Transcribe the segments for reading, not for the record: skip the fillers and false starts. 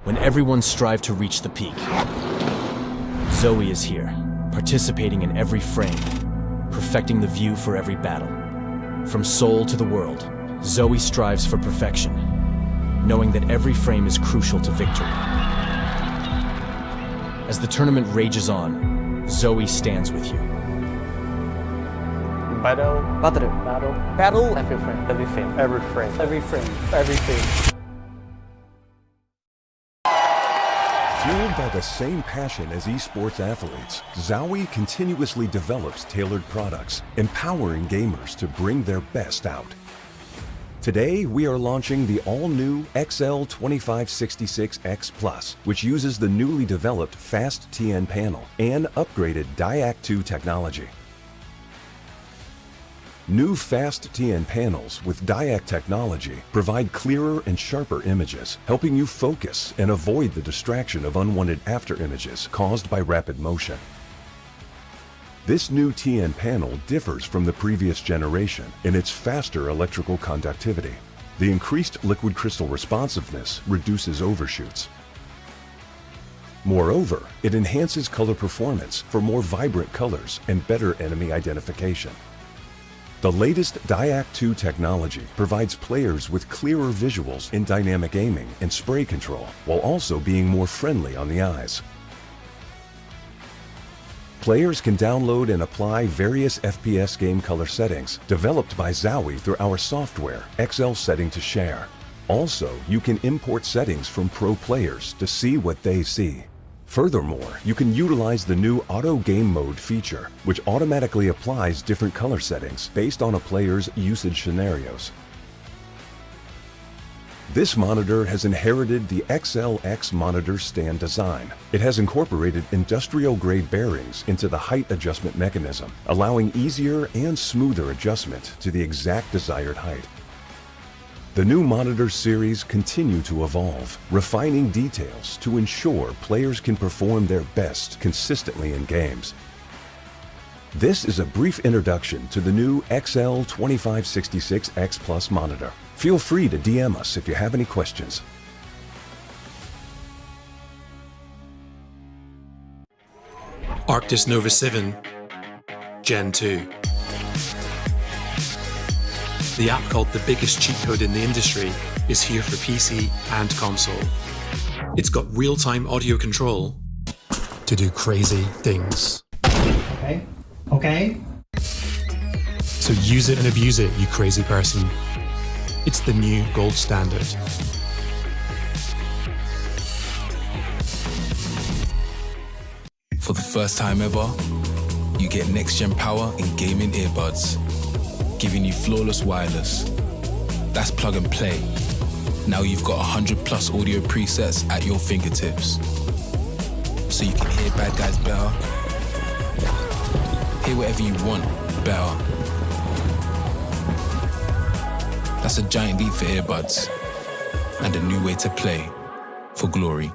when everyone strive to reach the peak. Zoe is here, participating in every frame, perfecting the view for every battle. From Seoul to the world, Zoe strives for perfection, knowing that every frame is crucial to victory. As the tournament rages on, Zoe stands with you. Battle. Every frame. Fueled by the same passion as esports athletes, Zowie continuously develops tailored products, empowering gamers to bring their best out. Today, we are launching the all-new XL2566X Plus, which uses the newly developed Fast TN panel and upgraded Diac 2 technology. New Fast TN panels with Diac technology provide clearer and sharper images, helping you focus and avoid the distraction of unwanted after images caused by rapid motion. This new TN panel differs from the previous generation in its faster electrical conductivity. The increased liquid crystal responsiveness reduces overshoots. Moreover, it enhances color performance for more vibrant colors and better enemy identification. The latest Diac 2 technology provides players with clearer visuals in dynamic aiming and spray control, while also being more friendly on the eyes. Players can download and apply various FPS game color settings developed by Zowie through our software, XL Setting to Share. Also, you can import settings from pro players to see what they see. Furthermore, you can utilize the new Auto Game Mode feature, which automatically applies different color settings based on a player's usage scenarios. This monitor has inherited the XLX monitor stand design. It has incorporated industrial-grade bearings into the height adjustment mechanism, allowing easier and smoother adjustment to the exact desired height. The new monitor series continue to evolve, refining details to ensure players can perform their best consistently in games. This is a brief introduction to the new XL2566X Plus monitor. Feel free to DM us if you have any questions. Arctis Nova 7 Gen 2. The app called the biggest cheat code in the industry is here for PC and console. It's got real-time audio control to do crazy things. Okay. So use it and abuse it, you crazy person. It's the new gold standard. For the first time ever, you get next-gen power in gaming earbuds, giving you flawless wireless. That's plug and play. Now you've got 100+ audio presets at your fingertips. So you can hear bad guys better, hear whatever you want better. That's a giant leap for earbuds and a new way to play for glory.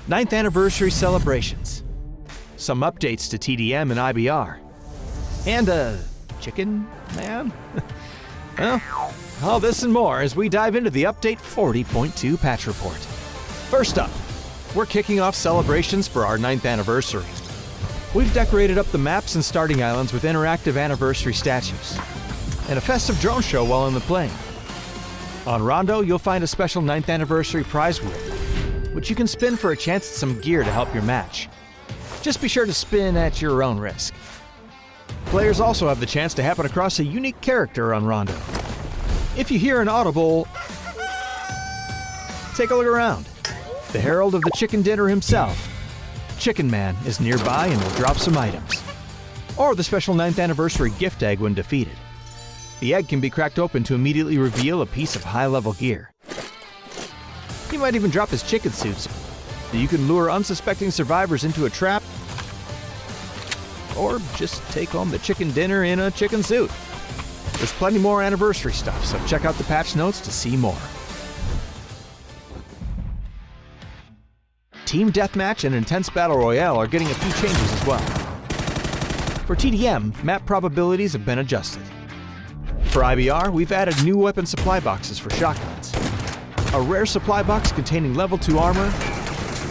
Ninth anniversary celebrations, some updates to TDM and IBR, and a chicken man? Well, all this and more as we dive into the Update 40.2 patch report. First up, we're kicking off celebrations for our 9th anniversary. We've decorated up the maps and starting islands with interactive anniversary statues, and a festive drone show while in the plane. On Rondo, you'll find a special 9th anniversary prize wheel, which you can spin for a chance at some gear to help your match. Just be sure to spin at your own risk. Players also have the chance to happen across a unique character on Rondo. If you hear an audible, take a look around. The herald of the chicken dinner himself, Chicken Man, is nearby and will drop some items. Or the special 9th anniversary gift egg when defeated. The egg can be cracked open to immediately reveal a piece of high-level gear. He might even drop his chicken suits, so you can lure unsuspecting survivors into a trap, or just take home the chicken dinner in a chicken suit. There's plenty more anniversary stuff, so check out the patch notes to see more. Team Deathmatch and Intense Battle Royale are getting a few changes as well. For TDM, map probabilities have been adjusted. For IBR, we've added new weapon supply boxes for shotguns, a rare supply box containing level 2 armor,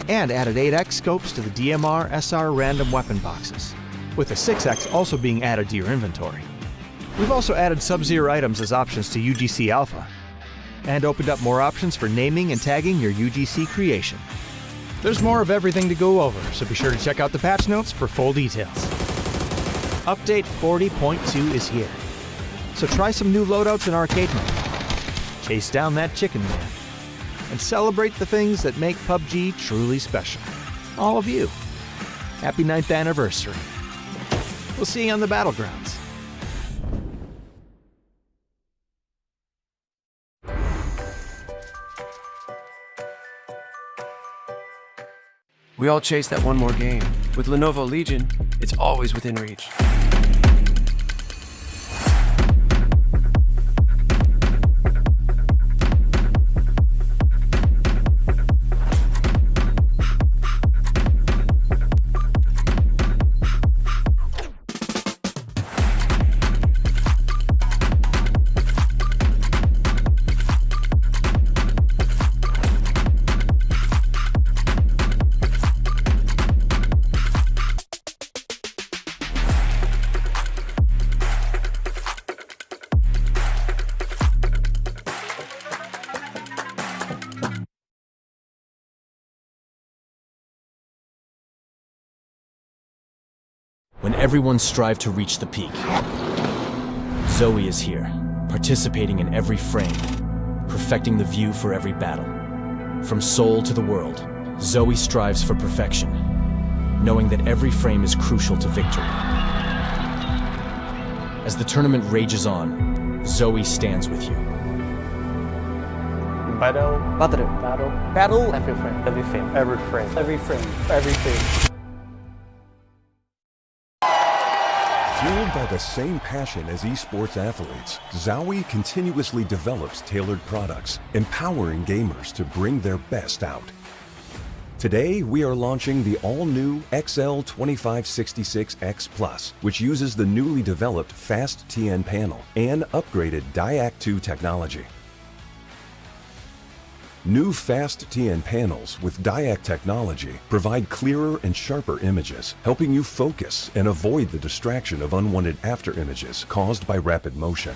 and added 8x scopes to the DMR SR random weapon boxes, with a 6x also being added to your inventory. We've also added Sub-Zero items as options to UGC Alpha, and opened up more options for naming and tagging your UGC creation. There's more of everything to go over, so be sure to check out the patch notes for full details. Update 40.2 is here, so try some new loadouts in arcade mode. Chase down that Chicken Man, and celebrate the things that make PUBG truly special. All of you, happy 9th anniversary. We'll see you on the battlegrounds. We all chase that one more game. With Lenovo Legion, it's always within reach. When everyone strive to reach the peak, Zoe is here, participating in every frame, perfecting the view for every battle. From soul to the world, Zoe strives for perfection, knowing that every frame is crucial to victory. As the tournament rages on, Zoe stands with you. Battle, every frame. Fueled by the same passion as esports athletes, Zowie continuously develops tailored products, empowering gamers to bring their best out. Today, we are launching the all-new XL2566X Plus, which uses the newly developed Fast TN panel and upgraded Diac 2 technology. New Fast TN panels with Diac technology provide clearer and sharper images, helping you focus and avoid the distraction of unwanted after images caused by rapid motion.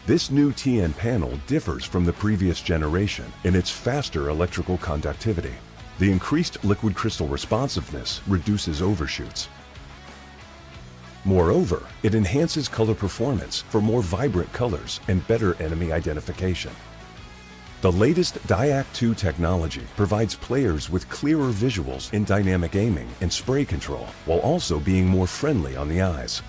This new TN panel differs from the previous generation in its faster electrical conductivity. The increased liquid crystal responsiveness reduces overshoots. Moreover, it enhances color performance for more vibrant colors and better enemy identification. The latest Diac 2 technology provides players with clearer visuals in dynamic aiming and spray control, while also being more friendly on the eyes.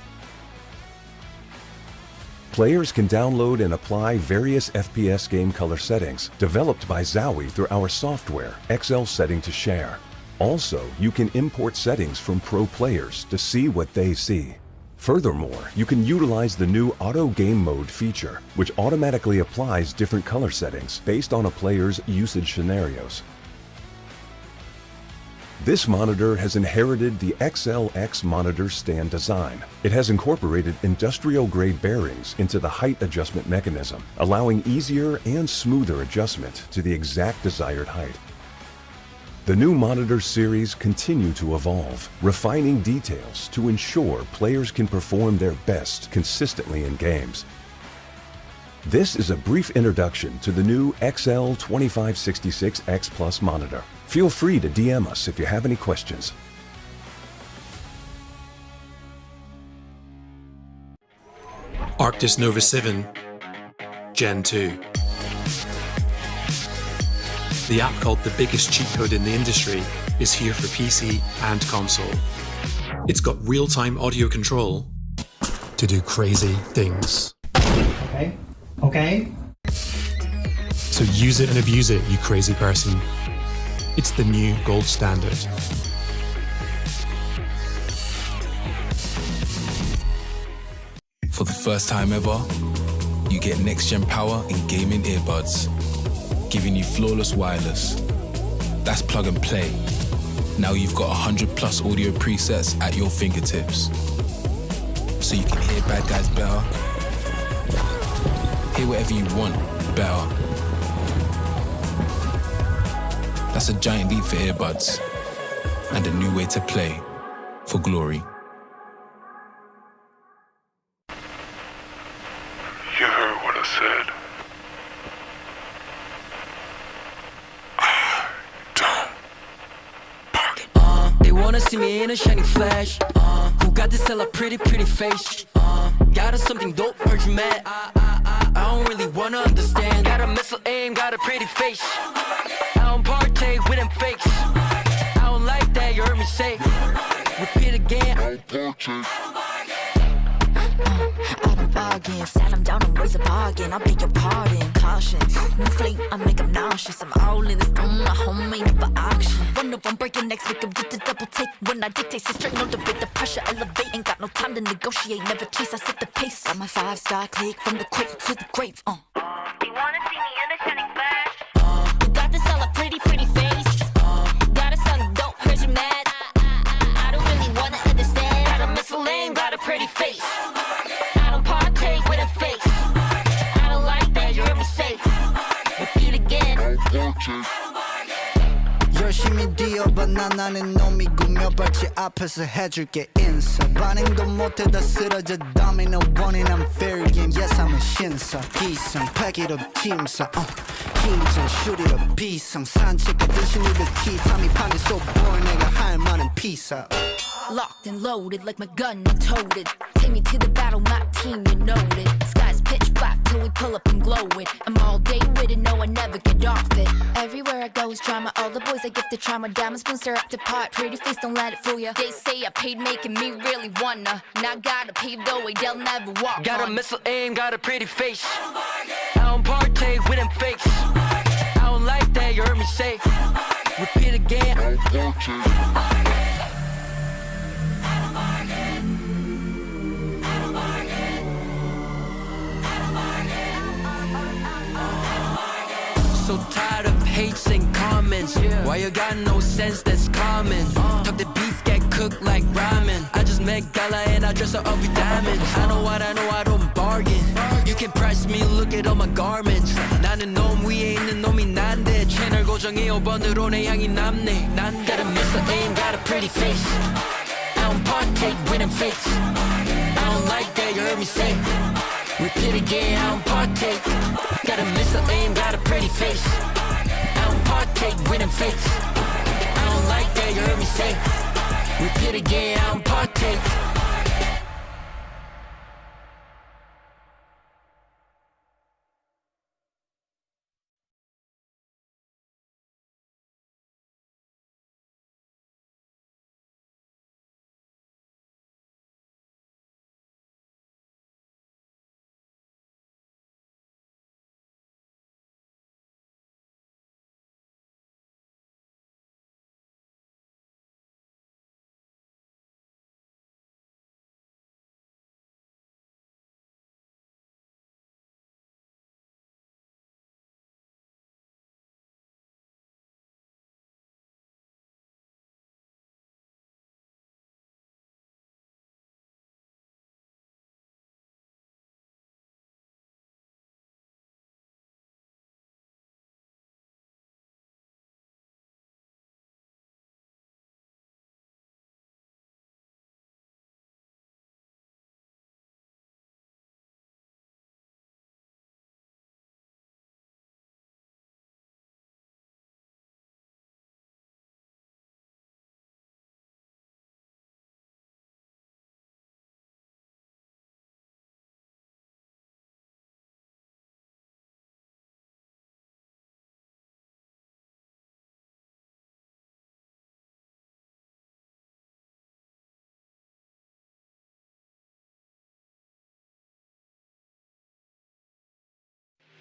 Players can download and apply various FPS game color settings developed by Zowie through our software, XL Setting to Share. Also, you can import settings from pro players to see what they see. Furthermore, you can utilize the new Auto Game Mode feature, which automatically applies different color settings based on a player's usage scenarios. This monitor has inherited the XLX monitor stand design. It has incorporated industrial-grade bearings into the height adjustment mechanism, allowing easier and smoother adjustment to the exact desired height. The new monitor series continue to evolve, refining details to ensure players can perform their best consistently in games. This is a brief introduction to the new XL2566X Plus monitor. Feel free to DM us if you have any questions. Arctis Nova 7 Gen 2. The app called the biggest cheat code in the industry is here for PC and console. It's got real-time audio control to do crazy things. Okay. So use it and abuse it, you crazy person. It's the new gold standard. For the first time ever, you get next-gen power in gaming earbuds, giving you flawless wireless. That's plug and play. Now you've got 100+ audio presets at your fingertips. So you can hear bad guys better, hear whatever you want better. That's a giant leap for earbuds and a new way to play for glory. You heard what I said. They wanna see me in a shiny flash. Who got this hella pretty face? Got us something dope, heard you mad. I don't really wanna understand. Got a missile aim, got a pretty face. I don't partake with them fakes. I don't like that, you heard me say. Repeat again. I don't partake. I don't bargain, sat him down and raise a bargain. I beg your pardon, caution. New flame, I make him nauseous. I'm all in this stone, my homemade for auction. One of them break your necks, make him do the double take. When I dictate, so straight, no debate, the pressure elevate. Ain't got no time to negotiate, never chase, I set the pace. Got my 5-star click from the cradle to the grave. You wanna see me in a shining flash? You got this hella pretty face. Got a son dope, heard you mad. I don't really wanna understand. Got a missile aim, got a pretty face. I don't partake with a face. I don't like that, you heard me say. Repeat again. I partake. 열심히 뛰어봐 나는 놈이 구며발치 앞에서 해줄게 인사 반응도 못해 다 쓰러져 domino 원인 I'm fair game yes I'm a 신사 기상 pack it up 팀사 긴장 shoot it up 비상 산책하듯이 니들 티타임이 판이 so boring 내가 할 말은 peace out. Locked and loaded like my gun, I told it. Take me to the battle, my team, you know it. Skies pitch black till we pull up and glow it. I'm all day with it, no, I never get off it. Everywhere I go is drama, all the boys I give the trauma. Diamonds spoon stir up to pot, pretty face, don't let it fool ya. They say I paid making me really wanna. Now gotta pave the way, they'll never walk Got on. a missile aim, got a pretty face. I don't partake with them fakes. I don't like that, you heard me say. Repeat again. I partake. So tired of hates and comments. Why you got no sense that's common? Talk the beef get cooked like ramen. I just met gala and I dress her up with diamonds. I know what I know, I don't bargain. You can price me, look at all my garments. 나는 놈 위에 있는 놈이 난데 채널 고정해 5번으로 내 향이 남네. 난 got a missile aim, got a pretty face. I don't partake with them fakes. I don't like that, you heard me say. Repeat again, I don't partake. Got a missile aim, got a pretty face. I don't partake with them fakes. I don't like that, you heard me say. Repeat again, I don't partake.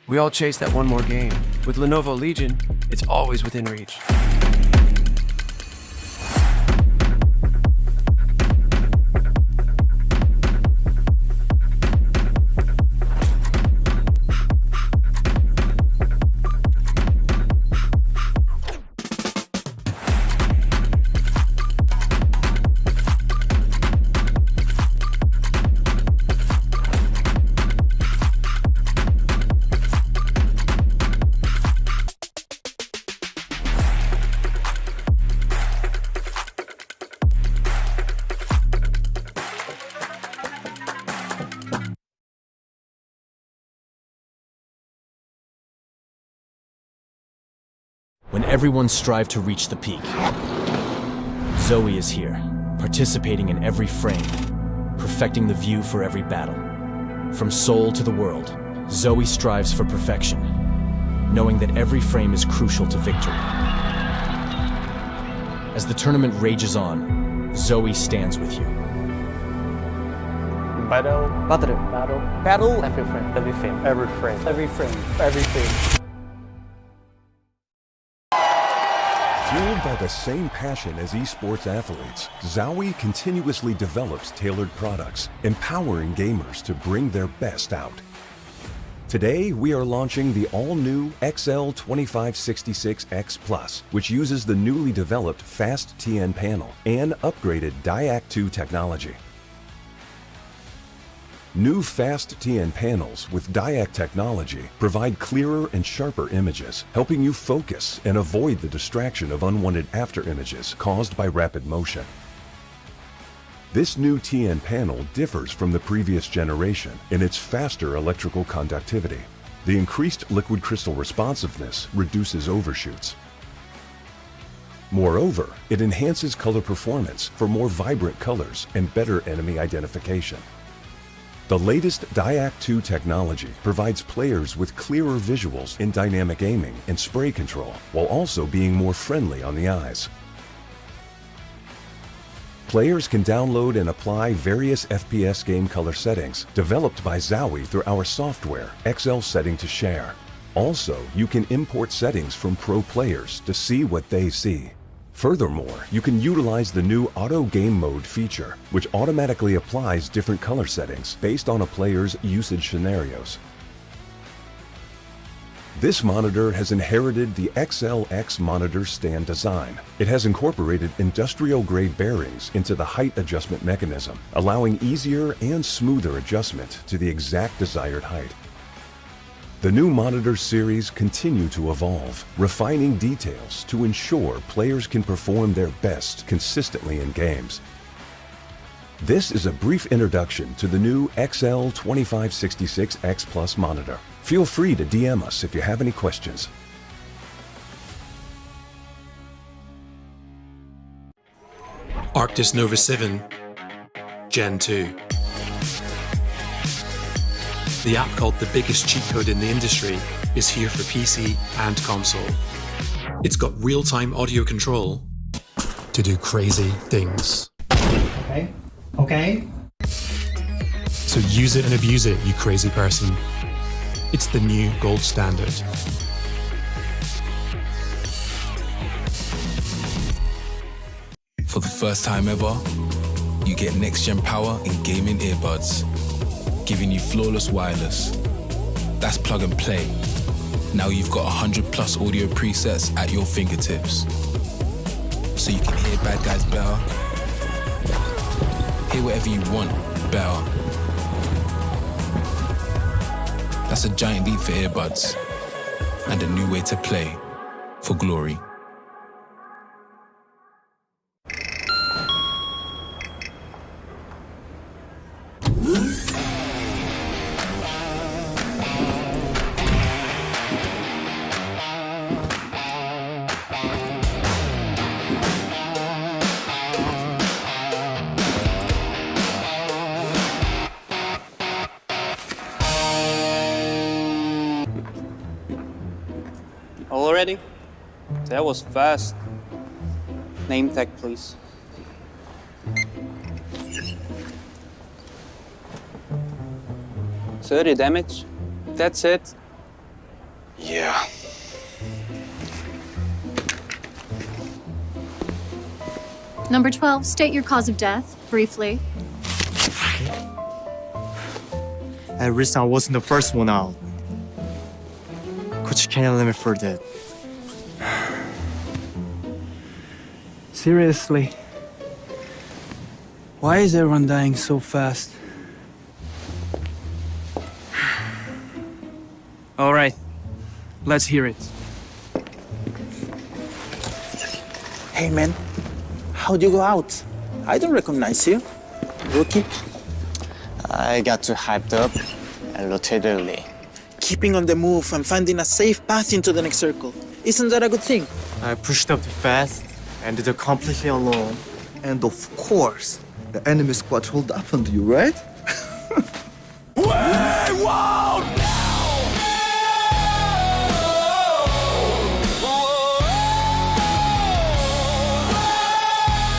We all chase that one more game. With Lenovo Legion, it's always within reach. When everyone strive to reach the peak, Zoe is here, participating in every frame, perfecting the view for every battle. From soul to the world, Zoe strives for perfection, knowing that every frame is crucial to victory. As the tournament rages on, Zoe stands with you. Battle. Every frame. Every frame. Every frame. Every frame. Every frame. Fueled by the same passion as esports athletes, Zowie continuously develops tailored products, empowering gamers to bring their best out. Today, we are launching the all-new XL2566X Plus, which uses the newly developed Fast TN panel and upgraded Diac 2 technology. New Fast TN panels with Diac technology provide clearer and sharper images, helping you focus and avoid the distraction of unwanted after images caused by rapid motion. This new TN panel differs from the previous generation in its faster electrical conductivity. The increased liquid crystal responsiveness reduces overshoots. Moreover, it enhances color performance for more vibrant colors and better enemy identification. The latest Diac 2 technology provides players with clearer visuals in dynamic aiming and spray control, while also being more friendly on the eyes. Players can download and apply various FPS game color settings developed by Zowie through our software, XL Setting to Share. Also, you can import settings from pro players to see what they see. Furthermore, you can utilize the new Auto Game Mode feature, which automatically applies different color settings based on a player's usage scenarios. This monitor has inherited the XLX monitor stand design. It has incorporated industrial-grade bearings into the height adjustment mechanism, allowing easier and smoother adjustment to the exact desired height. The new monitor series continue to evolve, refining details to ensure players can perform their best consistently in games. This is a brief introduction to the new XL2566X Plus monitor. Feel free to DM us if you have any questions. Arctis Nova 7 Gen 2. The app called the biggest cheat code in the industry is here for PC and console. It's got real-time audio control to do crazy things. Okay. So use it and abuse it, you crazy person. It's the new gold standard. For the first time ever, you get next-gen power in gaming earbuds, giving you flawless wireless. That's plug and play. Now you've got 100+ audio presets at your fingertips. So you can hear bad guys better, hear whatever you want better. That's a giant leap for earbuds, and a new way to play for glory. Already? That was fast. Name tag, please. $30 damage. That's it. Yeah. Number 12, state your cause of death, briefly. At risk, I wasn't the first one out. Coach, can you let me for that? Seriously? Why is everyone dying so fast? All right, let's hear it. Hey man, how'd you go out? I don't recognize you. Rookie? I got too hyped up and rotated early. Keeping on the move and finding a safe path into the next circle. Isn't that a good thing? I pushed up too fast and did it completely alone. And of course, the enemy squad rolled up onto you, right?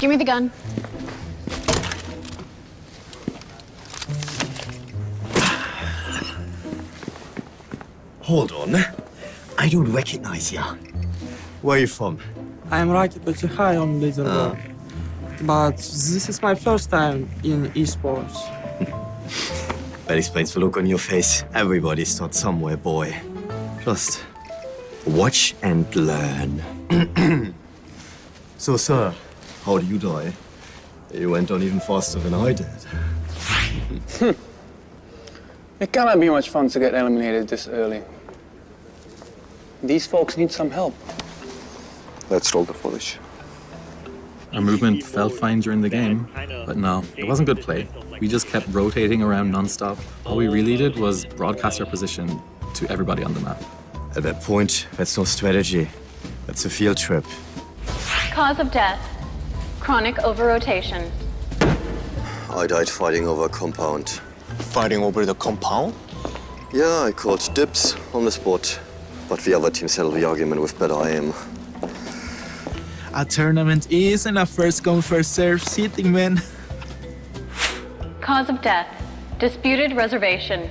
Give me the gun. Hold on. I don't recognize ya. Where are you from? I'm Rocky pretty high on leaderboard. But this is my first time in esports. That explains the look on your face. Everybody starts somewhere, boy. Just watch and learn. So, sir, how do you die? You went on even faster than I did. It cannot be much fun to get eliminated this early. These folks need some help. Let's roll the footage. Our movement felt fine during the game, but no, it wasn't good play. We just kept rotating around non-stop. All we really did was broadcast our position to everybody on the map. At that point, that's no strategy. That's a field trip. Cause of death, chronic over-rotation. I died fighting over a compound. Fighting over the compound? Yeah, I called dibs on the spot. But the other team settled the argument with better aim. A tournament isn't a first-come, first-served seating, man. Cause of death, disputed reservation.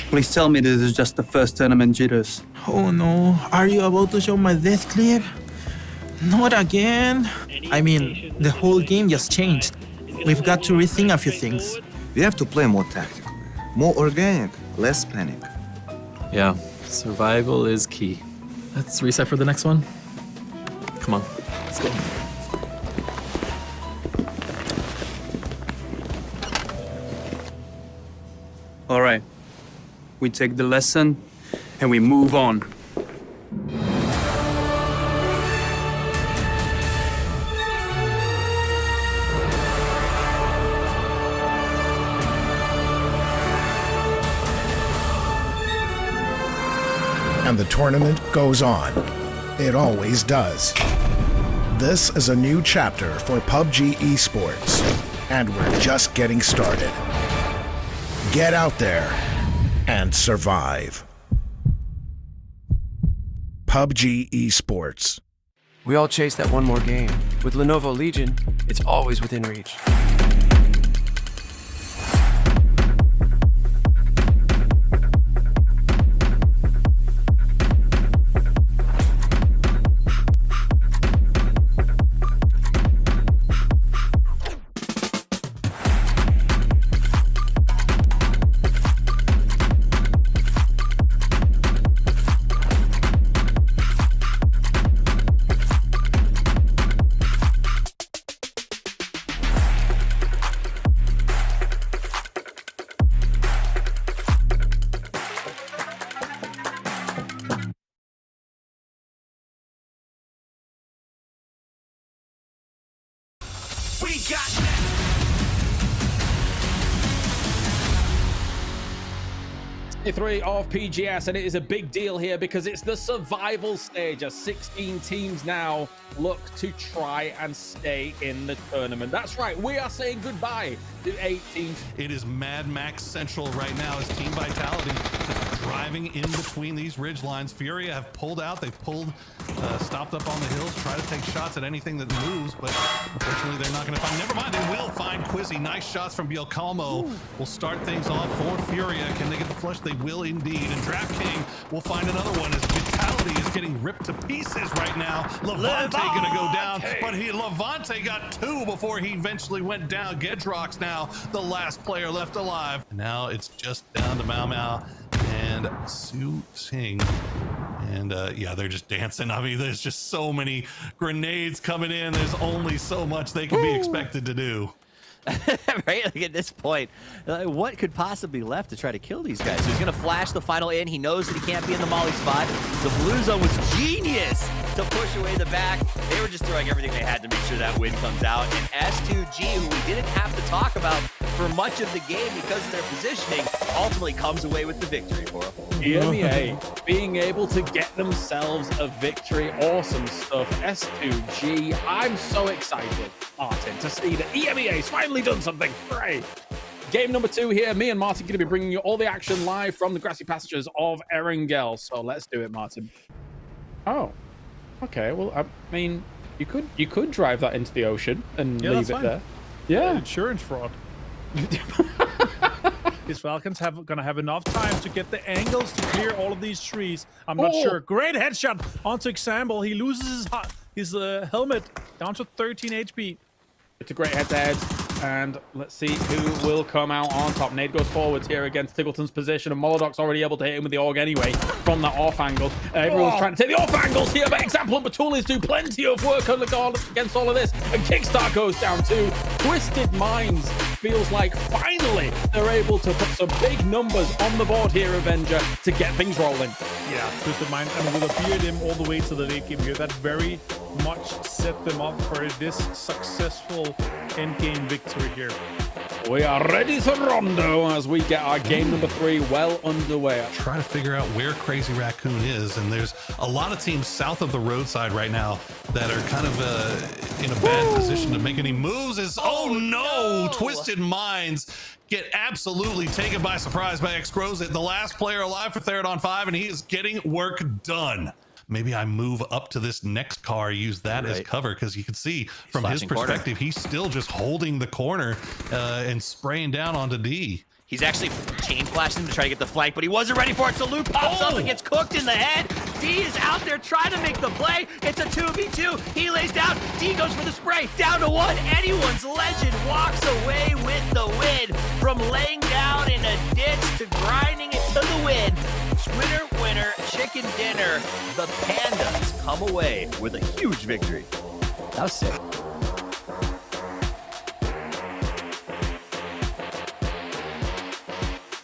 Please tell me this is just the first tournament jitters. Oh no, are you about to show my death clip? Not again. I mean, the whole game just changed. We've got to rethink a few things. We have to play more tactical, more organic, less panic. Yeah, survival is key. Let's reset for the next one. Come on, let's go. All right, we take the lesson and we move on. And the tournament goes on. It always does. This is a new chapter for PUBG Esports, and we're just getting started. Get out there and survive. PUBG Esports. We all chase that one more game. With Lenovo Legion, it's always within reach. We got 3 of PGS, and it is a big deal here because it's the survival stage as 16 teams now look to try and stay in the tournament. That's right, we are saying goodbye to 8 teams. It is Mad Max Central right now as Team Vitality just driving in between these ridge lines. Furia have pulled out. They've pulled, stopped up on the hills, try to take shots at anything that moves, but unfortunately they're not going to find. Never mind, they will find Quizzy. Nice shots from Bielcalmo will start things off for Furia. Can they get the flush? They will indeed. And DraftKings will find another one as Vitality is getting ripped to pieces right now. Levante gonna go down, but Levante got 2 before he eventually went down. Gedrock's now the last player left alive. Now it's just down to Mau Mau and Su Ting. And yeah, they're just dancing. I mean, there's just so many grenades coming in. There's only so much they can be expected to do. Right, like at this point, what could possibly left to try to kill these guys? So he's gonna flash the final in. He knows that he can't be in the molly spot. The blue zone was genius to push away the back. They were just throwing everything they had to make sure that win comes out. And S2G, who we didn't have to talk about for much of the game because of their positioning, ultimately comes away with the victory for them. EMEA being able to get themselves a victory. Awesome stuff. S2G, I'm so excited, Martin, to see that EMEA's finally done something. Great. Game number 2 here. Me and Martin going to be bringing you all the action live from the grassy pastures of Erangel. So let's do it, Martin. Oh, okay. Well, I mean, you could drive that into the ocean and leave it there. Yeah. Insurance fraud. These Falcons gonna have enough time to get the angles to clear all of these trees. I'm not sure. Great headshot onto Example. He loses his helmet down to 13 HP. It's a great head-to-head, and let's see who will come out on top. Nade goes forwards here against Tiggleton's position, and Molodoc's already able to hit him with the AUG anyway from that off angle. Everyone's trying to take the off angles here, but Example and Batulis do plenty of work against all of this, and Kickstart goes down too. Twisted Minds feels like finally they're able to put some big numbers on the board here, Avenger, to get things rolling. Yeah, Twisted Minds, and with a beard him all the way to the late game here, that very much set them up for this successful endgame victory here. We are ready to rondo as we get our game number 3 well underway. Trying to figure out where Crazy Raccoon is, and there's a lot of teams south of the roadside right now that are kind of in a bad position to make any moves. Oh no! Twisted Minds get absolutely taken by surprise by Exgrozit, the last player alive for Third on 5, and he is getting work done. Maybe I move up to this next car, use that as cover, because you can see from his perspective, he's still just holding the corner and spraying down onto D. He's actually chain flashing to try to get the flank, but he wasn't ready for it. So Luke pops up and gets cooked in the head. D is out there trying to make the play. It's a 2v2. He lays down. D goes for the spray. Down to 1. Anyone's legend walks away with the win. From laying down in a ditch to grinding it to the win. Winner, winner, chicken dinner. The Pandas come away with a huge victory. That was sick.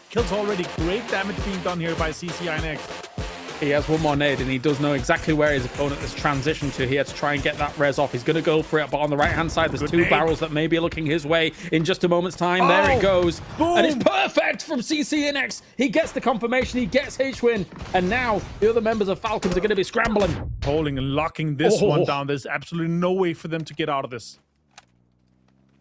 Kills already. Great damage being done here by CCINX. He has one more nade, and he does know exactly where his opponent has transitioned to here to try and get that res off. He's going to go for it, but on the right-hand side, there's two barrels that may be looking his way in just a moment's time. There it goes. Boom. And it's perfect from CCNX. He gets the confirmation. He gets H-Win. And now the other members of Falcons are going to be scrambling. Holding and locking this one down. There's absolutely no way for them to get out of this.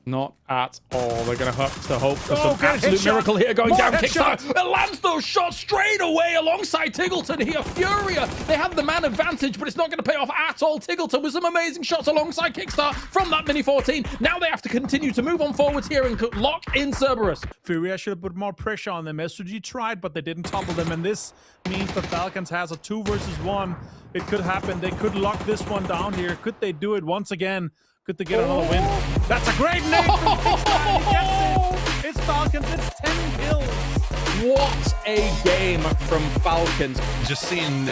Not at all. They're going to have to hope for some absolute miracle here going down. Kickstart. It lands those shots straight away alongside Tiggleton here. Furia. They have the man advantage, but it's not going to pay off at all. Tiggleton with some amazing shots alongside Kickstart from that Mini 14. Now they have to continue to move on forwards here and lock in Cerberus. Furia should have put more pressure on them. SUG tried, but they didn't topple them. And this means the Falcons has a 2 versus 1. It could happen. They could lock this one down here. Could they do it once again? Could they get another win? That's a great nade from Kickstart. He gets it. It's Falcons. It's 10 kills. What a game from Falcons. Just seeing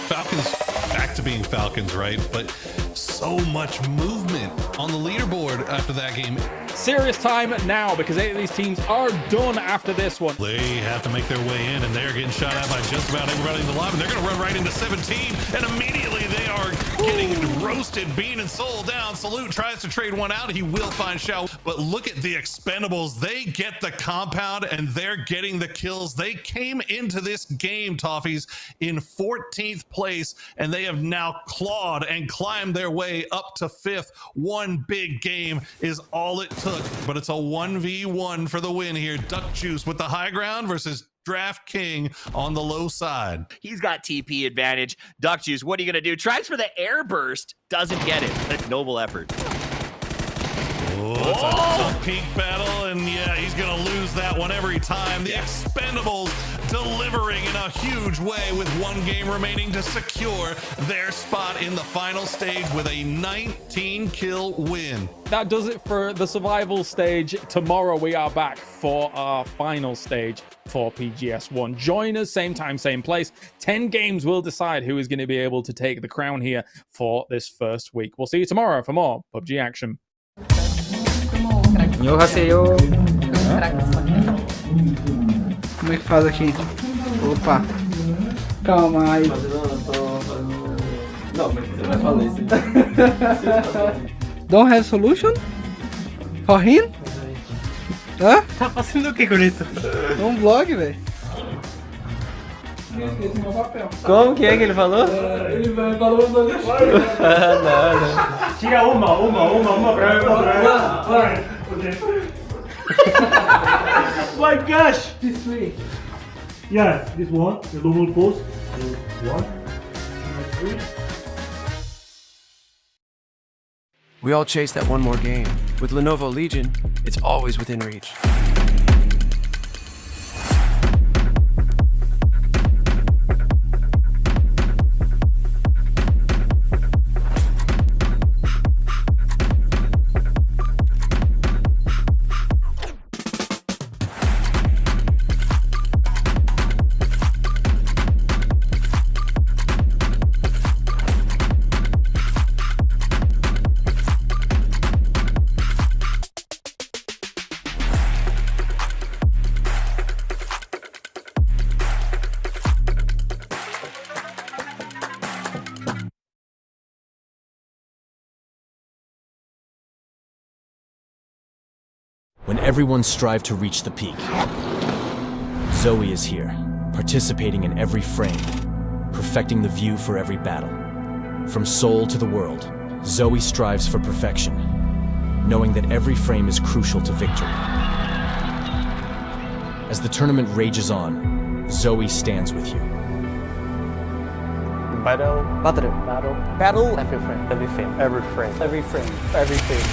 Falcons back to being Falcons, right? But so much movement on the leaderboard after that game. Serious time now because 8 of these teams are done after this one. They have to make their way in, and they're getting shot at by just about everybody in the lobby. They're going to run right into 17, and immediately they are getting roasted. Bean and Soul down. Salute tries to trade one out. He will find Shao. But look at the Expendables. They get the compound, and they're getting the kills. They came into this game, Toffees, in 14th place, and they have now clawed and climbed their way up to 5th. One big game is all it took, but it's a 1v1 for the win here. Duck Juice with the high ground versus Draft King on the low side. He's got TP advantage. Duck Juice, what are you going to do? Tries for the air burst. Doesn't get it. A noble effort. Oh, it's a peak battle, and yeah, he's going to lose that one. one every time. The Expendables delivering in a huge way with one game remaining to secure their spot in the final stage with a 19-kill win. That does it for the survival stage. Tomorrow we are back for our final stage for PGS 1. Join us, same time, same place. 10 games will decide who is going to be able to take the crown here for this first week. We'll see you tomorrow for more PUBG action. 안녕하세요. Como é que faz aqui? Opa. Calma aí. Não, mas você vai falar isso. Don't have solution? For him? Hã? Tá fazendo o que com isso? Um vlog, velho. Como que é que ele falou? Ele falou não. Tira uma pra eu. Vai. My gosh! This way. Yeah, this one, the normal pose. One, two, 3. We all chase that one more game. With Lenovo Legion, it's always within reach. When everyone strive to reach the peak, Zoe is here, participating in every frame, perfecting the view for every battle. From Seoul to the world, Zoe strives for perfection, knowing that every frame is crucial to victory. As the tournament rages on, Zoe stands with you. Battle, every frame.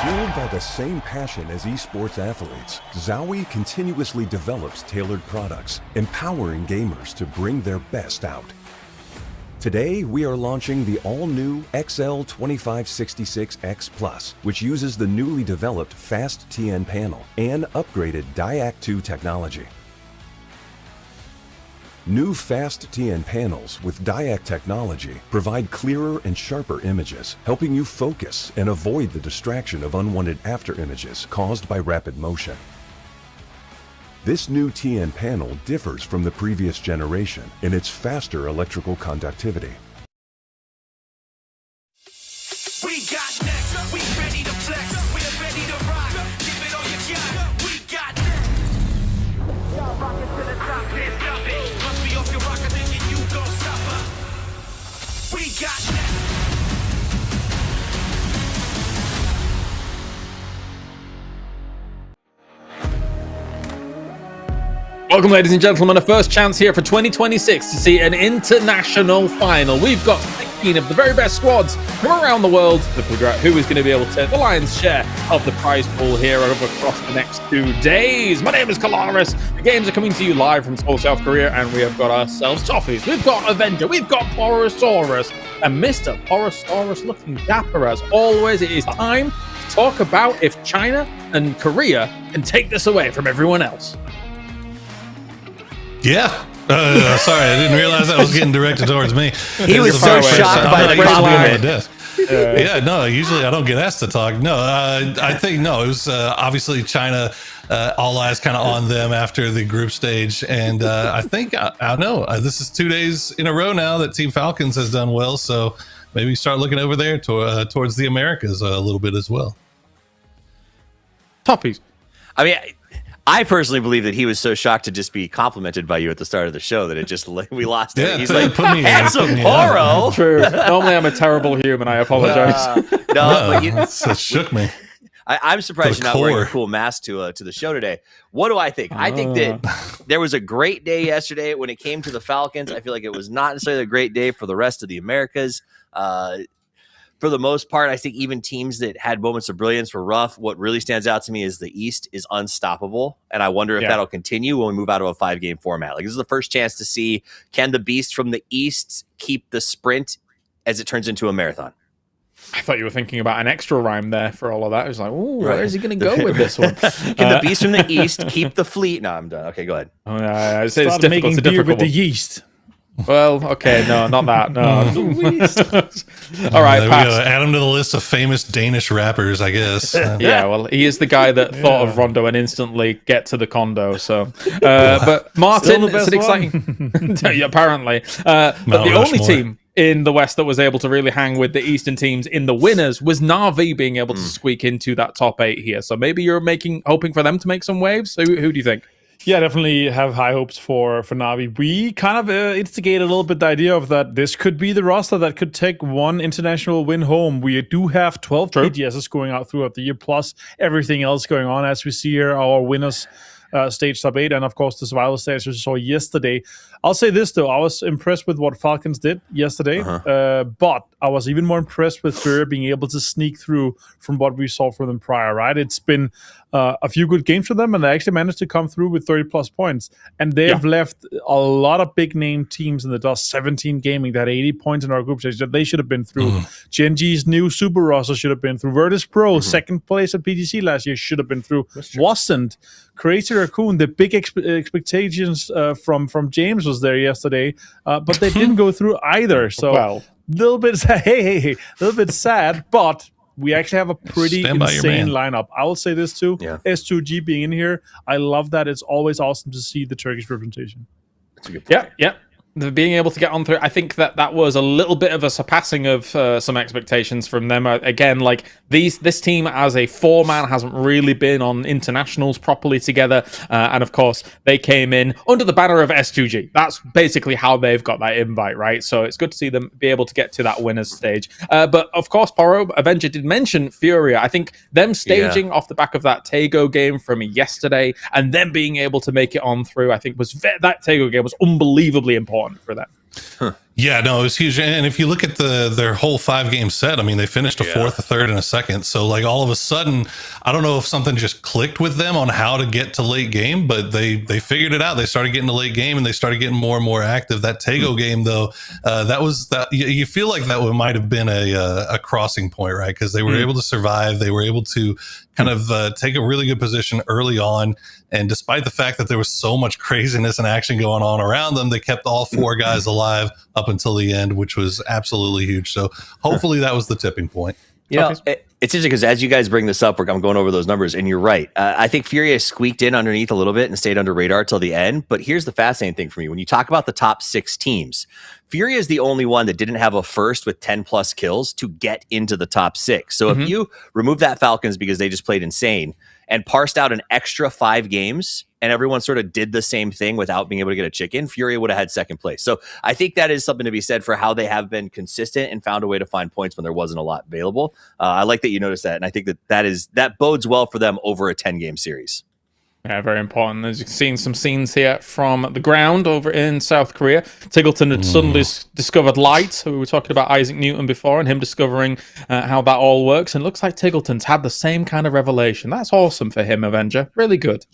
Fueled by the same passion as esports athletes, Zowie continuously develops tailored products, empowering gamers to bring their best out. Today, we are launching the all-new XL2566X Plus, which uses the newly developed Fast TN panel and upgraded Diac 2 technology. New Fast TN panels with Diac technology provide clearer and sharper images, helping you focus and avoid the distraction of unwanted after images caused by rapid motion. This new TN panel differs from the previous generation in its faster electrical conductivity. We got next, we ready to flex, we're ready to rock, give it all you got, we got next. Y'all rockin' to the top, can't stop it, must be off your rocker thinking you gon' stop her. We got next. Welcome, ladies and gentlemen, a first chance here for 2026 to see an international final. We've got 16 of the very best squads from around the world to figure out who is going to be able to take the lion's share of the prize pool here over across the next 2 days. My name is Kalaris. The games are coming to you live from Seoul, South Korea, and we have got ourselves Toffees. We've got Avenger. We've got Porosaurus. And Mr. Porosaurus looking dapper as always. It is time to talk about if China and Korea can take this away from everyone else. Yeah. Sorry, I didn't realize that was getting directed towards me. He was so shocked by the compliment. Yeah, no, usually I don't get asked to talk. No, I think, no, it was obviously China, all eyes kind of on them after the group stage. And I think, I don't know, this is 2 days in a row now that Team Falcons has done well. So maybe start looking over there towards the Americas a little bit as well. Toppies. I mean, I personally believe that he was so shocked to just be complimented by you at the start of the show that it just we lost it. He's like, handsome Poro. True. Normally, I'm a terrible human. I apologize. But it shook me. I'm surprised you're not wearing a cool mask to the show today. What do I think? I think that there was a great day yesterday when it came to the Falcons. I feel like it was not necessarily a great day for the rest of the Americas. for the most part, I think even teams that had moments of brilliance were rough. What really stands out to me is the East is unstoppable. And I wonder if that'll continue when we move out of a 5-game format. Like, this is the first chance to see, can the Beast from the East keep the sprint as it turns into a marathon? I thought you were thinking about an extra rhyme there for all of that. I was like, oh, where is he going to go with this one? Can the Beast from the East keep the fleet? No, I'm done. Okay, go ahead. I say it's difficult. It's difficult with the yeast. Well, okay, no, not that. No. All right, we pass. gotta add him to the list of famous Danish rappers, I guess. Yeah, well, he is the guy that thought of Rondo and instantly get to the condo. So, but Martin, it's an exciting. Yeah, apparently, but the only team in the West that was able to really hang with the Eastern teams in the winners was Na'Vi being able to squeak into that top 8 here. So maybe you're hoping for them to make some waves. So who do you think? Yeah, definitely have high hopes for Na'Vi. We kind of instigated a little bit the idea of that this could be the roster that could take one international win home. We do have 12 PGSs going out throughout the year, plus everything else going on. As we see here, our winners stage top 8, and of course the survival stage we saw yesterday. I'll say this though, I was impressed with what Falcons did yesterday, but I was even more impressed with Furia being able to sneak through from what we saw from them prior, right? It's been a few good games for them, and they actually managed to come through with 30 plus points, and they have left a lot of big name teams in the dust. 17 Gaming that had 80 points in our group stage that they should have been through. Genji's new super roster should have been through. Virtus Pro, second place at PGC last year, should have been through. Wasn't. Crazy Raccoon, the big expectations from James was there yesterday, but they didn't go through either. So a little bit a little bit sad, but we actually have a pretty insane lineup. I will say this too. S2G being in here, I love that. It's always awesome to see the Turkish representation. That's a good point. Yeah. Being able to get on through, I think that was a little bit of a surpassing of some expectations from them. Again, like this team as a 4-man hasn't really been on internationals properly together, and of course they came in under the banner of S2G. That's basically how they've got that invite, right? So it's good to see them be able to get to that winners stage. But of course, Poro Avenger did mention Furia. I think them staging off the back of that Tego game from yesterday, and them being able to make it on through, I think that Tego game was unbelievably important for them. Yeah, no, it was huge. And if you look at their whole 5-game set, I mean, they finished a fourth, a third, and a second. So, like, all of a sudden, I don't know if something just clicked with them on how to get to late game, but they figured it out. They started getting to late game, and they started getting more and more active. That Tego game, though, you feel like that might have been a crossing point, right? Because they were able to survive. They were able to kind of take a really good position early on. And despite the fact that there was so much craziness and action going on around them, they kept all 4 guys alive up until the end, which was absolutely huge. So hopefully that was the tipping point. You know, it's interesting because as you guys bring this up, I'm going over those numbers, and you're right. I think Furia squeaked in underneath a little bit and stayed under radar till the end. But here's the fascinating thing for me. When you talk about the top 6 teams, Furia is the only one that didn't have a first with 10 plus kills to get into the top 6. So if you remove that Falcons because they just played insane and parsed out an extra 5 games and everyone sort of did the same thing without being able to get a chicken, Furia would have had second place. So I think that is something to be said for how they have been consistent and found a way to find points when there wasn't a lot available. I like that you noticed that, and I think that bodes well for them over a 10-game series. Yeah, very important. As you've seen some scenes here from the ground over in South Korea. Tiggleton had suddenly discovered light. We were talking about Isaac Newton before and him discovering how that all works. And it looks like Tiggleton's had the same kind of revelation. That's awesome for him, Avenger. Really good.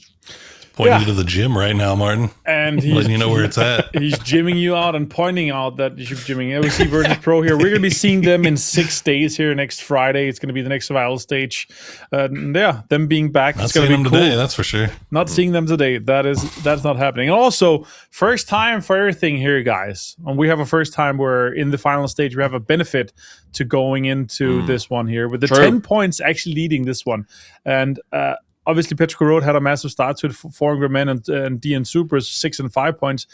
Pointing you to the gym right now, Martin. And he's letting you know where it's at. He's gymming you out and pointing out that you should be gymming. We see Virtus Pro here. We're going to be seeing them in 6 days here next Friday. It's going to be the next survival stage. Them being back. Not it's going seeing to be them cool. today, that's for sure. Not seeing them today. That's not happening. And also, first time for everything here, guys. And we have a first time where in the final stage we have a benefit to going into this one here with the 10 points actually leading this one. And obviously, Petrico Road had a massive start to it, 4 Angry Men and DN Supers, 6 and 5 points.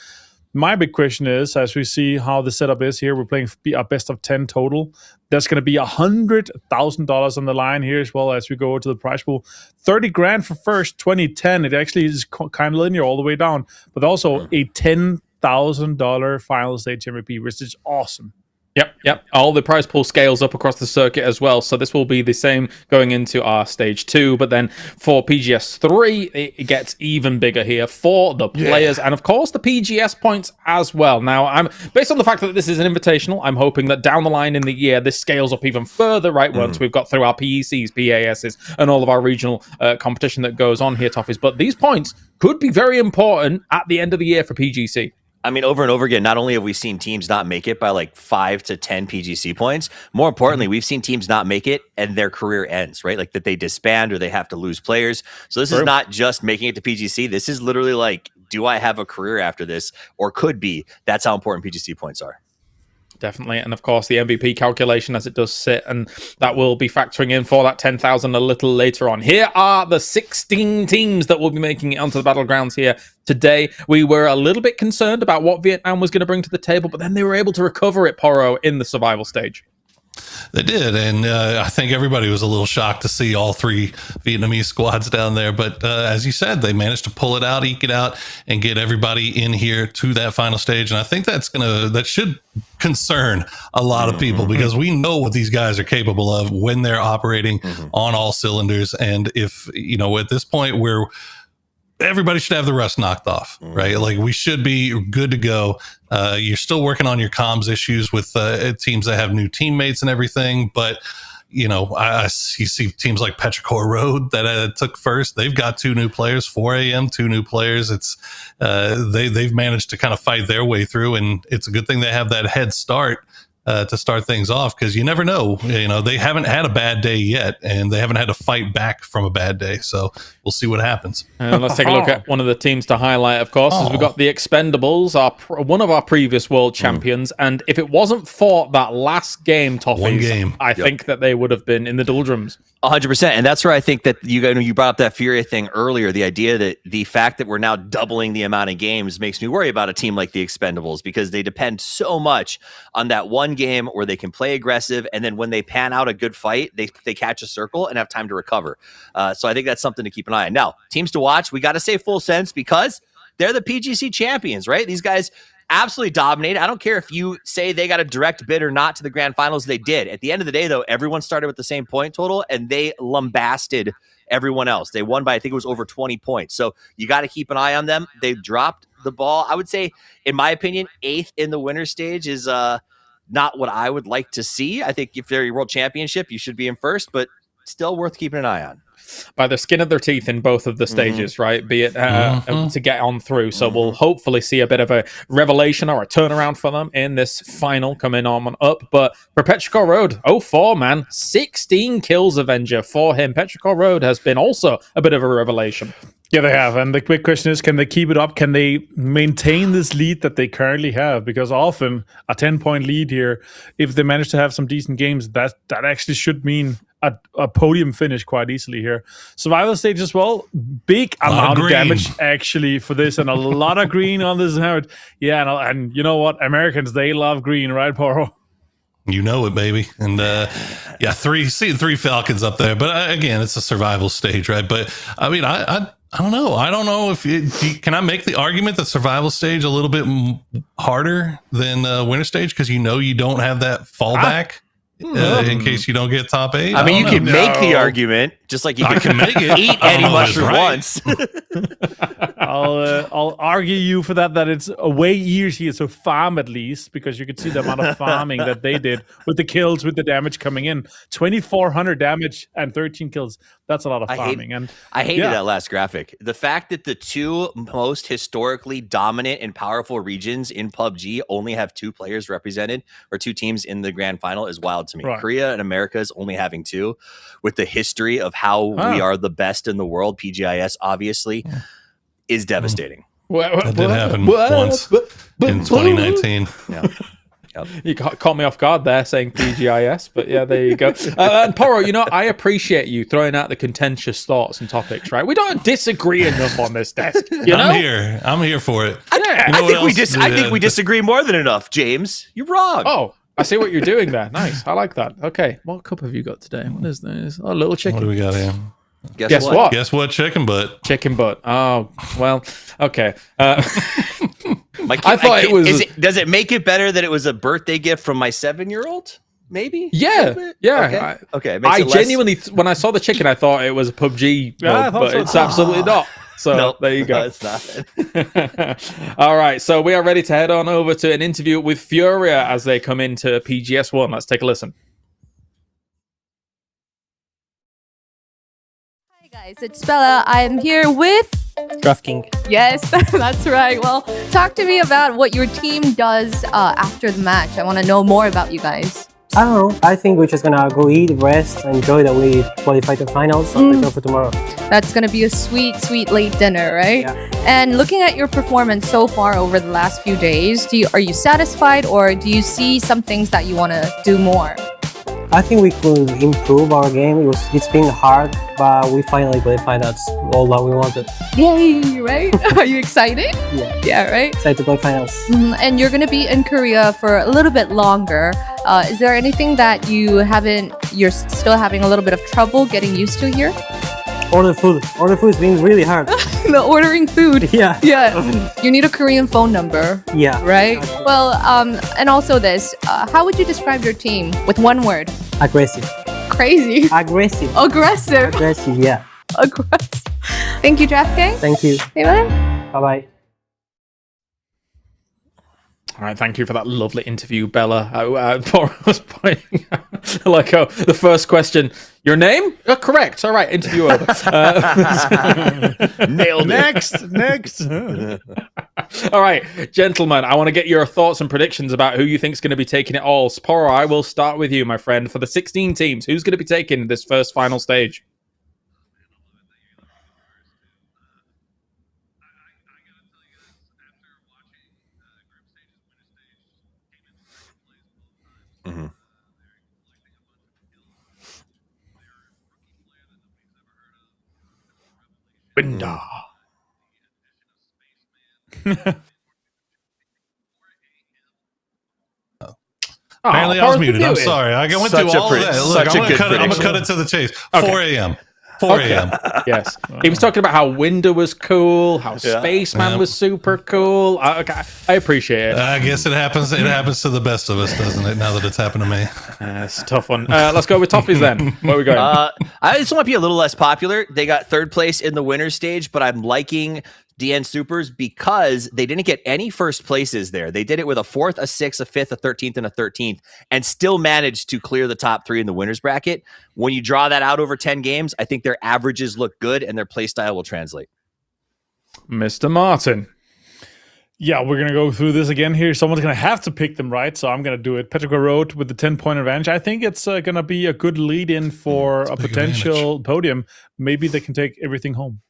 My big question is, as we see how the setup is here, we're playing a best of 10 total. There's going to be $100,000 on the line here as well as we go to the prize pool. 30 grand for first, 2010. It actually is kind of linear all the way down, but also a $10,000 final stage MVP, which is awesome. Yep. All the prize pool scales up across the circuit as well. So this will be the same going into our stage 2. But then for PGS 3, it gets even bigger here for the players. And of course, the PGS points as well. Now, I'm based on the fact that this is an invitational, I'm hoping that down the line in the year, this scales up even further, right? Once we've got through our PECs, PASs, and all of our regional competition that goes on here, Toffees. But these points could be very important at the end of the year for PGC. I mean, over and over again, not only have we seen teams not make it by like 5 to 10 PGC points, more importantly, we've seen teams not make it and their career ends, right? Like that they disband or they have to lose players. So this is not just making it to PGC. This is literally like, do I have a career after this, or could be? That's how important PGC points are. Definitely. And of course, the MVP calculation as it does sit, and that will be factoring in for that 10,000 a little later on. Here are the 16 teams that will be making it onto the battlegrounds here today. We were a little bit concerned about what Vietnam was going to bring to the table, but then they were able to recover it, Poro, in the survival stage. They did, and I think everybody was a little shocked to see all 3 Vietnamese squads down there. But as you said, they managed to pull it out, eke it out, and get everybody in here to that final stage. And I think that should concern a lot of people, because we know what these guys are capable of when they're operating on all cylinders. And if, at this point where everybody should have the rust knocked off, right? Like we should be good to go. You're still working on your comms issues with teams that have new teammates and everything, but you see teams like Petrichor Road that took first. They've got 2 new players, 4 AM, 2 new players. It's they've managed to kind of fight their way through, and it's a good thing they have that head start to start things off, because you never know. They haven't had a bad day yet, and they haven't had to fight back from a bad day. So we'll see what happens. Let's take a look at one of the teams to highlight, of course, as we've got the Expendables, one of our previous world champions. And if it wasn't for that last game, Toffees, I think that they would have been in the doldrums. 100%. And that's where I think that you brought up that Furia thing earlier. The idea that the fact that we're now doubling the amount of games makes me worry about a team like the Expendables, because they depend so much on that one game where they can play aggressive, and then when they pan out a good fight, they catch a circle and have time to recover. So I think that's something to keep an eye on. Now, teams to watch, we got to say Full Sense, because they're the PGC champions, right? These guys absolutely dominated. I don't care if you say they got a direct bid or not to the grand finals. They did. At the end of the day, though, everyone started with the same point total, and they lambasted everyone else. They won by, I think it was over 20 points. So you got to keep an eye on them. They dropped the ball. I would say, in my opinion, 8th in the winner stage is not what I would like to see. I think if they're your world championship, you should be in first, but still worth keeping an eye on. By the skin of their teeth in both of the stages, right? Be it to get on through. So we'll hopefully see a bit of a revelation or a turnaround for them in this final coming on up. But for Petrichor Road, 0-4, man. 16 kills, Avenger, for him. Petrichor Road has been also a bit of a revelation. Yeah, they have. And the quick question is, can they keep it up? Can they maintain this lead that they currently have? Because often a 10-point lead here, if they manage to have some decent games, that actually should mean a podium finish quite easily here. Survival stage as well. Big amount of damage actually for this, and a lot of green on this hard. Yeah, and you know what? Americans, they love green, right, Poro? You know it, baby. And three Falcons up there. But again, it's a survival stage, right? But I mean, I don't know. I don't know if can I make the argument that survival stage a little bit harder than winner stage, because you don't have that fallback in case you don't get top 8. I mean, you can make the argument, just like you can make it. Eat Eddie Mushroom once. I'll argue you for that it's a way easier to farm, at least, because you could see the amount of farming that they did with the kills, with the damage coming in. 2,400 damage and 13 kills. That's a lot of farming. I hated that last graphic. The fact that the 2 most historically dominant and powerful regions in PUBG only have 2 players represented, or 2 teams in the grand final, is wild to me. Right. Korea and Americas only having 2, with the history of how we are the best in the world, PGIS obviously, is devastating. That did happen once in 2019. Yeah. Yep. You caught me off guard there saying PGIS, but yeah, there you go. And Poro, I appreciate you throwing out the contentious thoughts and topics, right? We don't disagree enough on this desk. I'm here for it. I think we disagree more than enough, James. You're wrong. Oh, I see what you're doing there. Nice. I like that. Okay. What cup have you got today? What is this? Oh, little chicken. What do we got here? Guess what? Guess what? Chicken butt. Chicken butt. Oh, well, okay. My kid, I thought it was. Does it make it better that it was a birthday gift from my 7-year-old? Maybe. Yeah. Yeah. Okay. I genuinely, when I saw the chicken, I thought it was a PUBG mode, but it's absolutely not. So Nope, there you go. no, it's not. All right, so we are ready to head on over to an interview with Furia as they come into PGS 1. Let's take a listen. Hi guys, it's Bella. I'm here with DraftKings. Yes, that's right. Well, talk to me about what your team does after the match. I want to know more about you guys. I don't know. I think we're just gonna go eat, rest, enjoy that we qualify to finals, so prepare for tomorrow. That's gonna be a sweet, sweet late dinner, right? Yeah. And looking at your performance so far over the last few days, are you satisfied, or do you see some things that you want to do more? I think we could improve our game. It's been hard, but we finally qualified. That's all that we wanted. Yay, right? Are you excited? Yeah. Yeah, right? Excited to play finals. And you're going to be in Korea for a little bit longer. Is there anything that you're still having a little bit of trouble getting used to here? Order food. Order food's been really hard. The ordering food. Yeah. Yeah. You need a Korean phone number. Yeah. Right? Well, and also this, how would you describe your team with one word? Aggressive. Crazy. Aggressive. Aggressive. Aggressive, yeah. Aggressive. Thank you, DraftKings. Thank you. Okay, bye. Bye-bye. All right, thank you for that lovely interview, Bella. I was pointing out, like, the first question, your name? Correct. All right, interview over. Nailed it. Next. All right, gentlemen, I want to get your thoughts and predictions about who you think is going to be taking it all. Sporo, I will start with you, my friend. For the 16 teams, who's going to be taking this first final stage? Mm-hmm. Winda. Apparently, I was muted. I'm sorry. I went through all of that. Look, I'm gonna cut it to the chase. 4 a.m. 4 a.m. Yes. He was talking about how Winda was cool, how Spaceman was super cool. I appreciate it. I guess it happens. It happens to the best of us, doesn't it? Now that it's happened to me. It's a tough one. Let's go with Toffees then. Where are we going? This one might be a little less popular. They got third place in the winner's stage, but I'm liking DN Supers because they didn't get any first places there. They did it with a 4th, a 6th, a 5th, a 13th, and a 13th, and still managed to clear the top 3 in the winner's bracket. When you draw that out over 10 games, I think their averages look good and their play style will translate. Mr. Martin. Yeah, we're going to go through this again here. Someone's going to have to pick them right, so I'm going to do it. Petrico Road with the 10-point advantage. I think it's going to be a good lead-in for a potential podium. Maybe they can take everything home.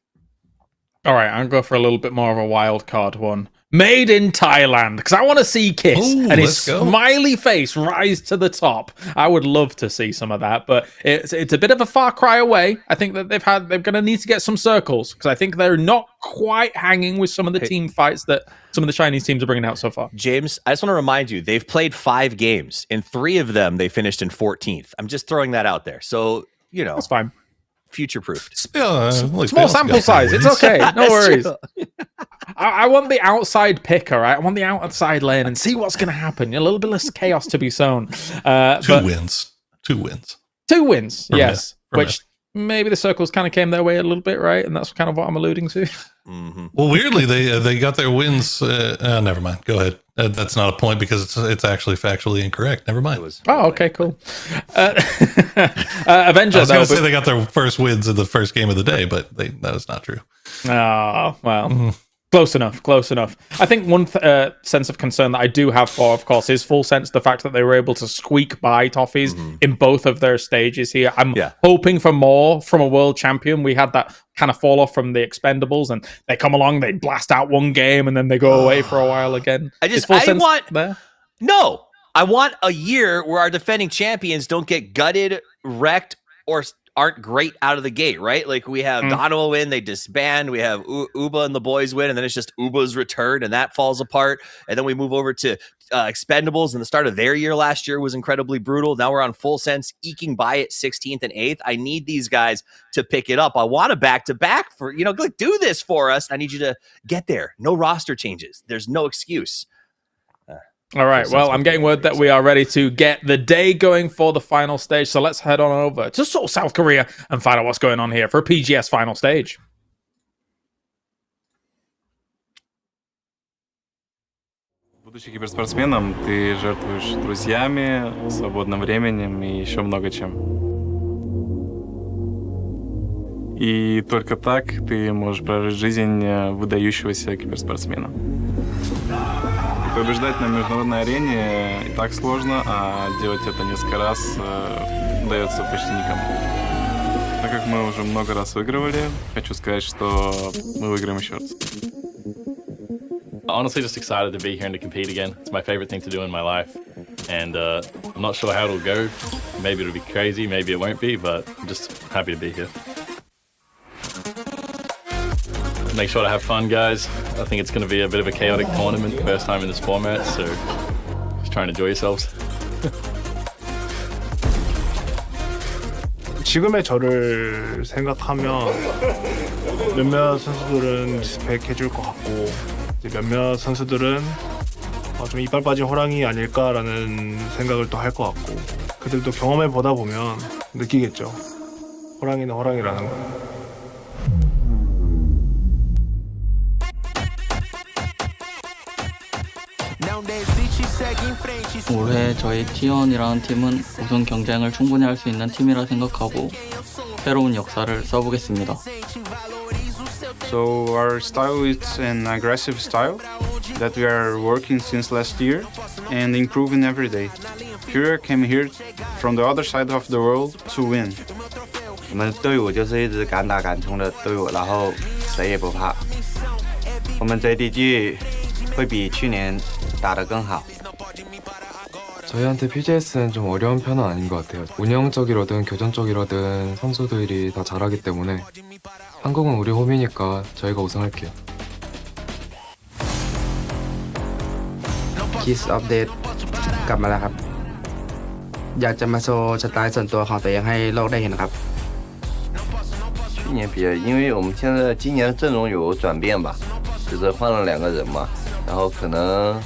All right, I'll go for a little bit more of a wild card one. Made in Thailand, because I want to see Kiss and his smiley face rise to the top. I would love to see some of that, but it's a bit of a far cry away. I think that they're going to need to get some circles, because I think they're not quite hanging with some of the team fights that some of the Chinese teams are bringing out so far. James, I just want to remind you, they've played 5 games. In 3 of them, they finished in 14th. I'm just throwing that out there. So, you know. That's fine. Future-proofed. Small sample size. It's okay. No worries. I want the outside pick, all right? I want the outside lane and see what's going to happen. A little bit less chaos to be sown. 2 wins. 2 wins. 2 wins, yes. From Which maybe the circles kind of came their way a little bit, right? And that's kind of what I'm alluding to. Mm-hmm. Well, weirdly, they got their wins. Never mind. Go ahead. That's not a point because it's actually factually incorrect. Never mind. Oh, okay, cool. Avenger. I was going to say they got their first wins in the first game of the day, but that was not true. Oh, well. Close enough. I think one sense of concern that I do have for, of course, is full sense the fact that they were able to squeak by Toffees in both of their stages here. I'm hoping for more from a world champion. We had that kind of fall off from the Expendables, and they come along, they blast out one game, and then they go away for a while again. I want a year where our defending champions don't get gutted, wrecked, or aren't great out of the gate, right? Like we have Donovan win, they disband. We have Uba and the boys win, and then it's just Uba's return, and that falls apart. And then we move over to Expendables, and the start of their year last year was incredibly brutal. Now we're on Full Sense, eking by at 16th and 8th. I need these guys to pick it up. I want a back-to-back for, like, do this for us. I need you to get there. No roster changes. There's no excuse. All right, well, I'm getting word that we are ready to get the day going for the final stage. So let's head on over to Seoul, South Korea and find out what's going on here for PGS final stage. Будучи киберспортсменом, ты жертвуешь друзьями, свободным временем и еще много чем. И только так ты можешь прожить жизнь выдающегося киберспортсмена. Побеждать на международной арене и так сложно, а делать это несколько раз удается почти никому. Так как мы уже много раз выигрывали, хочу сказать, что мы выиграем еще раз. Honestly, just excited to be here and to compete again. It's my favorite thing to do in my life. And I'm not sure how it'll go. Maybe it'll be crazy, maybe it won't be, but I'm just happy to be here. Make sure to have fun, guys. I think it's going to be a bit of a chaotic tournament, first time in this format, so just try and enjoy yourselves. 지금의 저를 생각하면 몇몇 선수들은 리스펙해줄 것 같고 몇몇 선수들은 좀 이빨 빠진 호랑이 아닐까라는 생각을 또 할 것 같고 그들도 경험해 보다 보면 느끼겠죠. 호랑이는 호랑이라는 거. 올해 저희 T1이라는 팀은 우승 경쟁을 충분히 할 수 있는 팀이라 생각하고 새로운 역사를 써보겠습니다. So our style is an aggressive style that we are working since last year and improving every day. Korea came here from the other side of the world to win. 我们队伍就是一直敢打敢冲的队伍，然后谁也不怕。我们JDG会比去年打得更好。 저희한테 PGS는 좀 어려운 편은 아닌 것 같아요. 운영적이로든 교전적이로든 선수들이 다 잘하기 때문에 한국은 우리 홈이니까 저희가 우승할게요. Kiss Update กลับมาแล้วครับ อยากจะมาโชว์สไตล์ส่วนตัวของตัวเองให้โลกได้เห็นครับ 去年比，因为我们现在今年的阵容有转变吧，就是换了2个人嘛，然后可能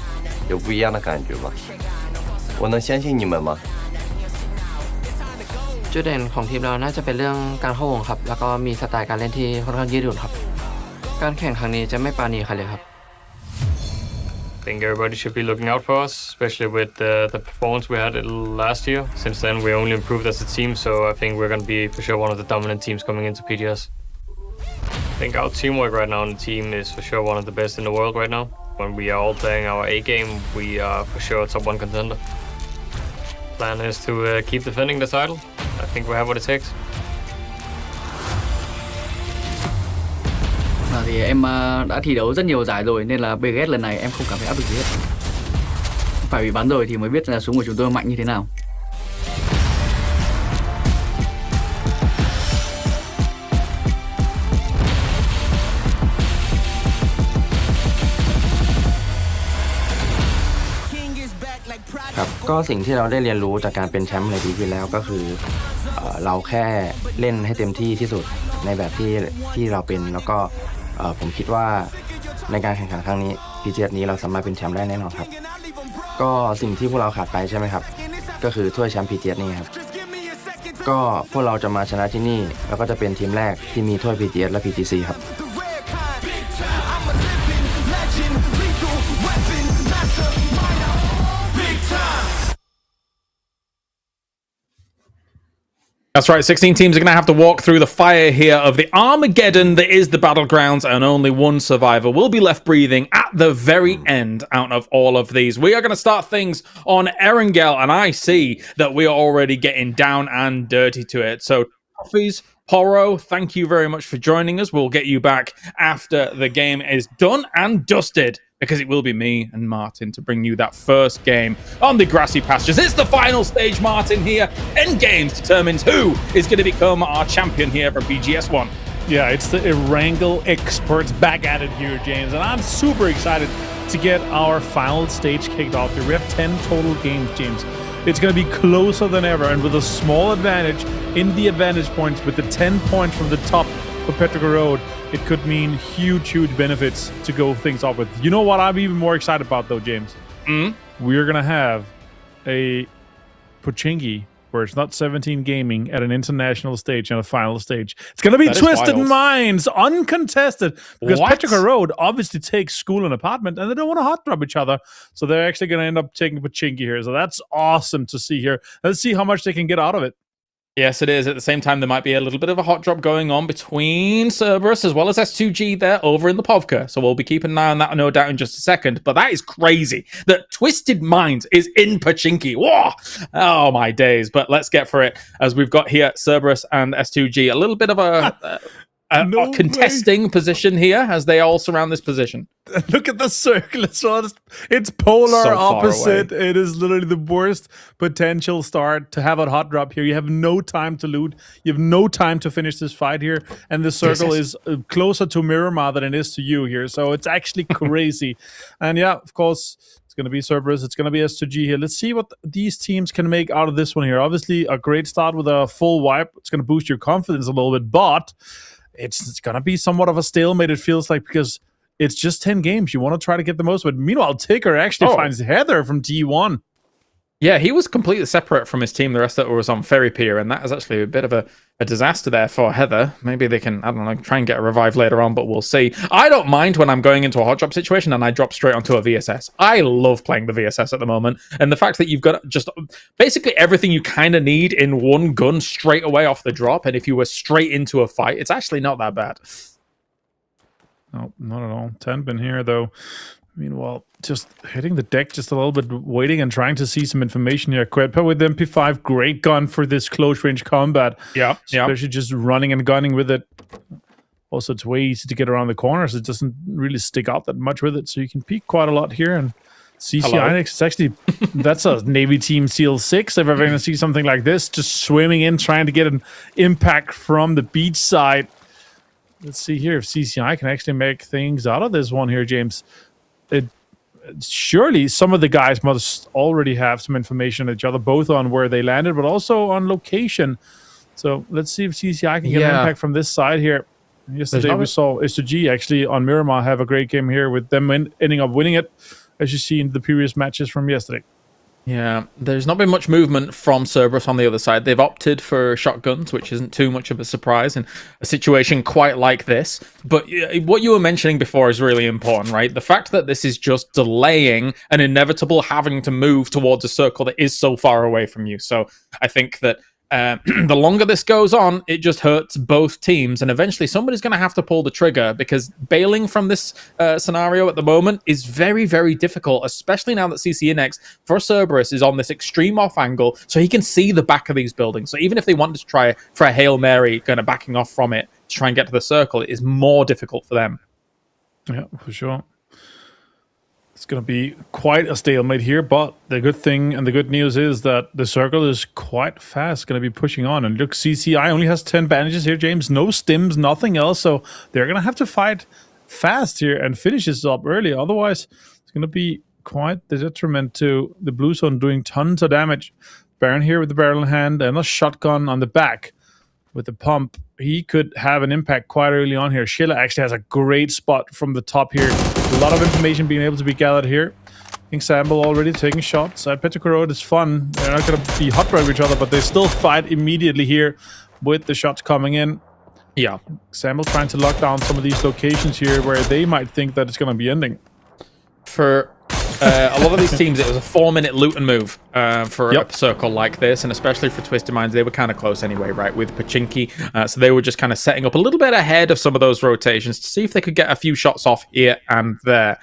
有不一样的感觉吧。我能相信你们吗？ จุดเด่นของทีมเราน่าจะเป็นเรื่องการเข้าวงครับแล้วก็มีสไตล์การเล่นที่ค่อนข้างยืดหยุ่นครับการแข่งครั้งนี้จะไม่ปราณีใครเลยครับ I think everybody should be looking out for us, especially with the performance we had last year. Since then, we only improved as a team, so I think we're going to be for sure one of the dominant teams coming into PGS. I think our teamwork right now on the team is for sure one of the best in the world right now. When we are all playing our A game, we are for sure a top 1 contender. Plan is to keep defending the title. I think we have what it takes. Thì em đã thi đấu rất nhiều giải rồi nên là PGS lần này em không cảm thấy áp lực gì hết. Phải bị bắn rồi thì mới biết là súng của chúng tôi mạnh như thế nào.ครับก็สิ่งที่เราได้เรียนรู้จากการเป็นแชมป์ในปีที่แล้วก็คือเราแค่เล่นให้เต็มที่ที่สุดในแบบที่เราเป็นแล้วก็ผมคิดว่าในการแข่งขันครั้งนี้ PGS นี้เราสามารถเป็นแชมป์ได้แน่นอนครับก็สิ่งที่พวกเราขาดไปใช่ไหมครับก็คือถ้วยแชมป์ PGS นี่ครับก็พวกเราจะมาชนะที่นี่แล้วก็จะเป็นทีมแรกที่มีถ้วย PGS และ PGC ครับ That's right, 16 teams are going to have to walk through the fire here of the Armageddon that is the battlegrounds, and only one survivor will be left breathing at the very end out of all of these. We are going to start things on Erangel, and I see that we are already getting down and dirty to it. So, Toffees, Poro, thank you very much for joining us. We'll get you back after the game is done and dusted. because it will be me and Martin to bring you that first game on the grassy pastures. It's the final stage, Martin, here. End games determines who is going to become our champion here for PGS 1. Yeah, it's the Erangel experts back at it here, James, and I'm super excited to get our final stage kicked off here. We have 10 total games, James. It's going to be closer than ever, and with a small advantage in the advantage points, with the 10 points from the top for Petrica Road, it could mean huge benefits to go things off with. You know what I'm even more excited about, though, James? We're going to have a Pochinki where it's not 17 gaming at an international stage and a final stage. It's going to be Twisted Minds, uncontested, because Petrica Road obviously takes school and apartment, and they don't want to hot drop each other, so they're actually going to end up taking Pochinki here. So that's awesome to see here. Let's see how much they can get out of it. Yes, it is. At the same time, there might be a little bit of a hot drop going on between Cerberus as well as S2G there over in the Povka. So we'll be keeping an eye on that, no doubt, in just a second. But that is crazy that Twisted Minds is in Pochinki. Whoa! Oh, my days. But let's get for it as we've got here Cerberus and S2G. A little bit of a contesting position here as they all surround this position. Look at the circle. It's polar So far opposite. away. It is literally the worst potential start to have a hot drop here. You have no time to loot. You have no time to finish this fight here. And the circle is closer to Miramar than it is to you here. So it's actually crazy. And yeah, of course, it's going to be Cerberus. It's going to be S2G here. Let's see what these teams can make out of this one here. Obviously, a great start with a full wipe. It's going to boost your confidence a little bit, but it's going to be somewhat of a stalemate, it feels like, because it's just 10 games. You want to try to get the most of it. Meanwhile, Tigger actually finds Heather from T1. Yeah, he was completely separate from his team. The rest that was on Ferry Pier, and that is actually a bit of a disaster there for Heather. Maybe they can, I don't know, try and get a revive later on, but we'll see. I don't mind when I'm going into a hot drop situation and I drop straight onto a VSS. I love playing the VSS at the moment, and the fact that you've got just basically everything you kind of need in one gun straight away off the drop, and if you were straight into a fight, it's actually not that bad. No, not at all. Tenpin here, though. Meanwhile, just hitting the deck just a little bit, waiting and trying to see some information here. Quetpa with MP5, great gun for this close-range combat. Yeah, especially just running and gunning with it. Also, it's way easy to get around the corners. It doesn't really stick out that much with it, so you can peek quite a lot here. And CCI next, it's actually, that's a Navy Team SEAL 6. If ever going to see something like this, just swimming in, trying to get an impact from the beach side. Let's see here if CCI can actually make things out of this one here, James. Surely some of the guys must already have some information on each other, both on where they landed, but also on location. So let's see if CCI can get an impact from this side here. Yesterday we saw S2G actually on Miramar have a great game here with them ending up winning it, as you see in the previous matches from yesterday. Yeah, there's not been much movement from Cerberus on the other side. They've opted for shotguns, which isn't too much of a surprise in a situation quite like this. But what you were mentioning before is really important, right? The fact that this is just delaying an inevitable having to move towards a circle that is so far away from you. So I think that the longer this goes on, it just hurts both teams, and eventually somebody's going to have to pull the trigger, because bailing from this scenario at the moment is very, very difficult, especially now that CCNX for Cerberus is on this extreme off angle, so he can see the back of these buildings. So even if they wanted to try for a Hail Mary kind of backing off from it to try and get to the circle, it is more difficult for them. Yeah, for sure. It's going to be quite a stalemate here, but the good thing and the good news is that the circle is quite fast, going to be pushing on. And look, CCI only has 10 bandages here, James. No stims, nothing else. So they're going to have to fight fast here and finish this up early. Otherwise, it's going to be quite the detriment to the Blue Zone, doing tons of damage. Baron here with the barrel in hand and a shotgun on the back with the pump. He could have an impact quite early on here. Sheila actually has a great spot from the top here. A lot of information being able to be gathered here. King Samble already taking shots. Petrica Road is fun. They're not going to be hot drop each other, but they still fight immediately here with the shots coming in. Yeah. Samble trying to lock down some of these locations here where they might think that it's going to be ending. For a lot of these teams, it was a 4-minute loot and move for a circle like this, and especially for Twisted Minds, they were kind of close anyway, right, with Pochinki. So they were just kind of setting up a little bit ahead of some of those rotations to see if they could get a few shots off here and there.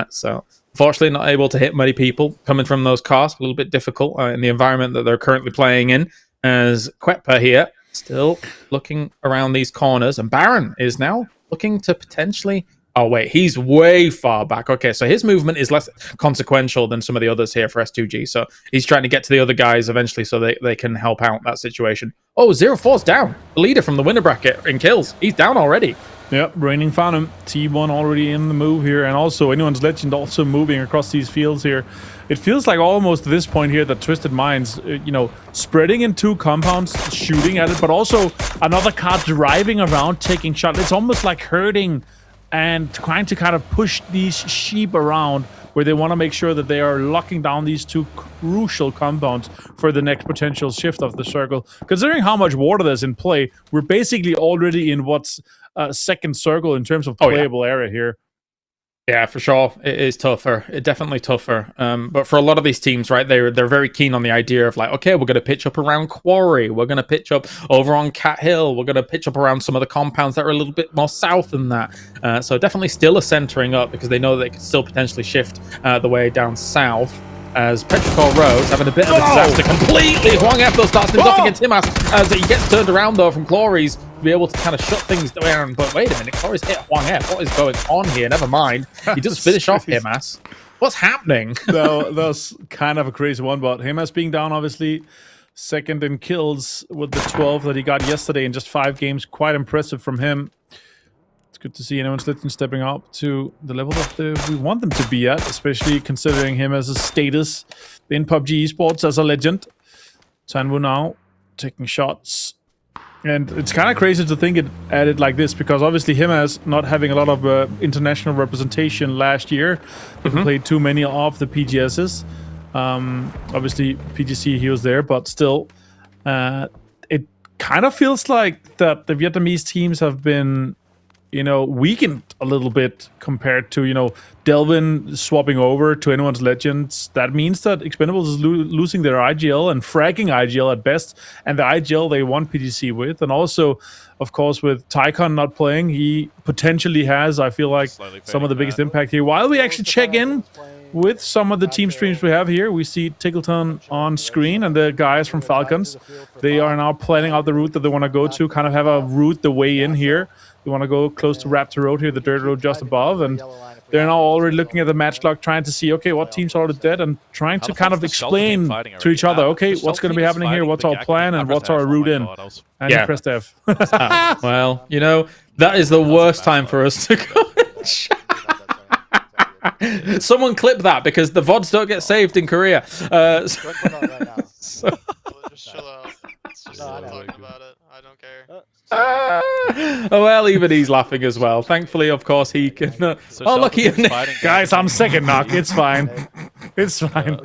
So unfortunately, not able to hit many people coming from those cars. A little bit difficult in the environment that they're currently playing in, as Quetpa here still looking around these corners, and Baron is now looking to potentially Oh, wait, he's way far back. Okay, so his movement is less consequential than some of the others here for S2G. So he's trying to get to the other guys eventually so they can help out that situation. Oh, 0-4's down. The leader from the winner bracket in kills. He's down already. Yep, Raining found him. T1 already in the move here. And also, Anyone's Legend also moving across these fields here. It feels like almost at this point here that Twisted Minds, spreading in two compounds, shooting at it, but also another car driving around, taking shots. It's almost like herding and trying to kind of push these sheep around where they want to make sure that they are locking down these two crucial compounds for the next potential shift of the circle. Considering how much water there's in play, we're basically already in what's second circle in terms of playable area here. Yeah, for sure. It is tougher. Definitely tougher. But for a lot of these teams, right, they're very keen on the idea of like, okay, we're going to pitch up around Quarry. We're going to pitch up over on Cat Hill. We're going to pitch up around some of the compounds that are a little bit more south than that. So definitely still a centering up because they know they could still potentially shift the way down south. As Petrichor Rose having a bit of a disaster completely. Huang F though starts things off against Himas as he gets turned around though from Clories to be able to kind of shut things down. But wait a minute, Clories hit Huang F. What is going on here? Never mind. He does finish off Himas. What's happening? No, that was kind of a crazy one, but Himas being down obviously second in kills with the 12 that he got yesterday in just 5 games. Quite impressive from him. It's good to see Anyone's Legend stepping up to the level that we want them to be at, especially considering him as a status in PUBG Esports as a legend. Tanwu now taking shots. And it's kind of crazy to think at it like this, because obviously him as not having a lot of international representation last year, played too many of the PGSs. Obviously PGC he was there, but still it kind of feels like that the Vietnamese teams have been weakened a little bit compared to, Delvin swapping over to Anyone's Legends. That means that Expendables is losing their IGL and fragging IGL at best, and the IGL they won PGC with. And also, of course, with Tycon not playing, he potentially has, I feel like, some of the biggest impact here. While we actually check in with some of the team streams we have here, we see Tickleton on screen and the guys from Falcons. They are now planning out the route that they want to go to, kind of have a route the way in here. They want to go close to Raptor Road here, the dirt road just above, and they're now already looking at the match log, trying to see, okay, what teams are already dead, and trying to kind of explain to each other, okay, what's going to be happening here, what's our plan, and what's our route in. And he pressed F. Well, that is the worst time for us to go. Someone clip that, because the VODs don't get saved in Korea. Well, even he's laughing as well. Thankfully, of course, he can. Oh, look, guys, I'm second knock. It's fine. It's fine.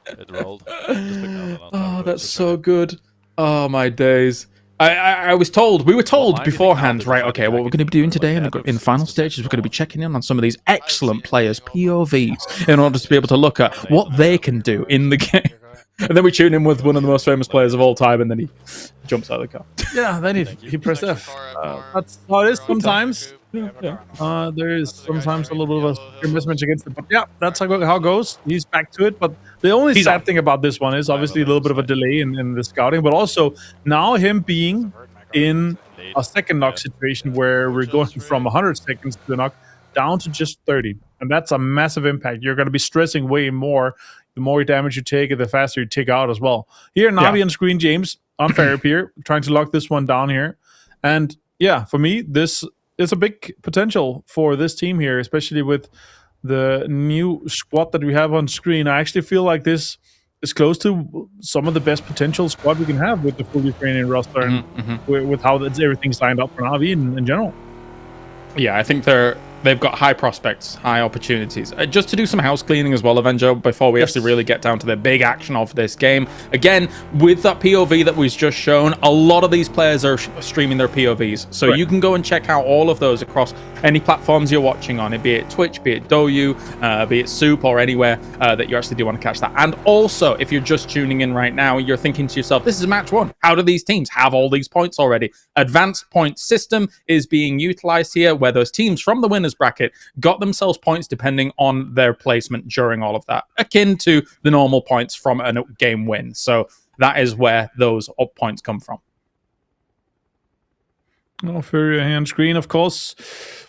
It rolled. Oh, that's so good. Oh, my days. I was told, we were told beforehand, right, okay, what we're going to be doing today in the final stages, we're going to be checking in on some of these excellent players' POVs in order to be able to look at what they can do in the game. And then we tune in with one of the most famous players of all time, and then he jumps out of the car. Yeah, then he pressed F. That's how it is sometimes. There is sometimes a little bit of a mismatch against it, but yeah, that's how it goes. He's back to it, but the only sad thing about this one is obviously a little bit of a delay in the scouting, but also now him being in a second knock situation where we're going from 100 seconds to the knock down to just 30, and that's a massive impact. You're going to be stressing way more. The more damage you take, the faster you take out as well. Here, Navi on screen, James on Ferrip here, trying to lock this one down here. And yeah, for me, this is a big potential for this team here, especially with the new squad that we have on screen. I actually feel like this is close to some of the best potential squad we can have with the full Ukrainian roster and with how everything's lined up for Navi in general. Yeah, I think they've got high prospects, high opportunities. Just to do some house cleaning as well, Avenjo, before we actually really get down to the big action of this game. Again, with that POV that was just shown, a lot of these players are streaming their POVs. So you can go and check out all of those across any platforms you're watching on, be it Twitch, be it Douyu, be it Soup, or anywhere that you actually do want to catch that. And also, if you're just tuning in right now, you're thinking to yourself, this is match 1. How do these teams have all these points already? Advanced point system is being utilized here, where those teams from the winners bracket got themselves points depending on their placement during all of that, akin to the normal points from a game win. So that is where those points come from. For your hand screen, of course,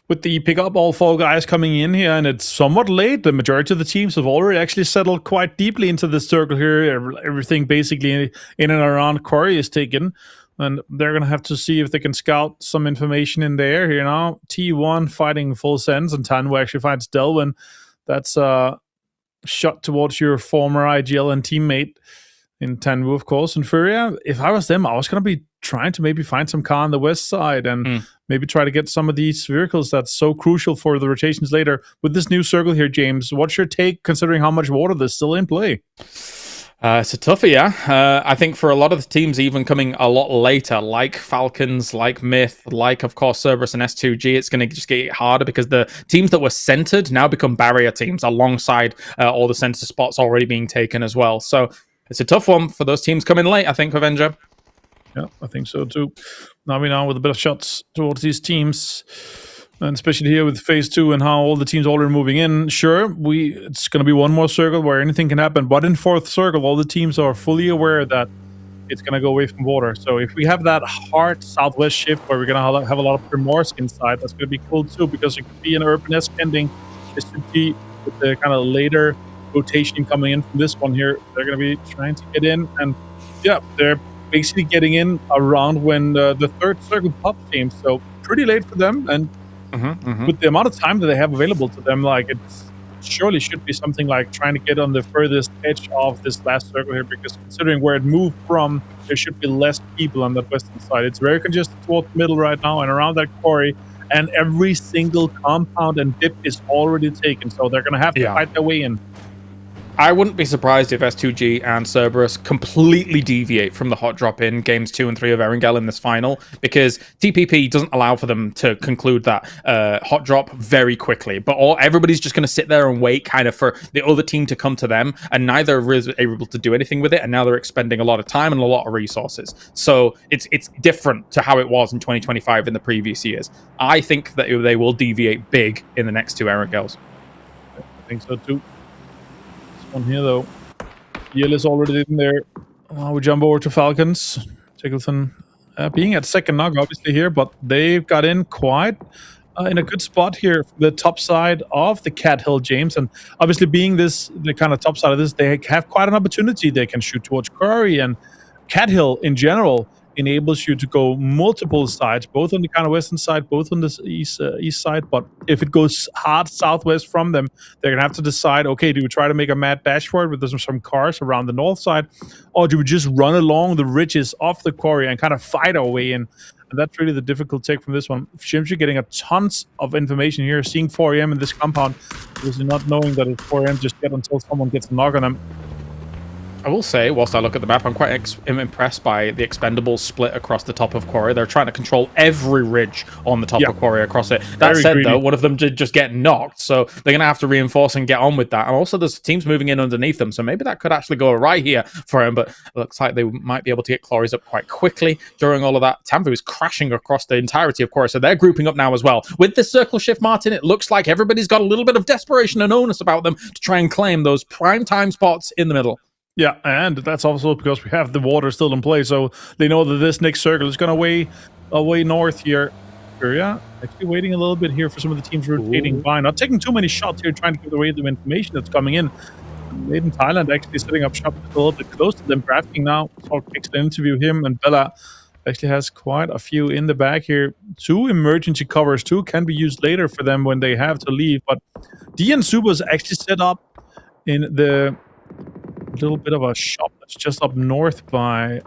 with the pick up all 4 guys coming in here, and it's somewhat late. The majority of the teams have already actually settled quite deeply into the circle here. Everything basically in and around Quarry is taken, and they're going to have to see if they can scout some information in there here now. T1 fighting full sends, and Tanwo actually finds Delwyn. That's a shot towards your former IGL and teammate in Tanwu, of course. And Furia, if I was them, I was going to be trying to maybe find some car on the west side and maybe try to get some of these vehicles that's so crucial for the rotations later. With this new circle here, James, what's your take considering how much water there's still in play? It's a toughie, yeah. I think for a lot of the teams even coming a lot later, like Falcons, like Myth, like, of course, Cerberus and S2G, it's going to just get harder because the teams that were centered now become barrier teams alongside all the center spots already being taken as well. So it's a tough one for those teams coming late, I think, Avenger. Yeah, I think so too. Now we know with a bit of shots towards these teams, and especially here with phase 2 and how all the teams already moving in. Sure, it's going to be one more circle where anything can happen, but in 4th circle, all the teams are fully aware that it's going to go away from water. So if we have that hard southwest shift where we're going to have a lot of Primorsk inside, that's going to be cool too, because it could be an Urban S pending SUG with the kind of later rotation coming in from this one here. They're going to be trying to get in, and yeah, they're basically getting in around when the 3rd circle pop came, so pretty late for them. And with the amount of time that they have available to them, like, it surely should be something like trying to get on the furthest edge of this last circle here, because considering where it moved from, there should be less people on that western side. It's very congested towards the middle right now and around that quarry, and every single compound and dip is already taken, so they're going to have to fight their way in. I wouldn't be surprised if S2G and Cerberus completely deviate from the hot drop in games 2 and 3 of Erangel in this final, because TPP doesn't allow for them to conclude that hot drop very quickly. But everybody's just going to sit there and wait kind of for the other team to come to them, and neither is able to do anything with it, and now they're expending a lot of time and a lot of resources. So it's different to how it was in 2025 in the previous years. I think that they will deviate big in the next 2 Erangels. I think so too. One here though. Yale is already in there. We jump over to Falcons. Tickleton being at second knock obviously here, but they've got in quite in a good spot here, the top side of the Cat Hill, James. And obviously being the kind of top side of this, they have quite an opportunity. They can shoot towards Quarry, and Cat Hill in general enables you to go multiple sides, both on the kind of western side, both on the east side. But if it goes hard southwest from them, they're gonna have to decide, okay, do we try to make a mad dash for it with some cars around the north side, or do we just run along the ridges of the quarry and kind of fight our way in? And that's really the difficult take from this one. Shimshu getting a tons of information here, seeing 4am in this compound, obviously not knowing that it's 4am just yet until someone gets a knock on them. I will say, whilst I look at the map, I'm quite impressed by the expendables split across the top of Quarry. They're trying to control every ridge on the top of Quarry across it. That said, greedy. Though, one of them did just get knocked, so they're going to have to reinforce and get on with that. And also, there's teams moving in underneath them, so maybe that could actually go right here for him, but it looks like they might be able to get Clories up quite quickly during all of that. Tamfu is crashing across the entirety of Quarry, so they're grouping up now as well. With this circle shift, Martin, it looks like everybody's got a little bit of desperation and onus about them to try and claim those prime time spots in the middle. Yeah, and that's also because we have the water still in play, so they know that this next circle is going to away north here. Yeah, actually waiting a little bit here for some of the teams rotating by. Not taking too many shots here, trying to give away the information that's coming in. Made in Thailand actually setting up shop a little bit close to them. Drafting now. Talk next to interview him, and Bella actually has quite a few in the back here. 2 emergency covers, 2 can be used later for them when they have to leave. But D and Subas actually set up in the little bit of a shop that's just up north by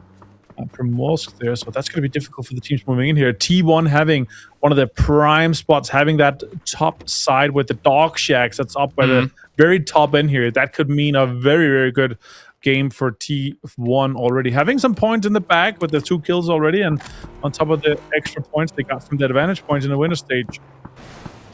Primorsk there, so that's going to be difficult for the teams moving in here. T1 having one of the prime spots, having that top side with the dog shacks that's up by the very top end here. That could mean a very, very good game for T1 already. Having some points in the back with the 2 kills already, and on top of the extra points they got from the advantage points in the winner stage.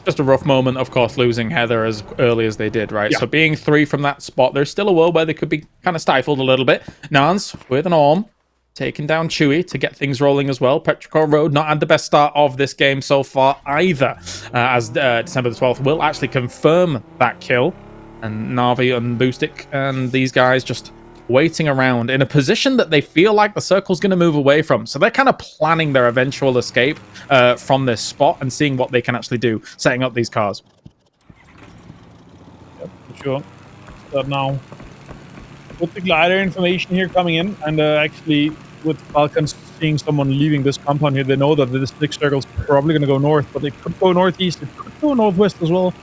Just a rough moment, of course, losing Heather as early as they did, right? Yeah. So being 3 from that spot, there's still a world where they could be kind of stifled a little bit. Nans with an arm, taking down Chewy to get things rolling as well. Petrichor Road not had the best start of this game so far either, as December the 12th will actually confirm that kill. And Navi and Boostic and these guys just waiting around in a position that they feel like the circle's going to move away from. So they're kind of planning their eventual escape from this spot and seeing what they can actually do, setting up these cars. Yep, for sure. But now, with the glider information here coming in, and actually with Falcons seeing someone leaving this compound here, they know that this big circle's probably going to go north, but they could go northeast, it could go northwest as well.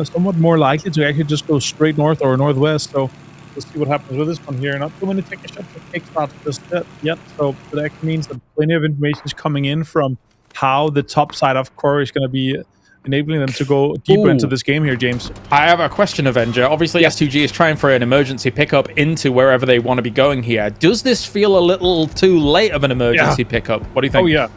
Somewhat more likely to actually just go straight north or northwest. So we'll see what happens with this one here. Not too many ticket shots or kickstarts just yet. So that actually means that plenty of information is coming in from how the top side of core is going to be enabling them to go deeper into this game here, James. I have a question, Avenger. Obviously, S2G is trying for an emergency pickup into wherever they want to be going here. Does this feel a little too late of an emergency pickup? What do you think? Oh, yeah.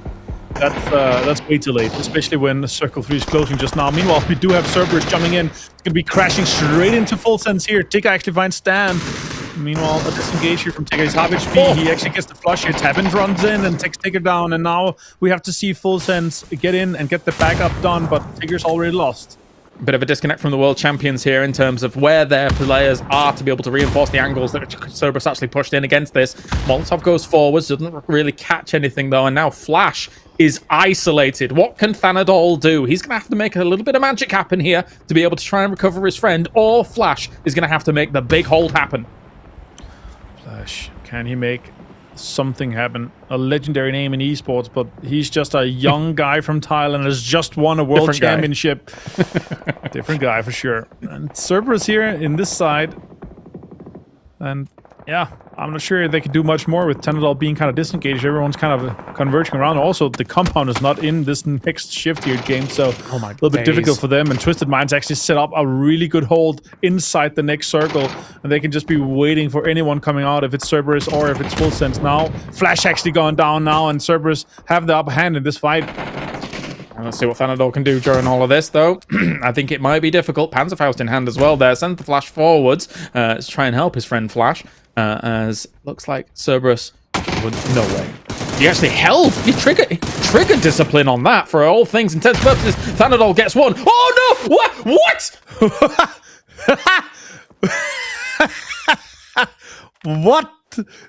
That's way too late, especially when Circle 3 is closing just now. Meanwhile, we do have Cerberus jumping in. It's going to be crashing straight into full sense here. Tika actually finds Stan. Meanwhile, a disengage here from Tika. He's half HP. He actually gets the flush here. Tabin runs in and takes Tika down. And now we have to see full sense get in and get the backup done, but Tigger's already lost. Bit of a disconnect from the world champions here in terms of where their players are to be able to reinforce the angles that Cerberus actually pushed in against this. Molotov goes forwards, doesn't really catch anything though, and now Flash is isolated. What can Thanadol do? He's going to have to make a little bit of magic happen here to be able to try and recover his friend, or Flash is going to have to make the big hold happen. Flash, can he make something happen? A legendary name in esports, but he's just a young guy from Thailand, has just won a world championship. Different guy for sure. And Cerberus here in this side, and yeah, I'm not sure they could do much more with Thanadol being kind of disengaged. Everyone's kind of converging around. Also, the compound is not in this next shift here, James, so a little bit difficult for them. And Twisted Minds actually set up a really good hold inside the next circle, and they can just be waiting for anyone coming out, if it's Cerberus or if it's Full Sense now. Flash actually going down now, and Cerberus have the upper hand in this fight. And let's see what Thanadol can do during all of this, though. I think it might be difficult. Panzerfaust in hand as well there. Send the Flash forwards to try and help his friend Flash. As looks like Cerberus would... No way. He actually held. He triggered discipline on that for all things intents and purposes. Thanadol gets one. Oh, no! What? What?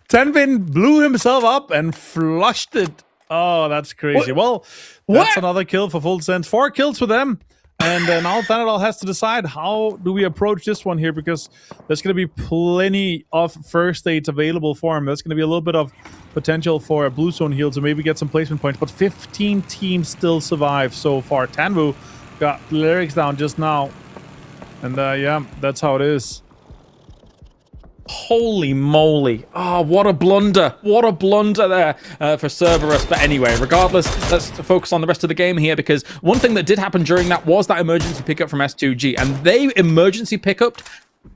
Tenbin blew himself up and flushed it. Oh, that's crazy. Well, that's another kill for Full Sense. 4 kills for them. And now Thanadol has to decide, how do we approach this one here? Because there's going to be plenty of first aids available for him. There's going to be a little bit of potential for a blue zone heal to maybe get some placement points. But 15 teams still survive so far. Tanvu got lyrics down just now. And yeah, that's how it is. Holy moly. Oh, what a blunder. What a blunder there for Cerberus. But anyway, regardless, let's focus on the rest of the game here, because one thing that did happen during that was that emergency pickup from S2G, and they emergency picked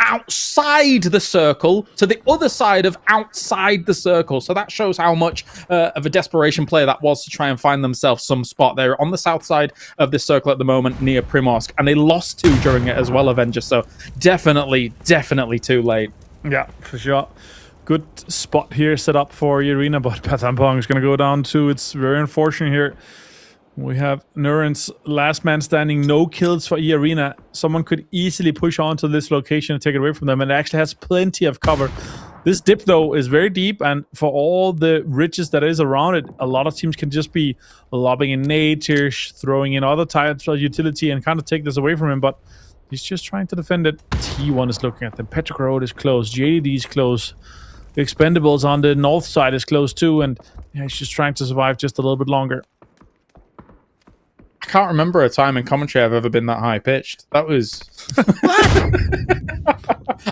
outside the circle to the other side of outside the circle. So that shows how much of a desperation play that was to try and find themselves some spot. They're on the south side of this circle at the moment near Primorsk, and they lost 2 during it as well, Avenger. So definitely too late. Yeah, for sure. Good spot here set up for Arena, but Pathampong is going to go down too. It's very unfortunate here. We have Nuren's last man standing, no kills for Arena. Someone could easily push on to this location and take it away from them, and it actually has plenty of cover. This dip, though, is very deep, and for all the riches that is around it, a lot of teams can just be lobbing in nades here, throwing in other types of utility and kind of take this away from him, but he's just trying to defend it. T1 is looking at them. Petric Road is closed. JDD is closed. The Expendables on the north side is closed too, and yeah, he's just trying to survive just a little bit longer. I can't remember a time in commentary I've ever been that high-pitched. That was...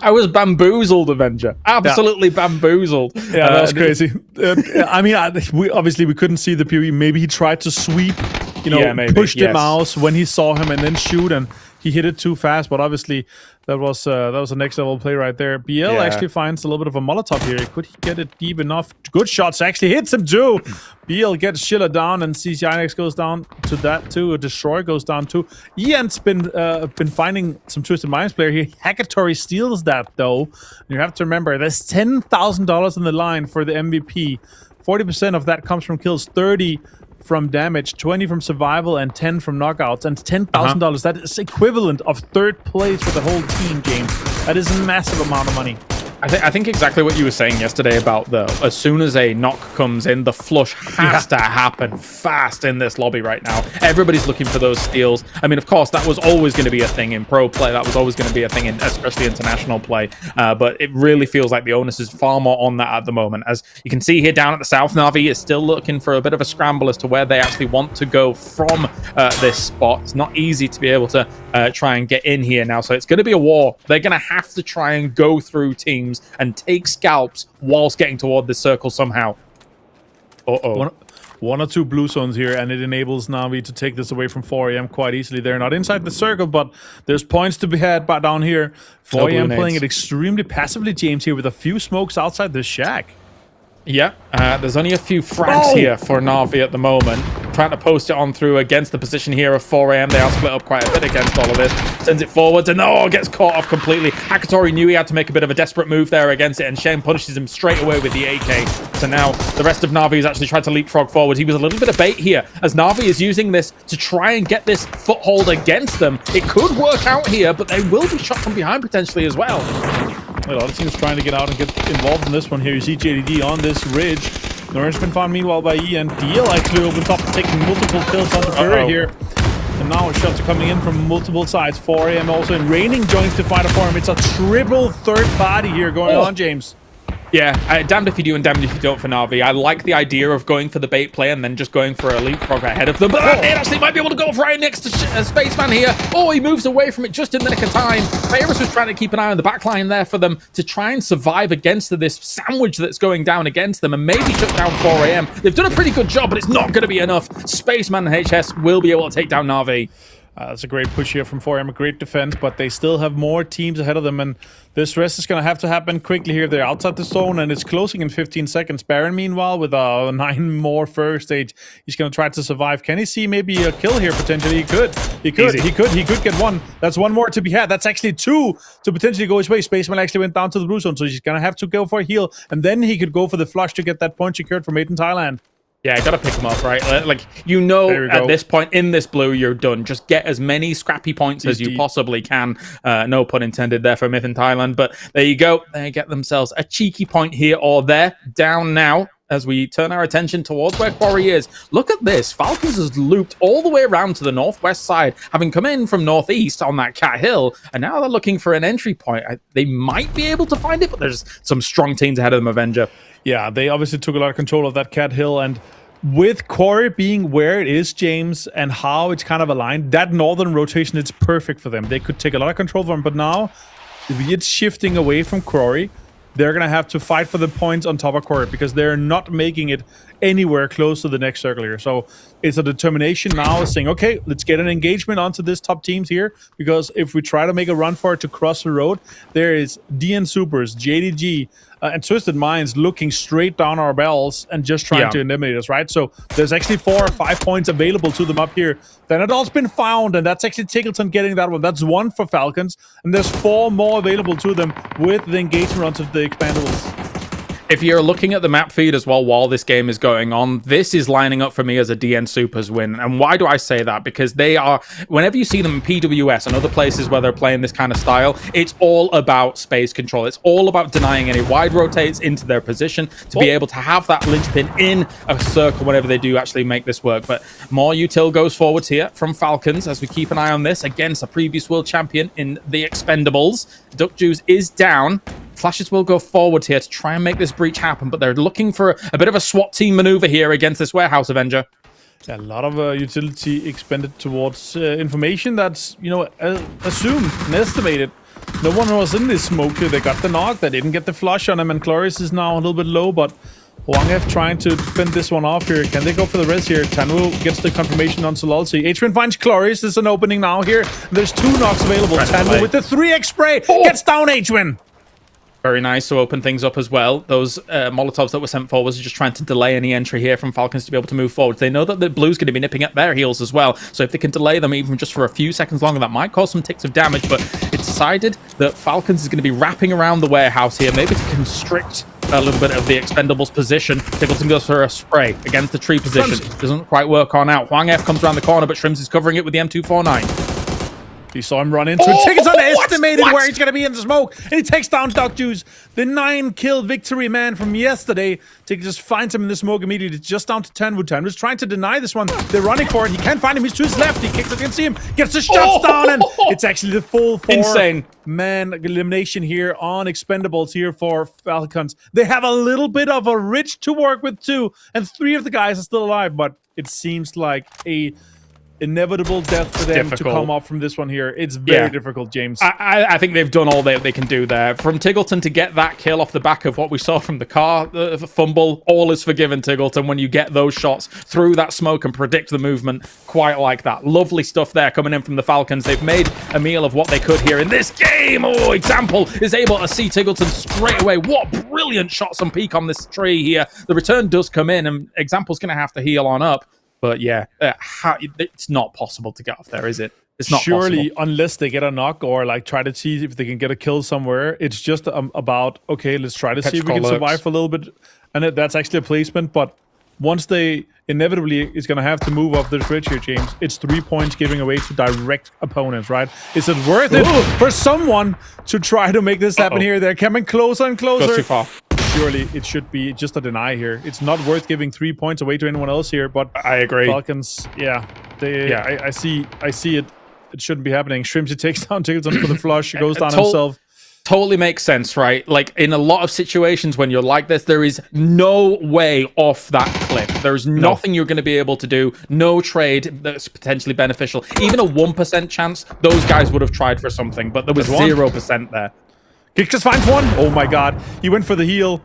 I was bamboozled, Avenger. Absolutely bamboozled. Yeah, that was crazy. I mean, we couldn't see the PoE. Maybe he tried to sweep, push the mouse when he saw him and then shoot, and he hit it too fast, but obviously that was a next level play right there. BL actually finds a little bit of a Molotov here. Could he get it deep enough? Good shots, actually hits him too. BL gets Schiller down, and CCINX goes down to that too. A Destroy goes down too. Ian's been finding some Twisted Minds player here. Hackatory steals that though. You have to remember, there's $10,000 in the line for the MVP. 40% of that comes from kills, 30 from damage, 20 from survival, and 10 from knockouts, and $10,000. That is equivalent of 3rd place for the whole team game. That is a massive amount of money. I think exactly what you were saying yesterday about as soon as a knock comes in, the flush has to happen fast in this lobby right now. Everybody's looking for those steals. I mean, of course, that was always going to be a thing in pro play. That was always going to be a thing in especially international play. But it really feels like the onus is far more on that at the moment. As you can see here down at the south, Na'Vi is still looking for a bit of a scramble as to where they actually want to go from this spot. It's not easy to be able to try and get in here now. So it's going to be a war. They're going to have to try and go through teams and take scalps whilst getting toward this circle somehow. One or two blue zones here, and it enables Na'Vi to take this away from 4AM quite easily. They're not inside the circle, but there's points to be had down here. 4AM playing it extremely passively, James, here with a few smokes outside the shack. Yeah, there's only a few frags here for Na'Vi at the moment. Trying to post it on through against the position here of 4AM. They are split up quite a bit against all of this. Sends it forwards and gets caught off completely. Hakatori knew he had to make a bit of a desperate move there against it, and Shane punishes him straight away with the AK. So now the rest of Na'Vi has actually tried to leapfrog forward. He was a little bit of bait here, as Na'Vi is using this to try and get this foothold against them. It could work out here, but they will be shot from behind potentially as well. A lot of teams trying to get out and get involved in this one here. You see JDD on this ridge. The orange been found meanwhile by E, and DL actually over top, taking multiple kills on the Fury here. And now shots are coming in from multiple sides. 4AM also in raining joins to fight for him. It's a triple third party here going on, James. Yeah, damned if you do and damned if you don't for Na'Vi. I like the idea of going for the bait play and then just going for a leapfrog ahead of them. But it actually might be able to go right next to Spaceman here. He moves away from it just in the nick of time. Favors was trying to keep an eye on the backline there for them to try and survive against this sandwich that's going down against them and maybe shut down 4AM. They've done a pretty good job, but it's not going to be enough. Spaceman and HS will be able to take down Na'Vi. That's a great push here from 4AM, a great defense, but they still have more teams ahead of them, and this rest is going to have to happen quickly here. They're outside the zone, and it's closing in 15 seconds. Baron, meanwhile, with 9 more first stage, he's going to try to survive. Can he see maybe a kill here, potentially? He could. He could get one. That's one more to be had. That's actually 2 to potentially go his way. Spaceman actually went down to the blue zone, so he's going to have to go for a heal, and then he could go for the flush to get that point secured from Made in Thailand. Yeah, gotta pick him up, right? Like, at this point in this blue, you're done. Just get as many scrappy points as you possibly can. No pun intended there for Myth in Thailand, but there you go. They get themselves a cheeky point here or there. Down now as we turn our attention towards where Quarry is. Look at this. Falcons has looped all the way around to the northwest side, having come in from northeast on that Cat Hill, and now they're looking for an entry point. They might be able to find it, but there's some strong teams ahead of them, Avenger. Yeah, they obviously took a lot of control of that Cat Hill, and with Quarry being where it is, James, and how it's kind of aligned, that northern rotation, it's perfect for them. They could take a lot of control from them, but now it's shifting away from Quarry. They're going to have to fight for the points on top of Quarry because they're not making it anywhere close to the next circle here. So it's a determination now saying, okay, let's get an engagement onto this top teams here, because if we try to make a run for it to cross the road, there is DN Supers, JDG, and Twisted Minds looking straight down our bells and just trying to eliminate us, right? So there's actually 4 or 5 points available to them up here. Then it all's been found, and that's actually Tickleton getting that one. That's 1 for Falcons, and there's 4 more available to them with the engagement onto the expandables. If you're looking at the map feed as well while this game is going on, this is lining up for me as a DN Supers win. And why do I say that? Because they are, whenever you see them in PWS and other places where they're playing this kind of style, it's all about space control. It's all about denying any wide rotates into their position to be able to have that linchpin in a circle whenever they do actually make this work. But more util goes forwards here from Falcons as we keep an eye on this against a previous world champion in the Expendables. Duck Juice is down. Flashes will go forward here to try and make this breach happen, but they're looking for a bit of a SWAT team maneuver here against this warehouse Avenger. A lot of utility expended towards information that's, assumed and estimated. No one was in this smoke here. They got the knock. They didn't get the flush on him, and Cloris is now a little bit low, but Wangef trying to fend this one off here. Can they go for the res here? Tanwu gets the confirmation on Solalsi. H-Win finds Cloris. There's an opening now here. There's 2 knocks available. Tanwu with the 3x spray gets down H-Win. Very nice to open things up as well. Those Molotovs that were sent forward are just trying to delay any entry here from Falcons to be able to move forward. They know that the Blue's going to be nipping at their heels as well. So if they can delay them even just for a few seconds longer, that might cause some ticks of damage. But it's decided that Falcons is going to be wrapping around the warehouse here, maybe to constrict a little bit of the Expendables position. Tickleton goes for a spray against the tree position. Doesn't quite work on out. Huang F comes around the corner, but Shrimps is covering it with the M249. He saw him run into it. Tickets underestimated where he's going to be in the smoke. And he takes down Duck Juice, the 9-kill victory man from yesterday. Tickets just finds him in the smoke immediately. Just down to Tanwood. Tanwood's trying to deny this one. They're running for it. He can't find him. He's to his left. He kicks it. You can see him. Gets the shots down. And it's actually the full 4-man elimination here on Expendables here for Falcons. They have a little bit of a Rich to work with too. And 3 of the guys are still alive. But it seems like a inevitable death for them to come up from this one here. It's very difficult, James. I think they've done all they can do there. From Tiggleton to get that kill off the back of what we saw from the car fumble, all is forgiven, Tiggleton, when you get those shots through that smoke and predict the movement quite like that. Lovely stuff there coming in from the Falcons. They've made a meal of what they could here in this game. Oh, Example is able to see Tiggleton straight away. What brilliant shots on peak on this tree here. The return does come in, and Example's going to have to heal on up. But yeah, it's not possible to get off there, is it? It's not surely possible. Unless they get a knock or like try to see if they can get a kill somewhere. It's just about, okay, let's try to see if we can survive for a little bit. And that's actually a placement. But once they inevitably is going to have to move off this ridge here, James, it's 3 points giving away to direct opponents, right? Is it worth it for someone to try to make this happen here? They're coming closer and closer. Goes too far. Surely it should be just a deny here. It's not worth giving 3 points away to anyone else here, but I agree. Falcons, I see it. It shouldn't be happening. Shrimpsy takes down Tiggleton for the flush. He goes down himself. Totally makes sense, right? Like in a lot of situations when you're like this, there is no way off that cliff. There's nothing you're going to be able to do. No trade that's potentially beneficial. Even a 1% chance, those guys would have tried for something, but there was 0% there. Kick just finds one. Oh my god. He went for the heal.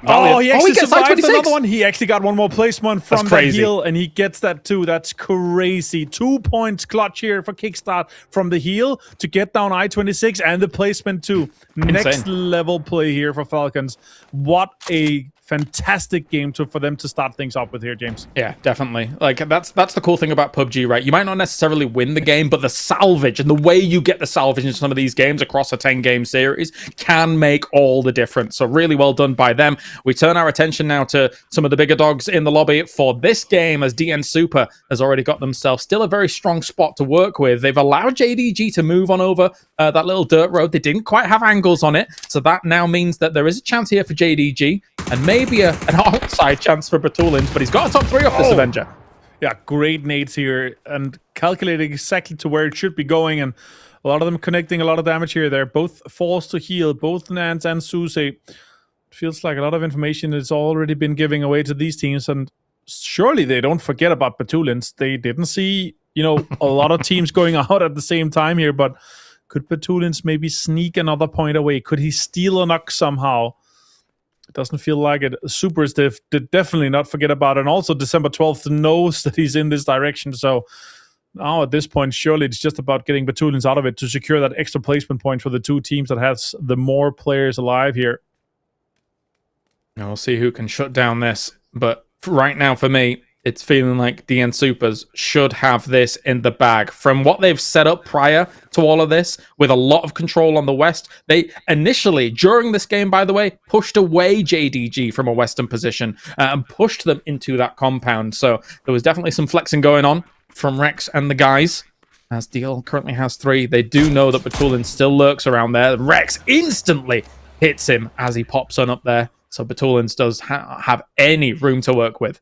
Valiant. Oh, he actually gets survived 26. another one. He actually got one more placement from the heal, and he gets that too. That's crazy. 2 points clutch here for Kickstart from the heal to get down I-26 and the placement too. Next level play here for Falcons. What a fantastic game for them to start things off with here, James. Yeah, definitely. Like that's the cool thing about PUBG, right? You might not necessarily win the game, but the salvage and the way you get the salvage in some of these games across a 10-game series can make all the difference. So really well done by them. We turn our attention now to some of the bigger dogs in the lobby for this game, as DN Super has already got themselves still a very strong spot to work with. They've allowed JDG to move on over that little dirt road. They didn't quite have angles on it, so that now means that there is a chance here for JDG, and maybe an outside chance for Batulins, but he's got a top 3 off this Avenger. Yeah, great nades here, and calculating exactly to where it should be going, and a lot of them connecting a lot of damage here. They're both forced to heal, both Nance and Suze. It feels like a lot of information has already been giving away to these teams, and surely they don't forget about Batulins. They didn't see, a lot of teams going out at the same time here, but could Batulins maybe sneak another point away? Could he steal a knock somehow? It doesn't feel like it. Super is did definitely not forget about it. And also December 12th knows that he's in this direction. So now at this point, surely it's just about getting Batulins out of it to secure that extra placement point for the two teams that has the more players alive here. Now we'll see who can shut down this. But right now for me, it's feeling like DN Supers should have this in the bag. From what they've set up prior to all of this, with a lot of control on the west, they initially, during this game, by the way, pushed away JDG from a western position and pushed them into that compound. So there was definitely some flexing going on from Rex and the guys. As DL currently has 3, they do know that Batulin still lurks around there. Rex instantly hits him as he pops on up there. So Batulins does have any room to work with.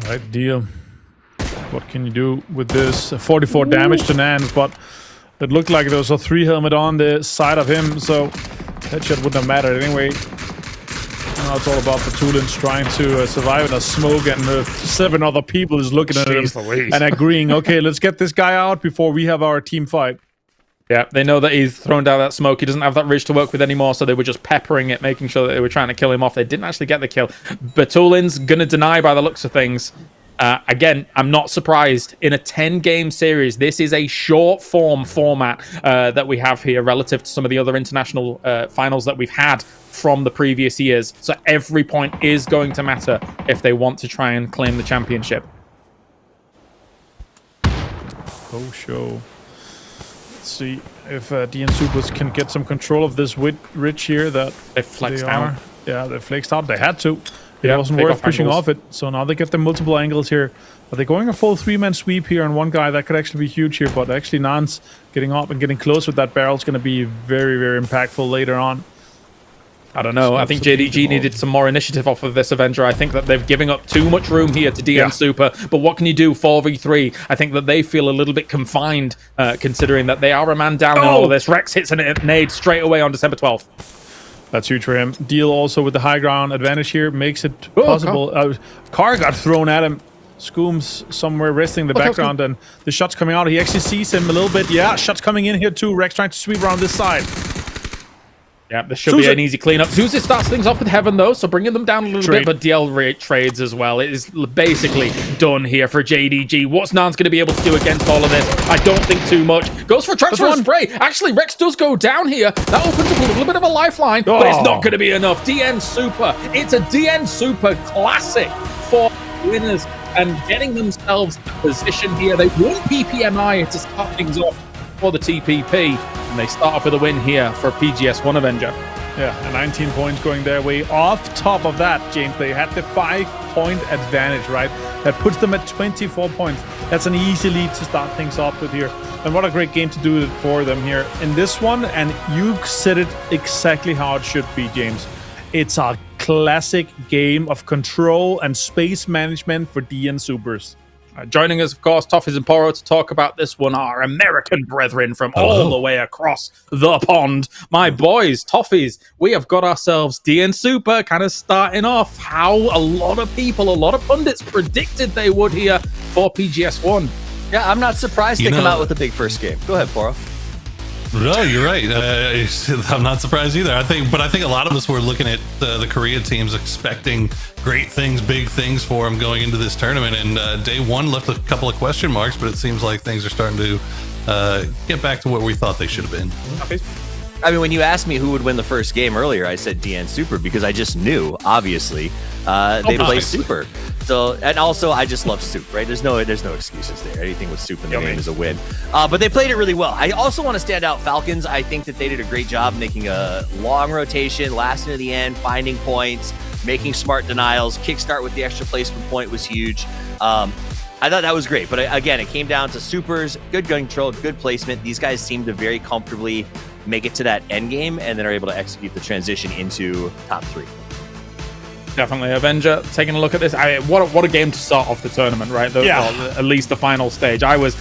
All right, deal. What can you do with this? 44 damage to Nance, but it looked like there was a 3 helmet on the side of him, so that shit wouldn't have mattered anyway. Now it's all about Batulins trying to survive in a smoke, and 7 other people is looking at him and agreeing, okay, let's get this guy out before we have our team fight. Yeah, they know that he's thrown down that smoke. He doesn't have that ridge to work with anymore, so they were just peppering it, making sure that they were trying to kill him off. They didn't actually get the kill. Batulin's going to deny by the looks of things. Again, I'm not surprised. In a 10-game series, this is a short-form format that we have here relative to some of the other international finals that we've had from the previous years. So every point is going to matter if they want to try and claim the championship. Oh, show. See if DN Supers can get some control of this ridge here that they flexed out. Yeah, they flexed out. They had to. It wasn't worth pushing off it. So now they get the multiple angles here. Are they going a full 3-man sweep here on one guy? That could actually be huge here, but actually Nance getting up and getting close with that barrel is going to be very, very impactful later on. I don't know. I think JDG needed some more initiative off of this Avenger. I think that they're giving up too much room here to DN Super. But what can you do 4v3? I think that they feel a little bit confined, considering that they are a man down in all of this. Rex hits a nade straight away on December 12th. That's huge for him. Deal also with the high ground advantage here makes it possible. Car got thrown at him. Scooms somewhere resting in the background, and the shot's coming out. He actually sees him a little bit. Yeah, shots coming in here too. Rex trying to sweep around this side. Yeah, this should be an easy cleanup. Zuzi starts things off with Heaven, though, so bringing them down a little bit, but DL trades as well. It is basically done here for JDG. What's Nance going to be able to do against all of this? I don't think too much. Goes for a transfer spray. Actually, Rex does go down here. That opens up a little bit of a lifeline, but it's not going to be enough. DN Super. It's a DN Super classic for winners and getting themselves a position here. They won PPMI to start things off for the TPP, and they start off with a win here for PGS 1 Avenger. Yeah, and 19 points going their way. Off top of that, James, they had the 5-point advantage, right? That puts them at 24 points. That's an easy lead to start things off with here. And what a great game to do it for them here in this one. And you said it exactly how it should be, James. It's a classic game of control and space management for DN Supers. Joining us, of course, Toffees and Poro to talk about this one, our American brethren from all the way across the pond. My boys, Toffees, we have got ourselves DN Super kind of starting off how a lot of people, a lot of pundits predicted they would here for PGS 1. Yeah, I'm not surprised they come out with a big first game. Go ahead, Poro. No, you're right. I'm not surprised either. I think a lot of us were looking at the Korea teams expecting great things, big things for them going into this tournament. And day one left a couple of question marks, but it seems like things are starting to get back to what we thought they should have been. I mean, when you asked me who would win the first game earlier, I said DN Super because I just knew, obviously, they play Super. So, and also, I just love Soup, right? There's no excuses there. Anything with Soup in the name is a win. But they played it really well. I also want to stand out Falcons. I think that they did a great job making a long rotation, lasting to the end, finding points, making smart denials. Kickstart with the extra placement point was huge. I thought that was great. But again, it came down to Supers, good gun control, good placement. These guys seem to very comfortably make it to that end game and then are able to execute the transition into top 3. Definitely. Avenger, taking a look at this. What a game to start off the tournament, right? Well, at least the final stage. I was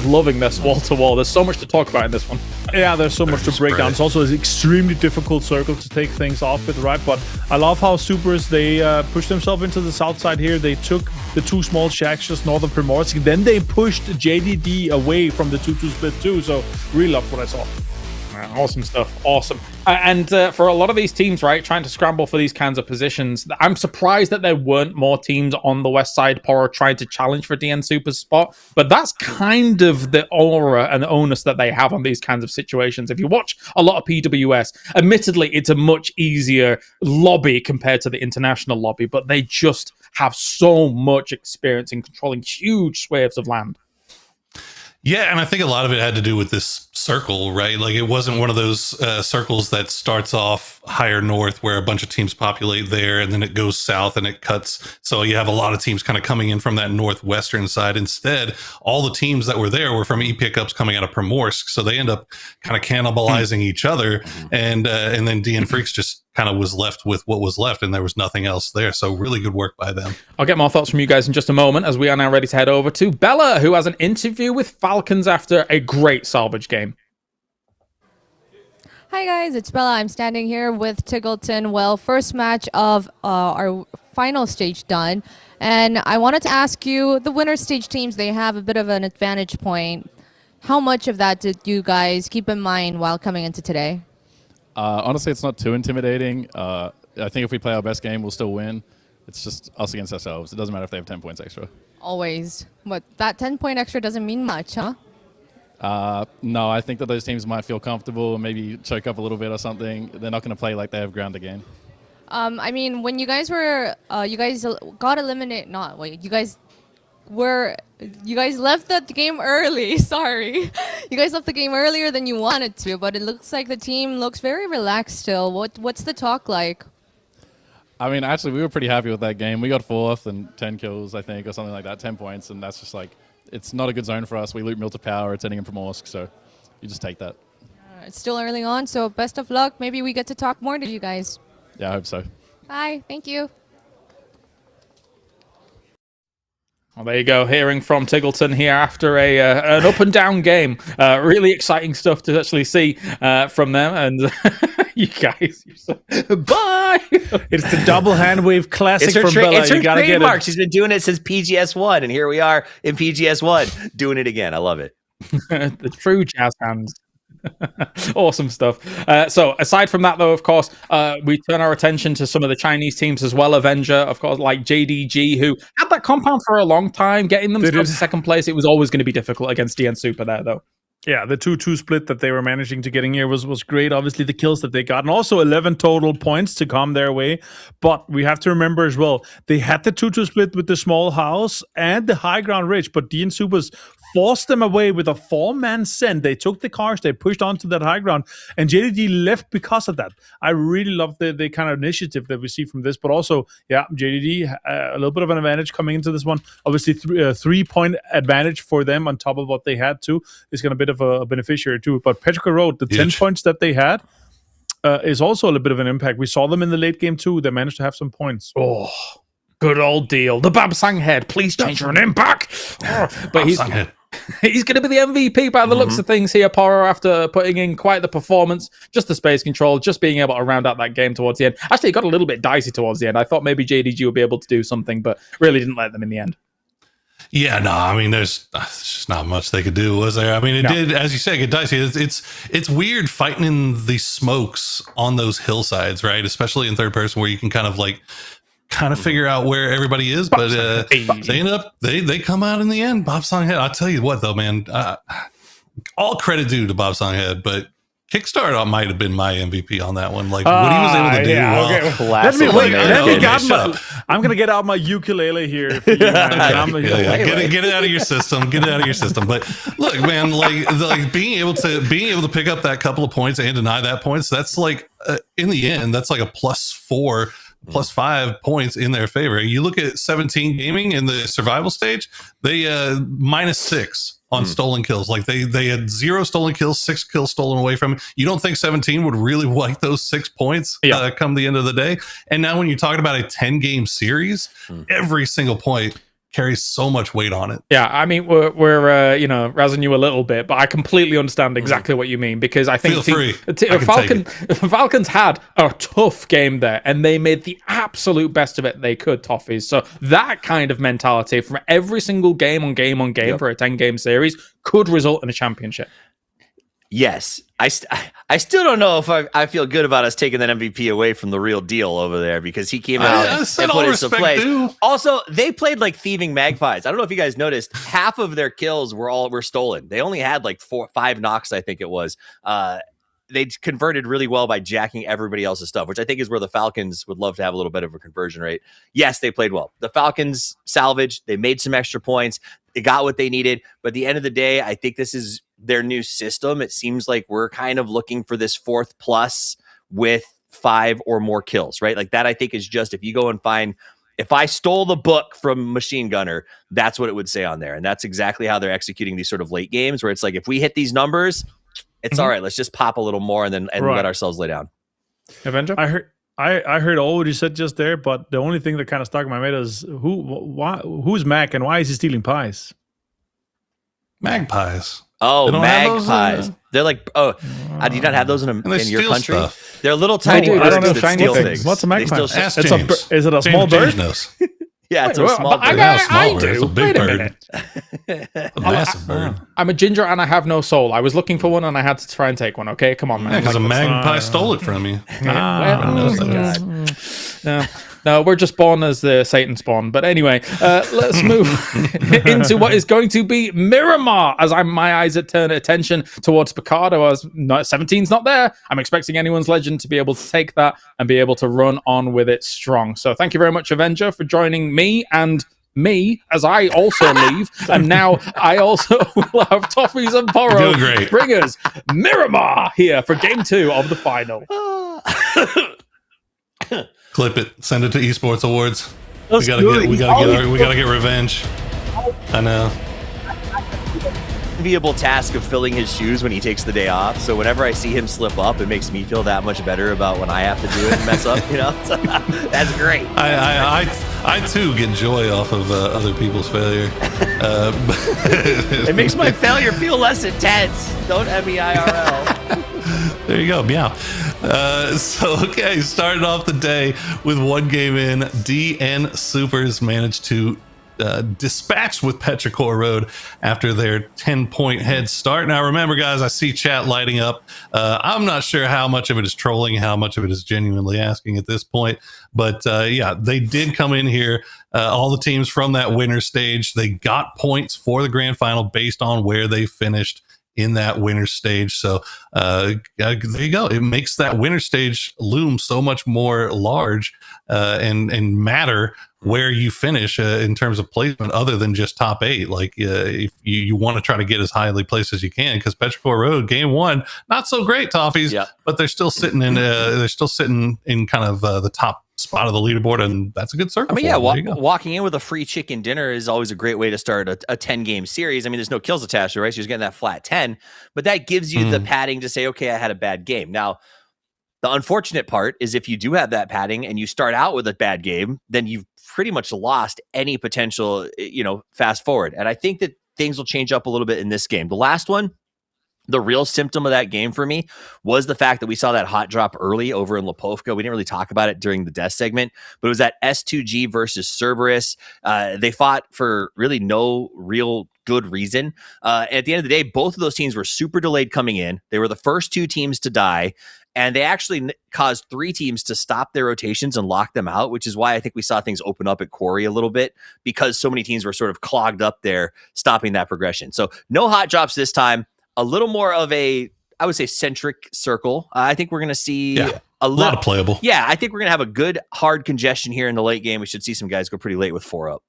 loving this wall to wall. There's so much to talk about in this one. Yeah, there's so much to break down. It's also an extremely difficult circle to take things off with, right? But I love how Supers, they pushed themselves into the south side here. They took the 2 small shacks just north of Primorsk. Then they pushed JDD away from the 2-2 split too. So really loved what I saw. Awesome stuff. Awesome. And for a lot of these teams, right, trying to scramble for these kinds of positions, I'm surprised that there weren't more teams on the west side Poro trying to challenge for DN Super's spot. But that's kind of the aura and onus that they have on these kinds of situations. If you watch a lot of PWS, admittedly, it's a much easier lobby compared to the international lobby, but they just have so much experience in controlling huge swathes of land. Yeah, and I think a lot of it had to do with this circle, right? Like, it wasn't one of those circles that starts off higher north where a bunch of teams populate there and then it goes south and it cuts. So you have a lot of teams kind of coming in from that northwestern side. Instead, all the teams that were there were from e-pickups coming out of Primorsk. So they end up kind of cannibalizing each other. And then DN Freaks just kind of was left with what was left, and there was nothing else there. So really good work by them. I'll get more thoughts from you guys in just a moment, as we are now ready to head over to Bella, who has an interview with Falcons after a great salvage game. Hi guys, it's Bella. I'm standing here with Tiggleton. Well, first match of our final stage done, and I wanted to ask you, the winner stage teams, they have a bit of an advantage point. How much of that did you guys keep in mind while coming into today? Honestly, it's not too intimidating. I think if we play our best game, we'll still win. It's just us against ourselves. It doesn't matter if they have 10 points extra. Always. But that 10-point extra doesn't mean much, huh? No, I think that those teams might feel comfortable, maybe choke up a little bit or something. They're not going to play like they have ground again. I mean, when you guys were, you guys got eliminated, you guys left the game early. Sorry. You guys left the game earlier than you wanted to, but it looks like the team looks very relaxed still. What's the talk like? I mean, actually, we were pretty happy with that game. We got 4th and 10 kills, I think, or something like that, 10 points, and that's just like, it's not a good zone for us. We loot Mill to Power, it's ending in Primorsk, so you just take that. It's still early on, so best of luck. Maybe we get to talk more to you guys. Yeah, I hope so. Bye. Thank you. Well, there you go. Hearing from Tiggleton here after an up and down game. Really exciting stuff to actually see from them. And you guys, bye. It's the double hand wave classic from Bella. It's her You gotta get trademark. it. She's been doing it since PGS 1, and here we are in PGS 1 doing it again. I love it. The true jazz hands. Awesome stuff. So aside from that, though, of course, we turn our attention to some of the Chinese teams as well. Avenger, of course, like JDG, who had that compound for a long time, getting themselves to second place. It was always going to be difficult against DN Super there, though. Yeah, the 2-2 split that they were managing to get in here was great. Obviously, the kills that they got, and also 11 total points to come their way. But we have to remember as well, they had the 2-2 split with the small house and the high ground ridge, but DN Supers forced them away with a 4-man send. They took the cars, they pushed onto that high ground, and JDD left because of that. I really love the kind of initiative that we see from this, but also, yeah, JDD, a little bit of an advantage coming into this one. Obviously, 3-point advantage for them on top of what they had too. Is going to be a bit of a beneficiary too. But Petrica Road, the 10 points that they had, is also a little bit of an impact. We saw them in the late game too. They managed to have some points. Oh, good old deal. The Babsang head, please change your name back. But he's going to be the MVP by the looks of things here, Poro, after putting in quite the performance. Just the space control, just being able to round out that game towards the end. Actually, it got a little bit dicey towards the end. I thought maybe JDG would be able to do something, but really didn't let them in the end. Yeah, no, I mean, there's just not much they could do, was there? I mean, it did, as you say, get dicey. It's weird fighting in the smokes on those hillsides, right? Especially in third person, where you can kind of figure out where everybody is, but they end up they come out in the end. Bob Songhead, I'll tell you what though, man, all credit due to Bob Songhead, but Kickstarter might have been my MVP on that one. Like what he was able to do. I'm gonna get out my ukulele here. For you, man. Get it out of your system. Get it out of your system. But look, man, like being able to pick up that couple of points and deny that points. That's like in the end, that's like a +4. +5 points in their favor. You look at 17 Gaming in the survival stage, they -6 on stolen kills. Like they had 0 stolen kills, 6 kills stolen away from it. You don't think 17 would really like those 6 points come the end of the day? And now when you're talking about a 10-game series, every single point carries so much weight on it. Yeah, I mean, we're razzing you a little bit, but I completely understand exactly what you mean, because I think Falcons had a tough game there, and they made the absolute best of it they could, Toffees. So that kind of mentality from every single game on game for a 10-game series could result in a championship. Yes. I still don't know if I feel good about us taking that MVP away from the real deal over there, because he came out and put it in place. Also, they played like thieving magpies. I don't know if you guys noticed, half of their kills were stolen. They only had like 5 knocks, I think it was. They converted really well by jacking everybody else's stuff, which I think is where the Falcons would love to have a little bit of a conversion rate. Yes, they played well. The Falcons salvaged. They made some extra points. They got what they needed. But at the end of the day, I think this is their new system. It seems like we're kind of looking for this 4th plus with 5 or more kills, right? Like that, I think, is just, if you go and find, if I stole the book from Machine Gunner, that's what it would say on there. And that's exactly how they're executing these sort of late games, where it's like, if we hit these numbers, it's all right. Let's just pop a little more and let ourselves lay down. Avenger? I heard all what you said just there, but the only thing that kind of stuck in my head is who's Mac and why is he stealing pies? Magpies. Oh, magpies. They're like, do you not have those in your country? Stuff. They're little tiny birds that steal things. What's a magpie? Is it a small bird? Yeah, it's a small bird. I do. It's a big bird. A massive bird. I'm a ginger and I have no soul. I was looking for one and I had to try and take one. Okay, come on, man. Because a magpie stole it from you. No, we're just born as the Satan spawn. But anyway, let's move into what is going to be Miramar, as my eyes turn attention towards Picardo, as 17's not there. I'm expecting anyone's legend to be able to take that and be able to run on with it strong. So thank you very much, Avenger, for joining me as I also leave. And now I also will have Toffees and Poro bring us Miramar here for game 2 of the final. Clip it. Send it to Esports Awards. Let's We gotta get revenge. I know. Enviable task of filling his shoes when he takes the day off. So whenever I see him slip up, it makes me feel that much better about when I have to do it and mess up. You know, so, that's great. I too get joy off of other people's failure. It makes my failure feel less intense. Don't MEIRL. There you go, meow. Okay, started off the day with one game in. DN Supers managed to dispatch with Petrichor Road after their 10-point head start. Now, remember, guys, I see chat lighting up. I'm not sure how much of it is trolling, how much of it is genuinely asking at this point. But yeah, they did come in here. All the teams from that winner stage, they got points for the grand final based on where they finished in that winner stage. So there you go. It makes that winner stage loom so much more large and matter where you finish in terms of placement, other than just top 8. Like if you want to try to get as highly placed as you can, because Petrichor Road game 1, not so great, Toffees, but they're still sitting in kind of the top spot of the leaderboard, and that's a good circle. I mean, walking in with a free chicken dinner is always a great way to start a 10-game series. I mean, there's no kills attached to it, right? So you're getting that flat 10, but that gives you the padding to say, okay, I had a bad game. Now, the unfortunate part is if you do have that padding and you start out with a bad game, then you've pretty much lost any potential, fast forward. And I think that things will change up a little bit in this game. The last one, the real symptom of that game for me was the fact that we saw that hot drop early over in Lipovka. We didn't really talk about it during the death segment, but it was that S2G versus Cerberus. They fought for really no real good reason. At the end of the day, both of those teams were super delayed coming in. They were the first 2 teams to die, and they actually caused 3 teams to stop their rotations and lock them out, which is why I think we saw things open up at Quarry a little bit, because so many teams were sort of clogged up there, stopping that progression. So no hot drops this time. A little more of a, I would say, centric circle. I think we're going to see a lot of playable. Yeah, I think we're going to have a good hard congestion here in the late game. We should see some guys go pretty late with 4 up.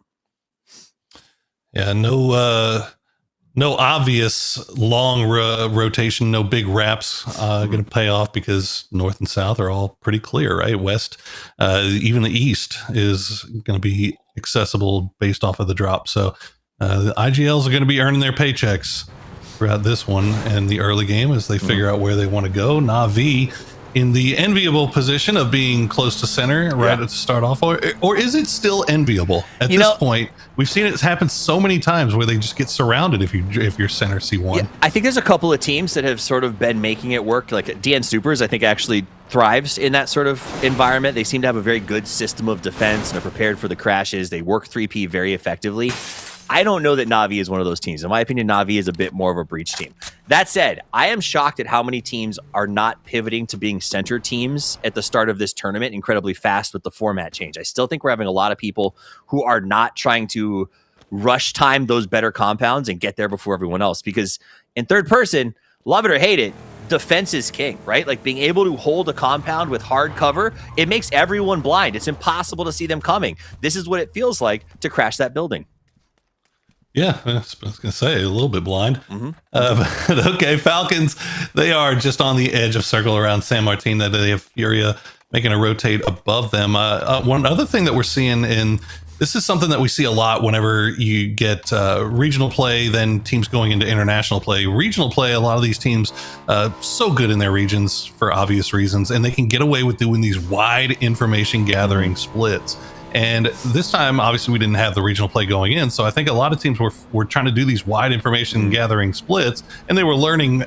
Yeah, no obvious long rotation, no big wraps going to pay off, because North and South are all pretty clear, right? West, even the East is going to be accessible based off of the drop. So the IGLs are going to be earning their paychecks throughout this one and the early game as they figure out where they want to go. Na'Vi in the enviable position of being close to center right at the start off, or is it still enviable at this point? We've seen it happen so many times where they just get surrounded if you're center C1. Yeah, I think there's a couple of teams that have sort of been making it work. Like DN Supers, I think actually thrives in that sort of environment. They seem to have a very good system of defense and are prepared for the crashes. They work 3P very effectively. I don't know that Na'Vi is one of those teams. In my opinion, Na'Vi is a bit more of a breach team. That said, I am shocked at how many teams are not pivoting to being center teams at the start of this tournament incredibly fast with the format change. I still think we're having a lot of people who are not trying to rush time those better compounds and get there before everyone else. Because in third person, love it or hate it, defense is king, right? Like being able to hold a compound with hard cover, it makes everyone blind. It's impossible to see them coming. This is what it feels like to crash that building. Yeah, I was going to say a little bit blind. But okay, Falcons, they are just on the edge of circle around San Martin. That they have Furia making a rotate above them. One other thing that we're seeing this is something that we see a lot whenever you get regional play, then teams going into international play. Regional play, a lot of these teams so good in their regions for obvious reasons, and they can get away with doing these wide information gathering splits. And this time, obviously, we didn't have the regional play going in, so I think a lot of teams were trying to do these wide information gathering splits, and they were learning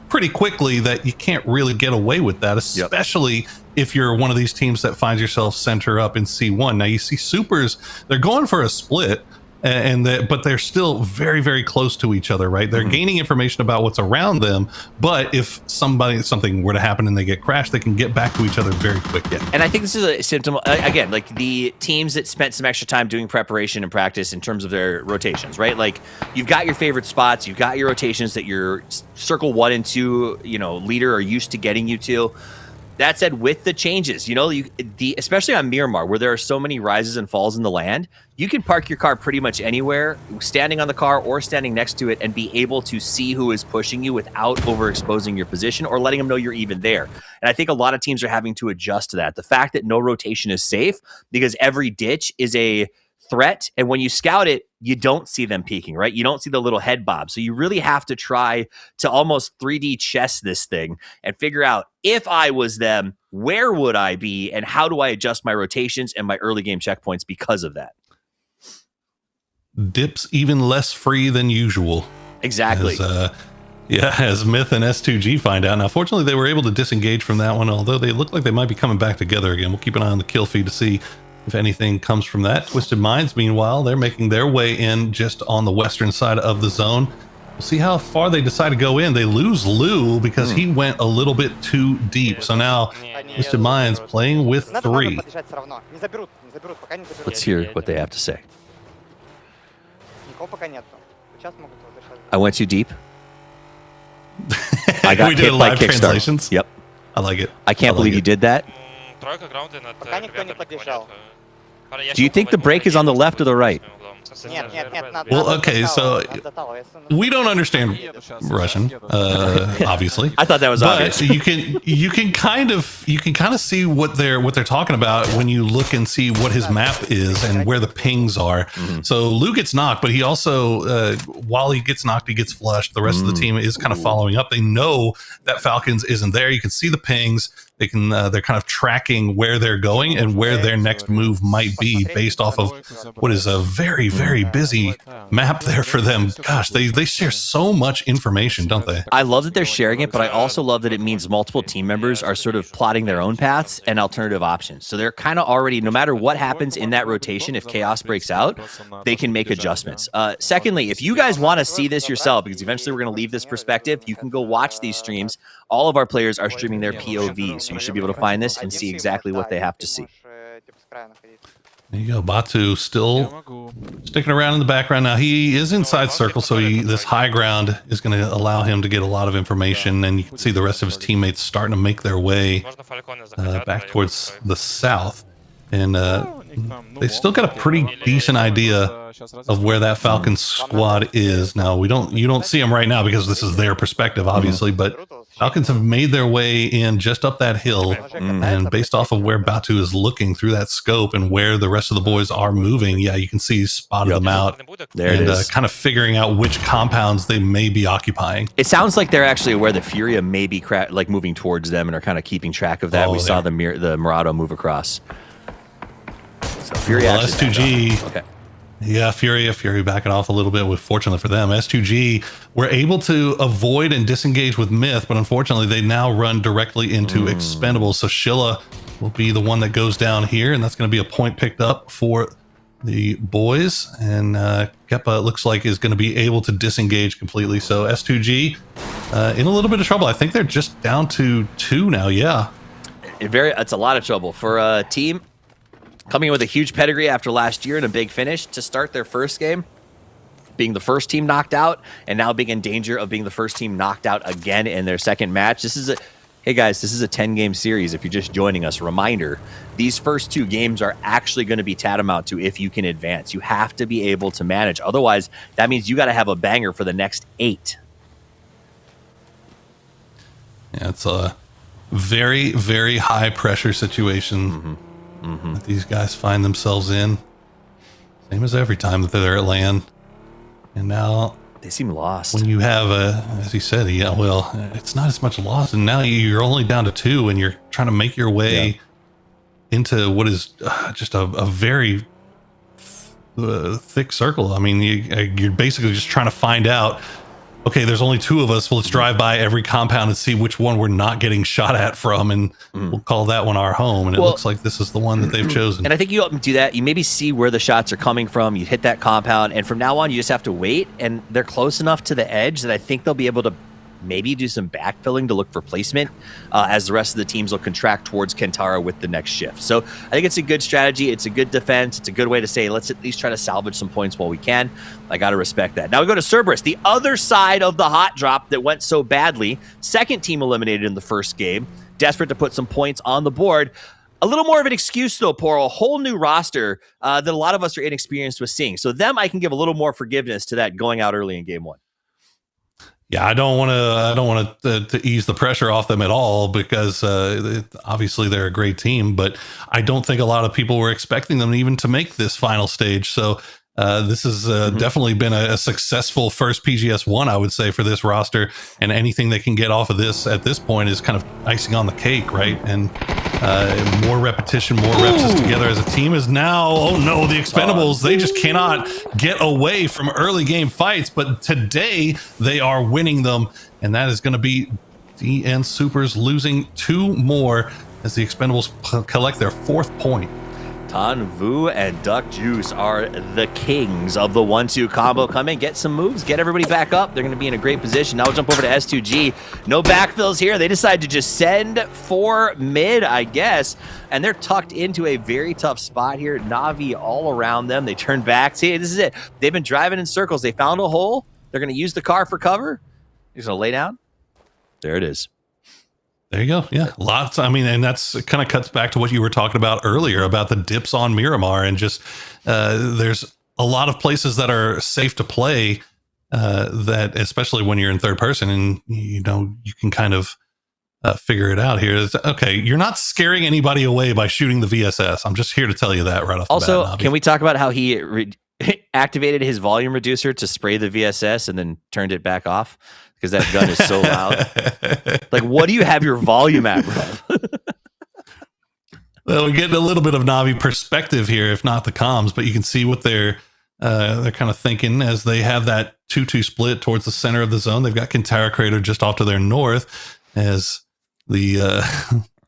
pretty quickly that you can't really get away with that, especially if you're one of these teams that finds yourself center up in C1. Now, you see Supers, they're going for a split, but they're still very, very close to each other, right? They're gaining information about what's around them, but if something were to happen and they get crashed, they can get back to each other very quickly. And I think this is a symptom, again, like the teams that spent some extra time doing preparation and practice in terms of their rotations, right? Like you've got your favorite spots, you've got your rotations that your circle 1 and 2, leader are used to getting you to. That said, with the changes, you know, especially on Miramar, where there are so many rises and falls in the land, you can park your car pretty much anywhere, standing on the car or standing next to it, and be able to see who is pushing you without overexposing your position or letting them know you're even there. And I think a lot of teams are having to adjust to that. The fact that no rotation is safe because every ditch is a threat, and when you scout it, you don't see them peeking, right? You don't see the little head bob. So you really have to try to almost 3D chess this thing and figure out, if I was them, where would I be, and how do I adjust my rotations and my early game checkpoints because of that? Dips even less free than usual. Exactly. As Myth and S2G find out. Now, fortunately, they were able to disengage from that one, although they look like they might be coming back together again. We'll keep an eye on the kill feed to see if anything comes from that. Twisted Minds, meanwhile, they're making their way in just on the western side of the zone. We'll see how far they decide to go in. They lose Lou because he went a little bit too deep. So now Twisted Minds playing with 3. Let's hear what they have to say. I went too deep. I got hit by Kickstart. Yep. I like it. I can't believe you did that. Do you think the break is on the left or the right? Well, okay, so we don't understand Russian, obviously. I thought that was obvious. you can kind of see what they're talking about when you look and see what his map is and where the pings are. So Lou gets knocked, but he also while he gets knocked, he gets flushed. The rest of the team is kind of following up. They know that Falcons isn't there. You can see the pings. They can they're kind of tracking where they're going and where their next move might be based off of what is a very, very busy map there for them. Gosh, they share so much information, don't they? I love that they're sharing it, but I also love that it means multiple team members are sort of plotting their own paths and alternative options. So they're kind of already, no matter what happens in that rotation, if chaos breaks out, they can make adjustments. Secondly, if you guys want to see this yourself, because eventually we're going to leave this perspective, you can go watch these streams. All of our players are streaming their POVs, so you should be able to find this and see exactly what they have to see. There you go. Batu still sticking around in the background. Now he is inside circle, so this high ground is going to allow him to get a lot of information, and you can see the rest of his teammates starting to make their way back towards the south. And they still got a pretty decent idea of where that Falcons squad is. Now you don't see them right now because this is their perspective, obviously, but Falcons have made their way in just up that hill, and based off of where Batu is looking through that scope and where the rest of the boys are moving, yeah, you can see he's spotted them out. There it is. Kind of figuring out which compounds they may be occupying. It sounds like they're actually aware the Furia may be like moving towards them and are kind of keeping track of that. We saw the Murado move across. So Furia S2G. Okay. Yeah, Fury backing off a little bit. Fortunately for them, S2G were able to avoid and disengage with Myth, but unfortunately they now run directly into Expendables. So Shilla will be the one that goes down here, and that's going to be a point picked up for the boys. And Kepa, it looks like, is going to be able to disengage completely. So S2G in a little bit of trouble. I think they're just down to 2 now. Yeah, it's a lot of trouble for a team coming in with a huge pedigree after last year and a big finish to start their first game, being the first team knocked out, and now being in danger of being the first team knocked out again in their second match. Hey guys, this is a 10-game series. If you're just joining us, reminder, these first 2 games are actually going to be tantamount to if you can advance. You have to be able to manage. Otherwise, that means you got to have a banger for the next 8. Yeah, it's a very, very high pressure situation. That these guys find themselves in. Same as every time that they're at LAN. And now they seem lost. When you have as he said, it's not as much loss, and now you're only down to 2, and you're trying to make your way into what is just a very thick circle. I mean, you're basically just trying to find out, okay, there's only 2 of us. Well, let's drive by every compound and see which one we're not getting shot at from, and we'll call that one our home. And it looks like this is the one that they've chosen. And I think you do that. You maybe see where the shots are coming from. You hit that compound, and from now on, you just have to wait. And they're close enough to the edge that I think they'll be able to maybe do some backfilling to look for placement as the rest of the teams will contract towards Kentaro with the next shift. So I think it's a good strategy. It's a good defense. It's a good way to say, let's at least try to salvage some points while we can. I got to respect that. Now we go to Cerberus, the other side of the hot drop that went so badly. Second team eliminated in the first game. desperate to put some points on the board. A little more of an excuse, though, for a whole new roster that a lot of us are inexperienced with seeing. So them, I can give a little more forgiveness to that going out early in game one. Yeah, I don't want to ease the pressure off them at all because obviously they're a great team, but I don't think a lot of people were expecting them even to make this final stage. So this has definitely been a successful first PGS 1, I would say, for this roster, and anything they can get off of this at this point is kind of icing on the cake, right? And more repetition, more reps together as a team is now, oh no, the Expendables, they just cannot get away from early game fights, but today they are winning them, and that is going to be DN Supers losing 2 more as the Expendables collect their 4th point. Tan Vu and Duck Juice are the kings of the 1-2 combo. Come in, get some moves, get everybody back up. They're going to be in a great position. Now we'll jump over to S2G. No backfills here. They decide to just send for mid, I guess. And they're tucked into a very tough spot here. Na'Vi all around them. They turn back. See, this is it. They've been driving in circles. They found a hole. They're going to use the car for cover. He's going to lay down. There it is. There you go. Yeah, lots. I mean, and that's kind of cuts back to what you were talking about earlier about the dips on Miramar, and just there's a lot of places that are safe to play that, especially when you're in third person, and you can kind of figure it out here. It's, okay, you're not scaring anybody away by shooting the VSS. I'm just here to tell you that right off the bat. Also, can we talk about how he activated his volume reducer to spray the VSS and then turned it back off? Because that gun is so loud. Like, what do you have your volume at, bro? Well, we're getting a little bit of Na'Vi perspective here, if not the comms, but you can see what they're kind of thinking as they have that 2-2 split towards the center of the zone. They've got Kintara Crater just off to their north as the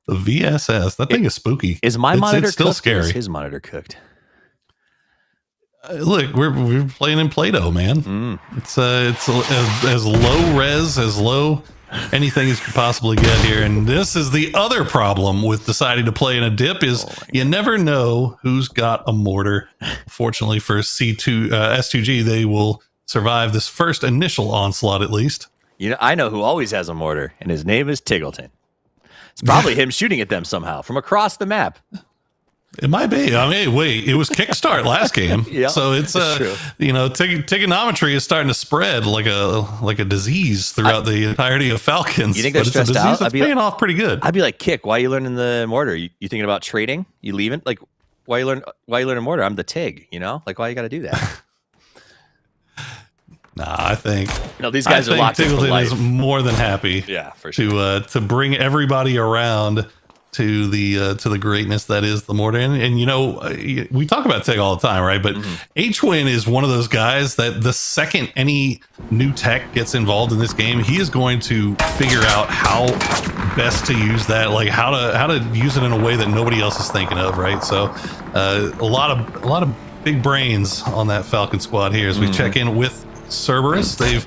the VSS. That thing is spooky. Is my monitor it's still cooked? scary? Or is his monitor cooked? Look, we're playing in Play-Doh, man. It's as low res, as low anything as you could possibly get here. And this is the other problem with deciding to play in a dip is you never know who's got a mortar. Fortunately for S2G, they will survive this first initial onslaught at least. You know, I know who always has a mortar, and his name is Tiggleton. It's probably him shooting at them somehow from across the map. It might be. I mean, wait, it was kickstart last game. Yeah, so it's true. Trigonometry is starting to spread like a disease throughout the entirety of Falcons. You think they're stressed out? It's paying off pretty good. I'd be like, Kick, why are you learning the mortar? You thinking about trading? You leaving? Like, why you learning mortar? I'm the Tig, you know? Like, why you got to do that? Nah, I think these guys are locked in for Tiggleton life. is more than happy. Yeah, for sure. To bring everybody around to the greatness that is the mortar. And you know, we talk about Tig all the time, right? But H-Win is one of those guys that the second any new tech gets involved in this game, he is going to figure out how best to use that, like how to use it in a way that nobody else is thinking of, right? So a lot of big brains on that Falcon squad here as we check in with Cerberus. They've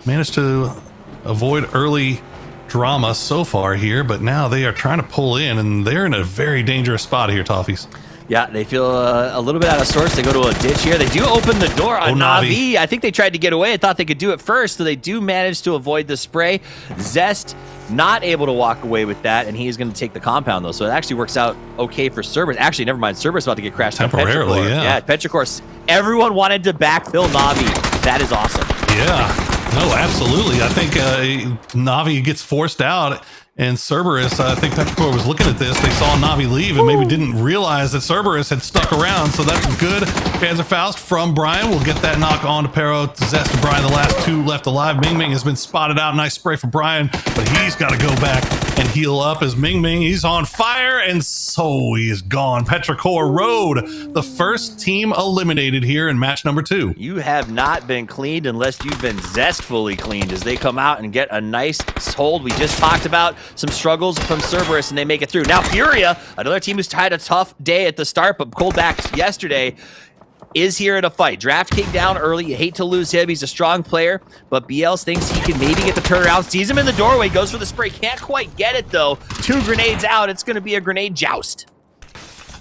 managed to avoid early drama so far here, but now they are trying to pull in, and they're in a very dangerous spot here, Toffees. Yeah, they feel a little bit out of sorts. They go to a ditch here. They do open the door on Na'Vi. I think they tried to get away. I thought they could do it first, so they do manage to avoid the spray. Zest not able to walk away with that, and he is going to take the compound, though, so it actually works out okay for Cerberus. Actually, never mind. Cerberus about to get crashed temporarily, by Petrichor. Yeah, Petrichor. Everyone wanted to backfill Na'Vi. That is awesome. Yeah. No, absolutely. I think Na'Vi gets forced out, and Cerberus, I think Petrichor was looking at this. They saw Na'Vi leave and maybe didn't realize that Cerberus had stuck around, so that's good. Panzerfaust from Brian will get that knock on to Pero. Zest and Brian, the last two left alive. Ming Ming has been spotted out. Nice spray for Brian, but he's got to go back and heal up as Ming Ming, he's on fire, and so he is gone. Petrichor Road, the first team eliminated here in match number 2. You have not been cleaned unless you've been zestfully cleaned as they come out and get a nice hold. We just talked about some struggles from Cerberus, and they make it through. Now Furia, another team who's had a tough day at the start, but pulled back yesterday, is here in a fight. Draft King down early. You hate to lose him. He's a strong player, but BLs thinks he can maybe get the turnaround. Sees him in the doorway, goes for the spray. Can't quite get it, though. 2 grenades out. It's going to be a grenade joust.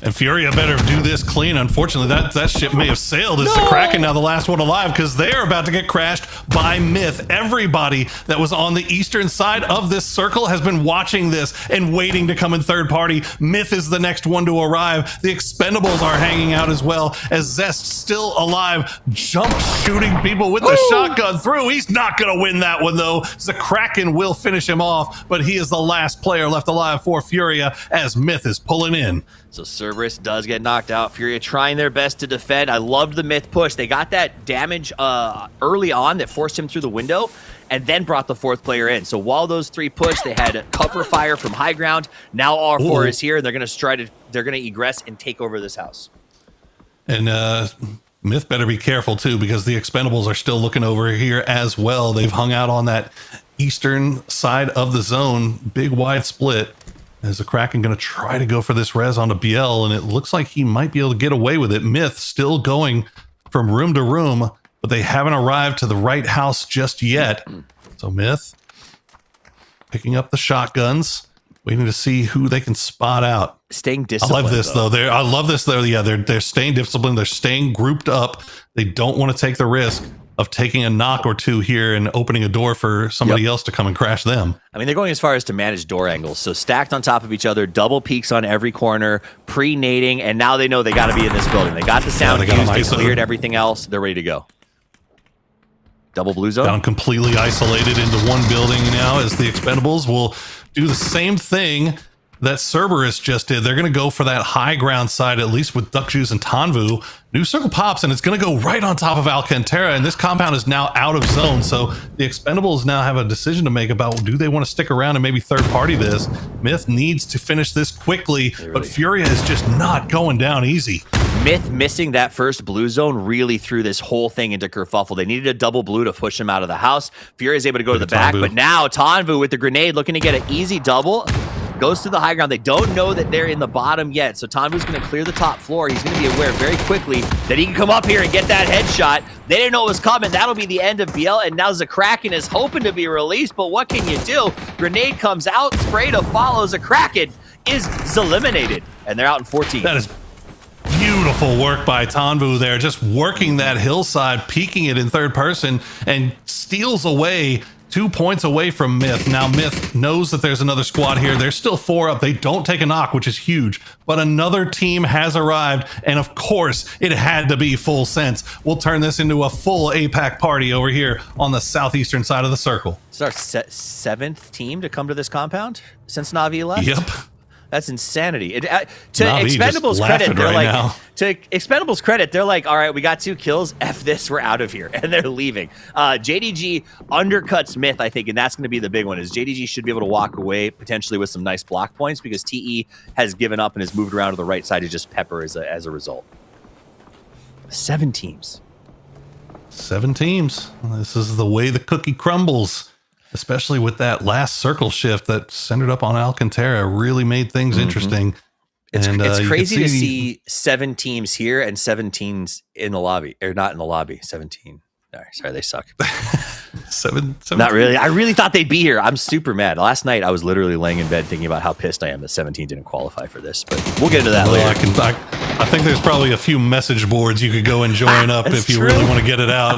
And Furia better do this clean. Unfortunately, that ship may have sailed. Is the Kraken now the last one alive? Because they are about to get crashed by Myth. Everybody that was on the eastern side of this circle has been watching this and waiting to come in third party. Myth is the next one to arrive. The Expendables are hanging out as well, as Zest still alive, jump shooting people with the shotgun through. He's not going to win that one, though. The Kraken will finish him off, but he is the last player left alive for Furia as Myth is pulling in. So Cerberus does get knocked out. Furia trying their best to defend. I loved the Myth push. They got that damage early on that forced him through the window and then brought the fourth player in. So while those three pushed, they had cover fire from high ground. Now R4 is here, and they're going to egress and take over this house. And Myth better be careful too, because the Expendables are still looking over here as well. They've hung out on that eastern side of the zone, big wide split. Is the Kraken going to try to go for this res onto BL, and it looks like he might be able to get away with it. Myth still going from room to room, but they haven't arrived to the right house just yet. So Myth picking up the shotguns, waiting to see who they can spot out. Staying disciplined. I love this though. I love this though. Yeah, they're staying disciplined. They're staying grouped up. They don't want to take the risk of taking a knock or two here and opening a door for somebody else to come and crash them. I mean, they're going as far as to manage door angles. So stacked on top of each other, double peaks on every corner, pre-nading, and now they know they got to be in this building. They got the sound cues, they cleared everything else. They're ready to go. Double blue zone. Down completely isolated into one building now, as the Expendables will do the same thing that Cerberus just did. They're going to go for that high ground side, at least with Duck Juice and Tanvu. New circle pops, and it's going to go right on top of Alcantara, and this compound is now out of zone. So the Expendables now have a decision to make about, do they want to stick around and maybe third party this? Myth needs to finish this quickly, but Furia is just not going down easy. Myth missing that first blue zone really threw this whole thing into kerfuffle. They needed a double blue to push him out of the house. Furia is able to go to the back, but now Tanvu with the grenade looking to get an easy double. Goes to the high ground. They don't know that they're in the bottom yet, so Tanvu's going to clear the top floor. He's going to be aware very quickly that he can come up here and get that headshot. They didn't know it was coming. That'll be the end of BL, and now Zakraken is hoping to be released, but what can you do? Grenade comes out, spray to follow. Zakraken is eliminated, and they're out in 14. That is beautiful work by Tanvu there, just working that hillside, peeking it in third person, and steals away 2 points away from Myth. Now Myth knows that there's another squad here. There's still 4 up. They don't take a knock, which is huge, but another team has arrived, and of course it had to be Full Sense. We'll turn this into a full APAC party over here on the southeastern side of the circle. It's our 7th team to come to this compound since Na'Vi left. Yep. That's insanity. To Expendables credit, they're like, to Expendables credit, they're like, all right, we got 2 kills. F this, we're out of here, and they're leaving. JDG undercuts Myth, I think, and that's going to be the big one. Is JDG should be able to walk away potentially with some nice block points, because TE has given up and has moved around to the right side to just pepper as a result. 7 teams. 7 teams. This is the way the cookie crumbles. Especially with that last circle shift that centered up on Alcantara, really made things interesting. It's crazy to see 7 teams here and 7 teams in the lobby, or not in the lobby. 17. Sorry, they suck. 7. Not really. I really thought they'd be here. I'm super mad. Last night, I was literally laying in bed thinking about how pissed I am that 17 didn't qualify for this, but we'll get into that later. I think there's probably a few message boards you could go and join up if you really want to get it out.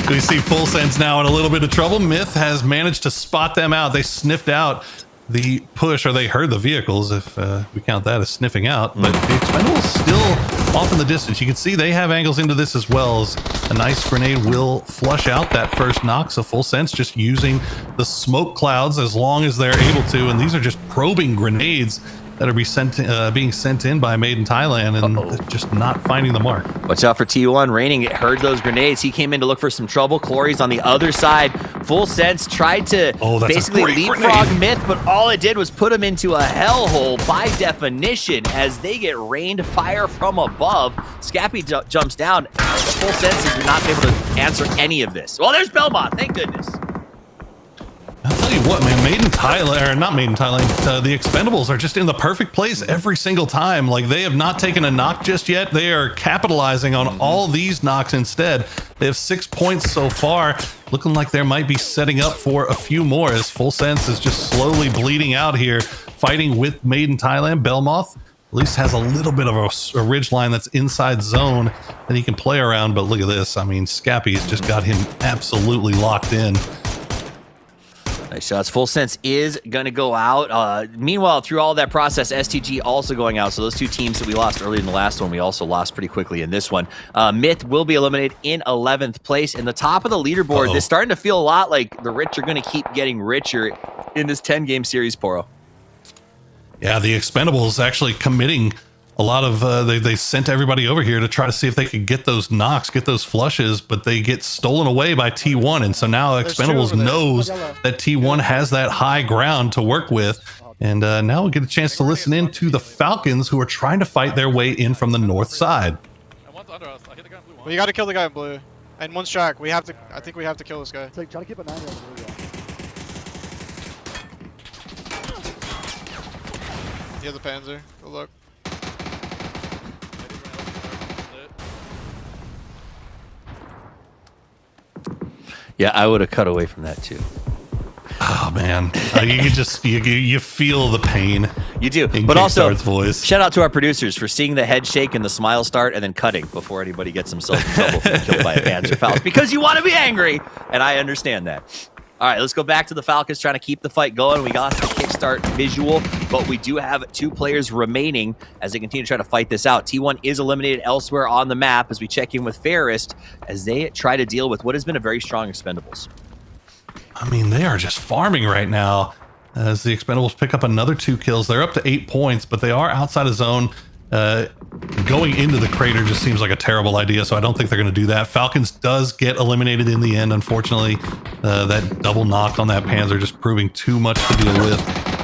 We see Full Sense now in a little bit of trouble. Myth has managed to spot them out. They sniffed out the push, or they heard the vehicles, if we count that as sniffing out. But the Expendables still off in the distance. You can see they have angles into this as well, as a nice grenade will flush out that first knock. So Full Sense just using the smoke clouds as long as they're able to, and these are just probing grenades that are being sent in by Made in Thailand, and just not finding the mark. Watch out for T1. Raining heard those grenades. He came in to look for some trouble. Clory's on the other side. Full Sense tried to basically leapfrog Myth, but all it did was put him into a hellhole by definition, as they get rained fire from above. Scappy jumps down. Full Sense is not able to answer any of this. Well, there's Belmont. Thank goodness. I'll tell you what, man, Made in Thailand, or not Made in Thailand, the Expendables are just in the perfect place every single time. Like, they have not taken a knock just yet. They are capitalizing on all these knocks instead. They have 6 points so far, looking like there might be setting up for a few more, as Full Sense is just slowly bleeding out here, fighting with Made in Thailand. Belmoth least has a little bit of a ridge line that's inside zone that he can play around. But look at this. I mean, Scappy's just got him absolutely locked in. Nice shots. Full Sense is going to go out. Meanwhile, through all that process, STG also going out. So those two teams that we lost earlier in the last one, we also lost pretty quickly in this one. Myth will be eliminated in 11th place. In the top of the leaderboard, this starting to feel a lot like the rich are going to keep getting richer in this 10-game series, Poro. Yeah, the Expendables actually committing a lot of, they sent everybody over here to try to see if they could get those knocks, get those flushes, but they get stolen away by T1. And so now Expendables knows that T1 has that high ground to work with. And now we get a chance to listen in to the Falcons, who are trying to fight their way in from the north side. Well, you got to kill the guy in blue. And one Strack. We have to, I think we have to kill this guy. Try to keep an eye on the blue guy. He has the Panzer. Good luck. Yeah, I would have cut away from that too. Oh man, you can just you feel the pain. You do, but also shout out to our producers for seeing the head shake and the smile start, and then cutting before anybody gets themselves in trouble for killed by a Panzer Faust, because you want to be angry, and I understand that. All right, let's go back to the Falcons trying to keep the fight going. We got the kickstart visual, but we do have 2 players remaining as they continue to try to fight this out. T1 is eliminated elsewhere on the map as we check in with Fairest as they try to deal with what has been a very strong Expendables. I mean, they are just farming right now as the Expendables pick up another 2 kills. They're up to 8 points, but they are outside of zone. Going into the crater just seems like a terrible idea, so I don't think they're going to do that. Falcons does get eliminated in the end, unfortunately. That double knock on that Panzer just proving too much to deal with.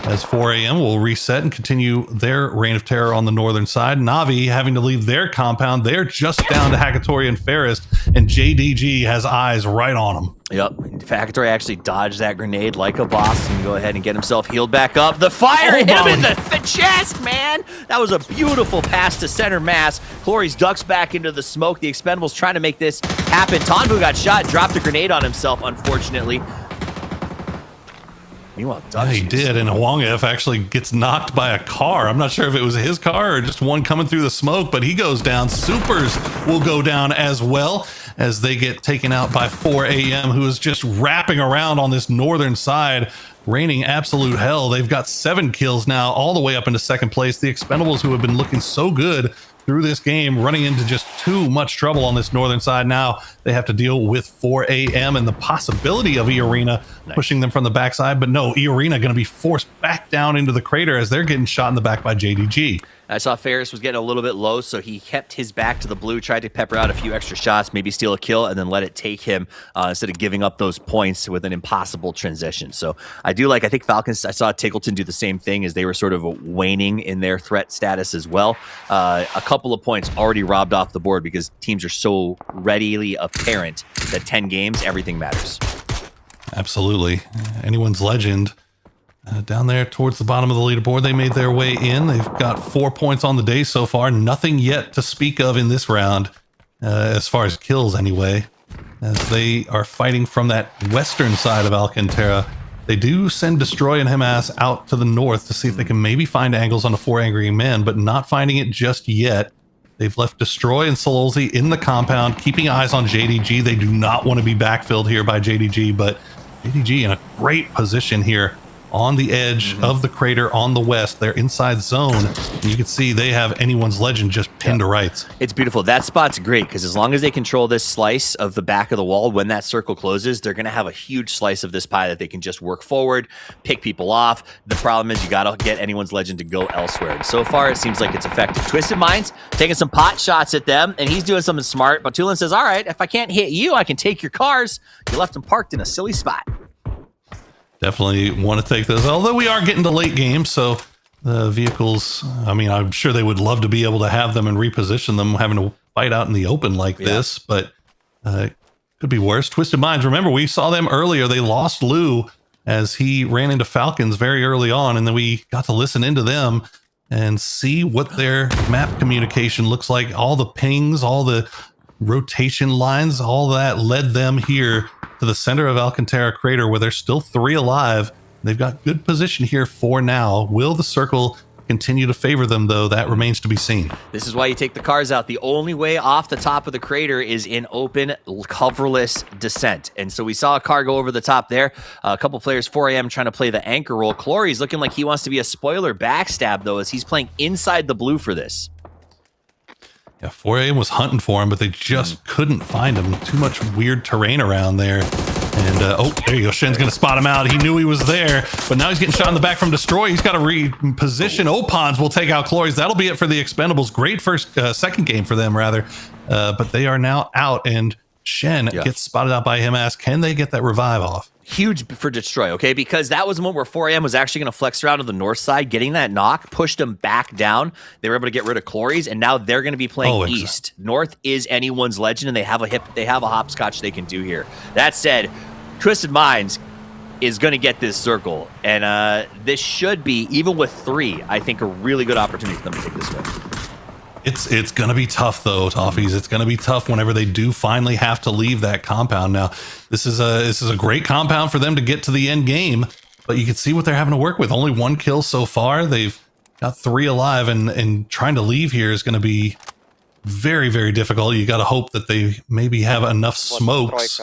As 4 a.m. will reset and continue their reign of terror on the northern side. Na'Vi having to leave their compound. They're just down to Hackatory and Fairest, and JDG has eyes right on them. Yep, Hackatory actually dodged that grenade like a boss and go ahead and get himself healed back up. The fire hit him in the chest, man! That was a beautiful pass to center mass. Clory's ducks back into the smoke. The Expendables trying to make this happen. Tonbu got shot, dropped a grenade on himself, unfortunately. Meanwhile, yeah, he did, and Hwangef actually gets knocked by a car. I'm not sure if it was his car or just one coming through the smoke, but he goes down. Supers will go down as well as they get taken out by 4 a.m., who is just wrapping around on this northern side, raining absolute hell. They've got 7 kills now, all the way up into second place. The Expendables, who have been looking so good through this game, running into just too much trouble on this northern side. Now they have to deal with 4 a.m. and the possibility of E-Arena pushing them from the backside, but no, E-Arena going to be forced back down into the crater as they're getting shot in the back by JDG. I saw Ferris was getting a little bit low, so he kept his back to the blue, tried to pepper out a few extra shots, maybe steal a kill, and then let it take him instead of giving up those points with an impossible transition. So I think Falcons, I saw Tiggleton do the same thing as they were sort of waning in their threat status as well. A couple of points already robbed off the board because teams are so readily apparent that 10 games, everything matters. Absolutely. Anyone's legend. Down there towards the bottom of the leaderboard, they made their way in. They've got 4 points on the day so far. Nothing yet to speak of in this round, as far as kills anyway, as they are fighting from that western side of Alcantara. They do send Destroy and Hamas out to the north to see if they can maybe find angles on the 4 Angry Men, but not finding it just yet. They've left Destroy and Sololzi in the compound, keeping eyes on JDG. They do not want to be backfilled here by JDG, but JDG in a great position here on the edge of the crater on the west. They're inside zone. And you can see they have Anyone's Legend just pinned to rights. It's beautiful. That spot's great because as long as they control this slice of the back of the wall, when that circle closes, they're going to have a huge slice of this pie that they can just work forward, pick people off. The problem is you got to get Anyone's Legend to go elsewhere. And so far, it seems like it's effective. Twisted Minds taking some pot shots at them, and he's doing something smart. But Tulin says, all right, if I can't hit you, I can take your cars. You left them parked in a silly spot. Definitely want to take those, although we are getting to late game, so the vehicles, I mean, I'm sure they would love to be able to have them and reposition them, having to fight out in the open like this, but could be worse. Twisted Minds, remember, we saw them earlier. They lost Lou as he ran into Falcons very early on, and then we got to listen into them and see what their map communication looks like. All the pings, all the rotation lines, all that led them here to the center of Alcantara Crater, where there's still 3 alive. They've got good position here for now. Will the circle continue to favor them, though, that remains to be seen. This is why you take the cars out. The only way off the top of the crater is in open, coverless descent. And so we saw a car go over the top there. A couple players, 4AM, trying to play the anchor role. Clory's looking like he wants to be a spoiler backstab, though, as he's playing inside the blue for this. Yeah, 4AM was hunting for him, but they just couldn't find him. Too much weird terrain around there. And, oh, there you go. Shen's going to spot him out. He knew he was there, but now he's getting shot in the back from Destroy. He's got to reposition. Opons will take out Clory's. That'll be it for the Expendables. Great second game for them, rather. But they are now out, and Shen gets spotted out by him. Can they get that revive off? Huge for Destroy, okay? Because that was the moment where 4AM was actually going to flex around to the north side, getting that knock, pushed them back down. They were able to get rid of Clory's, and now they're going to be playing east. North is anyone's legend, and they have a hopscotch they can do here. That said, Twisted Minds is going to get this circle, and this should be, even with 3, I think a really good opportunity for them to take this win. It's going to be tough, though, Toffees. It's going to be tough whenever they do finally have to leave that compound. Now, this is a great compound for them to get to the end game, but you can see what they're having to work with. Only 1 kill so far. They've got 3 alive, and trying to leave here is going to be very, very difficult. You got to hope that they maybe have enough smokes,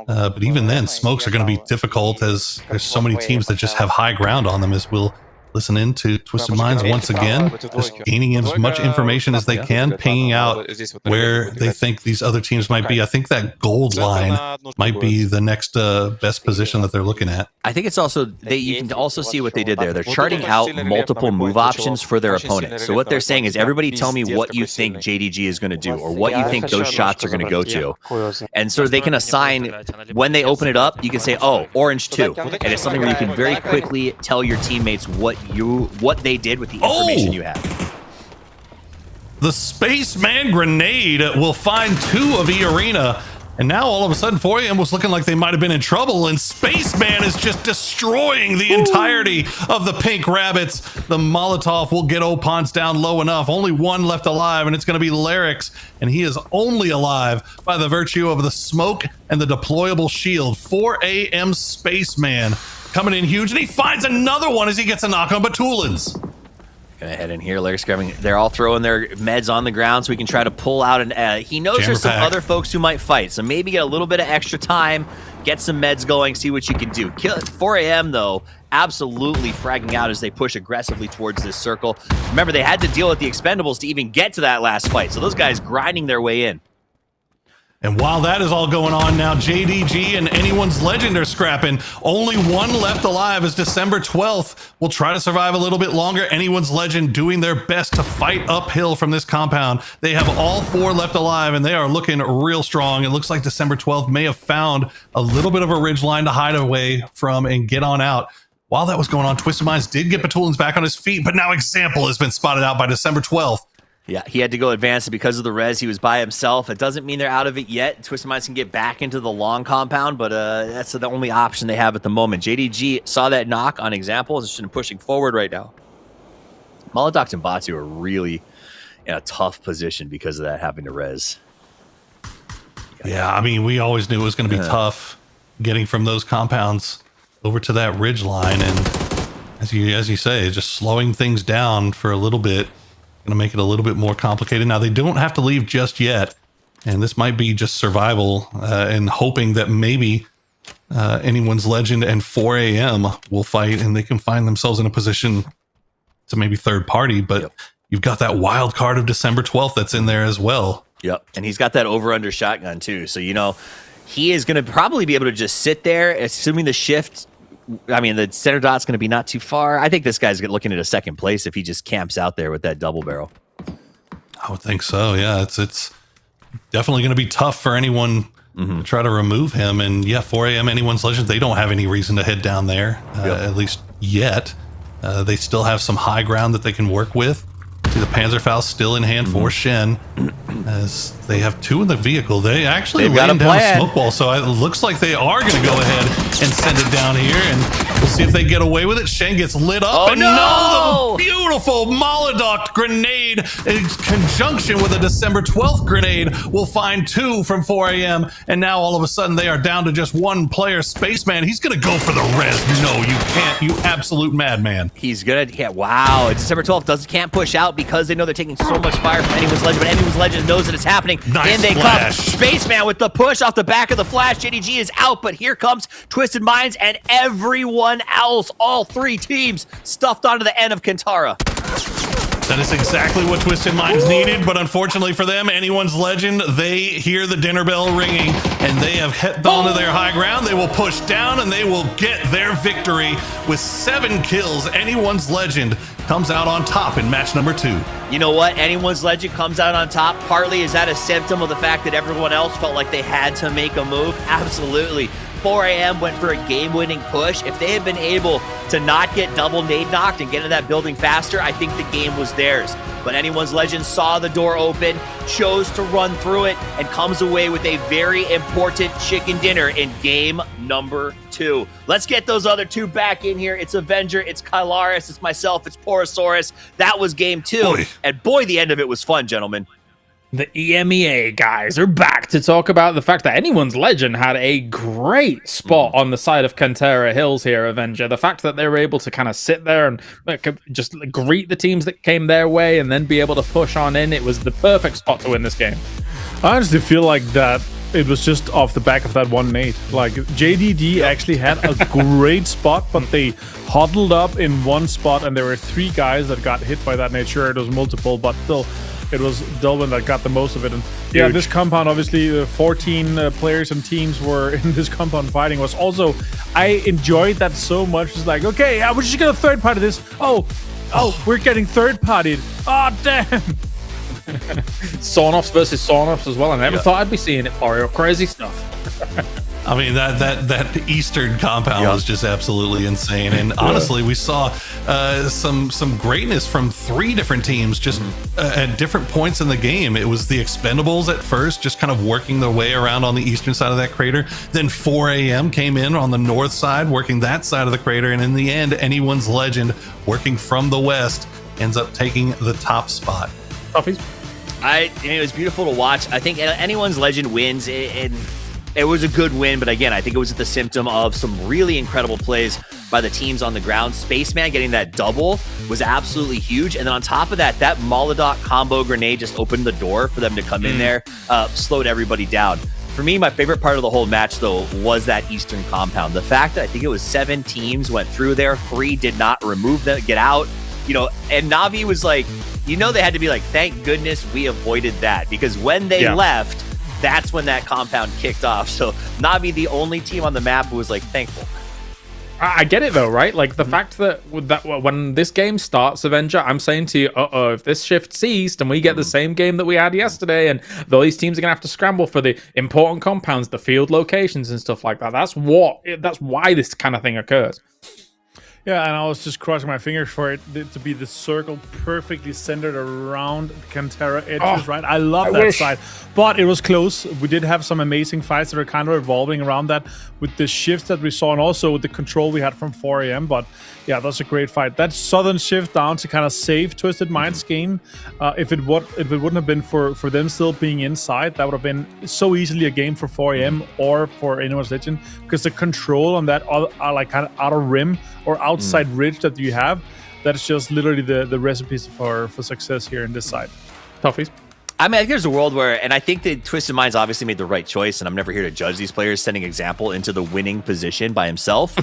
but even then, smokes are going to be difficult, as there's so many teams that just have high ground on them, as we'll listen in to Twisted Minds once again, just gaining as much information as they can, pinging out where they think these other teams might be. I think that gold line might be the next best position that they're looking at. I think it's also, you can also see what they did there. They're charting out multiple move options for their opponent. So what they're saying is, everybody tell me what you think JDG is going to do, or what you think those shots are going to go to. And so they can assign, when they open it up, you can say, oh, orange 2. And it's something where you can very quickly tell your teammates what they did with the information you have. The Spaceman grenade will find 2 of E-Arena, and now all of a sudden 4AM was looking like they might have been in trouble, and Spaceman is just destroying the entirety of the Pink Rabbits. The Molotov will get Opons down low enough. Only 1 left alive, and it's going to be Larix, and he is only alive by the virtue of the smoke and the deployable shield. 4AM Spaceman coming in huge, and he finds another one as he gets a knock on Batulins. Gonna head in here, Larry's grabbing. They're all throwing their meds on the ground so we can try to pull out. And he knows there's some other folks who might fight, so maybe get a little bit of extra time, get some meds going, see what you can do. 4AM though, absolutely fragging out as they push aggressively towards this circle. Remember, they had to deal with the Expendables to even get to that last fight, so those guys grinding their way in. And while that is all going on now, JDG and Anyone's Legend are scrapping. Only 1 left alive as December 12th will try to survive a little bit longer. Anyone's Legend doing their best to fight uphill from this compound. They have all 4 left alive, and they are looking real strong. It looks like December 12th may have found a little bit of a ridge line to hide away from and get on out. While that was going on, Twisted Minds did get Batulins back on his feet, but now Example has been spotted out by December 12th. Yeah, he had to go advance because of the res. He was by himself. It doesn't mean they're out of it yet. Twisted Minds can get back into the long compound, but that's the only option they have at the moment. JDG saw that knock on Example and is pushing forward right now. Molodox and Batu are really in a tough position because of that, having to res. Yeah, I mean, we always knew it was going to be tough getting from those compounds over to that ridge line, and as you say, just slowing things down for a little bit. Going to make it a little bit more complicated. Now, they don't have to leave just yet, and this might be just survival and hoping that maybe Anyone's Legend and 4AM will fight and they can find themselves in a position to maybe third party, but you've got that wild card of December 12th that's in there as well. Yep, and he's got that over-under shotgun too, so he is going to probably be able to just sit there, assuming the shift. I mean, the center dot's going to be not too far. I think this guy's looking at a second place if he just camps out there with that double barrel. I would think so. Yeah, it's definitely going to be tough for anyone to try to remove him. And yeah, 4AM, Anyone's Legend, they don't have any reason to head down there, at least yet. They still have some high ground that they can work with. See the Panzerfaust still in hand for Shen, as they have 2 in the vehicle. They actually laying down a smoke wall, so it looks like they are going to go ahead and send it down here. And We'll see if they get away with it. Shen gets lit up. Oh, and no! The beautiful Molotov grenade in conjunction with a December 12th grenade will find 2 from 4 a.m. And now all of a sudden they are down to just 1 player. Spaceman, he's going to go for the res. No, you can't. You absolute madman. He's gonna, yeah, wow. December 12th can't push out because they know they're taking so much fire from Anyone's Legend, but Anyone's Legend knows that it's happening. Nice In they flash. come. Spaceman with the push off the back of the flash. JDG is out, but here comes Twisted Minds and everyone else. All 3 teams stuffed onto the end of Kantara. That is exactly what Twisted Minds needed, but unfortunately for them, Anyone's Legend, they hear the dinner bell ringing, and they have hit onto their high ground. They will push down, and they will get their victory with 7 kills. Anyone's Legend comes out on top in match number 2. You know what? Anyone's Legend comes out on top. Partly, is that a symptom of the fact that everyone else felt like they had to make a move? Absolutely. 4 a.m. went for a game-winning push. If they had been able to not get double nade knocked and get into that building faster, I think the game was theirs. But Anyone's Legend saw the door open, chose to run through it, and comes away with a very important chicken dinner in game number 2. Let's get those other 2 back in here. It's Avenger, it's Kylaris, it's myself, it's Porosaurus. That was game 2. Boy. And boy, the end of it was fun, gentlemen. The EMEA guys are back to talk about the fact that Anyone's Legend had a great spot on the side of Kantara Hills here, Avenger. The fact that they were able to kind of sit there and just greet the teams that came their way and then be able to push on in, it was the perfect spot to win this game. I honestly feel like that it was just off the back of that 1 nade. Like, JDD actually had a great spot, but they huddled up in 1 spot, and there were 3 guys that got hit by that nade. Sure, it was multiple, but still, it was Delvin that got the most of it. And yeah, this compound, obviously, 14 players and teams were in this compound fighting. Was also, I enjoyed that so much. It's like, okay, we're just gonna third party this. Oh, we're getting third partied. Oh, damn. Sonoffs versus Sonoffs as well. I never thought I'd be seeing it, Mario. Crazy stuff. I mean, that Eastern compound was just absolutely insane. And honestly, we saw some greatness from 3 different teams just at different points in the game. It was the Expendables at first, just kind of working their way around on the eastern side of that crater. Then 4 a.m. came in on the north side, working that side of the crater. And in the end, Anyone's Legend, working from the west, ends up taking the top spot. Puppies. It was beautiful to watch. I think Anyone's Legend wins, and it was a good win, but again, I think it was the symptom of some really incredible plays by the teams on the ground. Spaceman getting that double was absolutely huge, and then on top of that, that Molotov combo grenade just opened the door for them to come in there, slowed everybody down. For me, my favorite part of the whole match, though, was that Eastern compound. The fact that I think it was 7 teams went through there, 3 did not remove them, get out, and Navi was like, they had to be like, thank goodness we avoided that, because when they left, that's when that compound kicked off. So Navi, the only team on the map who was like thankful. I get it though, right? Like the fact that when this game starts, Avenger, I'm saying to you, if this shift ceased and we get the same game that we had yesterday, and these teams are gonna have to scramble for the important compounds, the field locations and stuff like that. That's why this kind of thing occurs. Yeah, and I was just crossing my fingers for it to be the circle perfectly centered around the Kantara edges, right? I love that side. But it was close. We did have some amazing fights that are kind of revolving around that with the shifts that we saw and also with the control we had from 4 a.m. But yeah, that's a great fight. That southern shift down to kind of save Twisted Minds game. If it wouldn't have been for them still being inside, that would have been so easily a game for 4 a.m. or for Anyone's Legend, because the control on that are like kind of outer rim or outside ridge that you have, that's just literally the recipes for success here in this side. Toughies. I mean, I think there's a world where, and I think that Twisted Minds obviously made the right choice, and I'm never here to judge these players, setting example into the winning position by himself.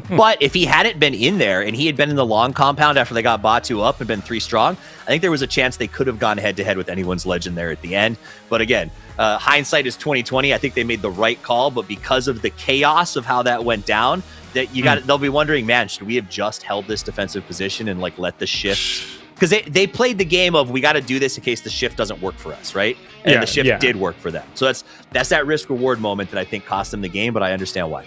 But if he hadn't been in there and he had been in the long compound after they got Batu up and been 3 strong, I think there was a chance they could have gone head to head with Anyone's Legend there at the end. But again, hindsight is 2020. I think they made the right call, but because of the chaos of how that went down, that they'll be wondering, man, should we have just held this defensive position and like let the shift? Because they played the game of, we got to do this in case the shift doesn't work for us, right? And the shift did work for them. So that's that risk-reward moment that I think cost them the game, but I understand why.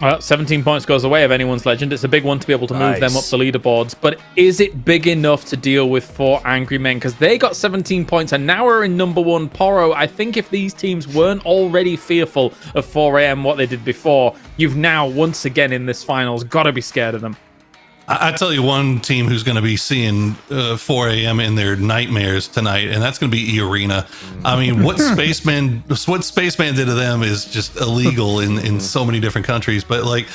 Well, 17 points goes away of anyone's legend. It's a big one to be able to move them up the leaderboards. But is it big enough to deal with 4 angry men? Because they got 17 points and now we're in number 1. Poro, I think if these teams weren't already fearful of 4 AM, what they did before, you've now, once again in this finals, got to be scared of them. I tell you one team who's going to be seeing 4 AM in their nightmares tonight, and that's going to be E-Arena. I mean, what Spaceman did to them is just illegal in so many different countries. But like,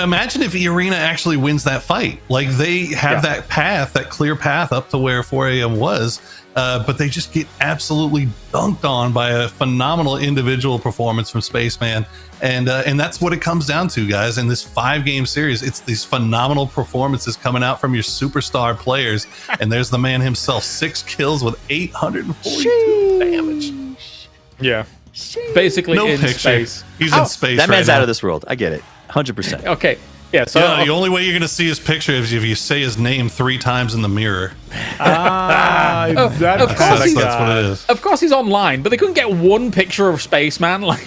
imagine if E-Arena actually wins that fight. Like they have that path, that clear path up to where 4 AM was. But they just get absolutely dunked on by a phenomenal individual performance from Spaceman. And that's what it comes down to, guys. In this 5-game series, it's these phenomenal performances coming out from your superstar players. And there's the man himself, 6 kills with 842 damage. Yeah. Basically no in picture. Space. He's in space That man's right now. out of this world. I get it. 100%. Okay. Yeah, so the only way you're going to see his picture is if you say his name 3 times in the mirror. That's what it is. Of course he's online, but they couldn't get one picture of Spaceman. Like,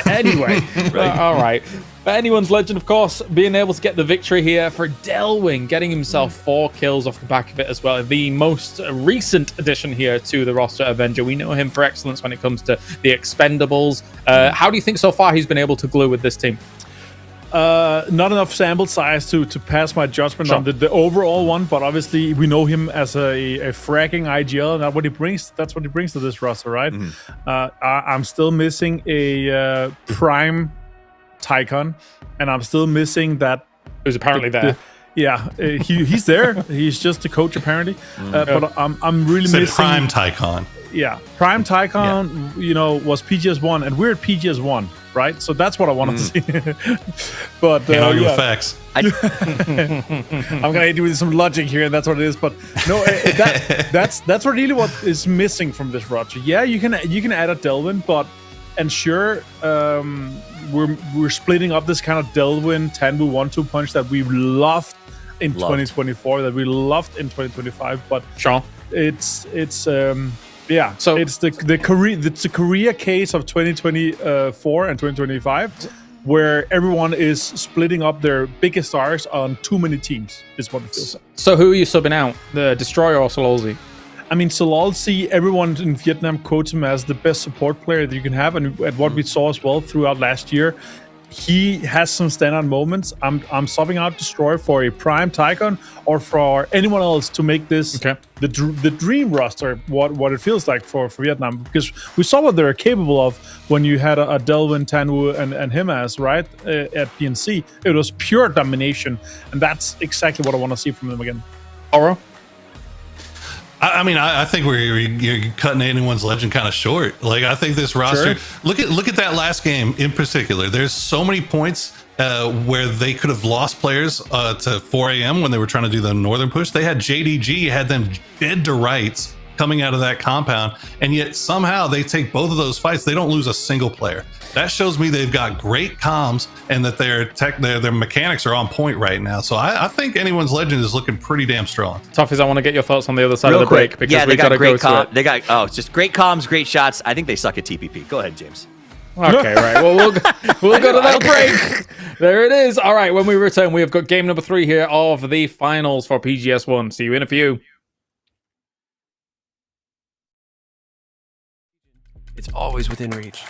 anyway, all right. But anyone's legend, of course, being able to get the victory here for Delwyn, getting himself 4 kills off the back of it as well. The most recent addition here to the roster Avenger. We know him for excellence when it comes to the Expendables. How do you think so far he's been able to glue with this team? Not enough sample size to pass my judgment on the overall one, but obviously we know him as a fracking IGL, and that's what he brings to this roster, right? I'm still missing a prime Tycon, and I'm still missing that. Who's apparently there. He's there. He's just the coach apparently. But I'm really missing prime Tycon. Yeah, prime Tycon. You know, was PGS 1, and we're at PGS 1. Right, so that's what I want to see. But can't argue with facts. I'm gonna do some logic here, and that's what it is. But no, that's really what is missing from this roster. Yeah, you can add a Delwyn, but sure, we're splitting up this kind of Delwyn Tanwu 1-2 punch that we loved in 2024, that we loved in 2025. But it's yeah, so it's the Korea case of 2024 and 2025, where everyone is splitting up their biggest stars on too many teams, is what it feels. So who are you subbing out? The Destroyer or Sololzi? I mean, Sololzi, everyone in Vietnam quotes him as the best support player that you can have, and at what we saw as well throughout last year, he has some standout moments. I'm subbing out Destroyer for a prime Tycon or for anyone else to make this the dream roster, what it feels like for Vietnam, because we saw what they're capable of when you had a Delwyn, Tanwu, and him as at PNC. It was pure domination, and that's exactly what I want to see from them again. Oro? I mean, I think you're cutting anyone's legend kind of short. Like, I think this roster. Look at that last game in particular. There's so many points where they could have lost players to 4 AM when they were trying to do the northern push. They had JDG, had them dead to rights coming out of that compound, and yet somehow they take both of those fights. They don't lose a single player. That shows me they've got great comms and that their mechanics are on point right now. So I think anyone's legend is looking pretty damn strong. Toughies, I want to get your thoughts on the other side Real of the quick. break, because we got to go to it. They got it's just great comms, great shots. I think they suck at TPP. Go ahead, James. Okay, right. Well, we'll go to that break. There it is. All right, when we return, we have got game number 3 here of the finals for PGS 1. See you in a few. It's always within reach.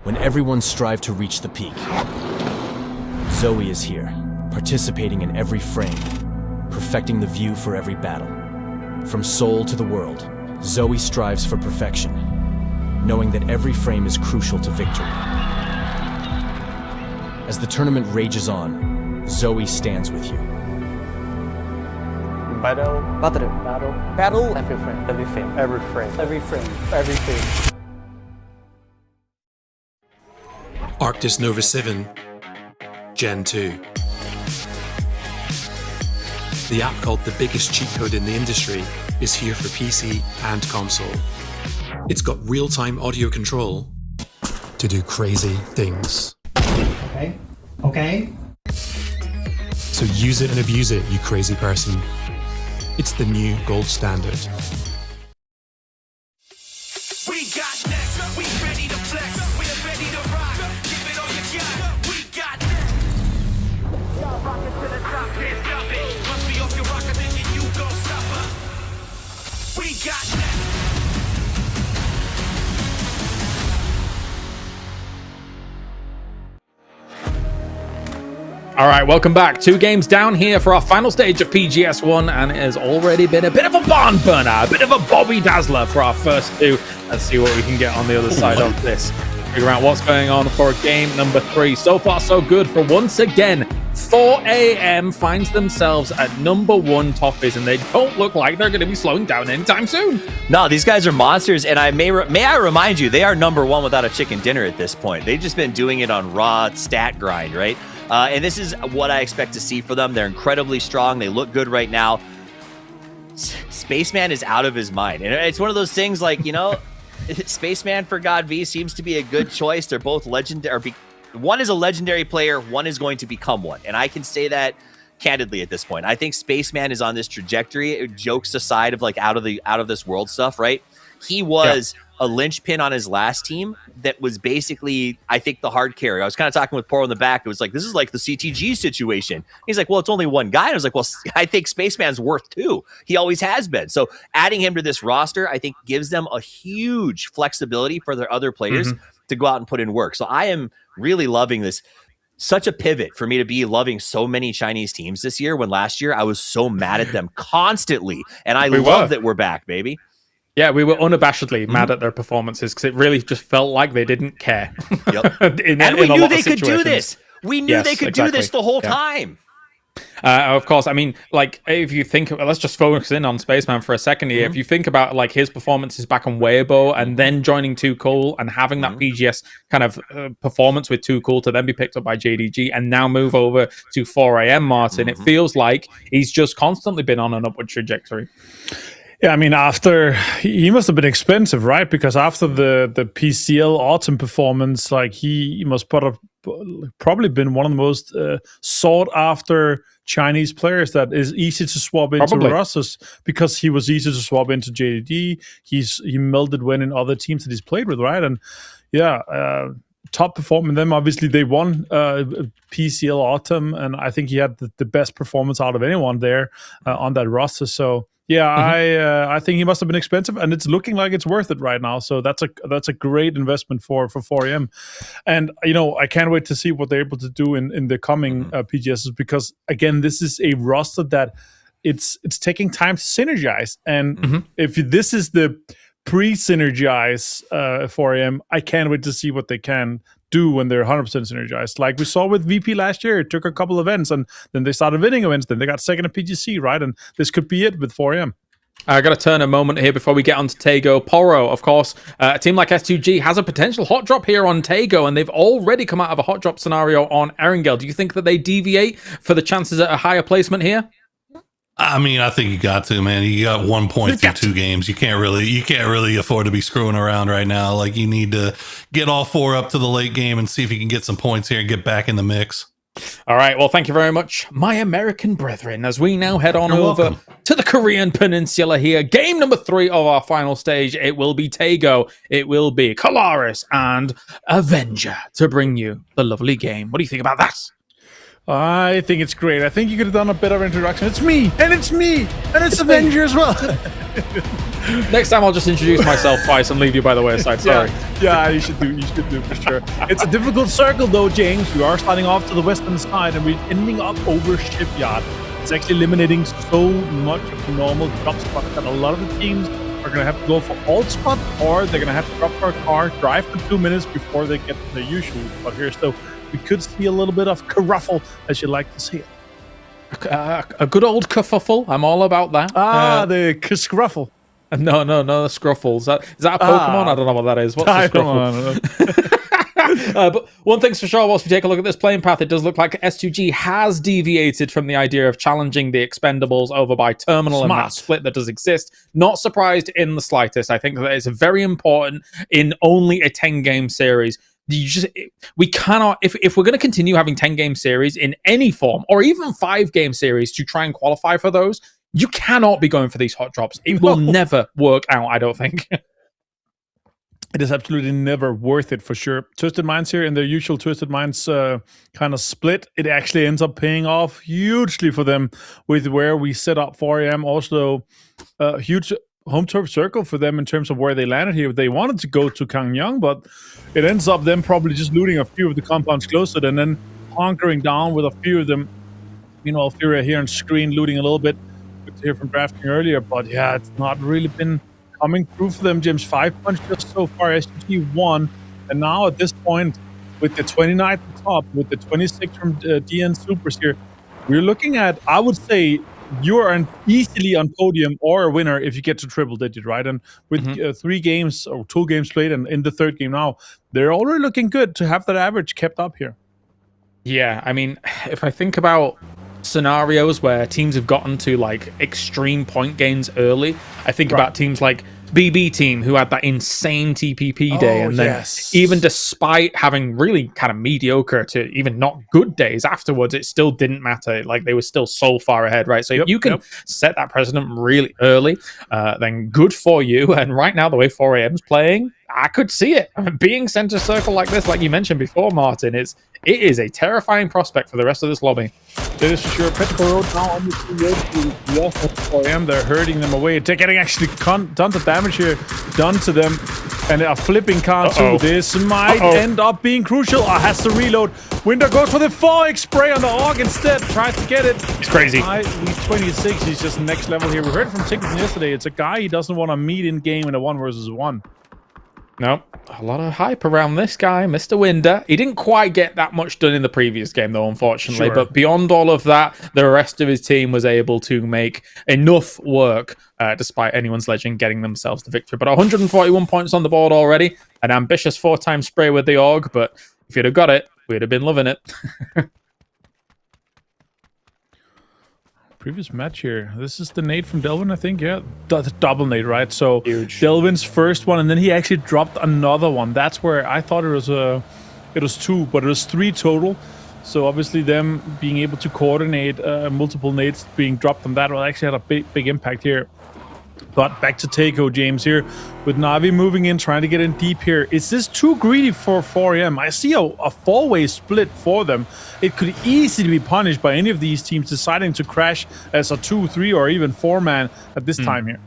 When everyone strive to reach the peak, Zoe is here, participating in every frame, perfecting the view for every battle. From Seoul to the world, Zoe strives for perfection, knowing that every frame is crucial to victory. As the tournament rages on, Zoe stands with you. Battle. Every frame. Arctis Nova 7 Gen 2. The app called the biggest cheat code in the industry is here for PC and console. It's got real-time audio control to do crazy things. Okay. So use it and abuse it, you crazy person. It's the new gold standard. We got next. We ready to flex. We're ready to rock. Give it all you got. We got next. Y'all rockin' to the top, can't stop it. Must be off your rocker, then you gon' stop her. We got next. All right, welcome back. 2 games down here for our final stage of PGS 1, and it has already been a bit of a barn burner, a bit of a Bobby Dazzler for our first 2. Let's see what we can get on the other side of this. Figure out what's going on for game number 3. So far, so good for once again. 4am finds themselves at number 1 Toffees, and they don't look like they're going to be slowing down anytime soon. No, these guys are monsters, and may I remind you, they are number 1 without a chicken dinner at this point. They've just been doing it on raw stat grind, right? And this is what I expect to see for them. They're incredibly strong. They look good right now. Spaceman is out of his mind. And it's one of those things like, you know, Spaceman for God V seems to be a good choice. They're both legendary. One is a legendary player. One is going to become one. And I can say that candidly at this point. I think Spaceman is on this trajectory. Jokes aside of like out of this world stuff, right? He was a linchpin on his last team that was basically, I think, the hard carry. I was kind of talking with Poro in the back. It was like, this is like the CTG situation. He's like, well, it's only one guy. And I was like, well, I think Spaceman's worth 2. He always has been. So adding him to this roster, I think, gives them a huge flexibility for their other players to go out and put in work. So I am really loving this. Such a pivot for me to be loving so many Chinese teams this year, when last year I was so mad at them constantly. And I love that we're back, baby. Yeah, we were unabashedly mad at their performances because it really just felt like they didn't care. Yep. And we knew they could do this. We knew they could do this the whole time. Of course, I mean, like, if you think, let's just focus in on Spaceman for a second here. If you think about like his performances back on Weibo and then joining Too Cool and having that PGS kind of performance with Too Cool to then be picked up by JDG and now move over to 4am Martin, it feels like he's just constantly been on an upward trajectory. Yeah, I mean, after he must have been expensive, right? Because after the PCL autumn performance, like he must probably been one of the most sought after Chinese players that is easy to swap into rosters, because he was easy to swap into JDD. He melded well in other teams that he's played with, right? And top performing them. Obviously, they won PCL autumn, and I think he had the best performance out of anyone there on that roster. So. Yeah, I think he must have been expensive, and it's looking like it's worth it right now. So that's a great investment for 4am, and you know, I can't wait to see what they're able to do in the coming PGSs, because again, this is a roster that it's taking time to synergize, and if this is the pre-synergize 4am, I can't wait to see what they can do when they're 100% synergized. Like we saw with VP last year, it took a couple events and then they started winning events, then they got second at PGC, right? And this could be it with 4am. I got to turn a moment here before we get on to Taego. Poro, of course, a team like S2G has a potential hot drop here on Taego, and they've already come out of a hot drop scenario on Erangel. Do you think that they deviate for the chances at a higher placement here? I mean, I think you got to, man. You got 1 point through 2 games. You can't really afford to be screwing around right now. Like, you need to get all 4 up to the late game and see if you can get some points here and get back in the mix. All right. Well, thank you very much, my American brethren, as we now head on over to the Korean Peninsula here. Game number 3 of our final stage. It will be Taego. It will be Kalaris and Avenger to bring you the lovely game. What do you think about that? I think it's great. I think you could have done a better introduction. It's me, and it's Avenger as well. Next time I'll just introduce myself twice and leave you by the wayside. Sorry. Yeah, you should do for sure. It's a difficult circle though, James. We are starting off to the western side and we're ending up over Shipyard. It's actually eliminating so much of the normal drop spot that a lot of the teams are going to have to go for alt spot, or they're going to have to drop for a car, drive for 2 minutes before they get to the usual spot here. So we could see a little bit of kerfuffle, as you like to say it. A good old kerfuffle. I'm all about that. The scruffle. No, the scruffle. Is that a Pokemon? I don't know what that is. What's the scruffle? But one thing's for sure, once we take a look at this playing path, it does look like S2G has deviated from the idea of challenging the Expendables over by Terminal and that split that does exist. Not surprised in the slightest. I think that it's very important in only a 10-game series. We cannot, if we're going to continue having 10-game series in any form, or even 5-game series to try and qualify for those, you cannot be going for these hot drops. It will never work out, I don't think. It is absolutely never worth it, for sure. Twisted Minds here in their usual Twisted Minds kind of split. It actually ends up paying off hugely for them with where we set up 4am. Also, a huge home turf circle for them in terms of where they landed here. They wanted to go to Kangyang, but it ends up them probably just looting a few of the compounds closer and then hunkering down with a few of them. Meanwhile, Furia here on screen looting a little bit. Good to hear from drafting earlier, but yeah, it's not really been coming through for them. James 5 punch just so far. SGG 1, and now at this point, with the 29 at the top, with the 26 from DN Supers here, we're looking at, I would say, you are easily on podium or a winner if you get to triple digit, right? And with 3 games or 2 games played, and in the 3rd game now, they're already looking good to have that average kept up here. Yeah, I mean, if I think about scenarios where teams have gotten to like extreme point gains early, I think about teams like BB team who had that insane TPP day, and then even despite having really kind of mediocre to even not good days afterwards, it still didn't matter. Like they were still so far ahead, right? So if you can set that precedent really early, then good for you. And right now, the way 4am's playing, I could see it. Being center circle like this, like you mentioned before, Martin, it is a terrifying prospect for the rest of this lobby. It is for sure. Petco Road now on the road to the offense for 4am. They're hurting them away. They're getting actually tons of damage here done to them. And a flipping car too. This might end up being crucial. Has to reload. Winter goes for the 4x spray on the AUG instead. Tries to get it. It's crazy. He's 26. He's just next level here. We heard from Tickleton yesterday. It's a guy he doesn't want to meet in game in a 1v1. No, a lot of hype around this guy, Mr. Winder. He didn't quite get that much done in the previous game, though, unfortunately. But beyond all of that, the rest of his team was able to make enough work, despite anyone's legend getting themselves the victory. But 141 points on the board already. An ambitious 4-time spray with the AUG. But if you'd have got it, we'd have been loving it. Previous match here. This is the nade from Delvin, I think. Yeah, the double nade, right? So huge. Delvin's first one, and then he actually dropped another one. That's where I thought it was 2, but it was 3 total. So obviously them being able to coordinate multiple nades being dropped on that will actually had a big impact here. But back to Takeo, James, here with Na'Vi moving in, trying to get in deep here. Is this too greedy for 4am? I see a 4-way split for them. It could easily be punished by any of these teams deciding to crash as a 2, 3, or even 4-man at this time here.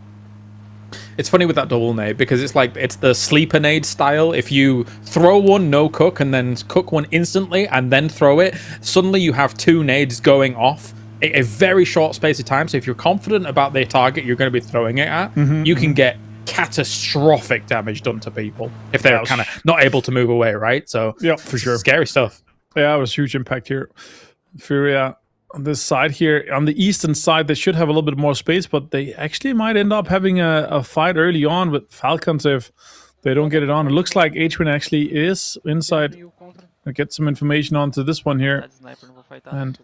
It's funny with that double nade because it's like it's the sleeper nade style. If you throw one, no cook, and then cook one instantly and then throw it, suddenly you have 2 nades going off a very short space of time. So if you're confident about their target you're going to be throwing it at, you can get catastrophic damage done to people if they're kind of not able to move away, right? So yeah, for sure, scary stuff. Yeah, it was huge impact here. Furia on this side here, on the eastern side, they should have a little bit more space, but they actually might end up having a fight early on with Falcons if they don't get it on. It looks like H1 actually is inside. I'll get some information onto this one here. And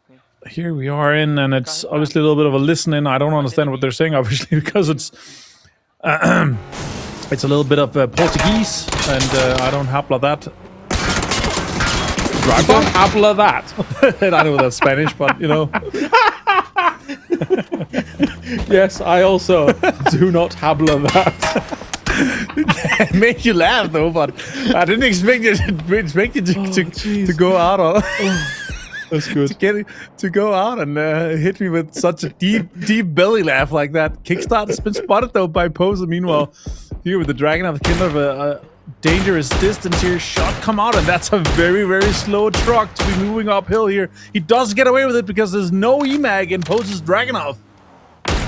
here we are in, and it's obviously a little bit of a listen-in. I don't understand what they're saying, obviously, because it's a little bit of Portuguese, and I don't habla that. I don't habla that. And I know that's Spanish, but, you know. Yes, I also do not habla that. It made you laugh, though, but I didn't expect you to go out on... That's good. To go out and hit me with such a deep belly laugh like that. Kickstart has been spotted though by Poser. Meanwhile, here with the Dragon of the Kind of a dangerous distance here. Shot come out, and that's a very, very slow truck to be moving uphill here. He does get away with it because there's no EMAG in Poser's Dragonov.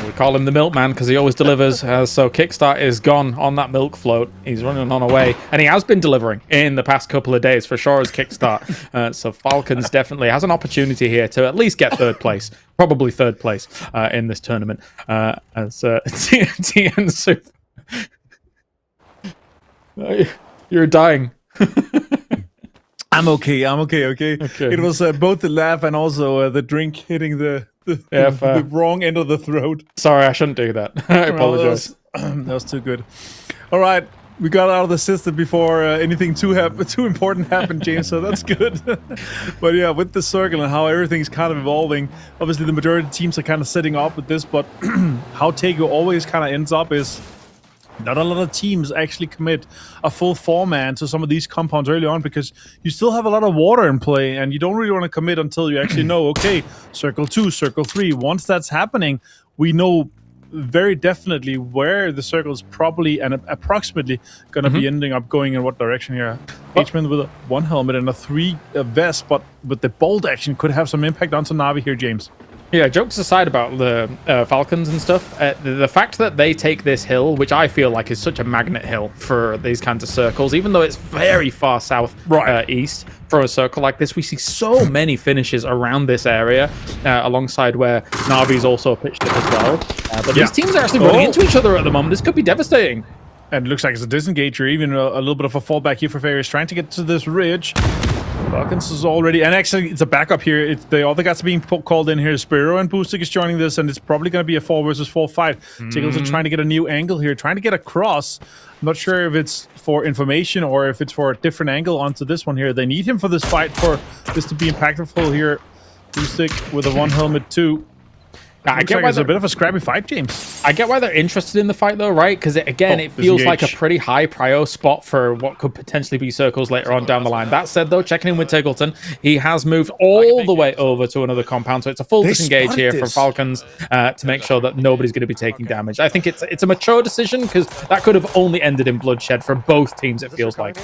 We call him the milkman because he always delivers. So Kickstart is gone on that milk float. He's running on away, and he has been delivering in the past couple of days for sure as Kickstart. So Falcons definitely has an opportunity here to at least get third place, probably third place in this tournament. As TN Super, you're dying. I'm okay. Okay. It was both the laugh and also the drink hitting the wrong end of the throat. Sorry, I shouldn't do that. I apologize. That was too good. All right, we got out of the system before anything too important happened, James. So that's good. But yeah, with the circle and how everything's kind of evolving, obviously the majority of teams are kind of setting up with this. But how Tego always kind of ends up is not a lot of teams actually commit a full 4-man to some of these compounds early on because you still have a lot of water in play and you don't really want to commit until you actually know, okay, circle 2, circle 3. Once that's happening, we know very definitely where the circle is probably and approximately going to be ending up going in what direction here. H-Man with a 1 helmet and a 3 vest, but the bolt action could have some impact onto Na'Vi here, James. Yeah, jokes aside about the Falcons and stuff, the fact that they take this hill, which I feel like is such a magnet hill for these kinds of circles, even though it's very far south east from a circle like this, we see so many finishes around this area, alongside where Na'Vi's also pitched it as well. But these teams are actually running into each other at the moment. This could be devastating. And it looks like it's a disengage or even a little bit of a fallback here for Farius, trying to get to this ridge. Falcons is already, and actually it's a backup here. It's the other guys being called in here. Spiro and Boostic is joining this, and it's probably going to be a 4 versus 4 fight. Tiggles are trying to get a new angle here, trying to get across. I'm not sure if it's for information or if it's for a different angle onto this one here. They need him for this fight for this to be impactful here. Boostic with a 1 helmet too. I get why it's a bit of a scrappy fight, James. I get why they're interested in the fight, though, right? Because, it feels like a pretty high prio spot for what could potentially be circles later on down the line. That said, though, checking in with Tiggleton, he has moved all the way over to another compound, so it's a full disengage here from Falcons to make sure that nobody's going to be taking damage. I think it's a mature decision, because that could have only ended in bloodshed for both teams, it feels like.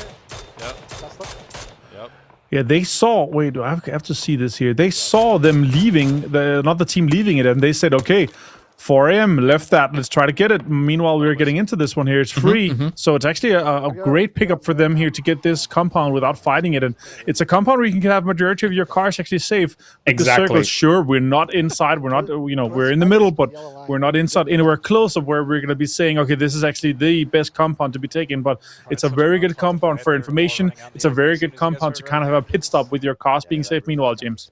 Yeah, they saw... Wait, I have to see this here. They saw them leaving, another team leaving it, and they said, okay, 4 a.m. left that. Let's try to get it. Meanwhile, we're getting into this one here. It's free. So it's actually a great pickup for them here to get this compound without fighting it. And it's a compound where you can have majority of your cars actually safe. Exactly. The circle, sure, we're not inside. We're not, we're in the middle, but we're not inside anywhere close of where we're going to be saying, okay, this is actually the best compound to be taken. But it's a very good compound for information. It's a very good compound to kind of have a pit stop with your cars being safe meanwhile, James.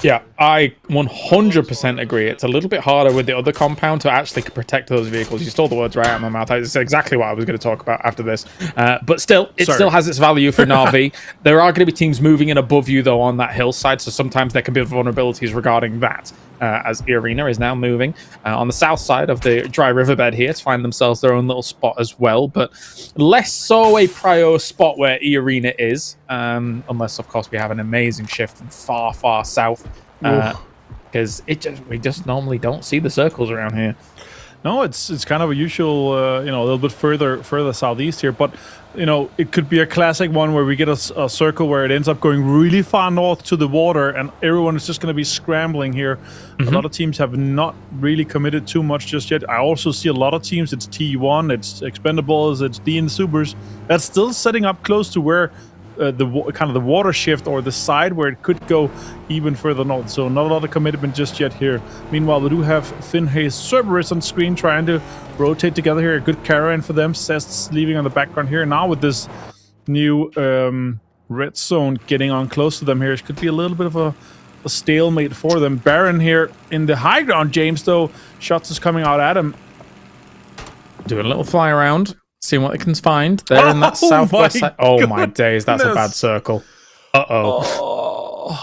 Yeah, I 100% agree. It's a little bit harder with the other compound to actually protect those vehicles. You stole the words right out of my mouth. It's exactly what I was going to talk about after this. But still, it still has its value for Na'Vi. There are going to be teams moving in above you, though, on that hillside, so sometimes there can be vulnerabilities regarding that. As E-Arena is now moving on the south side of the dry riverbed here to find themselves their own little spot as well, but less so a prio spot where E-Arena is, unless, of course, we have an amazing shift from far, far south, because we just normally don't see the circles around here. No, it's kind of a usual, a little bit further southeast here, but it could be a classic one where we get a circle where it ends up going really far north to the water, and everyone is just going to be scrambling here. A lot of teams have not really committed too much just yet. I also see a lot of teams. It's T1, it's Expendables, it's DN Supers. That's still setting up close to where the water shift or the side where it could go even further north. So not a lot of commitment just yet here. Meanwhile, we do have Finhay's Cerberus on screen trying to rotate together here. A good caravan for them. Cest's leaving on the background here. Now with this new red zone getting on close to them here, it could be a little bit of a stalemate for them. Baron here in the high ground, James, though. Shots is coming out at him. Doing a little fly around. Seeing what they can find there in that southwest side. Oh my days, that's a bad circle.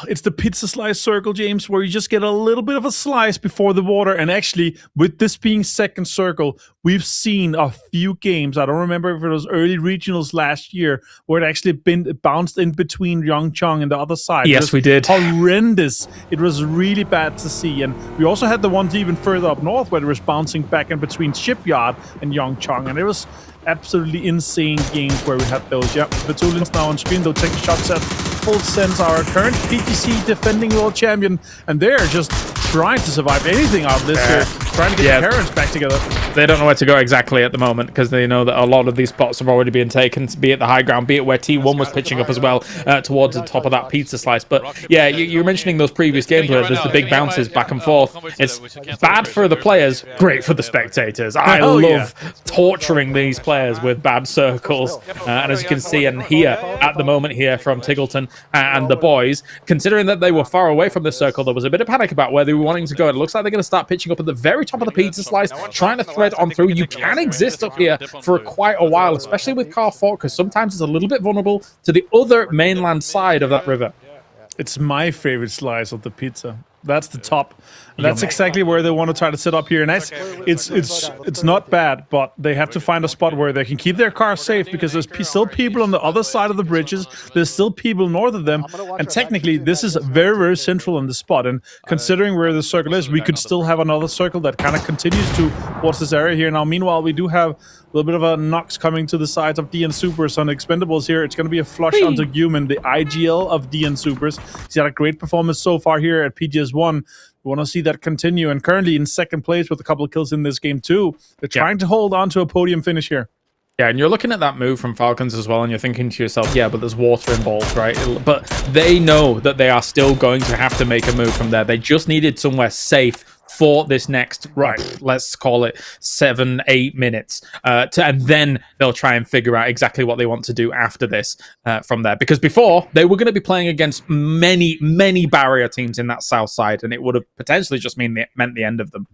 It's the pizza slice circle, James, where you just get a little bit of a slice before the water. And actually, with this being second circle, we've seen a few games. I don't remember if it was early regionals last year where it actually bounced in between Yongchong and the other side. Yes, we did. Horrendous. It was really bad to see. And we also had the ones even further up north where it was bouncing back in between Shipyard and Yongchong. And it was absolutely insane games where we had those. Yep, Vatulin's now on screen. They'll take shots at Full Sense, our current PGC defending world champion, and they're just trying to survive anything out of this here. trying to get the parents back together. They don't know where to go exactly at the moment because they know that a lot of these spots have already been taken, be it the high ground, be it where T1 was pitching up as well towards the top of that pizza slice. But yeah, you're mentioning those previous games where there's the big bounces back and forth. It's bad for the players, great for the spectators. I love torturing these players with bad circles. And as you can see and hear at the moment here from Tiggleton and the boys, considering that they were far away from the circle, there was a bit of panic about where they were wanting to go. It looks like they're going to start pitching up at the very top of the pizza slice, trying to thread on through. You can exist up here for quite a while, especially with Car 4, because sometimes it's a little bit vulnerable to the other mainland side of that river. It's my favorite slice of the pizza. That's the top. And that's exactly where they want to try to set up here. And it's not bad, but they have to find a spot where they can keep their cars safe because there's still people on the other side of the bridges. There's still people north of them. And technically, this is very, very central in the spot. And considering where the circle is, we could still have another circle that kind of continues towards this area here. Now, meanwhile, we do have a little bit of a Nox coming to the sides of DN Supers on Expendables here. It's going to be a flush onto Guman, the IGL of DN Supers. He's had a great performance so far here at PGS 1. We want to see that continue, and currently in second place with a couple of kills in this game too. They're trying to hold on to a podium finish here. Yeah, and you're looking at that move from Falcons as well, and you're thinking to yourself, yeah, but there's water involved, right? But they know that they are still going to have to make a move from there. They just needed somewhere safe for this next, let's call it 7-8 minutes. And then they'll try and figure out exactly what they want to do after this from there. Because before, they were going to be playing against many, many barrier teams in that south side, and it would have potentially just meant the end of them.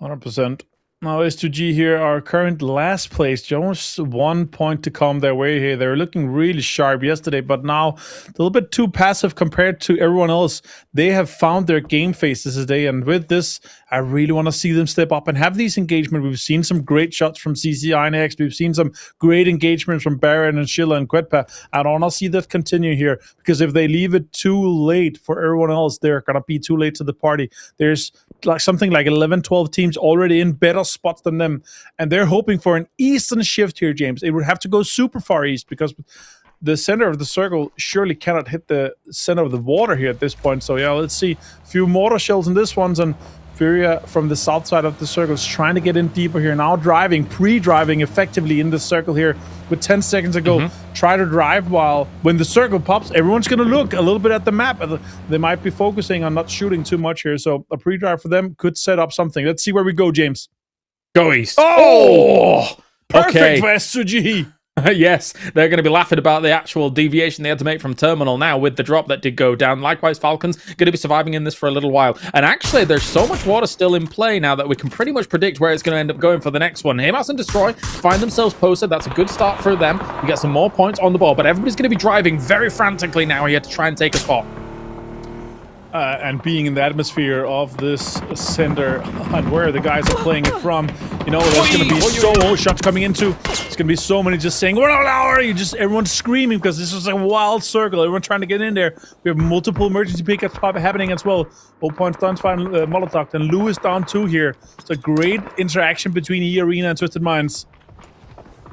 100%. Now, S2G here are current last place. Just 1 point to come their way here. They were looking really sharp yesterday, but now a little bit too passive compared to everyone else. They have found their game face this day, and with this, I really want to see them step up and have these engagement. We've seen some great shots from CCI Next. We've seen some great engagements from Baron and Schiller and Quetpa. I don't want to see that continue here, because if they leave it too late for everyone else, they're going to be too late to the party. There's something like 11, 12 teams already in better spots than them, and they're hoping for an eastern shift here, James. It would have to go super far east, because the center of the circle surely cannot hit the center of the water here at this point. So yeah, let's see. A few mortar shells in this one, and Furia from the south side of the circle is trying to get in deeper here. Now pre-driving effectively in the circle here with 10 seconds to go. Try to drive while when the circle pops, everyone's going to look a little bit at the map. They might be focusing on not shooting too much here. So a pre-drive for them could set up something. Let's see where we go, James. Go east. Oh! Perfect Okay. for S2G. Yes, they're going to be laughing about the actual deviation they had to make from terminal now with the drop that did go down. Likewise, Falcons going to be surviving in this for a little while. And actually, there's so much water still in play now that we can pretty much predict where it's going to end up going for the next one. Hamas and Destroy find themselves posted. That's a good start for them. We get some more points on the board, but everybody's going to be driving very frantically now here to try and take a spot. And being in the atmosphere of this center and where the guys are playing it from, you know, there's going to be so many shots coming into. It's going to be so many just saying, everyone's screaming because this is a wild circle. Everyone trying to get in there. We have multiple emergency pickups happening as well. 0 points down, Molotov, and Lewis down 2 here. It's a great interaction between E Arena and Twisted Minds.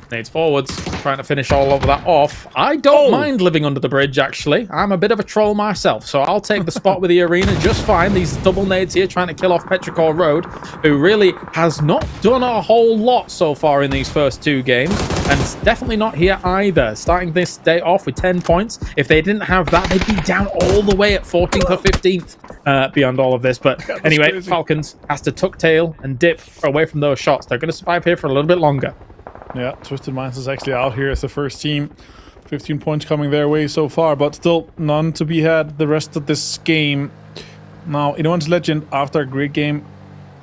Nades forwards, trying to finish all of that off. I don't mind living under the bridge, actually. I'm a bit of a troll myself, so I'll take the spot with the arena just fine. These double nades here trying to kill off Petrichor Road, who really has not done a whole lot so far in these first 2 games, and it's definitely not here either. Starting this day off with 10 points. If they didn't have that, they'd be down all the way at 14th or 15th beyond all of this. But anyway, crazy. Falcons has to tuck tail and dip away from those shots. They're going to survive here for a little bit longer. Yeah, Twisted Minds is actually out here as the first team. 15 points coming their way so far, but still none to be had the rest of this game. Now, Innone's Legend, after a great game,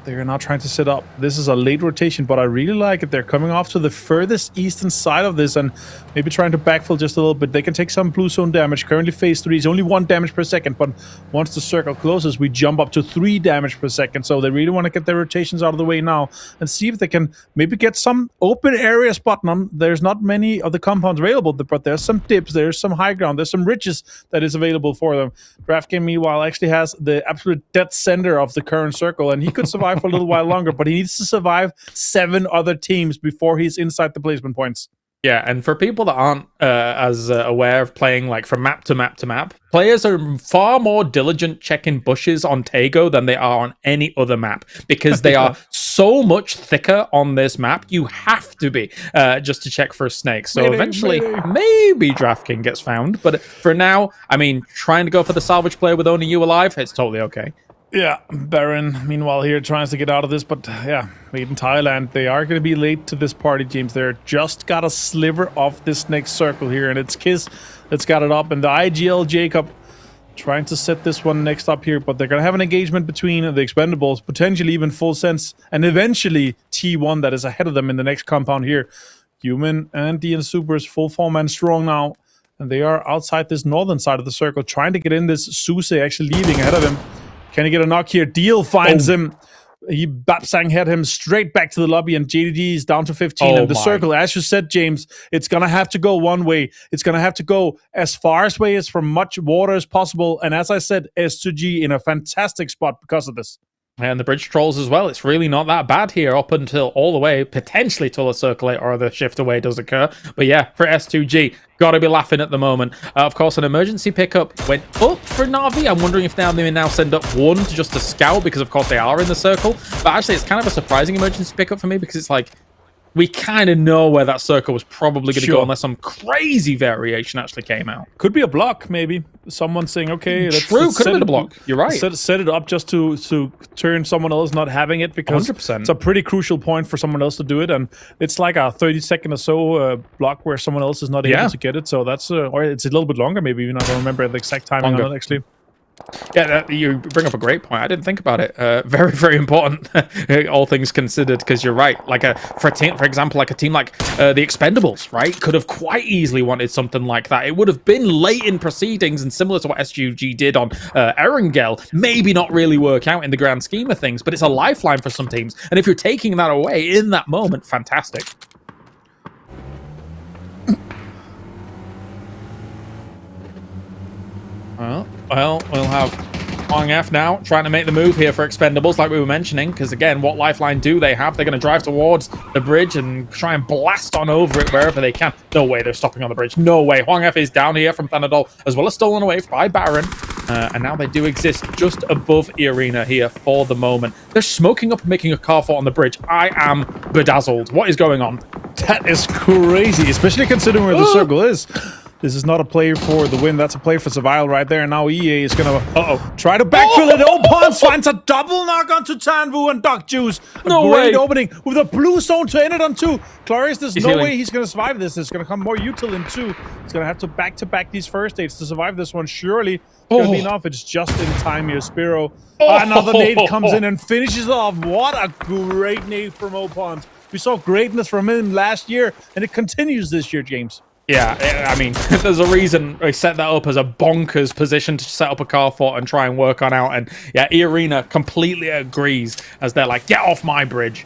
they're now trying to set up. This is a late rotation, but I really like it. They're coming off to the furthest eastern side of this and maybe trying to backfill just a little bit. They can take some blue zone damage. Currently phase 3 is only 1 damage per second, but once the circle closes, we jump up to 3 damage per second. So they really want to get their rotations out of the way now and see if they can maybe get some open area spot. There's not many of the compounds available, but there's some dips, there's some high ground, there's some ridges that is available for them. DraftGame, meanwhile, actually has the absolute dead center of the current circle, and he could survive for a little while longer, but he needs to survive 7 other teams before he's inside the placement points. Yeah, and for people that aren't as aware of playing like from map to map to map, players are far more diligent checking bushes on Tego than they are on any other map because they are so much thicker on this map. You have to be just to check for a snake. So eventually, maybe DraftKings gets found. But for now, I mean, trying to go for the salvage player with only you alive, it's totally okay. Yeah, Baron, meanwhile, here tries to get out of this, but yeah, made in Thailand. They are going to be late to this party, James. They're just got a sliver of this next circle here, and it's Kiss that's got it up, and the IGL Jacob trying to set this one next up here, but they're going to have an engagement between the Expendables, potentially even Full Sense, and eventually T1 that is ahead of them in the next compound here. Human and DN Supers full form and strong now, and they are outside this northern side of the circle, trying to get in this. Suse actually leaving ahead of him. Can he get a knock here? Deal finds him. He Bapsang had him straight back to the lobby, and JDG is down to 15. And the circle, as you said, James, it's going to have to go one way. It's going to have to go as far away as from much water as possible. And as I said, S2G in a fantastic spot because of this. And the bridge trolls as well. It's really not that bad here up until all the way, potentially till the circulate or the shift away does occur. But yeah, for S2G, got to be laughing at the moment. Of course, an emergency pickup went up for Na'Vi. I'm wondering if now they may now send up one to just a scout because, of course, they are in the circle. But actually, it's kind of a surprising emergency pickup for me because it's like, we kind of know where that circle was probably going to go unless some crazy variation actually came out. Could be a block, maybe. Someone saying, okay, let's could have been a block. You're right. Set it up just to turn someone else not having it, because 100%. It's a pretty crucial point for someone else to do it, and it's like a 30-second or so block where someone else is not able to get it. So that's, or it's a little bit longer, maybe. I don't remember the exact timing on it, actually. Yeah, you bring up a great point. I didn't think about it. Very, very important, all things considered, because you're right. Like for example, like a team like the Expendables, right, could have quite easily wanted something like that. It would have been late in proceedings and similar to what SUG did on Erangel. Maybe not really work out in the grand scheme of things, but it's a lifeline for some teams. And if you're taking that away in that moment, fantastic. Well, we'll have Hwang F now trying to make the move here for Expendables, like we were mentioning, because again, what lifeline do they have? They're going to drive towards the bridge and try and blast on over it wherever they can. No way they're stopping on the bridge. No way. Hwang F is down here from Thanadol, as well as stolen away by Baron. And now they do exist just above Irina here for the moment. They're smoking up and making a car fort on the bridge. I am bedazzled. What is going on? That is crazy, especially considering where the circle is. This is not a play for the win. That's a play for survival right there. And now EA is going to try to backfill it. Pons finds a double knock onto Tanvu and Doc Juice. No great way. opening with a blue zone to end it on 2. Clarice, there's no healing. way he's going to survive this. It's going to come more util in 2. He's going to have to back-to-back these first aids to survive this one. Surely going to be enough. It's just in time here. Spiro. Another nade comes in and finishes off. What a great nade from Opons. We saw greatness from him last year, and it continues this year, James. Yeah, I mean, there's a reason they set that up as a bonkers position to set up a car fort and try and work on out. And yeah, Irina completely agrees as they're like, get off my bridge.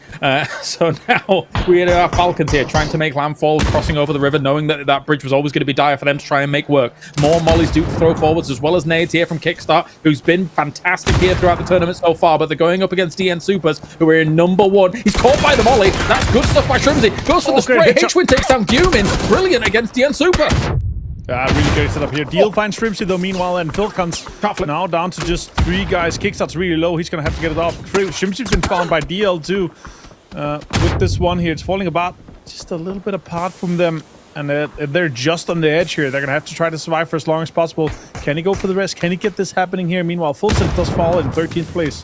So now we have Falcons here trying to make landfall, crossing over the river, knowing that that bridge was always going to be dire for them to try and make work. More mollies do throw forwards, as well as nades here from Kickstart, who's been fantastic here throughout the tournament so far. But they're going up against DN Supers, who are in #1. He's caught by the molly. That's good stuff by Shrimsy. Goes for the spray. H-Win takes down Gumin. Brilliant against DN Super. Really great setup here. Deal finds Shrimpsy though. Meanwhile, and Philcons now down to just 3 guys. Kickstart's really low. He's going to have to get it off. Shrimpsy's been found by DL too. With this one here, it's falling about just a little bit apart from them. And they're just on the edge here. They're going to have to try to survive for as long as possible. Can he go for the rest? Can he get this happening here? Meanwhile, Fulton does fall in 13th place.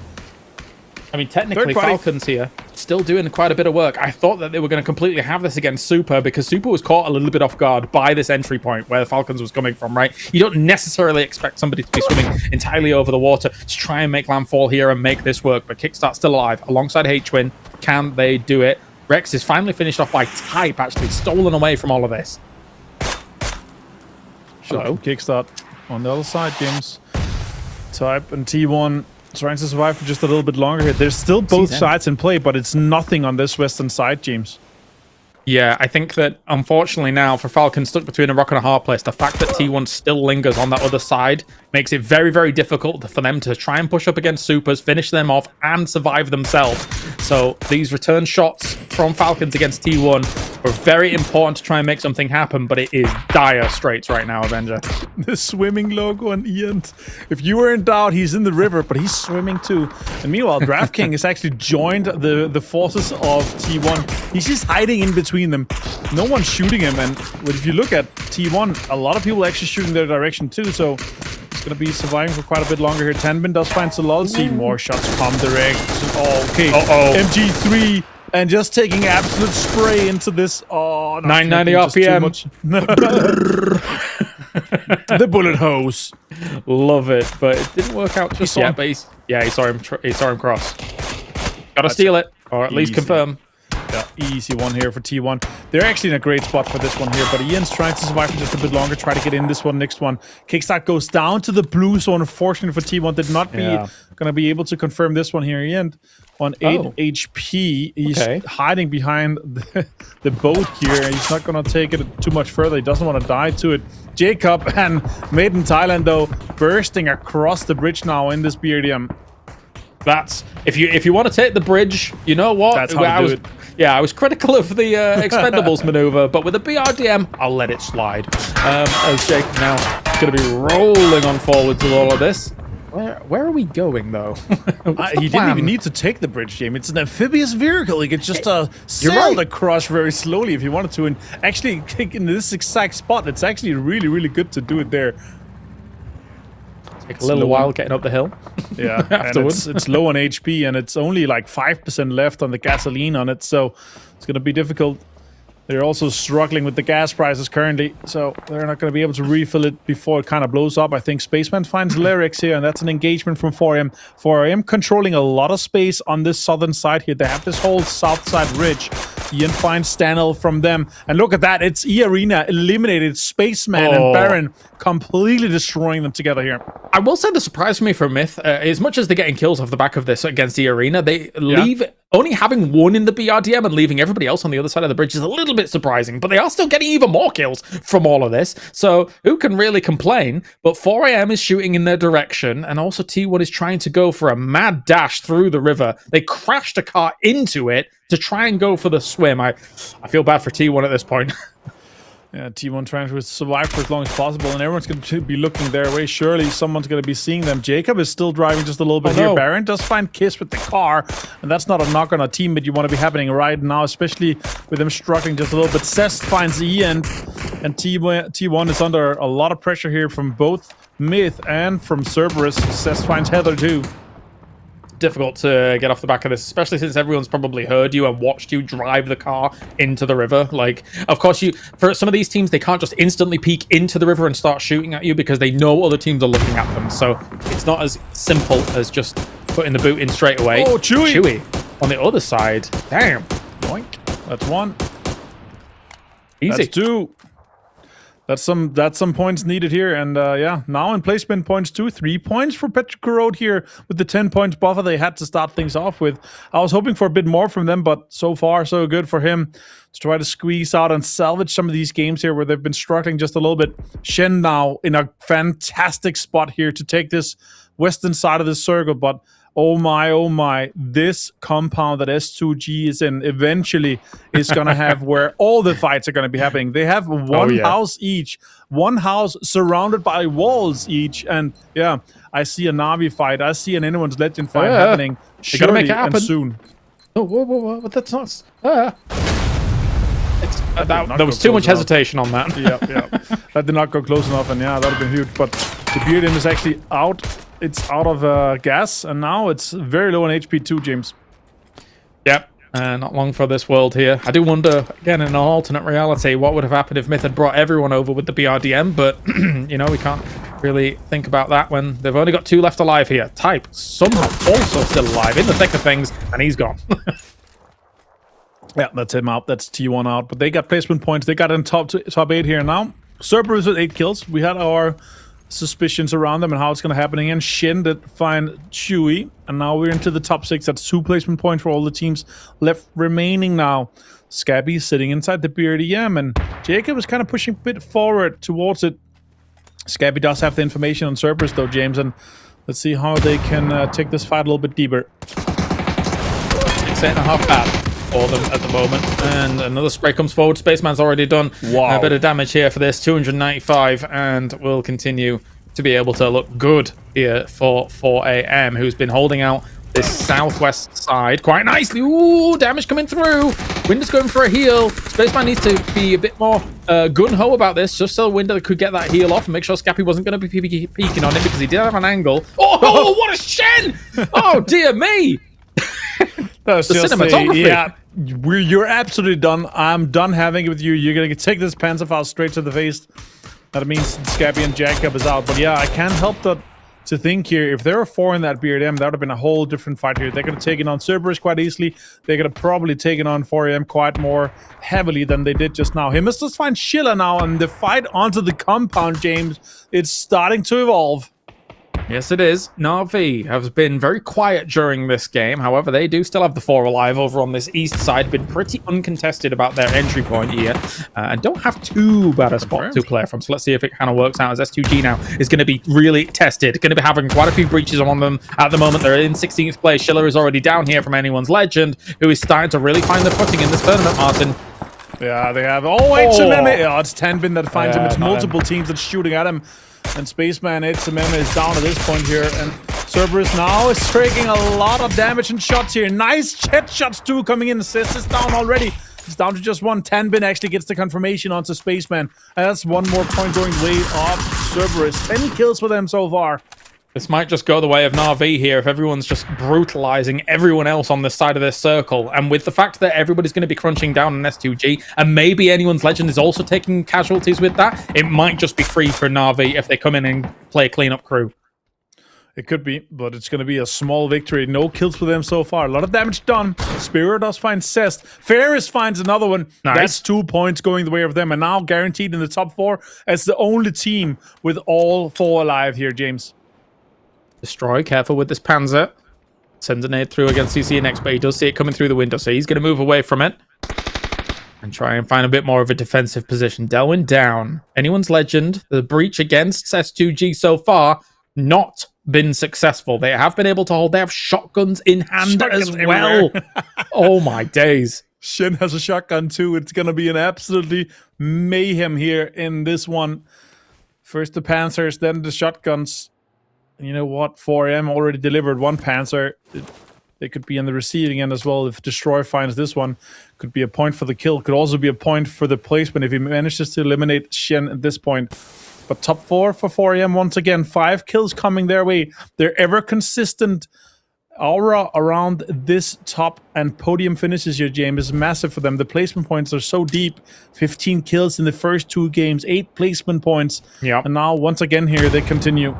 I mean, technically, Falcons here still doing quite a bit of work. I thought that they were going to completely have this against Super, because Super was caught a little bit off guard by this entry point where the Falcons was coming from, right? You don't necessarily expect somebody to be swimming entirely over the water to try and make landfall here and make this work, but Kickstart's still alive alongside H-Win. Can they do it? Rex is finally finished off by Type, actually stolen away from all of this. So Kickstart on the other side, James. Type and T1 trying to survive for just a little bit longer here. There's still both sides in play, but it's nothing on this western side, James. Yeah, I think that, unfortunately now, for Falcons stuck between a rock and a hard place, the fact that T1 still lingers on that other side makes it very, very difficult for them to try and push up against Supers, finish them off, and survive themselves. So these return shots from Falcons against T1 We're very important to try and make something happen, but it is dire straits right now, Avenger. The swimming logo on Ian. If you were in doubt, he's in the river, but he's swimming too. And meanwhile, DraftKings has actually joined the forces of T1. He's just hiding in between them. No one's shooting him, and if you look at T1, a lot of people actually shooting their direction too, so it's going to be surviving for quite a bit longer here. Tenbin does find Salal. See more shots come direct. Oh, okay. MG3. And just taking absolute spray into this. Oh, no, 990 RPM. The bullet hose. Love it, but it didn't work out just yet. But he saw him cross. Gotta steal it, or at least confirm. Yeah, easy one here for T1. They're actually in a great spot for this one here, but Ian's trying to survive for just a bit longer, try to get in this one, next one. Kickstart goes down to the blue, so unfortunately for T1, did not be going to be able to confirm this one here. Ian on 8 HP. He's hiding behind the boat here. He's not going to take it too much further. He doesn't want to die to it. Jacob and Made in Thailand, though, bursting across the bridge now in this BRDM. That's if you want to take the bridge, you know what? That's how to do it. Yeah, I was critical of the Expendables maneuver, but with the BRDM, I'll let it slide. As Jake now going to be rolling on forwards with all of this. Where are we going, though? He didn't even need to take the bridge, Jamie. It's an amphibious vehicle. He could just sail across very slowly if he wanted to. And actually, in this exact spot, it's actually really, really good to do it there. Take a little while getting up the hill. Yeah, afterwards. And it's low on HP, and it's only like 5% left on the gasoline on it, so it's going to be difficult. They're also struggling with the gas prices currently, so they're not going to be able to refill it before it kind of blows up. I think Spaceman finds Lyrics here, and that's an engagement from 4AM. 4AM controlling a lot of space on this southern side here. They have this whole south side ridge. Ian finds Stanel from them. And look at that. It's E-Arena eliminated Spaceman and Baron completely destroying them together here. I will say the surprise for me for Myth, as much as they're getting kills off the back of this against E-Arena, they leave only having one in the BRDM and leaving everybody else on the other side of the bridge is a little bit surprising, but they are still getting even more kills from all of this. So who can really complain? But 4AM is shooting in their direction, and also T1 is trying to go for a mad dash through the river. They crashed a car into it to try and go for the swim. I feel bad for T1 at this point. Yeah, T1 trying to survive for as long as possible, and everyone's going to be looking their way. Surely someone's going to be seeing them. Jacob is still driving just a little bit here. Baron does find Kiss with the car, and that's not a knock on a teammate you want to be happening right now, especially with them struggling just a little bit. Cest finds E, and T1 is under a lot of pressure here from both Myth and from Cerberus. Cest finds Heather too. Difficult to get off the back of this, especially since everyone's probably heard you and watched you drive the car into the river. Like, of course, for some of these teams, they can't just instantly peek into the river and start shooting at you because they know other teams are looking at them. So it's not as simple as just putting the boot in straight away. Oh, Chewy on the other side. Damn. Boink. That's one. Easy. That's two. That's some points needed here, and yeah, now in placement points too. 3 points for Petrokorode here with the 10 points buffer they had to start things off with. I was hoping for a bit more from them, but so far so good for him to try to squeeze out and salvage some of these games here where they've been struggling just a little bit. Shen now in a fantastic spot here to take this western side of the circle, but oh my, this compound that S2G is in eventually is going to have where all the fights are going to be happening. They have one house each, one house surrounded by walls each, and yeah, I see a Navi fight, I see an Anyone's Legend fight happening surely make it happen. and soon. Oh, whoa, that's not... there was too much hesitation on that. Yeah. That did not go close enough, and yeah, that would have been huge, but the BRDM is actually out. It's out of gas, and now it's very low on HP too, James. Yep, not long for this world here. I do wonder, again, in an alternate reality, what would have happened if Myth had brought everyone over with the BRDM, but, you know, we can't really think about that when they've only got 2 left alive here. Type, somehow also still alive, in the thick of things, and he's gone. Yeah, that's him out. That's T1 out, but they got placement points. They got in top 8 here now. Cerberus with 8 kills. We had our suspicions around them and how it's going to happen again. Shin did find Chewy, and now we're into the top 6. That's 2 placement points for all the teams left remaining now. Scabby sitting inside the BRDM, and Jacob is kind of pushing a bit forward towards it. Scabby does have the information on Cerberus though, James, and let's see how they can take this fight a little bit deeper. 6.5 bad. for them at the moment. And another spray comes forward. Spaceman's already done a bit of damage here for this, 295, and will continue to be able to look good here for 4AM, who's been holding out this southwest side quite nicely. Ooh, damage coming through. Winder's going for a heal. Spaceman needs to be a bit more gun-ho about this, just so Winder could get that heal off and make sure Scappy wasn't going to be peeking on him because he did have an angle. Oh, what a Shen! Oh, dear me! That's the just cinematography. Yeah, you're absolutely done. I'm done having it with you. You're going to take this Panzerfaust straight to the face. That means Scappy and Jacob is out. But yeah, I can't help to think here. If there were 4 in that BRDM, that would have been a whole different fight here. They could have taken on Cerberus quite easily. They could have probably taken on 4AM quite more heavily than they did just now. He must just find Schiller now, and the fight onto the compound, James, it's starting to evolve. Yes, it is. Na'Vi has been very quiet during this game. However, they do still have the 4 alive over on this east side. Been pretty uncontested about their entry point here. And don't have too bad a spot to play from. So let's see if it kind of works out, as S2G now is going to be really tested. Going to be having quite a few breaches on them at the moment. They're in 16th place. Schiller is already down here from Anyone's Legend, who is starting to really find the footing in this tournament, Martin. Yeah, they have... Oh, HMM! Oh, it's Tenbin that finds him. It's multiple teams that's shooting at him. And Spaceman HMM is down at this point here. And Cerberus now is taking a lot of damage and shots here. Nice headshots too coming in. Assist is down already. It's down to just one. Tenbin actually gets the confirmation onto Spaceman. And that's one more point going way of Cerberus. 10 kills for them so far. This might just go the way of Na'Vi here if everyone's just brutalizing everyone else on this side of this circle. And with the fact that everybody's going to be crunching down on S2G, and maybe Anyone's Legend is also taking casualties with that, it might just be free for Na'Vi if they come in and play a cleanup crew. It could be, but it's going to be a small victory. No kills for them so far. A lot of damage done. Spiro does find Cest. Ferris finds another one. Nice. That's 2 points going the way of them. And now guaranteed in the top 4 as the only team with all 4 alive here, James. Destroy, careful with this Panzer. Sends a nade through against CCNX, but he does see it coming through the window, so he's going to move away from it and try and find a bit more of a defensive position. Delwyn down. Anyone's Legend, the breach against S2G so far, not been successful. They have been able to hold. They have shotguns in hand as well. Oh my days. Shen has a shotgun too. It's going to be an absolutely mayhem here in this one. First the Panzers, then the shotguns. And you know what? 4M already delivered 1 Panzer. They could be in the receiving end as well. If Destroy finds this one, could be a point for the kill. Could also be a point for the placement if he manages to eliminate Shen at this point. But top 4 for 4AM once again. 5 kills coming their way. Their ever consistent aura around this top and podium finishes here, James, is massive for them. The placement points are so deep. 15 kills in the first 2 games. 8 placement points. Yeah. And now once again here they continue.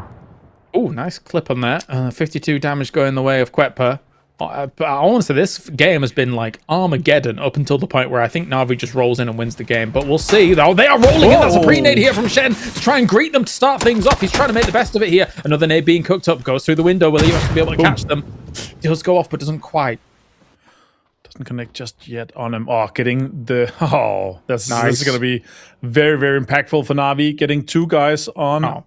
Oh, nice clip on that. 52 damage going the way of Quetpa. Honestly, this game has been like Armageddon up until the point where I think Na'Vi just rolls in and wins the game. But we'll see. Oh, they are rolling in. That's a pre-nade here from Shen to try and greet them to start things off. He's trying to make the best of it here. Another nade being cooked up. Goes through the window. Will he actually be able to catch them? Does go off, but doesn't quite. Doesn't connect just yet on him. Oh, getting the... Oh, that's nice. This is going to be very, very impactful for Na'Vi. Getting 2 guys on...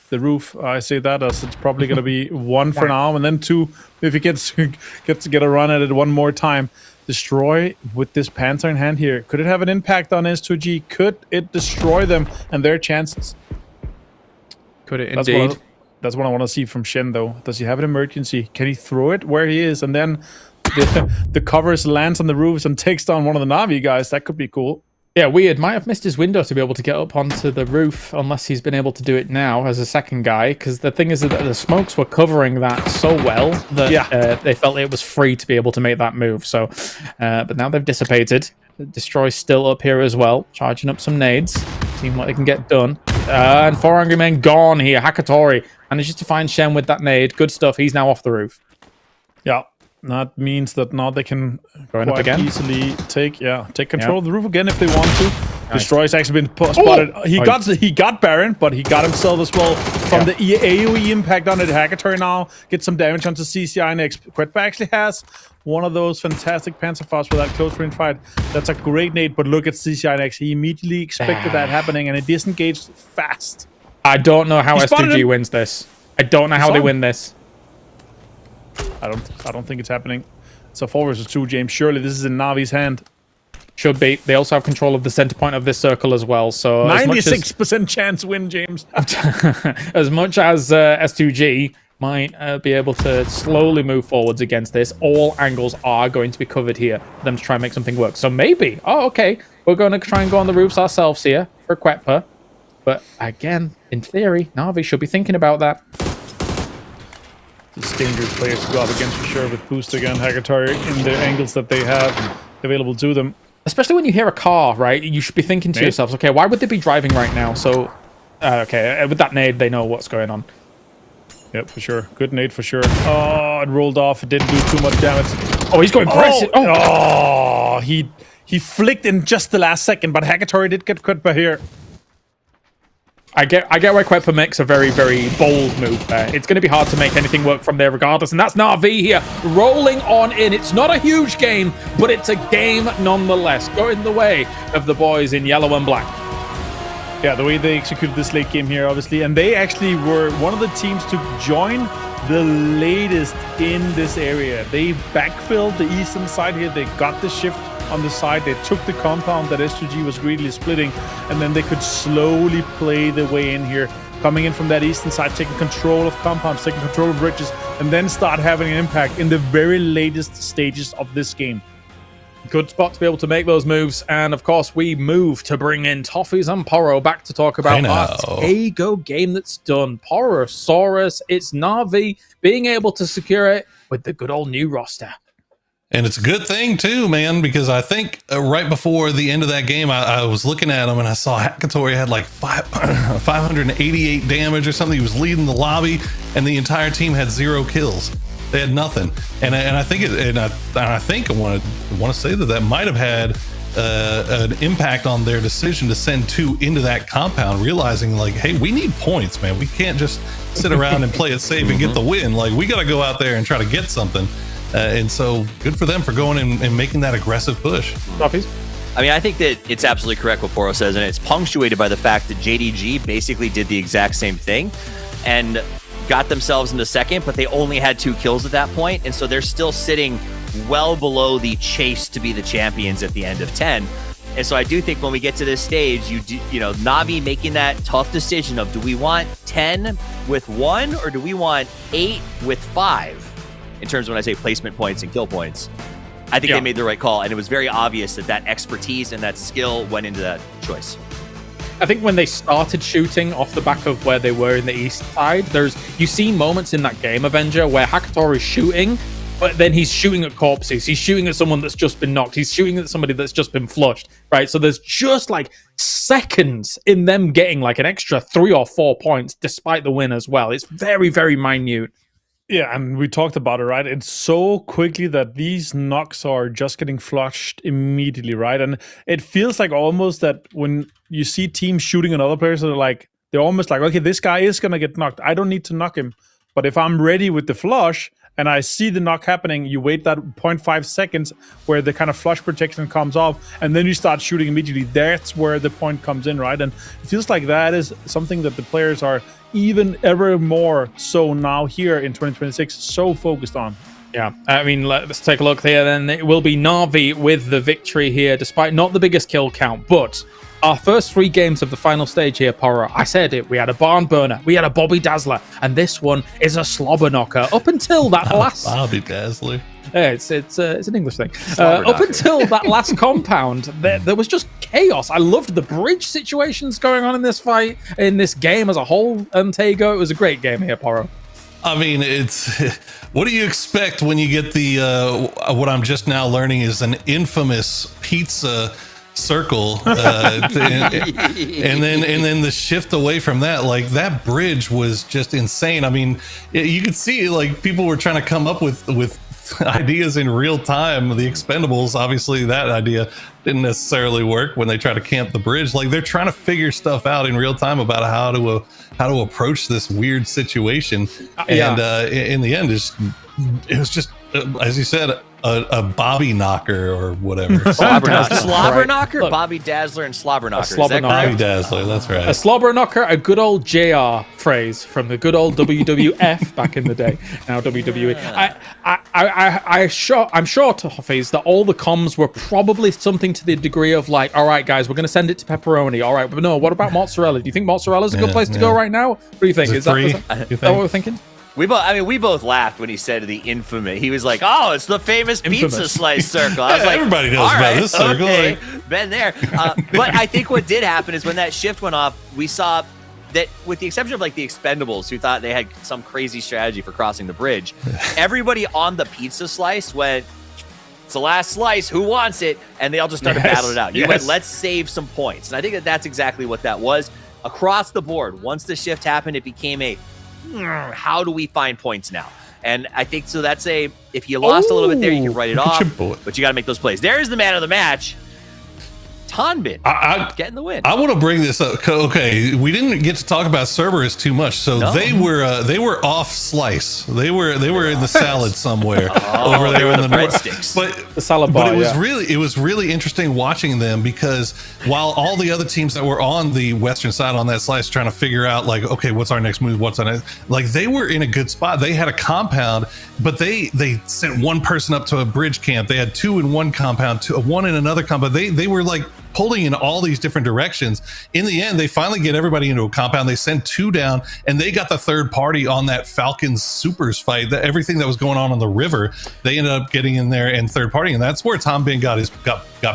the roof. I say that as it's probably going to be 1 for now, and then 2 if he gets to get a run at it one more time. Destroy with this Panzer in hand here. Could it have an impact on S2G? Could it destroy them and their chances? Could it indeed? That's what I want to see from Shen, though. Does he have an emergency? Can he throw it where he is, and then the covers lands on the roofs and takes down one of the Na'Vi guys? That could be cool. Yeah, weird. Might have missed his window to be able to get up onto the roof, unless he's been able to do it now as a second guy, because the thing is that the smokes were covering that so well that they felt it was free to be able to make that move. So, but now they've dissipated. Destroy's still up here as well, charging up some nades, seeing what they can get done. And 4 Angry Men gone here. Hakatori manages to find Shen with that nade. Good stuff. He's now off the roof. Yeah. That means that now they can quite easily take control of the roof again if they want to. Nice. Destroy's actually been spotted. He got Baron, but he got himself as well from the AoE impact on it. Hackator now gets some damage onto CCI next. Quetpa actually has one of those fantastic Panzerfaust for that close range fight. That's a great nade, but look at CCI next. He immediately expected that happening and he disengaged fast. I don't know how S2G wins this. I don't know how they win this. I don't think it's happening. It's a 4 versus 2, James. Surely this is in Navi's hand. Should be. They also have control of the center point of this circle as well. So 96% chance win, James. As much as S2G might be able to slowly move forwards against this, all angles are going to be covered here for them to try and make something work. So maybe, oh, okay, we're going to try and go on the roofs ourselves here for Quetpa. But again, in theory, Na'Vi should be thinking about that. It's dangerous players to go up against for sure with Boost again, Hagatori in the angles that they have available to them. Especially when you hear a car, right? You should be thinking to yourselves, okay, why would they be driving right now? So, okay, with that nade, they know what's going on. Yep, for sure. Good nade for sure. Oh, it rolled off. It didn't do too much damage. Oh, he's going aggressive. Oh, he flicked in just the last second, but Hagatori did get Quetpa here. I get why Quetpa makes a very, very bold move there. It's going to be hard to make anything work from there regardless. And that's Na'Vi here, rolling on in. It's not a huge game, but it's a game nonetheless, going the way of the boys in yellow and black. Yeah, the way they executed this late game here, obviously. And they actually were one of the teams to join the latest in this area. They backfilled the eastern side here. They got the shift on the side. They took the compound that S2G was greedily splitting, and then they could slowly play their way in here, coming in from that eastern side, taking control of compounds, taking control of bridges, and then start having an impact in the very latest stages of this game. Good spot to be able to make those moves. And of course, we move to bring in Toffees and Poro back to talk about our Tego game that's done. Porosaurus, it's Na'Vi being able to secure it with the good old new roster. And it's a good thing too, man, because I think right before the end of that game, I was looking at him and I saw Hagatori had like 588 damage or something. He was leading the lobby, and the entire team had 0 kills. They had nothing, and I think I want to say that might have had an impact on their decision to send 2 into that compound, realizing like, hey, we need points, man. We can't just sit around and play it safe and get the win. Like, we got to go out there and try to get something. And so good for them for going and making that aggressive push. I mean, I think that it's absolutely correct what Poro says, and it's punctuated by the fact that JDG basically did the exact same thing and got themselves into second, but they only had 2 kills at that point, and so they're still sitting well below the chase to be the champions at the end of 10. And so I do think when we get to this stage, you know, Na'Vi making that tough decision of, do we want 10 with 1 or do we want 8 with 5? In terms of when I say placement points and kill points, I think they made the right call, and it was very obvious that that expertise and that skill went into that choice. I think when they started shooting off the back of where they were in the east side, you see moments in that game, Avenger, where Hagatori is shooting, but then he's shooting at corpses. He's shooting at someone that's just been knocked. He's shooting at somebody that's just been flushed, right? So there's just like seconds in them getting like an extra 3 or 4 points despite the win as well. It's very, very minute. Yeah, and we talked about it, right? It's so quickly that these knocks are just getting flushed immediately, right? And it feels like almost that when you see teams shooting another player, so they're almost like, okay, this guy is going to get knocked. I don't need to knock him. But if I'm ready with the flush and I see the knock happening, you wait that 0.5 seconds where the kind of flush protection comes off, and then you start shooting immediately. That's where the point comes in, right? And it feels like that is something that the players are even ever more so now here in 2026 so focused on. Yeah, I mean, let's take a look here then. It will be Na'Vi with the victory here, despite not the biggest kill count, but our first 3 games of the final stage here, Poro, I said it, we had a barn burner, we had a Bobby Dazzler, and this one is a slobber knocker. Up until that last... Bobby Dazzler. Yeah, it's an English thing. Up until that last compound, there was just chaos. I loved the bridge situations going on in this fight, in this game as a whole. Tego, it was a great game here, Poro. I mean, what do you expect when you get the what I'm just now learning is an infamous pizza circle, and then the shift away from that, like that bridge was just insane. I mean, you could see like people were trying to come up with ideas in real time. The Expendables, obviously that idea didn't necessarily work when they try to camp the bridge. Like they're trying to figure stuff out in real time about how to approach this weird situation. And in the end, it was just as you said, a Bobby knocker or whatever. Slobber knocker, Bobby Dazzler, and slobber knocker. Bobby Dazzler, that's right. A slobber knocker, a good old JR phrase from the good old WWF back in the day. Now WWE. I'm sure, Toffees, that all the comms were probably something to the degree of like, all right, guys, we're going to send it to pepperoni. All right, but no, what about mozzarella? Do you think mozzarella's a good place to go right now? What do you think? Is that what we're thinking? We both laughed when he said the infamous. He was like, "Oh, it's the famous pizza slice circle." I was like, everybody knows about this circle. Okay, been there. But I think what did happen is when that shift went off, we saw that, with the exception of like the Expendables, who thought they had some crazy strategy for crossing the bridge, everybody on the pizza slice went, "It's the last slice. Who wants it?" And they all just started battling it out. You went, "Let's save some points." And I think that's exactly what that was across the board. Once the shift happened, it became a how do we find points now? And I think so. That's if you lost a little bit there, you can write it off, but you got to make those plays. There's the man of the match, Tonbin, getting the win. I want to bring this up. Okay, we didn't get to talk about Cerberus too much, so they were off slice. They were in the salad somewhere over there in the breadsticks. But the salad bar. But it was really interesting watching them, because while all the other teams that were on the western side on that slice trying to figure out like, okay, what's our next move? What's our next? Like, they were in a good spot. They had a compound, but they sent one person up to a bridge camp. They had two in one compound, one in another compound. They were like pulling in all these different directions. In the end, they finally get everybody into a compound. They send two down, and they got the third party on that Falcons Supers fight. Everything that was going on the river, they ended up getting in there and third party, and that's where Tom Bin got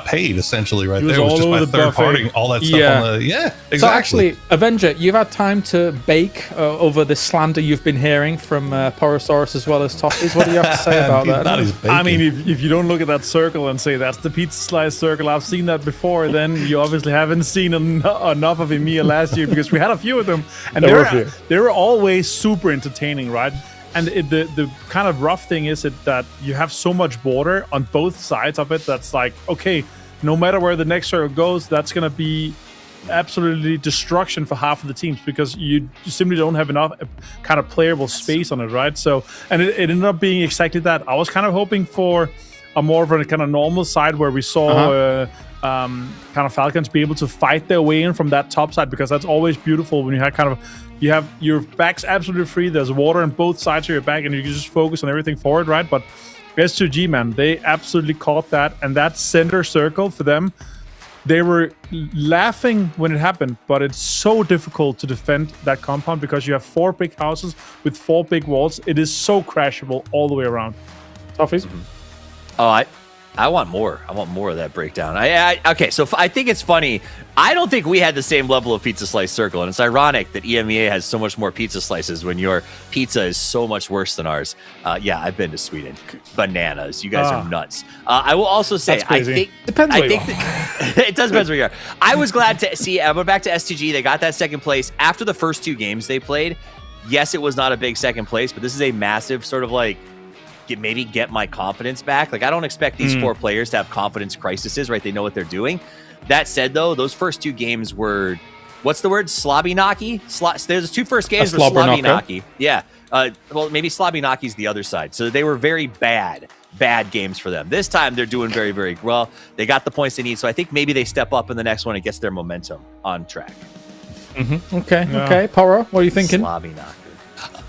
paid essentially right there. It was just by third partying all that stuff on the exactly. So actually, Avenger, you've had time to bake over the slander you've been hearing from Porosaurus as well as Toffees. What do you have to say about that? I mean, if you don't look at that circle and say that's the pizza slice circle, I've seen that before, then you obviously haven't seen enough of EMEA last year, because we had a few of them, and they were always super entertaining, right? And the kind of rough thing is that you have so much border on both sides of it that's like, okay, no matter where the next circle goes, that's going to be absolutely destruction for half of the teams, because you simply don't have enough kind of playable space on it, right? So, and it ended up being exactly that. I was kind of hoping for a more of a kind of normal side where we saw kind of Falcons be able to fight their way in from that top side, because that's always beautiful when you have your back's absolutely free. There's water on both sides of your back, and you can just focus on everything forward, right? But S2G, man, they absolutely caught that, and that center circle for them, they were laughing when it happened, but it's so difficult to defend that compound because you have 4 big houses with 4 big walls. It is so crashable all the way around. Toffees? Oh, I want more. I want more of that breakdown. Okay, so I think it's funny. I don't think we had the same level of pizza slice circle, and it's ironic that EMEA has so much more pizza slices when your pizza is so much worse than ours. Yeah, I've been to Sweden. Bananas. You guys are nuts. I will also say, I think it does depend where you are. I was glad to see. I went back to STG. They got that second place after the first 2 games they played. Yes, it was not a big second place, but this is a massive sort of like, maybe get my confidence back. Like, I don't expect these 4 players to have confidence crises, right? They know what they're doing. That said, though, those first 2 games were, what's the word? Slobby-knocky? There's 2 first games were slobby-knocky. Yeah. Well, maybe slobby-knocky's the other side. So they were very bad games for them. This time they're doing very, very well. They got the points they need. So I think maybe they step up in the next one and gets their momentum on track. Okay. Poro, what are you thinking? Slobby-knocky.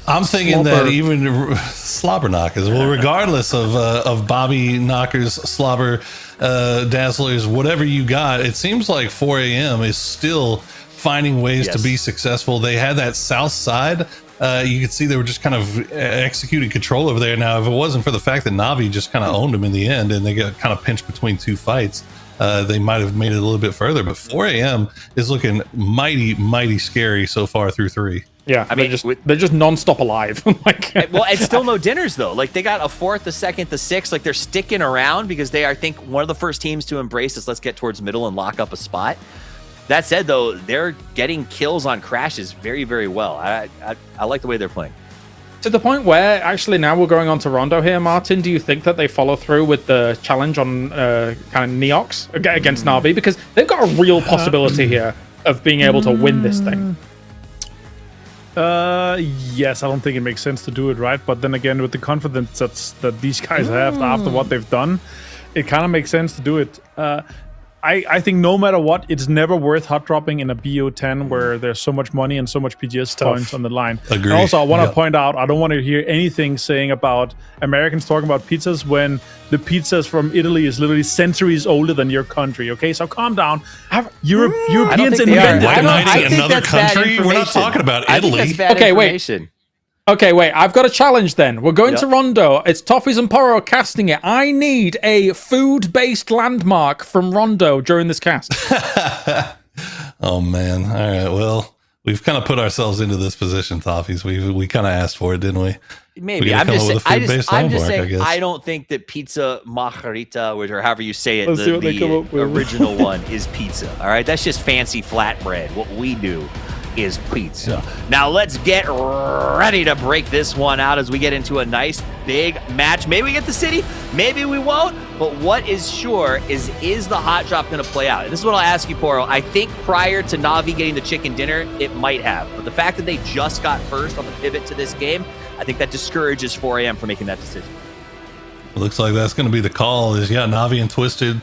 I'm thinking that even slobber knockers, well, regardless of Bobby knockers, slobber dazzlers, whatever you got, it seems like 4 a.m. is still finding ways to be successful. They had that south side. You could see they were just kind of executing control over there. Now, if it wasn't for the fact that Navi just kind of owned them in the end and they got kind of pinched between 2 fights, they might have made it a little bit further. But 4 a.m. is looking mighty, mighty scary so far through 3. Yeah, I mean, they're just non-stop alive. Well, it's still no dinners though. Like, they got a 4th, the 2nd, the 6th. Like, they're sticking around because they are, I think, one of the first teams to embrace this. Let's get towards middle and lock up a spot. That said, though, they're getting kills on crashes very, very well. I like the way they're playing. To the point where, actually, now we're going on to Rondo here, Martin. Do you think that they follow through with the challenge on kind of Neox against Navi? Because they've got a real possibility here of being able to win this thing. Yes, I don't think it makes sense to do it, right? But then again, with the confidence that these guys have after what they've done, it kind of makes sense to do it. I think no matter what, it's never worth hot dropping in a BO10 where there's so much money and so much PGS points on the line. Agree. And also, I want to point out, I don't want to hear anything saying about Americans talking about pizzas when the pizzas from Italy is literally centuries older than your country. Okay, so calm down. Europeans invented another country. We're not talking about Italy. Okay, wait. Okay, wait. I've got a challenge then. We're going to Rondo. It's Toffees and Poro casting it. I need a food-based landmark from Rondo during this cast. Oh, man. All right. Well, we've kind of put ourselves into this position, Toffees. We kind of asked for it, didn't we? Maybe. I'm just saying, I don't think that pizza margarita, or however you say it, the original one is pizza. All right? That's just fancy flatbread. What we do is pizza. Now let's get ready to break this one out as we get into a nice big match. Maybe we get the city, maybe we won't, but what is sure is the hot drop going to play out? And this is what I'll ask you, Poro. I think prior to Na'Vi getting the chicken dinner, it might have, but the fact that they just got first on the pivot to this game, I think that discourages 4AM from making that decision. It looks like that's going to be the call. Is Na'Vi and Twisted.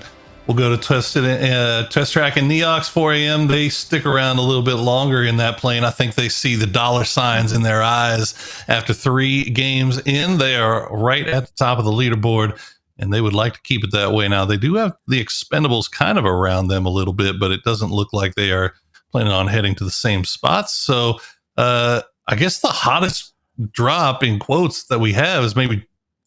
We'll go to Test Track and Neox 4AM. They stick around a little bit longer in that plane. I think they see the dollar signs in their eyes after 3 games in. They are right at the top of the leaderboard, and they would like to keep it that way. Now, they do have the Expendables kind of around them a little bit, but it doesn't look like they are planning on heading to the same spots. So I guess the hottest drop in quotes that we have is maybe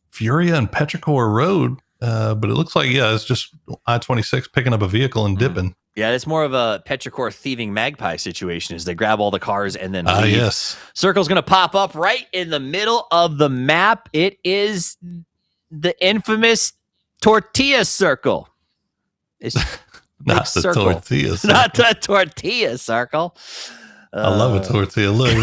Furia and Petrichor Road. But it looks like, it's just I-26 picking up a vehicle and dipping. Yeah, it's more of a Petrichor thieving magpie situation as they grab all the cars and then leave. Yes. Circle's going to pop up right in the middle of the map. It is the infamous tortilla circle. It's not the tortilla circle. Not the tortilla circle. I love a tortilla. Look,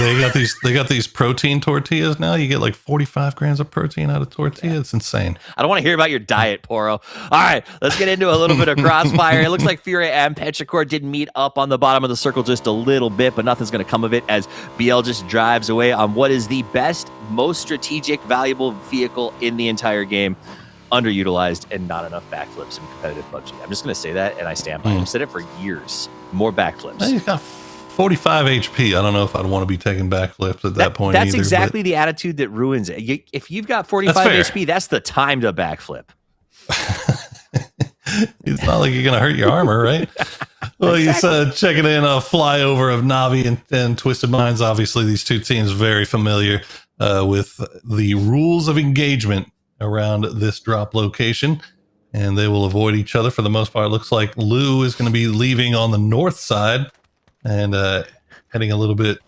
they got these protein tortillas now. You get like 45 grams of protein out of tortilla. It's insane. I don't want to hear about your diet, Poro. All right, let's get into a little bit of crossfire. It looks like Furia and Petrichor did meet up on the bottom of the circle just a little bit, but nothing's going to come of it as BL just drives away on what is the best, most strategic, valuable vehicle in the entire game. Underutilized and not enough backflips in competitive PUBG. I'm just going to say that, and I stand by it. I've said it for years. More backflips. He's got 45 HP. I don't know if I'd want to be taking backflips at that point. That's exactly the attitude that ruins it. If you've got 45 HP, that's the time to backflip. It's not like you're going to hurt your armor, right? Well, exactly. You checking in a flyover of Na'Vi and Twisted Minds. Obviously, these two teams very familiar with the rules of engagement around this drop location, and they will avoid each other for the most part. It looks like Lou is going to be leaving on the north side and heading a little bit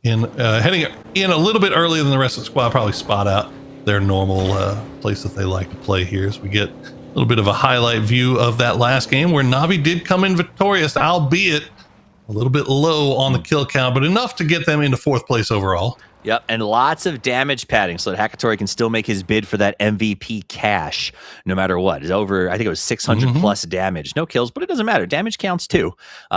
heading in a little bit earlier than the rest of the squad. Probably spot out their normal place that they like to play here, as we get a little bit of a highlight view of that last game where Na'Vi did come in victorious, albeit a little bit low on the kill count, but enough to get them into 4th place overall. Yep, and lots of damage padding so that Hakatori can still make his bid for that MVP cash no matter what. It's over, I think it was 600 plus damage. No kills, but it doesn't matter. Damage counts too.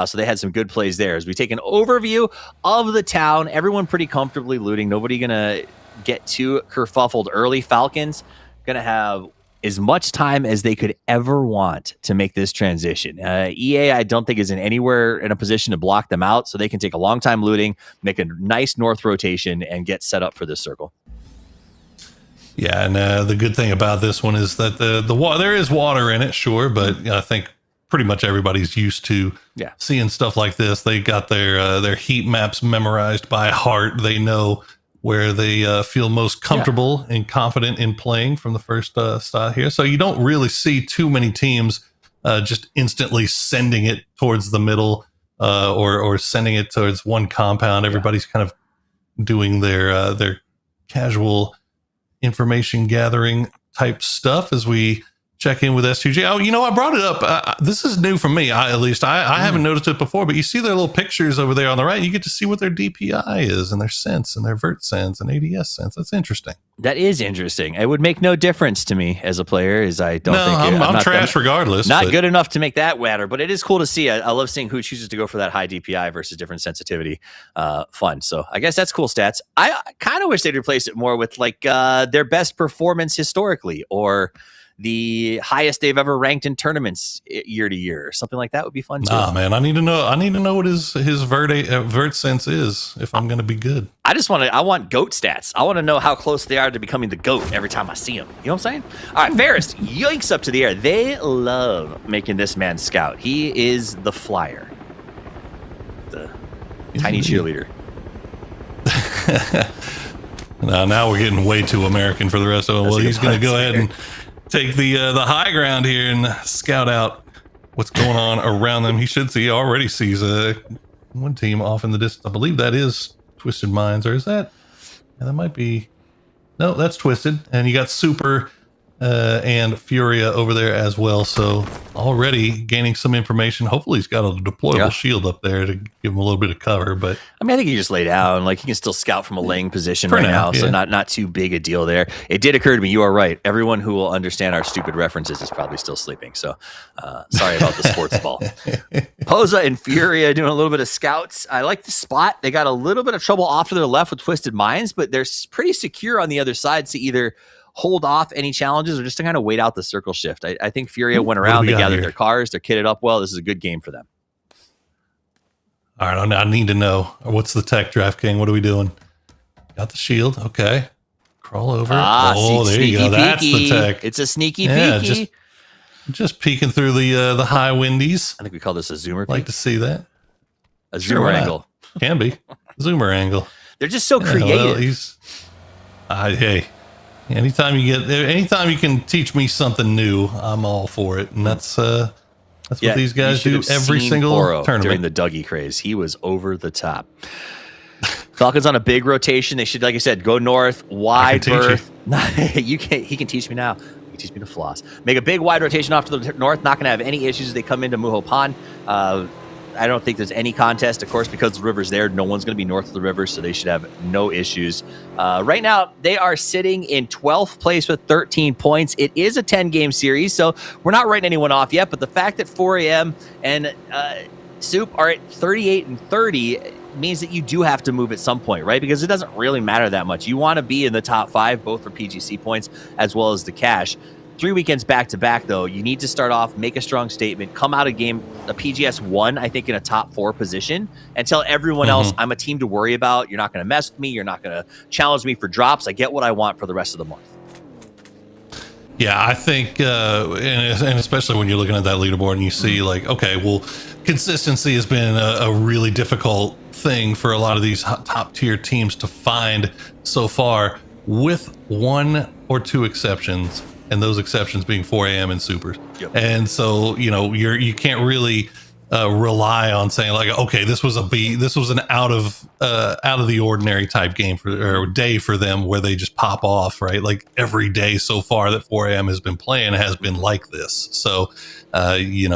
So they had some good plays there. As we take an overview of the town, everyone pretty comfortably looting. Nobody going to get too kerfuffled early. Falcons going to have as much time as they could ever want to make this transition. EA, I don't think, is anywhere in a position to block them out, so they can take a long time looting, make a nice north rotation, and get set up for this circle. Yeah, and the good thing about this one is that there is water in it, sure, but I think pretty much everybody's used to seeing stuff like this. They got their heat maps memorized by heart. They know where they feel most comfortable and confident in playing from the first start here. So you don't really see too many teams just instantly sending it towards the middle or sending it towards one compound. Everybody's kind of doing their casual information gathering type stuff as we check in with S2G. Oh, you know, I brought it up. This is new for me, at least. I haven't noticed it before, but you see their little pictures over there on the right. You get to see what their DPI is and their sense and their vert sense and ADS sense. That's interesting. That is interesting. It would make no difference to me as a player, as I don't think I'm trash regardless. Not good enough to make that matter, but it is cool to see. I love seeing who chooses to go for that high DPI versus different sensitivity. Fun. So I guess that's cool stats. I kind of wish they'd replace it more with like their best performance historically, or the highest they've ever ranked in tournaments year to year, or something like that would be fun too. Nah, man, I need to know what his vert sense is if I'm going to be good. I want GOAT stats. I want to know how close they are to becoming the GOAT every time I see them. You know what I'm saying? All right, Ferris, yoinks up to the air. They love making this man scout. He is the flyer, the tiny cheerleader. Now we're getting way too American for the rest of it. Well, he's going to go ahead and take the high ground here and scout out what's going on around them. He already sees one team off in the distance. I believe that is Twisted Minds, or is that? Yeah, that might be. No, that's Twisted, and you got Super and Furia over there as well. So already gaining some information. Hopefully he's got a deployable shield up there to give him a little bit of cover. But I mean, I think he just lay down. Like, he can still scout from a laying position right now, so not too big a deal there. It did occur to me, you are right. Everyone who will understand our stupid references is probably still sleeping. So sorry about the sports ball. Posa and Furia doing a little bit of scouts. I like the spot. They got a little bit of trouble off to their left with Twisted Minds, but they're pretty secure on the other side to either hold off any challenges or just to kind of wait out the circle shift. I think Furia went around, they gathered their cars, they're kitted up well. This is a good game for them. All right, I need to know. What's the tech, DraftKings? What are we doing? Got the shield. Okay. Crawl over. There you go. That's the tech. It's a sneaky peeky. Just peeking through the high windies. I think we call this a zoomer peek. Like to see that. A zoomer angle. Can be. Zoomer angle. They're just so creative. Well, hey. Anytime you can teach me something new, I'm all for it, and that's what these guys do every single tournament. During the Dougie craze, he was over the top. Falcons on a big rotation. They should, like I said, go north, wide berth. He can teach me now. He can teach me to floss. Make a big wide rotation off to the north. Not going to have any issues as they come into Muho Pond. I don't think there's any contest, of course, because the river's there. No one's going to be north of the river, so they should have no issues. Right now, they are sitting in 12th place with 13 points. It is a 10-game series, so we're not writing anyone off yet, but the fact that 4AM and Soup are at 38 and 30 means that you do have to move at some point, right? Because it doesn't really matter that much. You want to be in the top 5, both for PGC points as well as the cash. 3 weekends back-to-back, though, you need to start off, make a strong statement, come out of game, a PGS 1, I think, in a top 4 position, and tell everyone else, I'm a team to worry about. You're not going to mess with me. You're not going to challenge me for drops. I get what I want for the rest of the month. Yeah, I think, and especially when you're looking at that leaderboard and you see, like, okay, well, consistency has been a really difficult thing for a lot of these top-tier teams to find so far, with 1 or 2 exceptions. And those exceptions being 4AM and Supers. Yep. And so, you can't really rely on saying like, okay, this was an out of the ordinary type game or day for them where they just pop off, right? Like every day so far that 4AM has been playing has been like this. So, you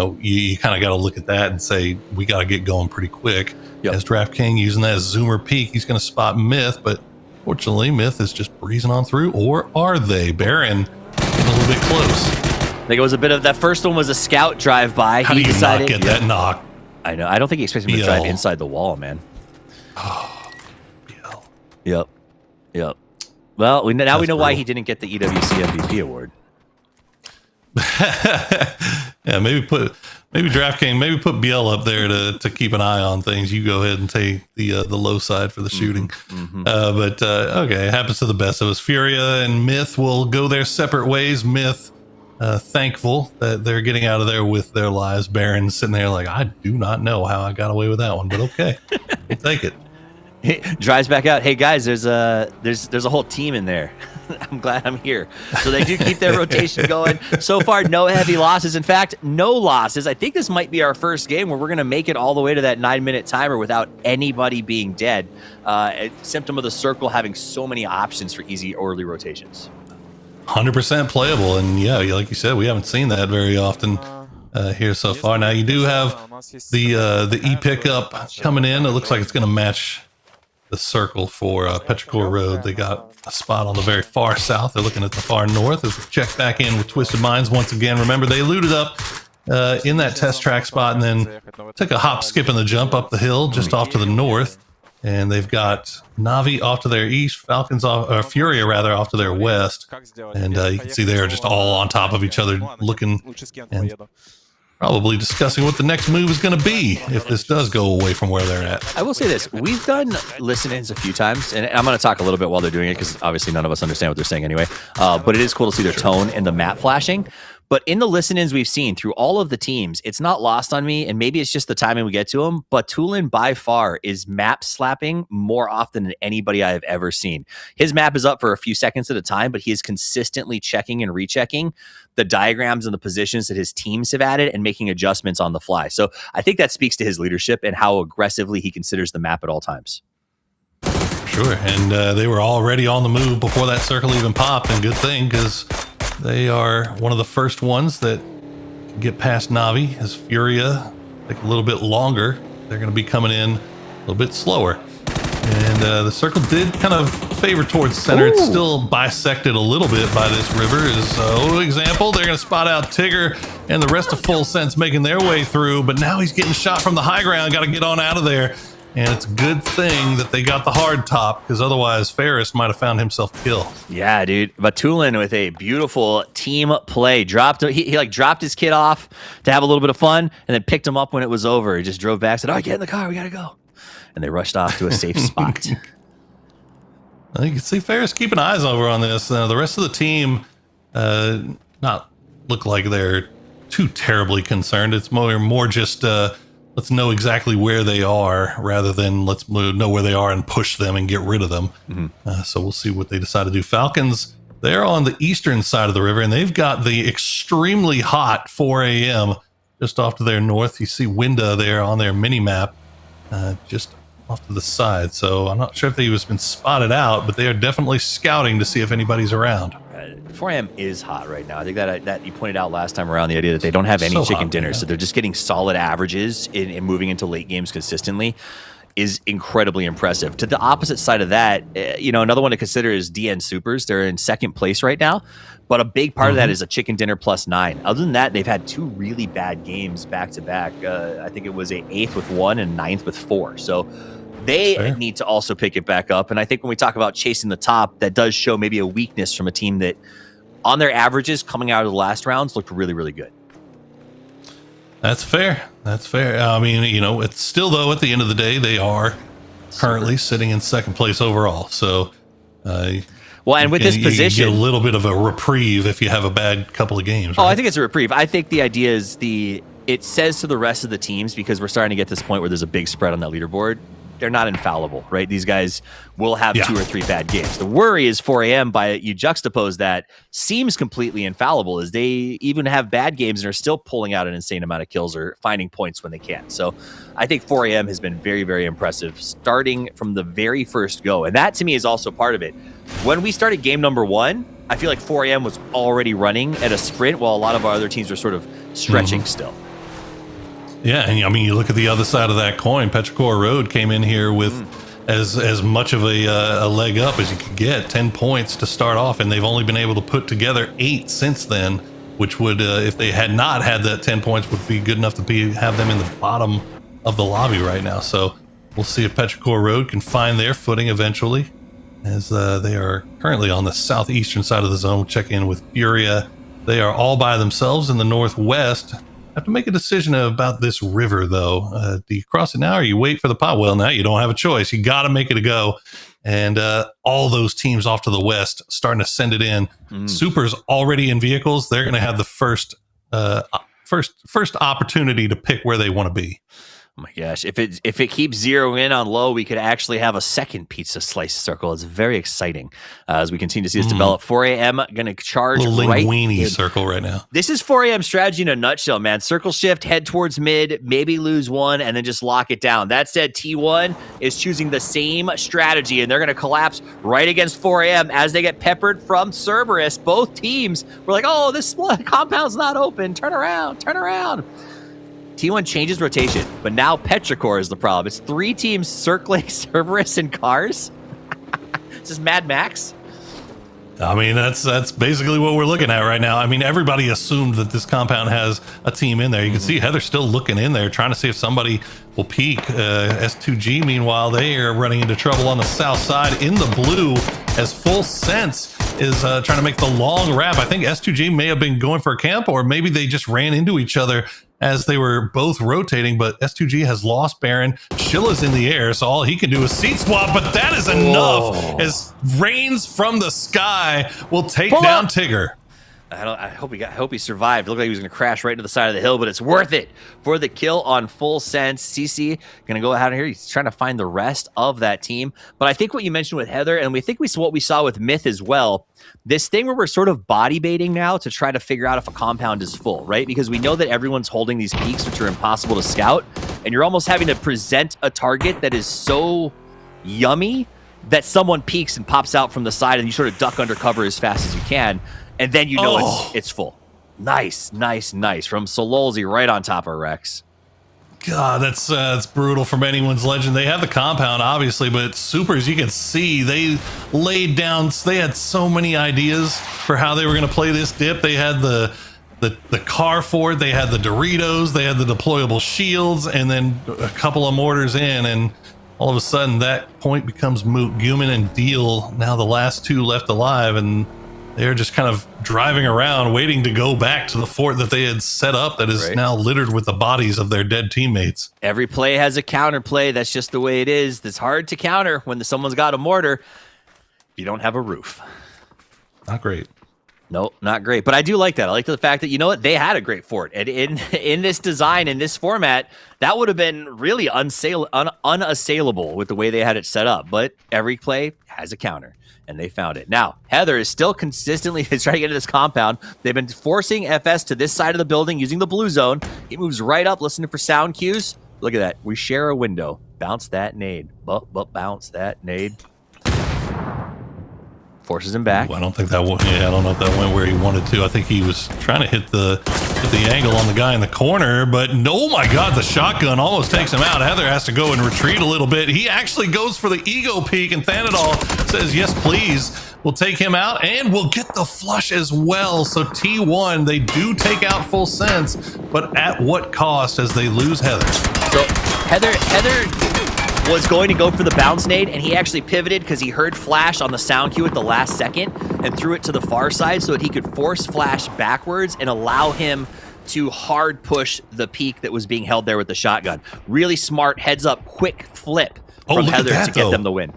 kind of got to look at that and say, we got to get going pretty quick. Yep. As DraftKings using that as zoomer peek, he's going to spot Myth, but fortunately Myth is just breezing on through, or are they? Baron a little bit close. I think it was a bit of that first one was a scout drive by. How do you not get that knock? I know. I don't think he expected him to drive inside the wall, man. Oh, Yep. Well, we know why he didn't get the EWC MVP award. Yeah, maybe DraftKings put BL up there to keep an eye on things. You go ahead and take the low side for the shooting. But okay, it happens to the best of us. Furia and Myth will go their separate ways. Myth thankful that they're getting out of there with their lives. Baron sitting there like, I do not know how I got away with that one, but okay, we'll take it. He drives back out. Hey guys, there's a whole team in there. I'm glad I'm here. So they do keep their rotation going. So far, no heavy losses. In fact, no losses. I think this might be our first game where we're going to make it all the way to that 9-minute timer without anybody being dead. A symptom of the circle having so many options for easy early rotations. 100% playable, and yeah, like you said, we haven't seen that very often here so far. Now you do have the E pickup coming in. It looks like it's going to match the circle for Petrichor Road. They got a spot on the very far south. They're looking at the far north as we check back in with Twisted Minds once again. Remember, they looted up in that test track spot and then took a hop, skip, and the jump up the hill just off to the north. And they've got Na'Vi off to their east, Falcons off, or Furia rather, off to their west. And you can see they're just all on top of each other, looking and probably discussing what the next move is going to be if this does go away from where they're at. I will say this. We've done listen-ins a few times, and I'm going to talk a little bit while they're doing it because obviously none of us understand what they're saying anyway. But it is cool to see their tone and the map flashing. But in the listen-ins we've seen through all of the teams, it's not lost on me, and maybe it's just the timing we get to them, but Tulin by far is map slapping more often than anybody I have ever seen. His map is up for a few seconds at a time, but he is consistently checking and rechecking the diagrams and the positions that his teams have added and making adjustments on the fly. So I think that speaks to his leadership and how aggressively he considers the map at all times. Sure, and they were already on the move before that circle even popped, and good thing, because they are one of the first ones that get past Na'Vi. As Furia take a little bit longer, they're going to be coming in a little bit slower. And the circle did kind of favor towards center. Ooh. It's still bisected a little bit by this river. As example, they're going to spot out Tigger and the rest of Full Sense making their way through, but now he's getting shot from the high ground. Got to get on out of there. And it's a good thing that they got the hard top, because otherwise Ferris might have found himself killed. Yeah, dude. But Tulin with a beautiful team play. He like dropped his kid off to have a little bit of fun, and then picked him up when it was over. He just drove back, said, "All right, get in the car, we gotta go." And they rushed off to a safe spot. You can see Ferris keeping eyes over on this. The rest of the team not look like they're too terribly concerned. It's more just let's know exactly where they are rather than let's know where they are and push them and get rid of them. Mm-hmm. So we'll see what they decide to do. Falcons, they're on the eastern side of the river, and they've got the extremely hot 4 a.m. just off to their north. You see Winda there on their mini map, just off to the side. So I'm not sure if they've been spotted out, but they are definitely scouting to see if anybody's around. 4am is hot right now. I think that you pointed out last time around, the idea that they don't have any chicken dinners, so they're just getting solid averages in moving into late games consistently is incredibly impressive. To the opposite side of that, another one to consider is DN Supers. They're in second place right now, but a big part of that is a chicken dinner +9. Other than that, they've had 2 really bad games back to back. I think it was a 8th with 1 and 9th with 4. So they need to also pick it back up. And I think when we talk about chasing the top, that does show maybe a weakness from a team that on their averages coming out of the last rounds looked really, really good. That's fair. That's fair. I mean, it's still, though, at the end of the day, they are currently sitting in second place overall. So, and with this position, you get a little bit of a reprieve if you have a bad couple of games. Right? Oh, I think it's a reprieve. I think the idea is it says to the rest of the teams, because we're starting to get to this point where there's a big spread on that leaderboard, they're not infallible, right? These guys will have 2 or 3 bad games. The worry is 4am, by you juxtapose that, seems completely infallible, as they even have bad games and are still pulling out an insane amount of kills or finding points when they can. So I think 4am has been very, very impressive starting from the very first go. And that to me is also part of it. When we started game number 1, I feel like 4am was already running at a sprint while a lot of our other teams were sort of stretching still. Yeah, and I mean, you look at the other side of that coin. Petrichor Road came in here with as much of a leg up as you could get, 10 points to start off, and they've only been able to put together 8 since then, which would, if they had not had that 10 points, would be good enough to have them in the bottom of the lobby right now. So we'll see if Petrichor Road can find their footing eventually, as they are currently on the southeastern side of the zone. We'll check in with Furia. They are all by themselves in the northwest. Have to make a decision about this river, though. Do you cross it now or you wait for the pot? Well, now you don't have a choice. You got to make it a go. And all those teams off to the west starting to send it in. Supers already in vehicles. They're going to have the first opportunity to pick where they want to be. Oh my gosh. If it keeps zeroing in on low, we could actually have a second pizza slice circle. It's very exciting as we continue to see this develop. 4 a.m. going to charge right linguini circle right now. This is 4 a.m. strategy in a nutshell, man. Circle shift, head towards mid, maybe lose one, and then just lock it down. That said, T1 is choosing the same strategy, and they're going to collapse right against 4 a.m. as they get peppered from Cerberus. Both teams were like, oh, this compound's not open. Turn around, turn around. T1 changes rotation, but now Petrichor is the problem. It's 3 teams circling Cerberus in cars. Is this Mad Max? I mean, that's basically what we're looking at right now. I mean, everybody assumed that this compound has a team in there. You can see Heather still looking in there, trying to see if somebody will peek. S2G, meanwhile, they are running into trouble on the south side in the blue as Full Sense is trying to make the long wrap. I think S2G may have been going for a camp, or maybe they just ran into each other as they were both rotating, but S2G has lost Baron. Shilla's in the air, so all he can do is seat swap, but that is enough as rains from the sky will take down Tigger. I hope he survived. It looked like he was going to crash right into the side of the hill, but it's worth it for the kill on Full Sense. CC going to go out here. He's trying to find the rest of that team. But I think what you mentioned with Heather, and what we saw with Myth as well, this thing where we're sort of body baiting now to try to figure out if a compound is full, right? Because we know that everyone's holding these peaks, which are impossible to scout, and you're almost having to present a target that is so yummy that someone peeks and pops out from the side, and you sort of duck under cover as fast as you can. And then you know it's full. Nice, nice, nice. From Sololzi right on top of Rex. God, that's brutal from anyone's legend. They have the compound, obviously, but Supers, you can see, they laid down, they had so many ideas for how they were going to play this dip. They had the car for it, they had the Doritos, they had the deployable shields, and then a couple of mortars in, and all of a sudden that point becomes moot. Guman and Deal, now the last 2 left alive, and they're just kind of driving around, waiting to go back to the fort that they had set up that is now littered with the bodies of their dead teammates. Every play has a counter play. That's just the way it is. It's hard to counter when someone's got a mortar. You don't have a roof. Not great. No, not great. But I do like that. I like the fact that, you know what, they had a great fort. And in this design, in this format, that would have been really unassailable with the way they had it set up. But every play has a counter. And they found it. Now, Heather is still consistently trying to get into this compound. They've been forcing FS to this side of the building using the blue zone. He moves right up, listening for sound cues. Look at that. We share a window. Bounce that nade. Bounce that nade. Forces him back. Ooh, I don't think that went. Yeah, I don't know if that went where he wanted to. I think he was trying to hit the angle on the guy in the corner, but oh my God, the shotgun almost takes him out. Heather has to go and retreat a little bit. He actually goes for the ego peek, and Thanadol says, "Yes, please." We'll take him out, and we'll get the flush as well. So T1, they do take out Full Sense, but at what cost as they lose Heather? So Heather was going to go for the bounce nade, and he actually pivoted because he heard flash on the sound cue at the last second and threw it to the far side so that he could force flash backwards and allow him to hard push the peak that was being held there with the shotgun. Really smart heads up quick flip from Heather to get them the win.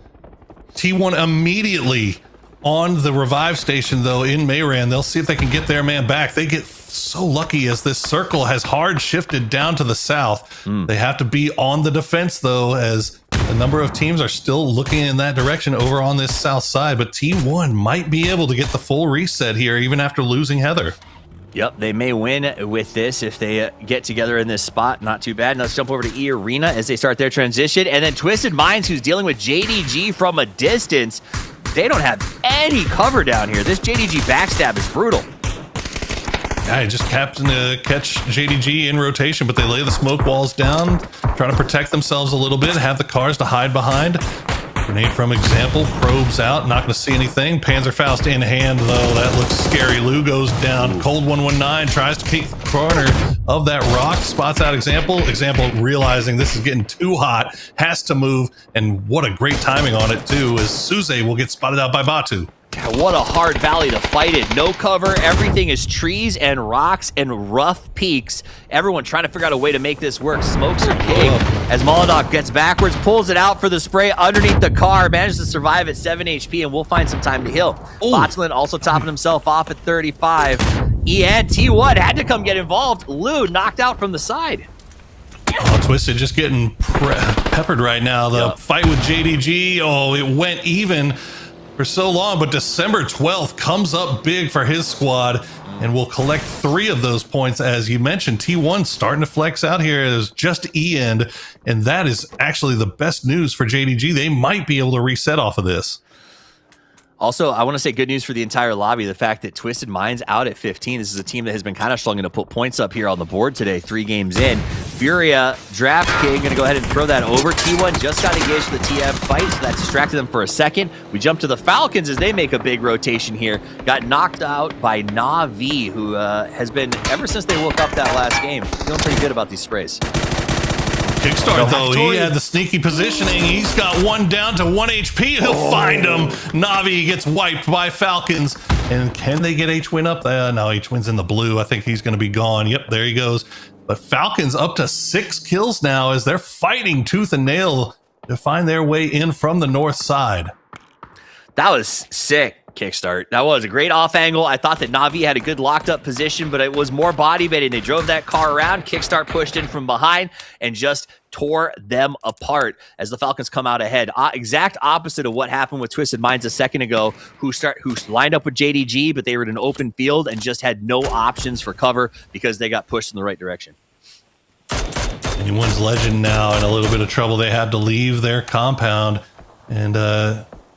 T1 immediately on the revive station though in Mayran. They'll see if they can get their man back. They get so lucky as this circle has hard shifted down to the south. They have to be on the defense though, as a number of teams are still looking in that direction over on this south side, but Team 1 might be able to get the full reset here even after losing Heather. Yep, they may win with this if they get together in this spot. Not too bad. Now let's jump over to E Arena as they start their transition. And then Twisted Minds, who's dealing with JDG from a distance. They don't have any cover down here. This JDG backstab is brutal. Yeah, I just happened to catch JDG in rotation, but they lay the smoke walls down, trying to protect themselves a little bit, have the cars to hide behind. Grenade from Example, probes out, not going to see anything. Panzerfaust in hand, though. That looks scary. Lou goes down. Cold 119 tries to keep the corner of that rock. Spots out Example. Example realizing this is getting too hot, has to move. And what a great timing on it, too, as Suze will get spotted out by Batu. What a hard valley to fight in. No cover. Everything is trees and rocks and rough peaks. Everyone trying to figure out a way to make this work. Smokes are king as Molotov gets backwards, pulls it out for the spray underneath the car, manages to survive at 7 HP, and we'll find some time to heal. Botulin also topping himself off at 35. E and T1 had to come get involved. Lou knocked out from the side. Oh, Twisted just getting peppered right now. The fight with JDG, oh, it went even for so long, but December 12th comes up big for his squad and will collect 3 of those points. As you mentioned, T1 starting to flex out here as just E-end, and that is actually the best news for JDG. They might be able to reset off of this. Also, I want to say good news for the entire lobby. The fact that Twisted Mind's out at 15. This is a team that has been kind of struggling to put points up here on the board today, 3 games in. Furia, Draft King, going to go ahead and throw that over. T1 just got engaged in the TF fight, so that distracted them for a second. We jump to the Falcons as they make a big rotation here. Got knocked out by Na'Vi, who has been, ever since they woke up that last game, feeling pretty good about these sprays. Kickstart, though, he had the sneaky positioning. He's got 1 down to 1 HP. He'll find him. Na'Vi gets wiped by Falcons. And can they get H-Win up? No, H-Win's in the blue. I think he's going to be gone. Yep, there he goes. But Falcons up to 6 kills now as they're fighting tooth and nail to find their way in from the north side. That was sick. Kickstart. That was a great off angle. I thought that Na'Vi had a good locked up position, but it was more body baiting. They drove that car around. Kickstart pushed in from behind and just tore them apart as the Falcons come out ahead. Exact opposite of what happened with Twisted Minds a second ago, who lined up with JDG, but they were in an open field and just had no options for cover because they got pushed in the right direction. Anyone's Legend now in a little bit of trouble. They had to leave their compound and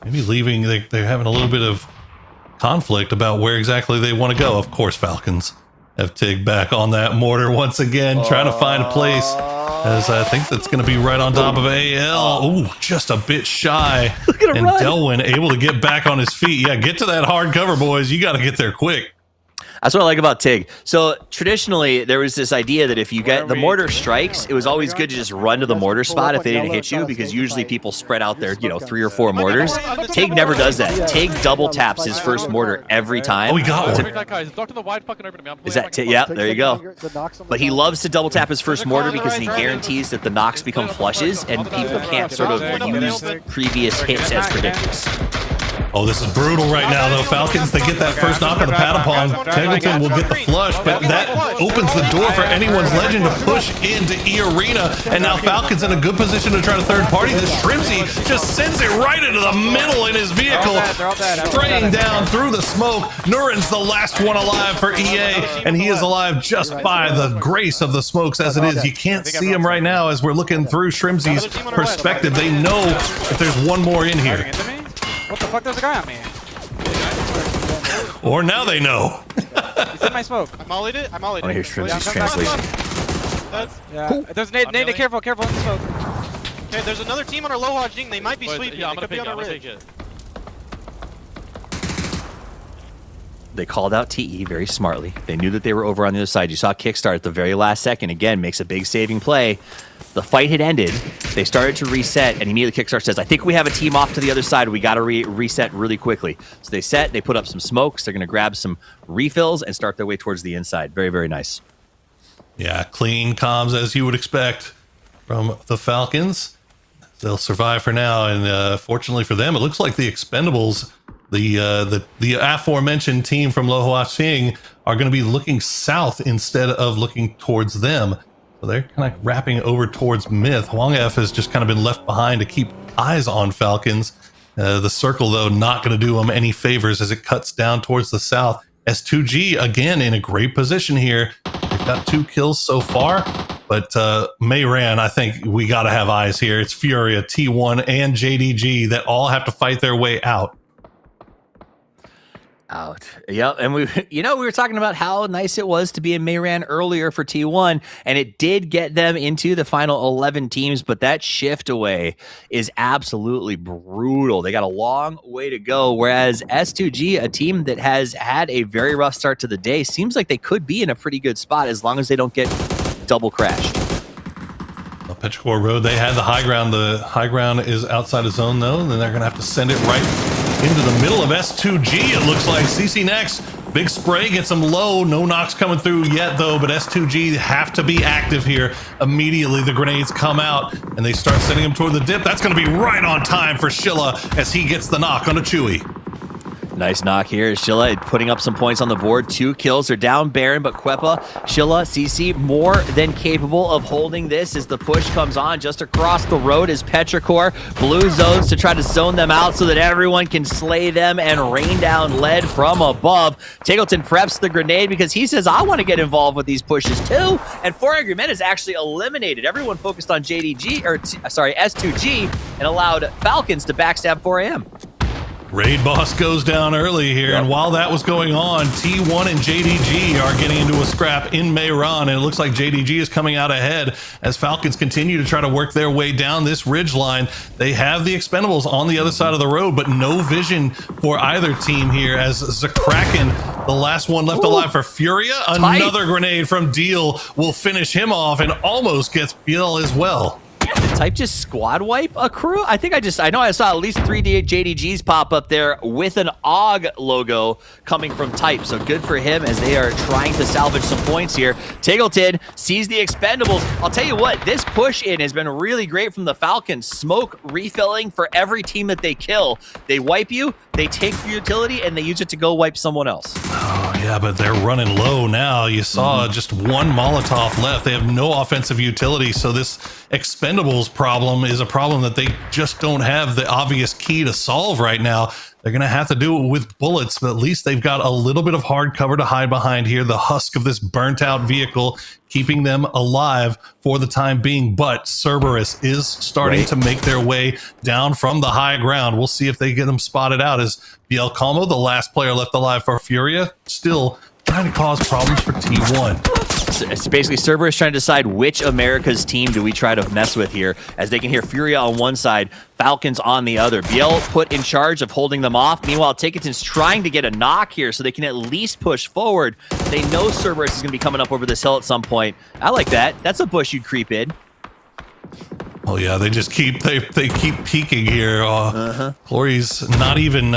maybe leaving, they're having a little bit of conflict about where exactly they want to go. Of course, Falcons have Tig back on that mortar once again, trying to find a place, as I think that's going to be right on top of AL. Ooh, just a bit shy. And Delwyn able to get back on his feet. Yeah, get to that hard cover, boys. You got to get there quick. That's what I like about Tig. So traditionally, there was this idea that if you get the mortar strikes, it was always good to just run to the mortar spot if they didn't hit you, because usually people spread out their, 3 or 4 mortars. Tig never does that. Tig double taps his first mortar every time. Oh, he got one. Is that Tig? Yeah, there you go. But he loves to double tap his first mortar because he guarantees that the knocks become flushes and people can't sort of use previous hits as predictors. Oh, this is brutal right now, though. Falcons, they get that first knock on the Patapon. Tegleton will get the flush, but that opens the door for anyone's Legend to push into E-Arena. And now Falcons in a good position to try to third party. This Shrimsy just sends it right into the middle in his vehicle, spraying down through the smoke. Nurin's the last one alive for EA, and he is alive just by the grace of the smokes as it is. You can't see him right now as we're looking through Shrimsy's perspective. They know if there's one more in here. What the fuck? There's a guy on me. Or now they know. He's in my smoke. I mollied it. I mollied it. I hear Shrimsy's translation. Yeah. There's nade there. Careful in the smoke. Okay, there's another team on our low hodging. They might be sweeping. Yeah, they could be on a ridge. They called out TE very smartly. They knew that they were over on the other side. You saw Kickstart at the very last second. Again, makes a big saving play. The fight had ended. They started to reset, and immediately Kickstart says, I think we have a team off to the other side. We got to reset really quickly. So they set, they put up some smokes. They're going to grab some refills and start their way towards the inside. Very, very nice. Yeah, clean comms as you would expect from the Falcons. They'll survive for now, and fortunately for them, it looks like the Expendables, the aforementioned team from Lo Hua Sing, are going to be looking south instead of looking towards them. So they're kind of wrapping over towards Myth. Hwang F has just kind of been left behind to keep eyes on Falcons. The circle, though, not going to do them any favors as it cuts down towards the south. S2G, again, in a great position here. They've got 2 kills so far. But Mayran, I think we got to have eyes here. It's Furia, T1, and JDG that all have to fight their way out. Yeah, and we were talking about how nice it was to be in Mayran earlier for T1, and it did get them into the final 11 teams, but that shift away is absolutely brutal. They got a long way to go, whereas S2G, a team that has had a very rough start to the day, seems like they could be in a pretty good spot as long as they don't get double crashed. Petrichor Road, they had the high ground. The high ground is outside of zone, though, and then they're going to have to send it right into the middle of S2G, it looks like. CC next. Big spray gets them low. No knocks coming through yet, though, but S2G have to be active here. Immediately, the grenades come out, and they start sending them toward the dip. That's going to be right on time for Shilla as he gets the knock on a Chewy. Nice knock here. Shilla putting up some points on the board. 2 kills. They're down Baron, but Kwepa, Shilla, CC more than capable of holding this as the push comes on. Just across the road is Petrichor. Blue zones to try to zone them out so that everyone can slay them and rain down lead from above. Tigleton preps the grenade because he says, I want to get involved with these pushes too. And 4 Angry Men is actually eliminated. Everyone focused on JDG, or sorry, S2G, and allowed Falcons to backstab 4AM. Raid Boss goes down early here, and while that was going on, T1 and JDG are getting into a scrap in Mehran, and it looks like JDG is coming out ahead as Falcons continue to try to work their way down this ridge line. They have the expendables on the other side of the road, but no vision for either team here as Zakraken, the last one left alive for Furia. Another grenade from Deal will finish him off and almost gets Biel as well. Did Type just squad wipe a crew? I know I saw at least 3 JDGs pop up there with an AUG logo coming from Type. So good for him as they are trying to salvage some points here. Tigleton sees the expendables. I'll tell you what, this push in has been really great from the Falcons. Smoke refilling for every team that they kill. They wipe you, they take your utility, and they use it to go wipe someone else. Oh, yeah, but they're running low now. You saw just 1 Molotov left. They have no offensive utility, so this expendables problem is a problem that they just don't have the obvious key to solve right now. They're going to have to do it with bullets, but at least they've got a little bit of hard cover to hide behind here. The husk of this burnt out vehicle keeping them alive for the time being, but Cerberus is starting to make their way down from the high ground. We'll see if they get them spotted out as Biel Calmo, the last player left alive for Furia, still trying to cause problems for T1. It's basically Cerberus trying to decide which America's team do we try to mess with here, as they can hear Furia on one side, Falcons on the other. Biel put in charge of holding them off. Meanwhile, Tigleton's trying to get a knock here so they can at least push forward. They know Cerberus is going to be coming up over this hill at some point. I like that. That's a bush you'd creep in. Oh yeah, they just keep they keep peeking here. Glory's not even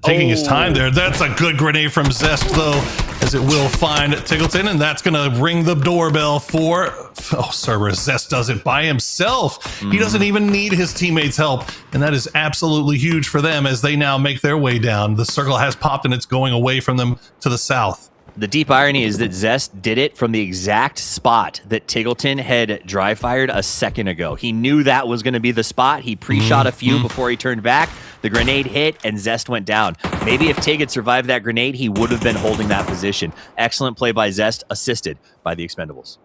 taking his time there. That's a good grenade from Zest though, as it will find Tigleton, and that's gonna ring the doorbell for Cerberus. Zest does it by himself. He doesn't even need his teammates' help, and that is absolutely huge for them as they now make their way down. The circle has popped and it's going away from them to the south. The deep irony is that Zest did it from the exact spot that Tigleton had dry fired a second ago. He knew that was going to be the spot. He pre-shot a few before he turned back. The grenade hit and Zest went down. Maybe if Tig had survived that grenade, he would have been holding that position. Excellent play by Zest, assisted by the Expendables.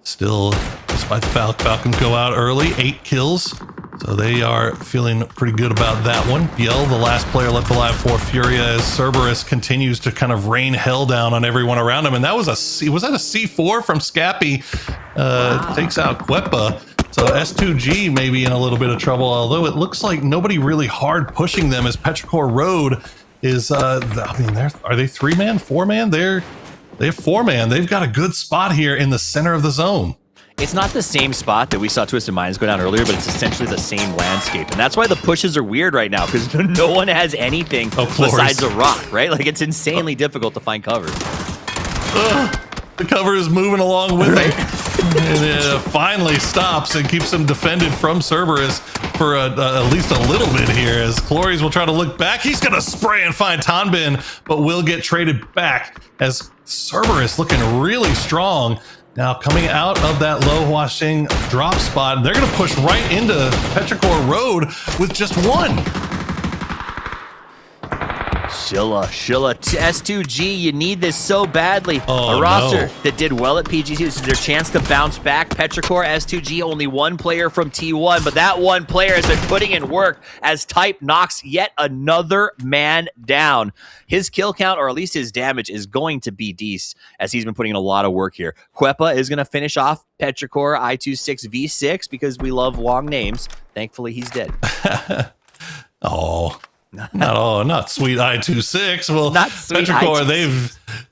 Still, despite the Falcons go out early, 8 kills. So they are feeling pretty good about that one. Biel, the last player left alive for Furia, as Cerberus continues to kind of rain hell down on everyone around him. And that was a C4 from Scappy. Takes out Kwepa. So S2G may be in a little bit of trouble, although it looks like nobody really hard pushing them as Petrichor Road is, are they 3-man, 4-man? They have 4-man. They've got a good spot here in the center of the zone. It's not the same spot that we saw Twisted Minds go down earlier, but it's essentially the same landscape. And that's why the pushes are weird right now, because no one has anything besides a rock, right? Like, it's insanely difficult to find cover. The cover is moving along with it. And it finally stops and keeps them defended from Cerberus for at least a little bit here, as Clories will try to look back. He's going to spray and find Tanbin, but will get traded back as Cerberus looking really strong. Now coming out of that low Huaxing drop spot, they're going to push right into Petrichor Road with just 1. Shilla, S2G, you need this so badly. A roster that did well at PGS. This is their chance to bounce back. Petrichor, S2G, only 1 player from T1, but that 1 player has been putting in work as Type knocks yet another man down. His kill count, or at least his damage, is going to be decent, as he's been putting in a lot of work here. Kwepa is going to finish off Petrichor I26 V6 because we love long names. Thankfully, he's dead. Not sweet I26. Well, Petrichor,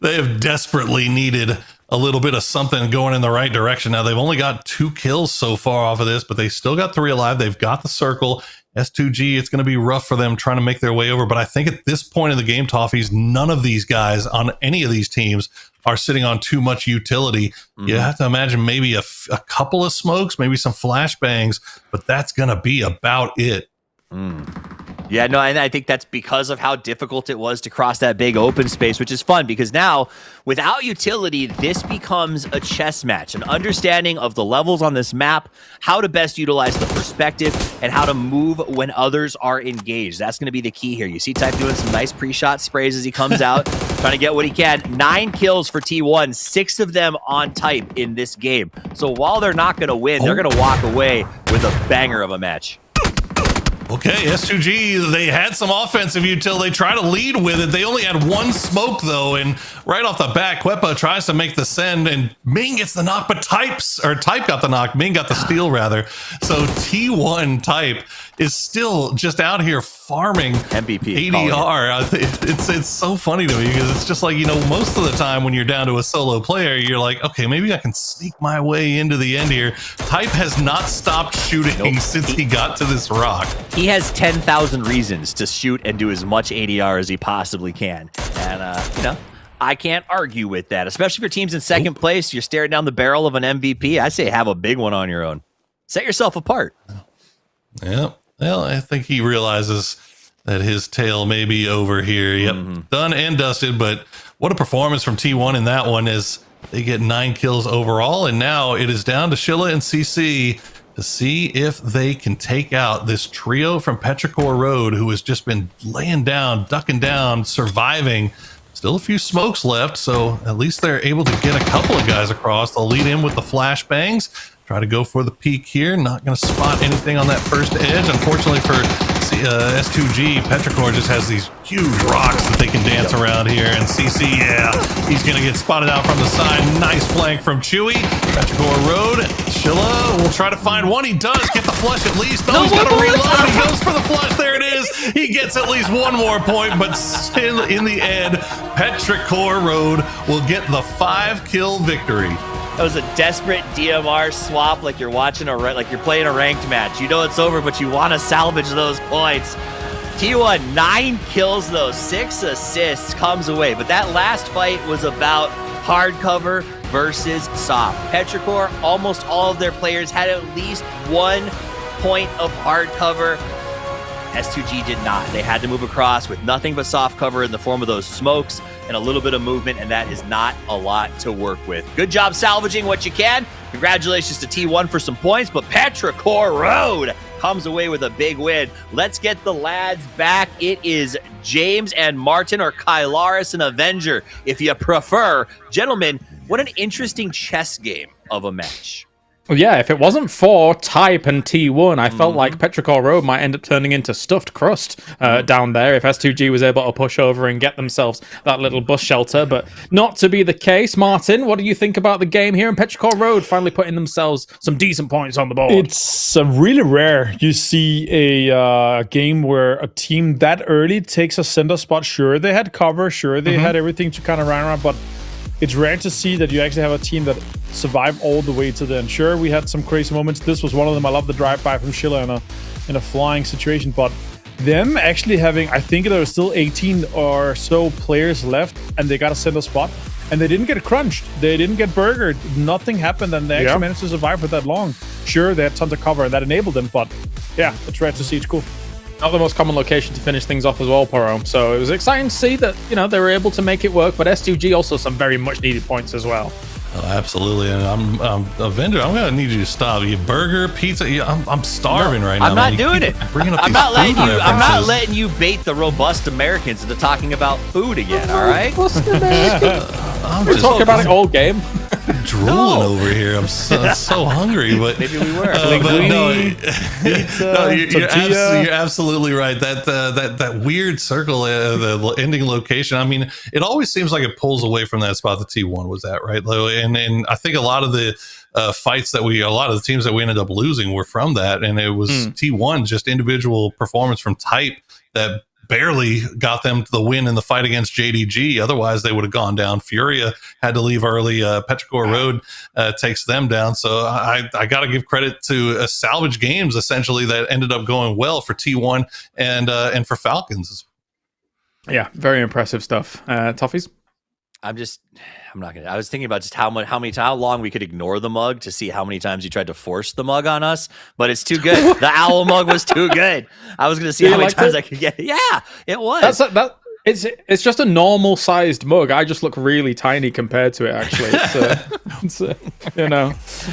they have desperately needed a little bit of something going in the right direction. Now they've only got 2 kills so far off of this, but they still got 3 alive. They've got the circle. S2G, it's going to be rough for them trying to make their way over. But I think at this point in the game, Toffees, none of these guys on any of these teams are sitting on too much utility. You have to imagine maybe a couple of smokes, maybe some flashbangs, but that's going to be about it. Yeah, no, and I think that's because of how difficult it was to cross that big open space, which is fun because now, without utility, this becomes a chess match, an understanding of the levels on this map, how to best utilize the perspective, and how to move when others are engaged. That's going to be the key here. You see Type doing some nice pre-shot sprays as he comes out, trying to get what he can. 9 kills for T1, 6 of them on Type in this game. So while they're not going to win, they're going to walk away with a banger of a match. Okay, S2G, they had some offensive util. They try to lead with it. They only had 1 smoke, though, and right off the bat, Kwepa tries to make the send, and Ming gets the knock, but Type got the knock. Ming got the steal, rather. So T1 Type is still just out here farming MVP ADR. It's so funny to me because it's just like, you know, most of the time when you're down to a solo player, you're like, okay, maybe I can sneak my way into the end here. Type has not stopped shooting since he got to this rock. He has 10,000 reasons to shoot and do as much ADR as he possibly can. And, you know, I can't argue with that, especially for teams in second place. You're staring down the barrel of an MVP. I say have a big one on your own. Set yourself apart. Yeah. Well, I think he realizes that his tale may be over here. Yep. Done and dusted, but what a performance from T1 in that one as they get 9 kills overall. And now it is down to Shilla and CC to see if they can take out this trio from Petrichor Road, who has just been laying down, ducking down, surviving. Still a few smokes left, so at least they're able to get a couple of guys across. They'll lead in with the flashbangs. Try to go for the peak here. Not going to spot anything on that first edge. Unfortunately for S2G, Petrichor just has these huge rocks that they can dance around here. And CC, yeah, he's going to get spotted out from the side. Nice flank from Chewy. Petrichor Road. Shilla will try to find one. He does get the flush at least. No, he's got to reload. He goes for the flush. There it is. He gets at least 1 more point, but still in the end, Petrichor Road will get the 5-kill victory. That was a desperate DMR swap, like you're watching like you're playing a ranked match. You know it's over, but you want to salvage those points. T1, 9 kills though, 6 assists, comes away. But that last fight was about hardcover versus soft. Petrichor, almost all of their players had at least 1 point of hardcover. S2G did not. They had to move across with nothing but soft cover in the form of those smokes and a little bit of movement, and that is not a lot to work with. Good job salvaging what you can. Congratulations to T1 for some points, but Petrichor Road comes away with a big win. Let's get the lads back. It is James and Martin, or Kylaris and Avenger, if you prefer. Gentlemen, what an interesting chess game of a match. Well, yeah, if it wasn't for Type and T1, I felt like Petrichor Road might end up turning into stuffed crust down there if S2G was able to push over and get themselves that little bus shelter, but not to be the case. Martin, what do you think about the game here? And Petrichor Road finally putting themselves some decent points on the board. It's really rare you see a game where a team that early takes a center spot. Sure, they had cover. Sure, they had everything to kind of run around, but it's rare to see that you actually have a team that survived all the way to the end. Sure, we had some crazy moments. This was one of them. I love the drive-by from Shilla in a flying situation, but them actually having, I think there were still 18 or so players left, and they got a center spot, and they didn't get crunched. They didn't get burgered. Nothing happened, and they actually managed to survive for that long. Sure, they had tons of cover, and that enabled them, but yeah, it's rare to see. It's cool. Not the most common location to finish things off as well, Poro. So it was exciting to see that, you know, they were able to make it work, but S2G also some very much needed points as well. Oh, absolutely. And I'm a vendor. I'm going to need you to stop. You burger, pizza. I'm starving right now. I'm not doing it. I'm not letting you bait the robust Americans into talking about food again. All right. We're talking about it all game. Drooling over here. I'm so hungry, but maybe we were. You're absolutely right. That weird circle, the ending location. I mean, it always seems like it pulls away from that spot that T1 was at, right? And I think a lot of the fights a lot of the teams that we ended up losing were from that, and it was T1 just individual performance from Type that barely got them to the win in the fight against JDG. Otherwise, they would have gone down. Furia had to leave early. Petrichor Road takes them down. So I got to give credit to salvage games, essentially, that ended up going well for T1 and for Falcons. Yeah, very impressive stuff. Toffees? I'm not gonna. I was thinking about just how long we could ignore the mug to see how many times you tried to force the mug on us, but it's too good. The owl mug was too good. I was gonna see how many times I could get. Yeah, it was. It's just a normal sized mug. I just look really tiny compared to it. Actually,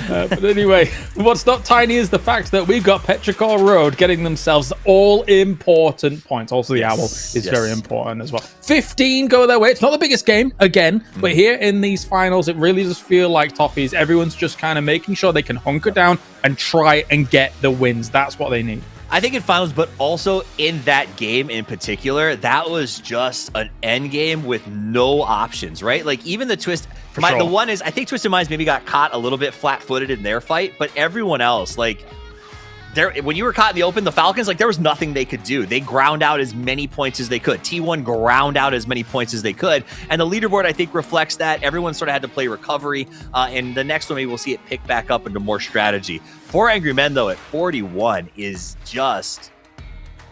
but anyway, what's not tiny is the fact that we've got Petrichor Road getting themselves all important points. Also, the owl is very important as well. 15 go their way. It's not the biggest game again, but here in these finals, it really does feel like Toffees. Everyone's just kind of making sure they can hunker down and try and get the wins. That's what they need. I think in finals, but also in that game in particular, that was just an end game with no options, right? Like even the Twist, the one is, I think Twisted Minds maybe got caught a little bit flat-footed in their fight, but everyone else, like, when you were caught in the open, the Falcons, like there was nothing they could do. They ground out as many points as they could. T1 ground out as many points as they could. And the leaderboard, I think, reflects that. Everyone sort of had to play recovery. And the next one, maybe we'll see it pick back up into more strategy. 4 Angry Men, though, at 41 is just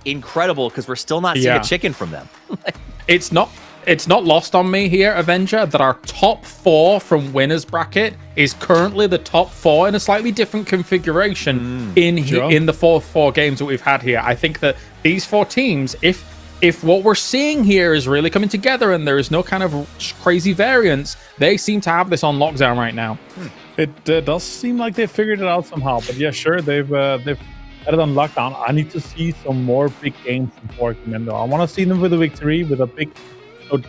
incredible because we're still not seeing a chicken from them. It's not lost on me here, Avenger, that our top 4 from winners bracket is currently the top 4 in a slightly different configuration in the 4 games that we've had here. I think that these 4 teams, if what we're seeing here is really coming together and there is no kind of crazy variance, they seem to have this on lockdown right now. It does seem like they figured it out somehow. But yeah, sure, they've had it on lockdown. I need to see some more big games from Portland. I want to see them with a victory, with a big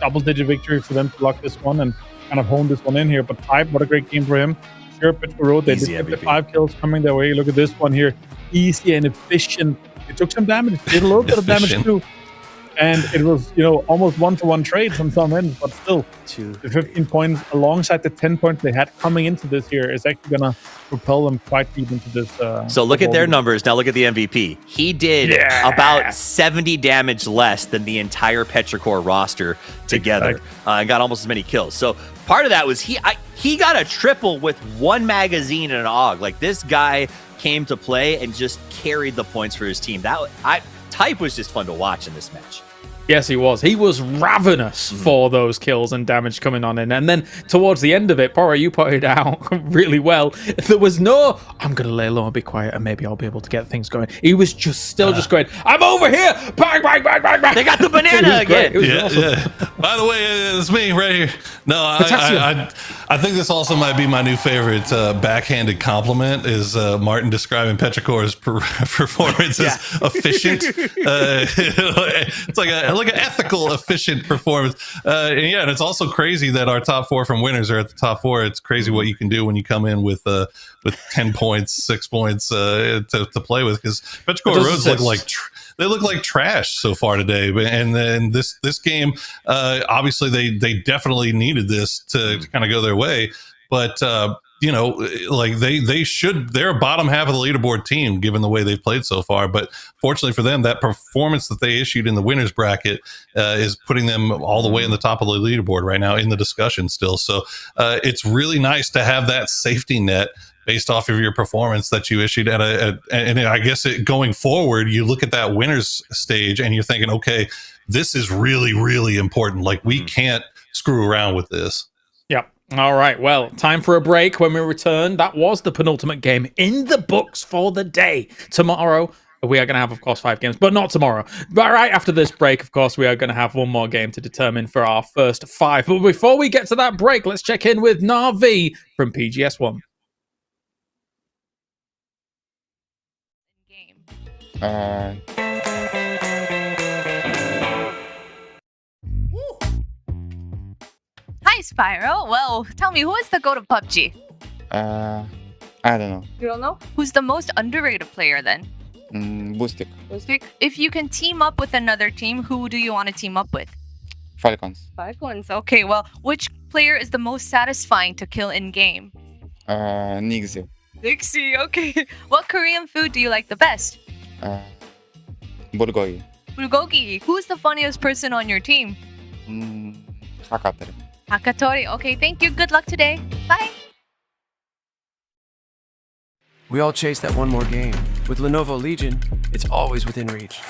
double-digit victory for them to lock this one and kind of hone this one in here. But Type, what a great game for him. Sure, Petrichor Road, they did get the 5 kills coming their way. Look at this one here. Easy and efficient. It took some damage. It did a little bit of damage too. And it was, almost 1-to-1 trades on some ends, but still, the 15 points alongside the 10 points they had coming into this year is actually going to propel them quite deep into this. So look at their numbers. Now look at the MVP. He did about 70 damage less than the entire Petrichor roster together and got almost as many kills. So part of that was he got a triple with 1 magazine and an AUG. Like this guy came to play and just carried the points for his team. Type was just fun to watch in this match. Yes, he was. He was ravenous for those kills and damage coming on in. And then towards the end of it, Poro, you pointed out really well, there was no, I'm going to lay low and be quiet and maybe I'll be able to get things going. He was just just going, I'm over here. Bang, bang, bang, bang, bang. They got the banana again. Awesome. By the way, it's me right here. No, I think this also might be my new favorite backhanded compliment is Martin describing Petrichor's performance as efficient. It's like an ethical, efficient performance. And it's also crazy that our top 4 from winners are at the top 4. It's crazy what you can do when you come in with 10 points, 6 points to play with, because Petrichor Roads look like trash so far today. And then this game, obviously they definitely needed this to kind of go their way. But they're a bottom half of the leaderboard team given the way they've played so far. But fortunately for them, that performance that they issued in the winners bracket is putting them all the way in the top of the leaderboard right now in the discussion still. So it's really nice to have that safety net based off of your performance that you issued and I guess going forward, you look at that winners stage and you're thinking, okay, this is really, really important. Like we can't screw around with this. Yep. All right. Well, time for a break. When we return, that was the penultimate game in the books for the day. Tomorrow, we are going to have, of course, 5 games, but not tomorrow. But right after this break, of course, we are going to have one more game to determine for our first 5. But before we get to that break, let's check in with Na'Vi from PGS 1. Hi, Spyro. Well, tell me, who is the GOAT of PUBG? I don't know. You don't know? Who's the most underrated player then? Boostic. Boostic? If you can team up with another team, who do you want to team up with? Falcons. Falcons. Okay, well, which player is the most satisfying to kill in-game? Nixie. Nixie, okay. What Korean food do you like the best? Bulgogi. Bulgogi. Who's the funniest person on your team? Hakatori. Hakatori. Okay, thank you. Good luck today. Bye. We all chase that one more game. With Lenovo Legion, it's always within reach.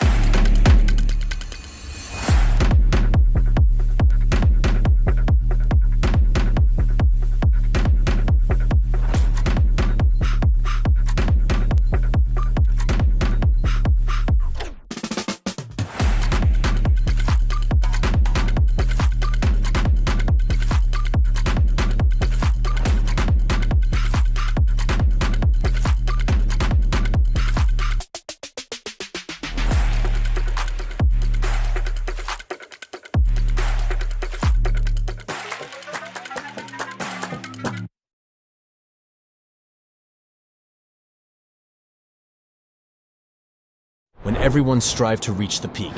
When everyone strive to reach the peak,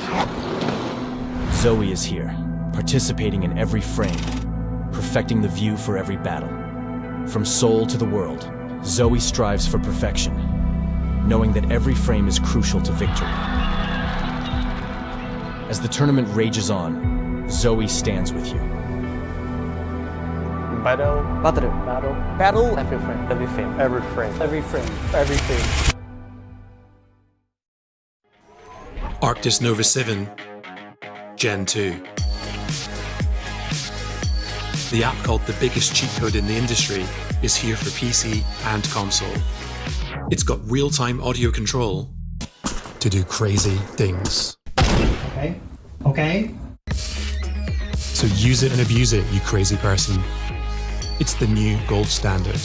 Zoe is here, participating in every frame, perfecting the view for every battle. From Seoul to the world, Zoe strives for perfection, knowing that every frame is crucial to victory. As the tournament rages on, Zoe stands with you. Battle, every frame. Arctis Nova 7 Gen 2. The app called the biggest cheat code in the industry is here for PC and console. It's got real-time audio control to do crazy things. Okay. So use it and abuse it, you crazy person. It's the new gold standard.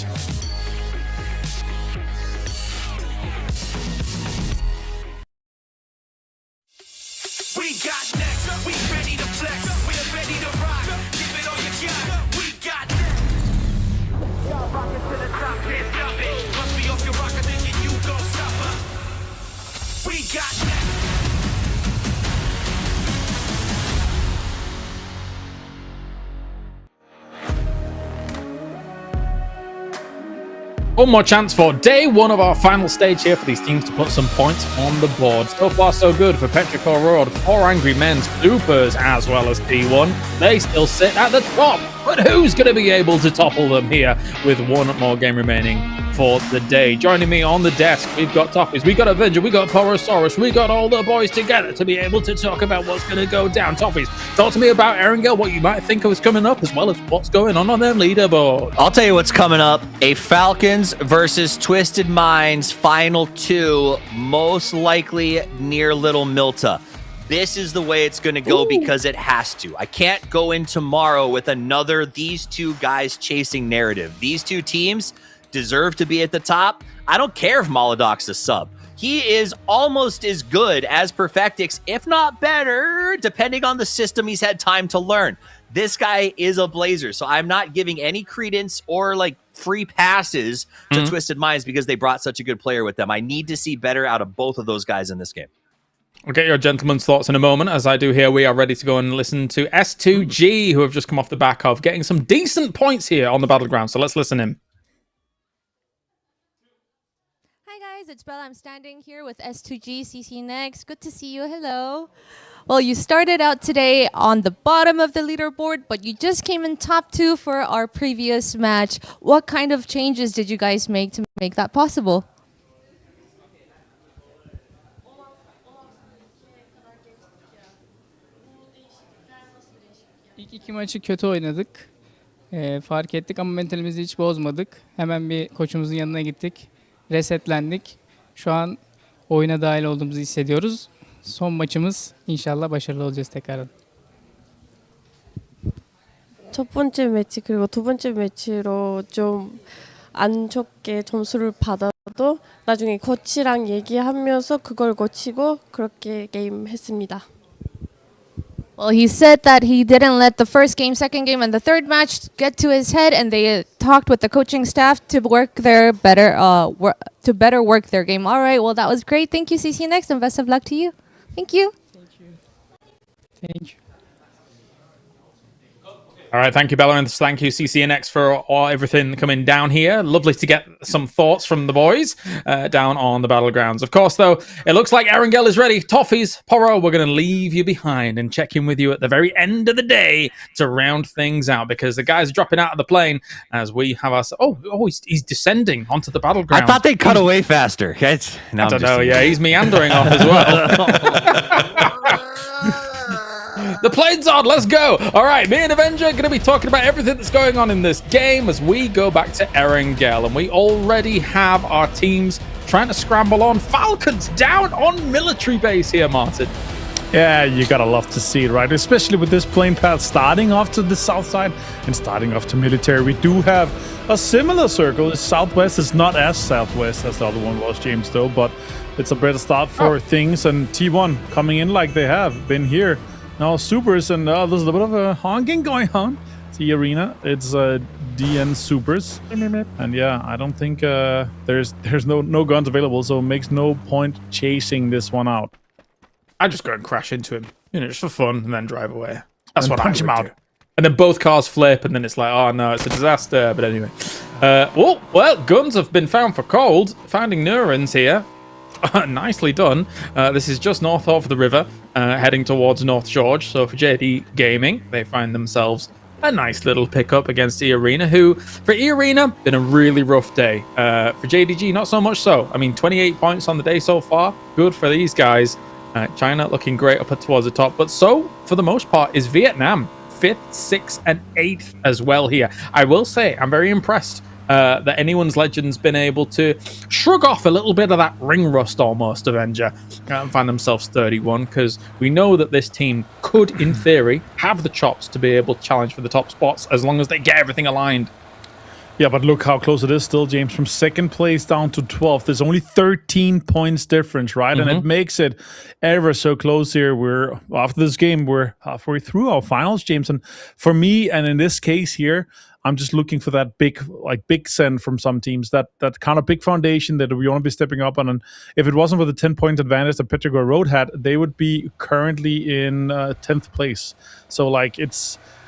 We got next, we ready to flex, we're ready to rock, give it all you got, we got next. Y'all rockin' to the top, can't stop it, must be off your rocker thinking you gon' stop her. We got next. One more chance for day one of our final stage here for these teams to put some points on the board. So far, so good for Petrichor Road, 4 Angry Men, Supers, as well as T1. They still sit at the top, but who's going to be able to topple them here with one more game remaining for the day? Joining me on the desk, we've got Toffees, we got Avenger, we got Porosaurus, we got all the boys together to be able to talk about what's going to go down. Toffees, talk to me about Erangel, what you might think of is coming up, as well as what's going on their leaderboard. I'll tell you what's coming up. A Falcons versus Twisted Minds Final 2, most likely near Little Milta. This is the way it's going to go because it has to. I can't go in tomorrow with another these two guys chasing narrative. These two teams deserve to be at the top. I don't care if Molodoc's a sub. He is almost as good as Perfectix, if not better, depending on the system he's had time to learn. This guy is a blazer, so I'm not giving any credence or like free passes to Twisted Minds because they brought such a good player with them. I need to see better out of both of those guys in this game. I'll get your gentlemen's thoughts in a moment. As I do here, we are ready to go and listen to S2G, who have just come off the back of getting some decent points here on the battleground. So let's listen in. Hi guys, it's Bella. I'm standing here with S2G, CC Next. Good to see you. Hello. Well, you started out today on the bottom of the leaderboard, but you just came in top 2 for our previous match. What kind of changes did you guys make to make that possible? İlk 2 maçı kötü oynadık. Fark ettik ama mentalimizi hiç bozmadık. Hemen bir koçumuzun yanına gittik. Resetlendik. Şu an oyuna dahil olduğumuzu hissediyoruz. Son maçımız inşallah başarılı olacağız tekrardan. 첫 번째 매치 그리고 두 번째 매치로 좀 안 좋게 점수를 받아도 나중에 코치랑 얘기하면서 그걸 고치고 그렇게 게임 했습니다. Well, he said that he didn't let the first game, second game, and the third match get to his head, and they talked with the coaching staff to work their better work their game. All right, well, that was great. Thank you, CC Next, and best of luck to you. Thank you. Thank you. All right, thank you, Bella, and thank you, CCNX, for everything coming down here. Lovely to get some thoughts from the boys down on the battlegrounds. Of course, though, it looks like Erangel is ready. Toffees, Poro, we're going to leave you behind and check in with you at the very end of the day to round things out, because the guys are dropping out of the plane as we have us. He's descending onto the battleground. I thought they'd cut away faster. I don't know. Yeah, he's meandering off as well. The plane's on, let's go. All right, me and Avenger are going to be talking about everything that's going on in this game as we go back to Erangel. And we already have our teams trying to scramble on. Falcons down on military base here, Martin. Yeah, you gotta love to see it, right? Especially with this plane path starting off to the south side and starting off to military. We do have a similar circle. The southwest is not as southwest as the other one was, James, though. But it's a better start for things. And T1 coming in like they have been here. Now Supers, and there's a little bit of a honking going on. The arena, it's DN Supers. And yeah, I don't think there's no guns available, so it makes no point chasing this one out. I just go and crash into him, just for fun, and then drive away. That's what punch I him would out. do. And then both cars flip, and then it's like, oh no, it's a disaster. But anyway, well, guns have been found for cold. Finding Neurons here. Nicely done. This is just north of the river, heading towards North George. So for JD Gaming, they find themselves a nice little pickup against E-Arena, who, for E-Arena, been a really rough day. For JDG, not so much so. I mean, 28 points on the day so far. Good for these guys. China looking great up towards the top. But so, for the most part, is Vietnam. 5th, 6th, and 8th as well here. I will say, I'm very impressed that anyone's Legend's been able to shrug off a little bit of that ring rust almost, Avenger, and find themselves 31, because we know that this team could, in theory, have the chops to be able to challenge for the top spots as long as they get everything aligned. Yeah, but look how close it is still, James. From 2nd place down to 12th. There's only 13 points difference, right? And it makes it ever so close here. After this game, we're halfway through our finals, James. And for me, and in this case here, I'm just looking for that big send from some teams, that kind of big foundation that we want to be stepping up on. And if it wasn't for the 10-point advantage that Petroglyph Road had, they would be currently in 10th place. So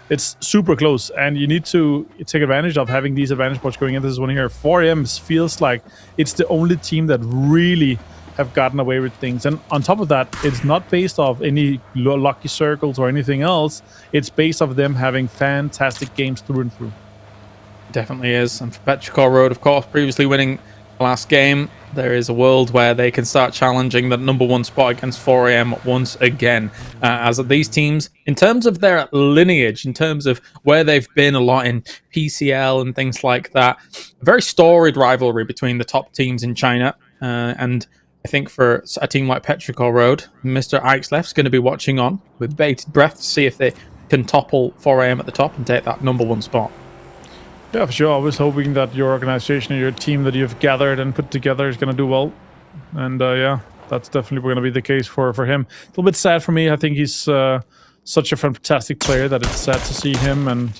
it's super close, and you need to take advantage of having these advantage points going into this one here. 4M feels like it's the only team that really have gotten away with things. And on top of that, it's not based off any lucky circles or anything else. It's based off them having fantastic games through and through. Definitely is. And for Petroglyph Road, of course, previously winning the last game, there is a world where they can start challenging the #1 spot against 4AM once again. As these teams, in terms of their lineage, in terms of where they've been a lot in PCL and things like that, a very storied rivalry between the top teams in China. And I think for a team like Petroglyph Road, Mr. Ike's going to be watching on with bated breath to see if they can topple 4AM at the top and take that #1 spot. Yeah, for sure. I was hoping that your organization and your team that you've gathered and put together is going to do well. And yeah, that's definitely going to be the case for him. A little bit sad for me. I think he's such a fantastic player that it's sad to see him and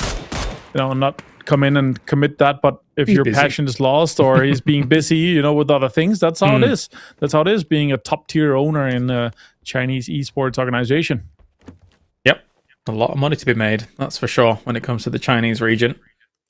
not come in and commit that. But if your passion is lost or he's being busy, with other things, that's how it is. That's how it is being a top tier owner in a Chinese esports organization. Yep, a lot of money to be made. That's for sure when it comes to the Chinese region.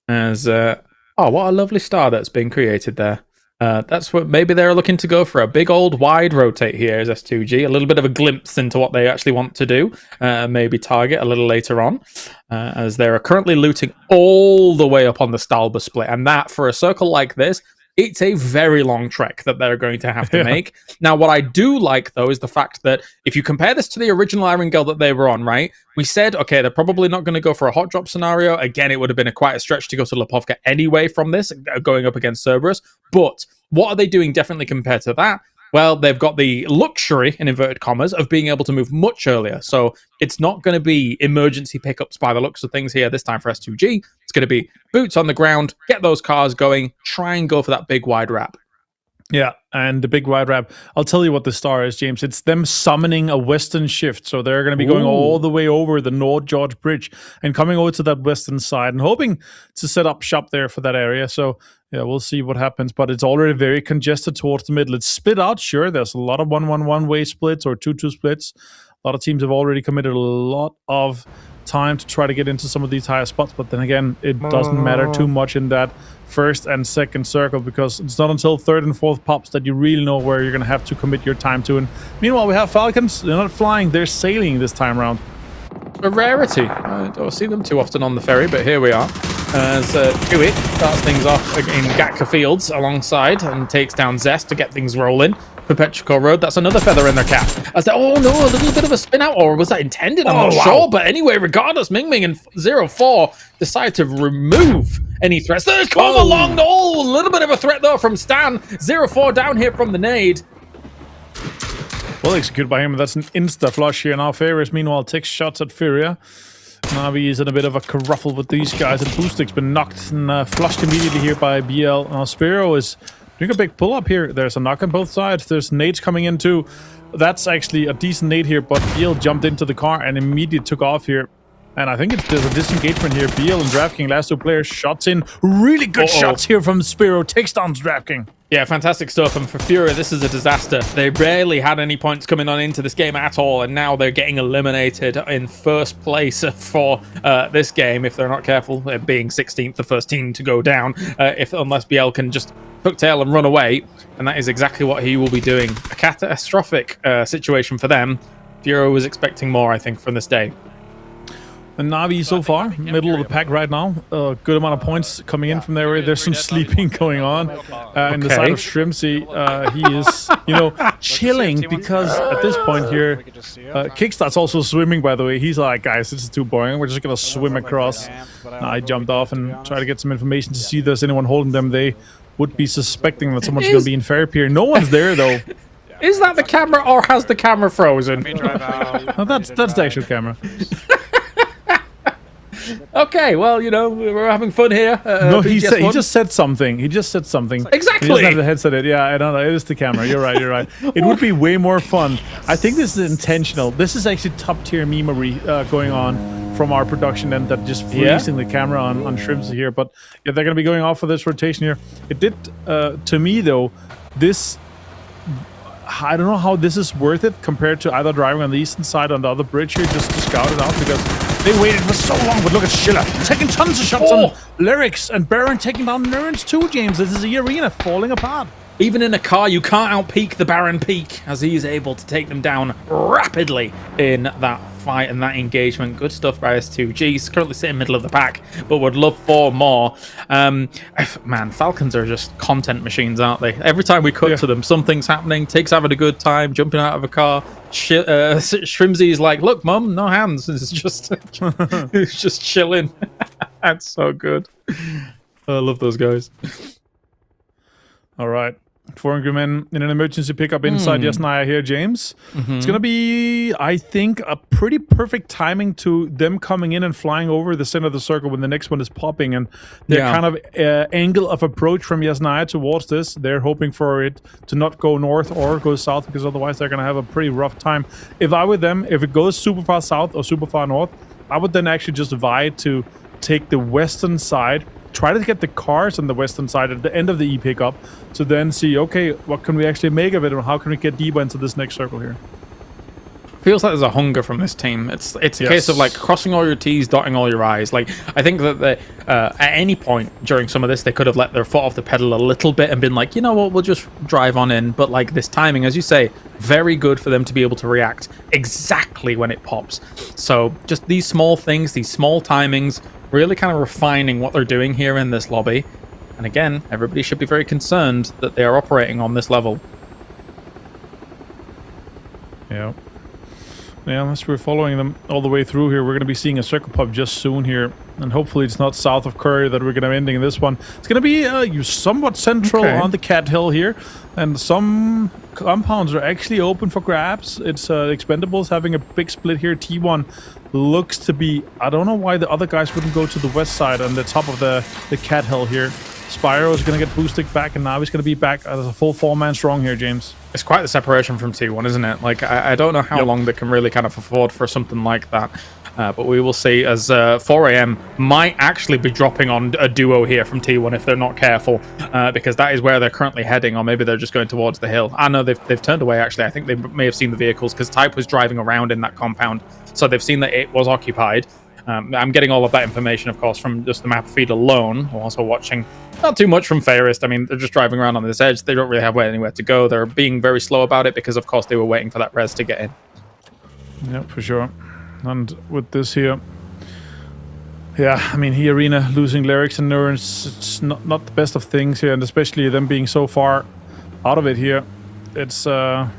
As what a lovely star that's been created there. That's what maybe they're looking to go for, a big old wide rotate here as S2G, a little bit of a glimpse into what they actually want to do, maybe target a little later on, as they're currently looting all the way up on the Stalber split, and that for a circle like this, it's a very long trek that they're going to have to make. Now, what I do like, though, is the fact that if you compare this to the original Erangel that they were on, right? We said, okay, they're probably not going to go for a hot drop scenario. Again, it would have been quite a stretch to go to Lipovka anyway from this, going up against Cerberus. But what are they doing differently compared to that? Well, they've got the luxury, in inverted commas, of being able to move much earlier. So it's not going to be emergency pickups by the looks of things here this time for S2G. It's going to be boots on the ground, get those cars going, try and go for that big wide wrap. Yeah, and the big wide wrap. I'll tell you what the star is, James. It's them summoning a western shift. So they're going to be going all the way over the North George Bridge and coming over to that western side and hoping to set up shop there for that area. So yeah, we'll see what happens. But it's already very congested towards the middle. It's split out, sure. There's a lot of 1-1-1 way splits or 2-2 splits. A lot of teams have already committed a lot of time to try to get into some of these higher spots. But then again, it doesn't matter too much in that first and second circle, because it's not until third and fourth pops that you really know where you're going to have to commit your time to. And meanwhile, we have Falcons. They're not flying, they're sailing this time around. A rarity. I don't see them too often on the ferry, but here we are. As Chewie starts things off in Gatka Fields alongside and takes down Zest to get things rolling. Perpetual Road, that's another feather in their cap. As they, oh no, a little bit of a spin out, or was that intended? I'm not sure, but anyway, regardless, Ming Ming and 04 decide to remove any threats. There's come along, a little bit of a threat though from Stan. 04 down here from the nade. Well executed by him. That's an insta flush here. Now Ferris, meanwhile, takes shots at Furia. Navi is in a bit of a kerfuffle with these guys, and Boostic's been knocked and flushed immediately here by BL. Now Spiro is doing a big pull-up here. There's a knock on both sides. There's nades coming in too. That's actually a decent nade here, but BL jumped into the car and immediately took off here. And I think there's a disengagement here. BL and DraftKings, last two players, shots in. Really good shots here from Spiro. Takes down DraftKings. Yeah, fantastic stuff. And for Fury, this is a disaster. They barely had any points coming on into this game at all, and now they're getting eliminated in first place for this game if they're not careful. Being 16th, the first team to go down, unless BL can just hook tail and run away, and that is exactly what he will be doing. A catastrophic situation for them. Fury was expecting more, I think, from this day. And Navi so far, middle of the pack right now. Good amount of points coming in from there. There's some sleeping going on. In the side of Shrimsy, he is, you know, chilling because at this point here, Kickstart's also swimming, by the way. He's like, guys, this is too boring. We're just going to swim across. I jumped off and tried to get some information to see if there's anyone holding them. They would be suspecting that someone's going to be in fair pier. No one's there, though. Is that the camera, or has the camera frozen? No, that's the actual camera. Okay, well, you know, we're having fun here. No, he just said something. He just said something. Exactly. He doesn't have the headset in. Yeah, I don't know. It is the camera. You're right. You're right. It would be way more fun. I think this is intentional. This is actually top tier memery going on from our production end, that just freezing the camera on Shrimsy here. But yeah, they're going to be going off for this rotation here. It did, to me though, this. I don't know how this is worth it compared to either driving on the eastern side on the other bridge here just to scout it out, because they waited for so long. But look at Schiller taking tons of shots on Lyrics, and Baron taking down Nerds too, James. This is the arena falling apart. Even in a car, you can't outpeak the Baron peak, as he is able to take them down rapidly in that fight and that engagement. Good stuff by S2G. He's currently sitting middle of the pack, but would love 4 more. Man, Falcons are just content machines, aren't they? Every time we cut to them, something's happening. Tig's having a good time, jumping out of a car. Shrimsy's like, look, mum, no hands. It's just, it's just chilling. That's so good. I love those guys. All right. 4 angry men in an emergency pickup inside Yasnaya here, James. It's going to be, I think, a pretty perfect timing to them coming in and flying over the center of the circle when the next one is popping. And their kind of angle of approach from Yasnaya towards this, they're hoping for it to not go north or go south, because otherwise they're going to have a pretty rough time. If I were them, if it goes super far south or super far north, I would then actually just vie to take the western side, try to get the cars on the western side at the end of the E-pickup, to then see, okay, what can we actually make of it, and how can we get deeper into this next circle here? Feels like there's a hunger from this team. It's a case of like crossing all your T's, dotting all your I's. Like, I think that at any point during some of this, they could have let their foot off the pedal a little bit and been like, you know what, we'll just drive on in. But like this timing, as you say, very good for them to be able to react exactly when it pops. So just these small things, these small timings, really kind of refining what they're doing here in this lobby. And again, everybody should be very concerned that they are operating on this level. Yeah. Yeah, unless we're following them all the way through here, we're going to be seeing a circle pop just soon here. And hopefully it's not south of Curry that we're going to be ending this one. It's going to be somewhat central on the Cat Hill here. And some compounds are actually open for grabs. It's Expendables having a big split here. T1 looks to be... I don't know why the other guys wouldn't go to the west side on the top of the Cat Hill here. Spyro is going to get boosted back, and now he's going to be back as a full 4-man strong here, James. It's quite the separation from T1, isn't it? Like, I don't know how long they can really kind of afford for something like that. But we will see, as 4 AM might actually be dropping on a duo here from T1 if they're not careful, because that is where they're currently heading, or maybe they're just going towards the hill. I know they've turned away, actually. I think they may have seen the vehicles, because Type was driving around in that compound, so they've seen that it was occupied. I'm getting all of that information, of course, from just the map feed alone. I'm also watching not too much from Fairest. I mean, they're just driving around on this edge. They don't really have anywhere to go. They're being very slow about it because, of course, they were waiting for that res to get in. Yeah, for sure. And with this here, yeah, I mean, Arena losing Lyrics and Neurons, it's not the best of things here, and especially them being so far out of it here. It's a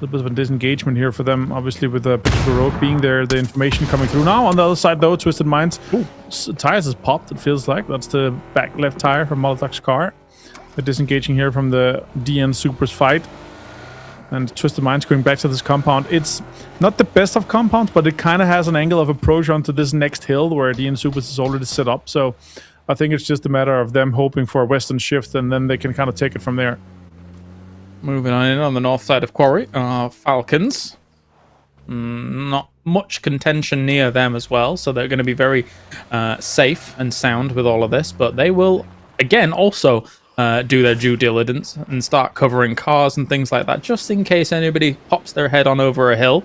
bit of a disengagement here for them, obviously, with the road being there, the information coming through. Now, on the other side, though, Twisted Minds. Tires has popped, it feels like. That's the back left tire from Molotok's car. They're disengaging here from the DN Supers fight. And Twisted Minds going back to this compound. It's not the best of compounds, but it kind of has an angle of approach onto this next hill where DN Supers is already set up. So I think it's just a matter of them hoping for a western shift, and then they can kind of take it from there. Moving on in on the north side of Quarry, Falcons. not much contention near them as well, so they're going to be very safe and sound with all of this. But they will, again, also do their due diligence and start covering cars and things like that, just in case anybody pops their head on over a hill,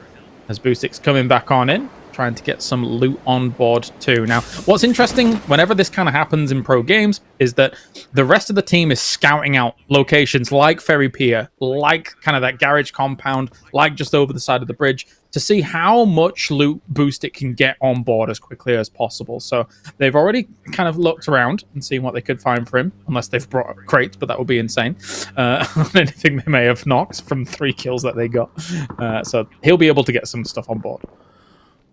as Boostik's coming back on in, trying to get some loot on board too. Now, what's interesting whenever this kind of happens in pro games is that the rest of the team is scouting out locations like Ferry Pier, like kind of that garage compound, like just over the side of the bridge, to see how much loot Boostik can get on board as quickly as possible. So they've already kind of looked around and seen what they could find for him, unless they've brought crates, but that would be insane. Anything they may have knocked from 3 kills that they got. So he'll be able to get some stuff on board.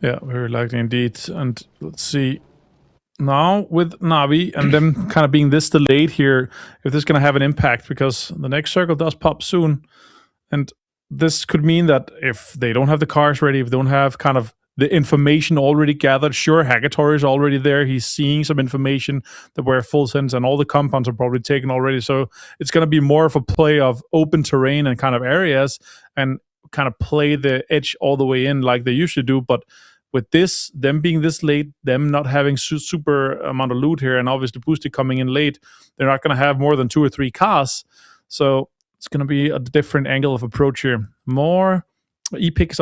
Yeah, very likely indeed. And let's see. Now with Navi and them kind of being this delayed here, if this is going to have an impact, because the next circle does pop soon. And this could mean that if they don't have the cars ready, if they don't have kind of the information already gathered, sure, Hagator is already there. He's seeing some information that we're full sense, and all the compounds are probably taken already. So it's going to be more of a play of open terrain and kind of areas and kind of play the edge all the way in like they usually do. But with this, them being this late, them not having super amount of loot here, and obviously Boostik coming in late, they're not going to have more than 2 or 3 cars. So it's going to be a different angle of approach here. More e-pickups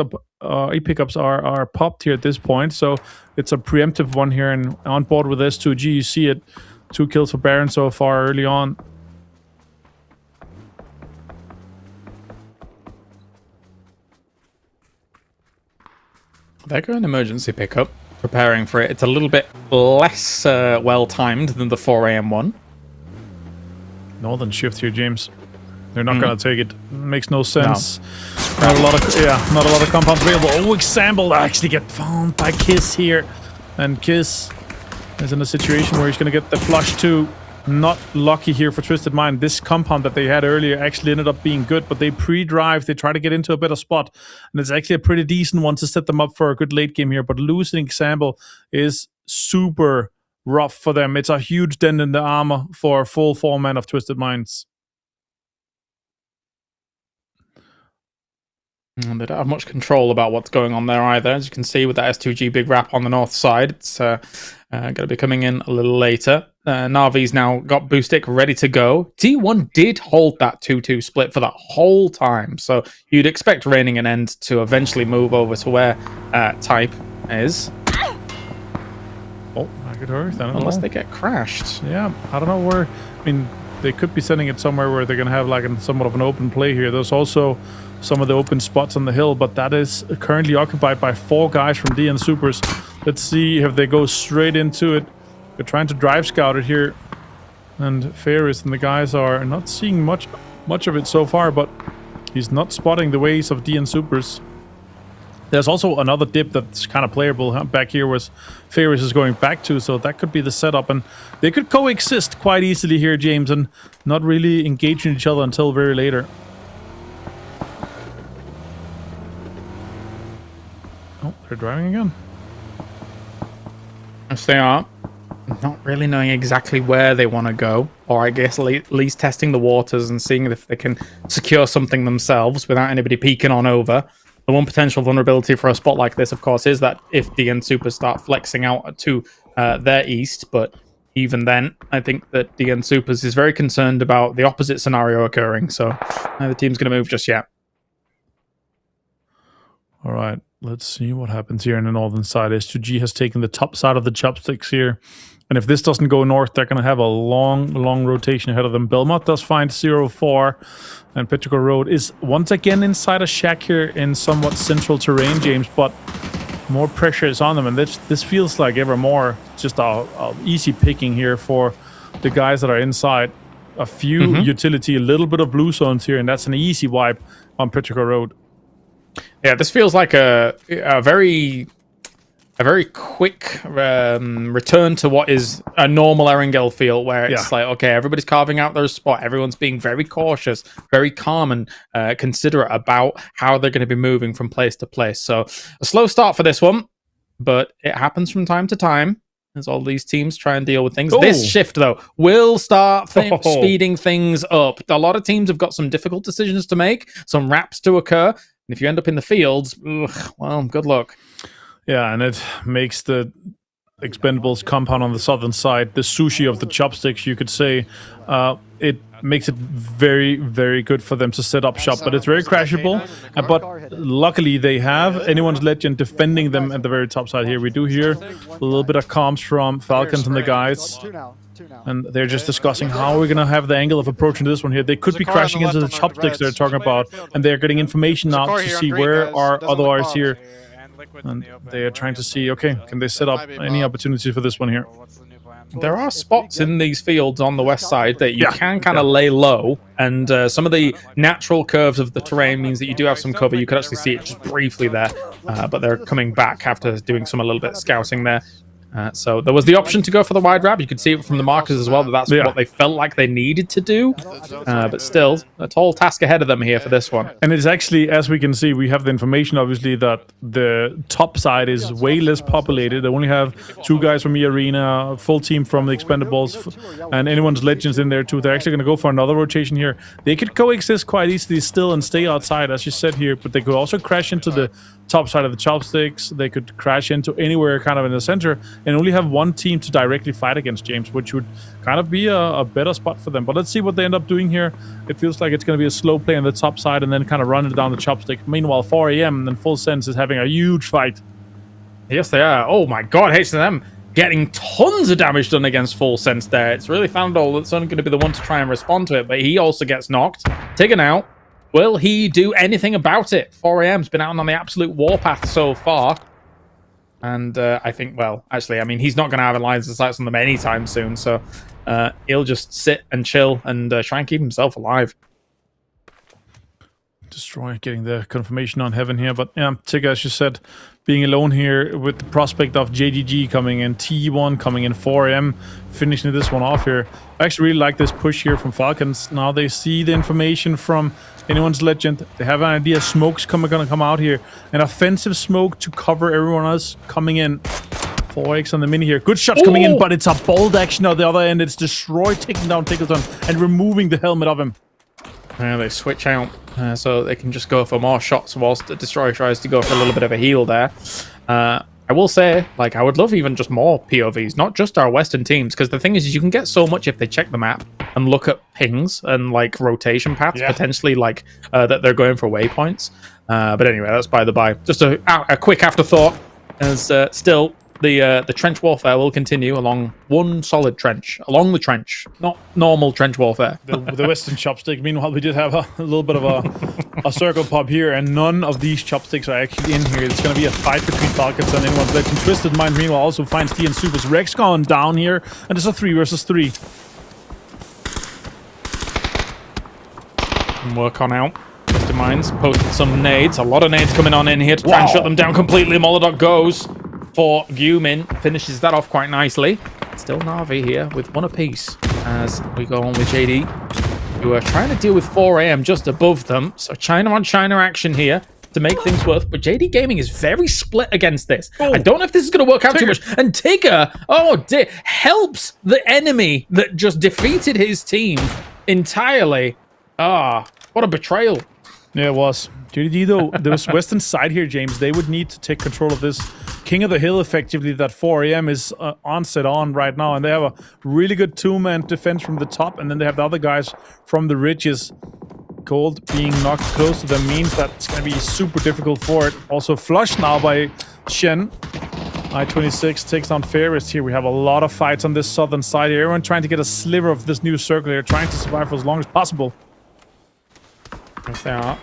are popped here at this point. So it's a preemptive one here, and on board with S2G, you see it. 2 kills for Baron so far early on. They're going emergency pickup, preparing for it. It's a little bit less well-timed than the 4 a.m. one. Northern shift here, James. They're not going to take it. Makes no sense. No. Not a lot of compounds available. Oh, example actually get found by Kiss here, and Kiss is in a situation where he's going to get the flush too. Not lucky here for Twisted Mind. This compound that they had earlier actually ended up being good, but they pre-drive, they try to get into a better spot, and it's actually a pretty decent one to set them up for a good late game here. But losing example is super rough for them. It's a huge dent in the armor for a full 4-man of Twisted Minds. And they don't have much control about what's going on there either. As you can see with that S2G big wrap on the north side, it's going to be coming in a little later. Navi's now got Boostik ready to go. D1 did hold that 2-2 split for that whole time, so you'd expect Reigning and End to eventually move over to where Type is. Oh, I could hurt. Unless they get crashed. Yeah, I don't know where. I mean, they could be sending it somewhere where they're going to have like somewhat of an open play here. There's also some of the open spots on the hill, but that is currently occupied by 4 guys from DN Supers. Let's see if they go straight into it. They're trying to drive scout it here, and Ferris and the guys are not seeing much of it so far, but he's not spotting the ways of DN Supers. There's also another dip that's kind of playable back here, where Ferris is going back to, so that could be the setup, and they could coexist quite easily here, James, and not really engage in each other until very later. Oh, they're driving again. Yes, they are. Not really knowing exactly where they want to go, or I guess at least testing the waters and seeing if they can secure something themselves without anybody peeking on over. The one potential vulnerability for a spot like this, of course, is that if DN Super start flexing out to their east, but even then, I think that DN Supers is very concerned about the opposite scenario occurring, so neither team's going to move just yet. All right, let's see what happens here in the northern side. S2G has taken the top side of the chopsticks here. And if this doesn't go north, they're going to have a long rotation ahead of them. Belmont does find 0-4. And Petrichor Road is once again inside a shack here in somewhat central terrain, James. But more pressure is on them. And this feels like ever more just a easy picking here for the guys that are inside. A few utility, a little bit of blue zones here. And that's an easy wipe on Petrichor Road. Yeah, this feels like a very quick return to what is a normal Erangel feel, where it's like, okay, everybody's carving out their spot, everyone's being very cautious, very calm and considerate about how they're going to be moving from place to place. So a slow start for this one, but it happens from time to time as all these teams try and deal with things. This shift, though, will start speeding things up. A lot of teams have got some difficult decisions to make, some wraps to occur. And if you end up in the fields, ugh, well, good luck. Yeah, and it makes the Expendables compound on the southern side, the sushi of the chopsticks, you could say. It makes it very, very good for them to set up shop, but it's very crashable. But luckily, they have Anyone's Legend defending them at the very top side here. We do hear a little bit of comms from Falcons and the guys, and they're just discussing how we're gonna have the angle of approaching this one here. They could be crashing into the chopsticks they're talking about, and they're getting information out to see where are otherwise here. And they are trying to see, okay, can they set up any opportunity for this one here? There are spots in these fields on the west side that you can kind of lay low, and some of the natural curves of the terrain means that you do have some cover. You could actually see it just briefly there, but they're coming back after doing some a little bit of scouting there. So there was the option to go for the wide wrap. You could see it from the markers as well, that that's what they felt like they needed to do. But still, a tall task ahead of them here for this one. And it's actually, as we can see, we have the information, obviously, that the top side is way less populated. They only have 2 guys from the arena, a full team from the Expendables, and Anyone's Legends in there too. They're actually going to go for another rotation here. They could coexist quite easily still and stay outside, as you said here, but they could also crash into the top side of the chopsticks. They could crash into anywhere kind of in the center and only have one team to directly fight against, James, which would kind of be a better spot for them. But let's see what they end up doing here. It feels like it's going to be a slow play on the top side and then kind of run it down the chopstick. Meanwhile, 4am and Full Sense is having a huge fight. Yes, they are. Oh my god, H&M getting tons of damage done against Full Sense there. It's really Fandol that's only going to be the one to try and respond to it, but he also gets knocked. Taken out. Will he do anything about it? 4am's been out on the absolute warpath so far. And I think, well, actually, I mean, he's not going to have a lines of sights on them anytime soon. So he'll just sit and chill and try and keep himself alive. Destroy getting the confirmation on Heaven here. But yeah, Tigger, as you said, being alone here with the prospect of JDG coming in, T1 coming in, 4am finishing this one off here. I actually really like this push here from Falcons. Now they see the information from Anyone's Legend. They have an idea smoke's going to come out here. An offensive smoke to cover everyone else coming in. 4x on the mini here. Good shots coming in, but it's a bold action on the other end. It's Destroy taking down Tickleton and removing the helmet of him. Yeah, they switch out so they can just go for more shots whilst the Destroyer tries to go for a little bit of a heal there. I will say, like, I would love even just more POVs, not just our Western teams, because the thing is you can get so much if they check the map and look at pings and, like, rotation paths, potentially, like, that they're going for waypoints. But anyway, that's by the by. Just a quick afterthought, as still the trench warfare will continue along one solid trench, along the trench, not normal trench warfare. The Western chopstick. Meanwhile, we did have a little bit of a circle pop here, and none of these chopsticks are actually in here. It's going to be a fight between Falcons and Anyone's Legend. Twisted Mind, meanwhile, also finds T and Super's Rex gone down here, and it's a 3 versus 3. And work on out. Twisted Minds posted some nades. A lot of nades coming on in here to try and shut them down completely. Molotov goes for Gumin, finishes that off quite nicely. Still Na'Vi here with 1 apiece as we go on with JD, who are trying to deal with 4am just above them. So China on China action here to make things worth, but JD Gaming is very split against this. I don't know if this is going to work out too much. And Tigger, oh dear, helps the enemy that just defeated his team entirely. Ah, what a betrayal. Yeah, it was. JD, though, this Western side here, James, they would need to take control of this King of the Hill, effectively, that 4am is on right now. And they have a really good 2-man defense from the top, and then they have the other guys from the ridges. Gold being knocked close to them means that it's going to be super difficult for it. Also flushed now by Shen. I-26 takes down Ferris here. We have a lot of fights on this southern side here. Everyone trying to get a sliver of this new circle here, trying to survive for as long as possible. Yes, they are.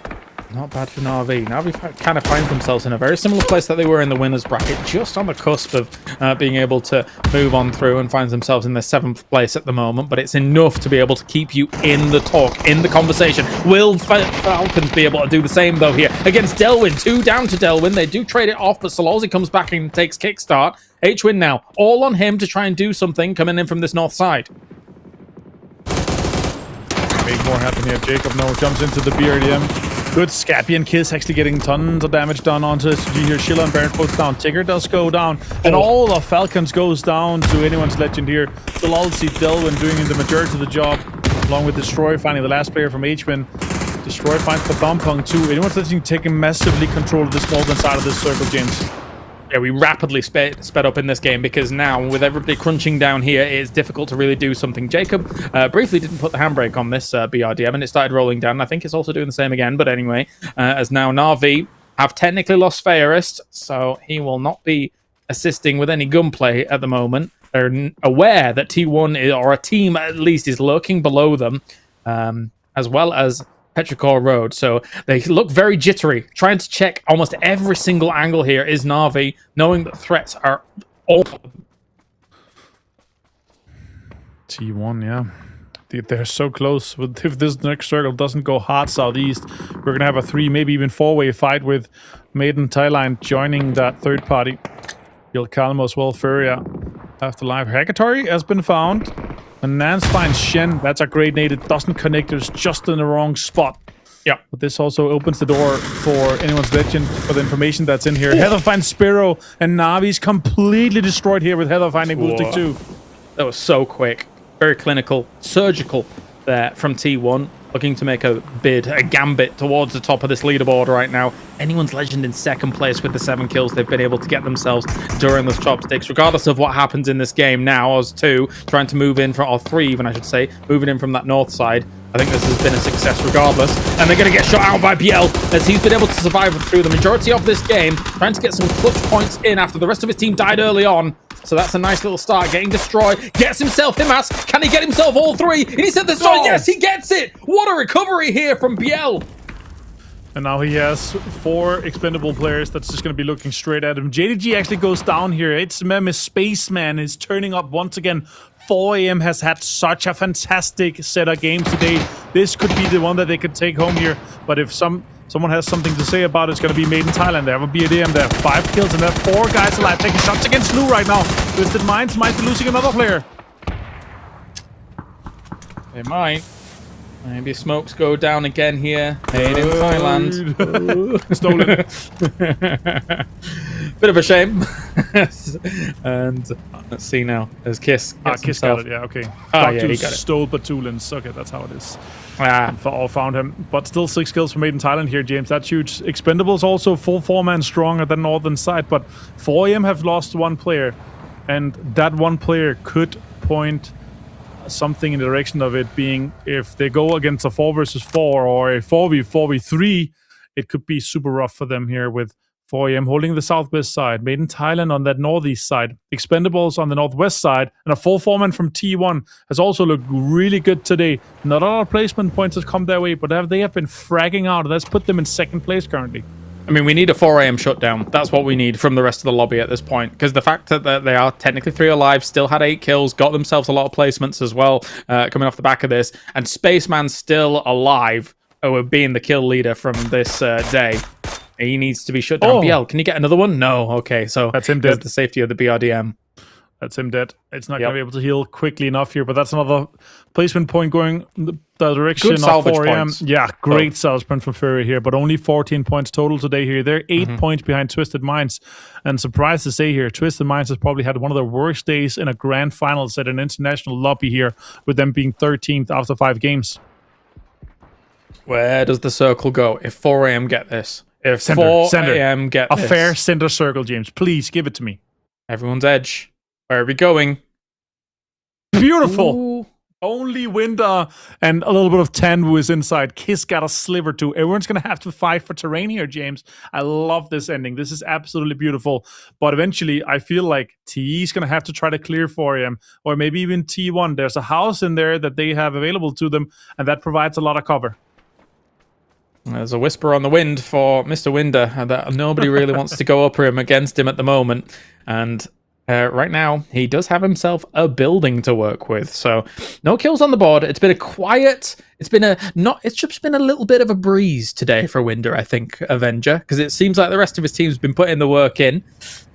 Not bad for Na'Vi. Na'Vi kind of finds themselves in a very similar place that they were in the winners bracket, just on the cusp of being able to move on through, and finds themselves in their 7th place at the moment. But it's enough to be able to keep you in the talk, in the conversation. Will Falcons be able to do the same, though, here against Delwyn? 2 down to Delwyn. They do trade it off, but Solozzi comes back and takes kickstart. H-Win now, all on him to try and do something coming in from this north side. Make more happen here. Jacob now jumps into the BRDM. Good Scapian Kiss, actually getting tons of damage done onto SG here. Sheila and Baron both down. Tigger does go down. And all of Falcons goes down to Anyone's Legend here. Solozzi, Delwyn doing the majority of the job, along with Destroy, finding the last player from H-Win. Destroy finds the Thumpung too. Anyone's letting taking massively control of this northern side of this circle, James. Yeah, we rapidly sped up in this game because now, with everybody crunching down here, it's difficult to really do something. Jacob briefly didn't put the handbrake on this BRDM, and it started rolling down. I think it's also doing the same again, but anyway, as now Na'Vi have technically lost Fairest, so he will not be assisting with any gunplay at the moment. They're aware that T1, or a team at least, is lurking below them, as well as Petrichor Road, so they look very jittery, trying to check almost every single angle here is Na'Vi, knowing that threats are all... T1, yeah. They're so close. If this next circle doesn't go hard southeast, we're going to have a 3, maybe even 4-way fight with Maiden Thailand joining that third party. Gil Calmo as well, Furia. Afterlife Hagatori has been found. And Nance finds Shen. That's a great nade. It doesn't connect. It's just in the wrong spot. Yeah. But this also opens the door for anyone's legend for the information that's in here. Heather finds Spiro, and Navi's completely destroyed here with Heather finding Multi 2. That was so quick. Very clinical, surgical there from T1. Looking to make a bid, a gambit towards the top of this leaderboard right now. Anyone's legend in second place with the 7 kills they've been able to get themselves during this chopsticks. Regardless of what happens in this game now, Oz 2 trying to move in, or 3 even I should say, moving in from that north side. I think this has been a success regardless. And they're going to get shot out by Biel as he's been able to survive through the majority of this game, trying to get some clutch points in after the rest of his team died early on. So that's a nice little start. Getting destroyed. Gets himself Himas. Can he get himself all 3? And he said this shot. Yes, he gets it. What a recovery here from Biel. And now he has 4 expendable players that's just going to be looking straight at him. JDG actually goes down here. It's Mem, Spaceman is turning up once again. 4am has had such a fantastic set of games today. This could be the one that they could take home here. But if someone has something to say about it, it's going to be Made in Thailand. They have a BDM. They have 5 kills and they have 4 guys alive taking shots against Lou right now. Twisted Minds might be losing another player. They might. Maybe smokes go down again here. Made in Thailand. Stolen. Bit of a shame. And let's see now. There's Kiss. Kiss got it, yeah, okay. Oh, yeah, he got it. Stole Batulins. Okay, that's how it is. All found him. But still 6 kills for Made in Thailand here, James. That's huge. Expendables also full 4-man strong at the northern side. But 4am have lost 1 player. And that 1 player could point something in the direction of it being, if they go against a 4 versus 4 or a 4v3, it could be super rough for them here with 4am holding the southwest side, Made in Thailand on that northeast side, Expendables on the northwest side, and a full 4-man from T1 has also looked really good today. Not a lot of placement points have come their way, but they have been fragging out. That's put them in second place currently. I mean, we need a 4am shutdown. That's what we need from the rest of the lobby at this point. Because the fact that they are technically 3 alive, still had 8 kills, got themselves a lot of placements as well, coming off the back of this. And Spaceman's still alive, being the kill leader from this day. He needs to be shut down. BL, can you get another one? No. Okay, so that's him dead. The safety of the BRDM. That's him dead. It's not going to be able to heal quickly enough here, but that's another placement point going the direction of 4am. Yeah, great salvage point from Fury here, but only 14 points total today here. They're 8 points behind Twisted Minds. And surprised to say here, Twisted Minds has probably had one of the worst days in a grand finals at an international lobby here, with them being 13th after 5 games. Where does the circle go if 4am get this? If 4am get this? A fair center circle, James. Please give it to me. Everyone's edge. Where are we going? Beautiful. Ooh. Only Winter and a little bit of Tanwu is inside. Kiss got a sliver too. Everyone's going to have to fight for terrain here, James. I love this ending. This is absolutely beautiful. But eventually, I feel like TE is going to have to try to clear for him. Or maybe even T1. There's a house in there that they have available to them. And that provides a lot of cover. There's a whisper on the wind for Mr. Winder that nobody really wants to go up against him at the moment. And right now, he does have himself a building to work with. So no kills on the board. It's been a quiet. It's just been a little bit of a breeze today for Winder, I think, Avenger, because it seems like the rest of his team's been putting the work in.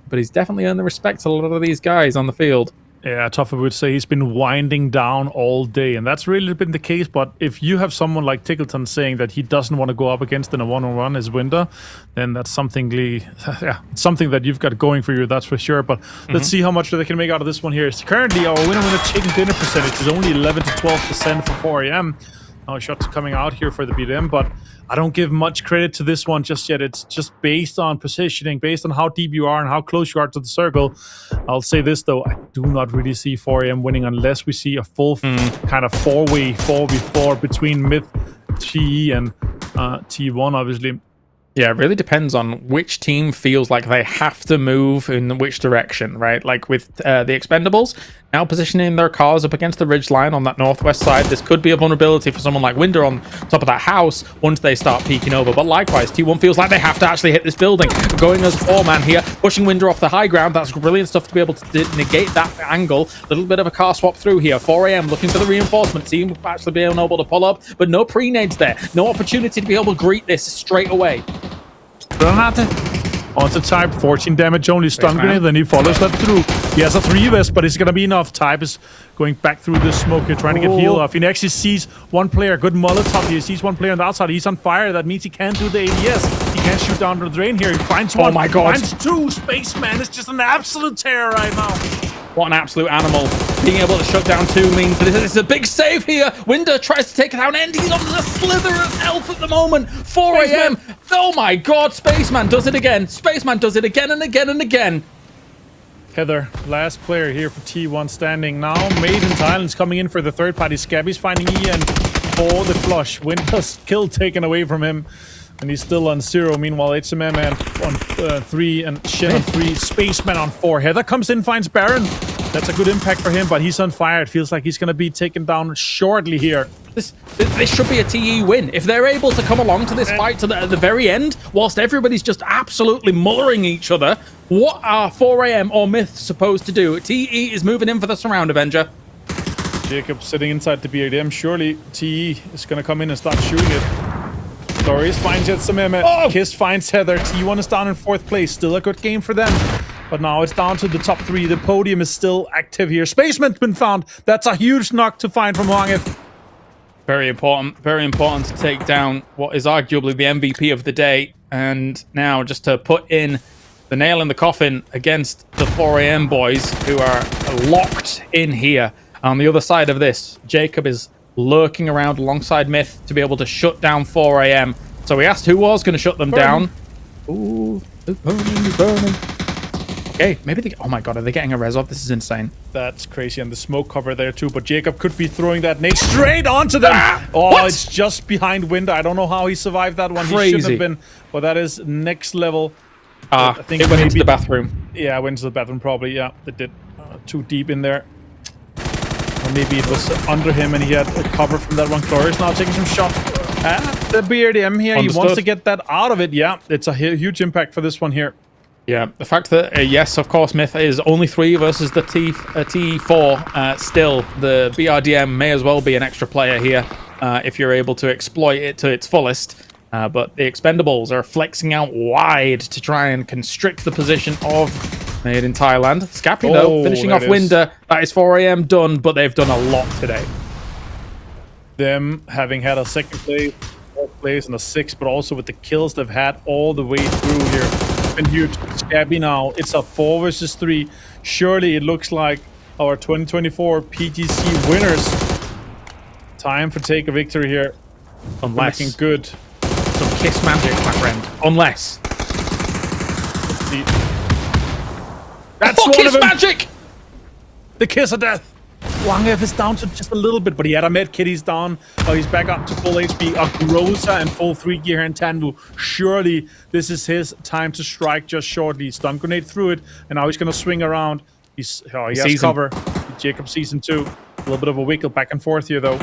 But he's definitely earned the respect of a lot of these guys on the field. Yeah, Toffa would say he's been winding down all day, and that's really been the case. But if you have someone like Tickleton saying that he doesn't want to go up against in a one-on-one as Winder, then that's something that you've got going for you, that's for sure. But let's see how much they can make out of this one here. Currently, our winner chicken dinner percentage is only 11 to 12% for 4am. Now shots coming out here for the BDM, but I don't give much credit to this one just yet. It's just based on positioning, based on how deep you are and how close you are to the circle. I'll say this though, I do not really see 4AM winning unless we see a full kind of 4-way 4v4 between Myth, TE, and T1, obviously. Yeah, it really depends on which team feels like they have to move in which direction, right? Like with the Expendables, now positioning their cars up against the ridgeline on that northwest side, this could be a vulnerability for someone like Winder on top of that house once they start peeking over. But likewise, T1 feels like they have to actually hit this building. Going as 4-man here, pushing Winder off the high ground. That's brilliant stuff to be able to negate that angle. A little bit of a car swap through here. 4AM looking for the reinforcement team, actually being able to pull up, but no pre-nades there. No opportunity to be able to greet this straight away. Granate onto Type, 14 damage only, stun grenade, then he follows that through. He has a 3-vest, but it's gonna be enough. Type is going back through the smoke here, trying to get healed off. He actually sees one player, good Molotov. He sees one player on the outside. He's on fire. That means he can't do the ADS. He can't shoot down the drain here. He finds one. Oh my god. Finds two. Spaceman is just an absolute terror right now. What an absolute animal. Being able to shut down 2 means that this is a big save here. Winder tries to take it down, and he's on the slither of health at the moment. 4AM. Oh my god, Spaceman does it again. Spaceman does it again and again and again. Heather, last player here for T1 standing now. Made in Thailand's coming in for the third party. Scabby's finding EN for the flush. Winder's kill taken away from him. And he's still on 0. Meanwhile, HMM on 3 and Shin on 3. Spaceman on 4. Heather comes in, finds Baron. That's a good impact for him, but he's on fire. It feels like he's going to be taken down shortly here. This should be a TE win. If they're able to come along to this fight to the very end, whilst everybody's just absolutely mullering each other, what are 4AM or Myth supposed to do? TE is moving in for the surround, Avenger. Jacob sitting inside the BRDM. Surely TE is going to come in and start shooting it. Doris finds Jetsameme. Kiss finds Heather. T1 is down in 4th place. Still a good game for them. But now it's down to the top 3. The podium is still active here. Spaceman's been found. That's a huge knock to find from Hwangif. Very important to take down what is arguably the MVP of the day. And now just to put in the nail in the coffin against the 4AM boys who are locked in here. On the other side of this, Jacob is lurking around alongside Myth to be able to shut down 4AM. So we asked who was going to shut them down. Ooh, burning. Okay, maybe they... Oh my god, are they getting a res off? This is insane. That's crazy, and the smoke cover there too. But Jacob could be throwing that nade straight onto them. It's just behind Winder. I don't know how he survived that one. Crazy. He shouldn't have been. But that is next level. I think it went into the bathroom. Yeah, went into the bathroom probably. Yeah, it did. Too deep in there. Or maybe it was under him and he had a cover from that one. Glorious now taking some shots at the BRDM here. Understood. He wants to get that out of it. Yeah, it's a huge impact for this one here. Yeah, the fact that, yes, of course, Myth is only 3 versus the T4. Still, the BRDM may as well be an extra player here if you're able to exploit it to its fullest. But the Expendables are flexing out wide to try and constrict the position of Made in Thailand. Scappy, though, finishing off Winder. That is 4AM done, but they've done a lot today. Them having had a 2nd place, 4th place, and a 6th, but also with the kills they've had all the way through here. And huge. Scabby now. It's a 4 versus 3. Surely it looks like our 2024 PGC winners. Time for take a victory here. Unless looking good. Some kiss magic, my friend. Unless. That's one kiss of them. Magic! The kiss of death. Hwangif is down to just a little bit, but he had a med kit. He's down. He's back up to full HP. Groza and full 3 gear and Tanvu. Surely this is his time to strike just shortly. Stun grenade through it, and now he's going to swing around. He has cover. Jacob sees him too. A little bit of a wiggle back and forth here, though.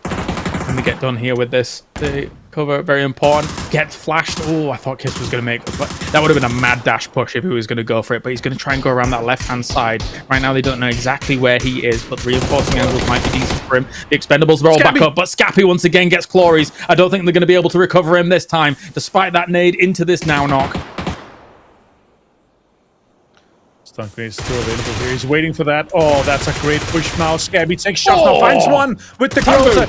Let me get done here with this. The cover, very important. Gets flashed. Oh, I thought Kiss was going to make it. But that would have been a mad dash push if he was going to go for it. But he's going to try and go around that left-hand side. Right now, they don't know exactly where he is, but reinforcing angles might be decent for him. The Expendables are all back up, but Scappy once again gets Clories. I don't think they're going to be able to recover him this time, despite that nade into this now knock. Stun grenade is still available here. He's waiting for that. Oh, that's a great push now. Scabby takes shots now. Finds one with the Groza.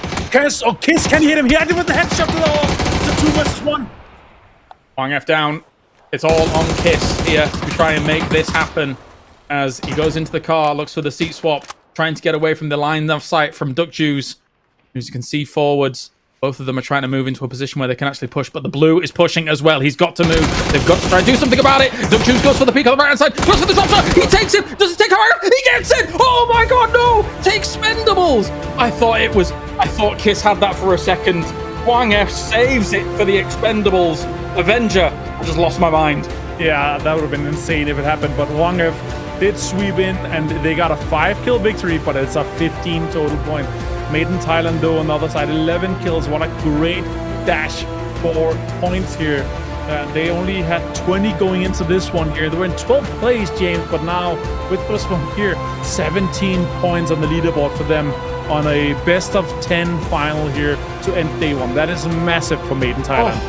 Kiss, can he hit him? He had him with the headshot to the wall. It's a 2 versus 1. Hwangif down. It's all on Kiss here to try and make this happen. As he goes into the car, looks for the seat swap, trying to get away from the line of sight from Duck Juice. As you can see forwards, both of them are trying to move into a position where they can actually push, but the blue is pushing as well. He's got to move. They've got to try and do something about it. Don't choose, goes for the peak on the right-hand side. Goes for the drop shot. He takes it. Does it take her? He gets it. Oh my god, no! Take Expendables. I thought Kiss had that for a second. Wang F saves it for the Expendables. Avenger. I just lost my mind. Yeah, that would have been insane if it happened, but Wang F did sweep in, and they got a 5-kill victory, but it's a 15 total point. Made in Thailand, though, on the other side, 11 kills. What a great dash for points here. They only had 20 going into this one here. They were in 12th place, James, but now with this one here, 17 points on the leaderboard for them on a best of 10 final here to end day one. That is massive for Made in Thailand.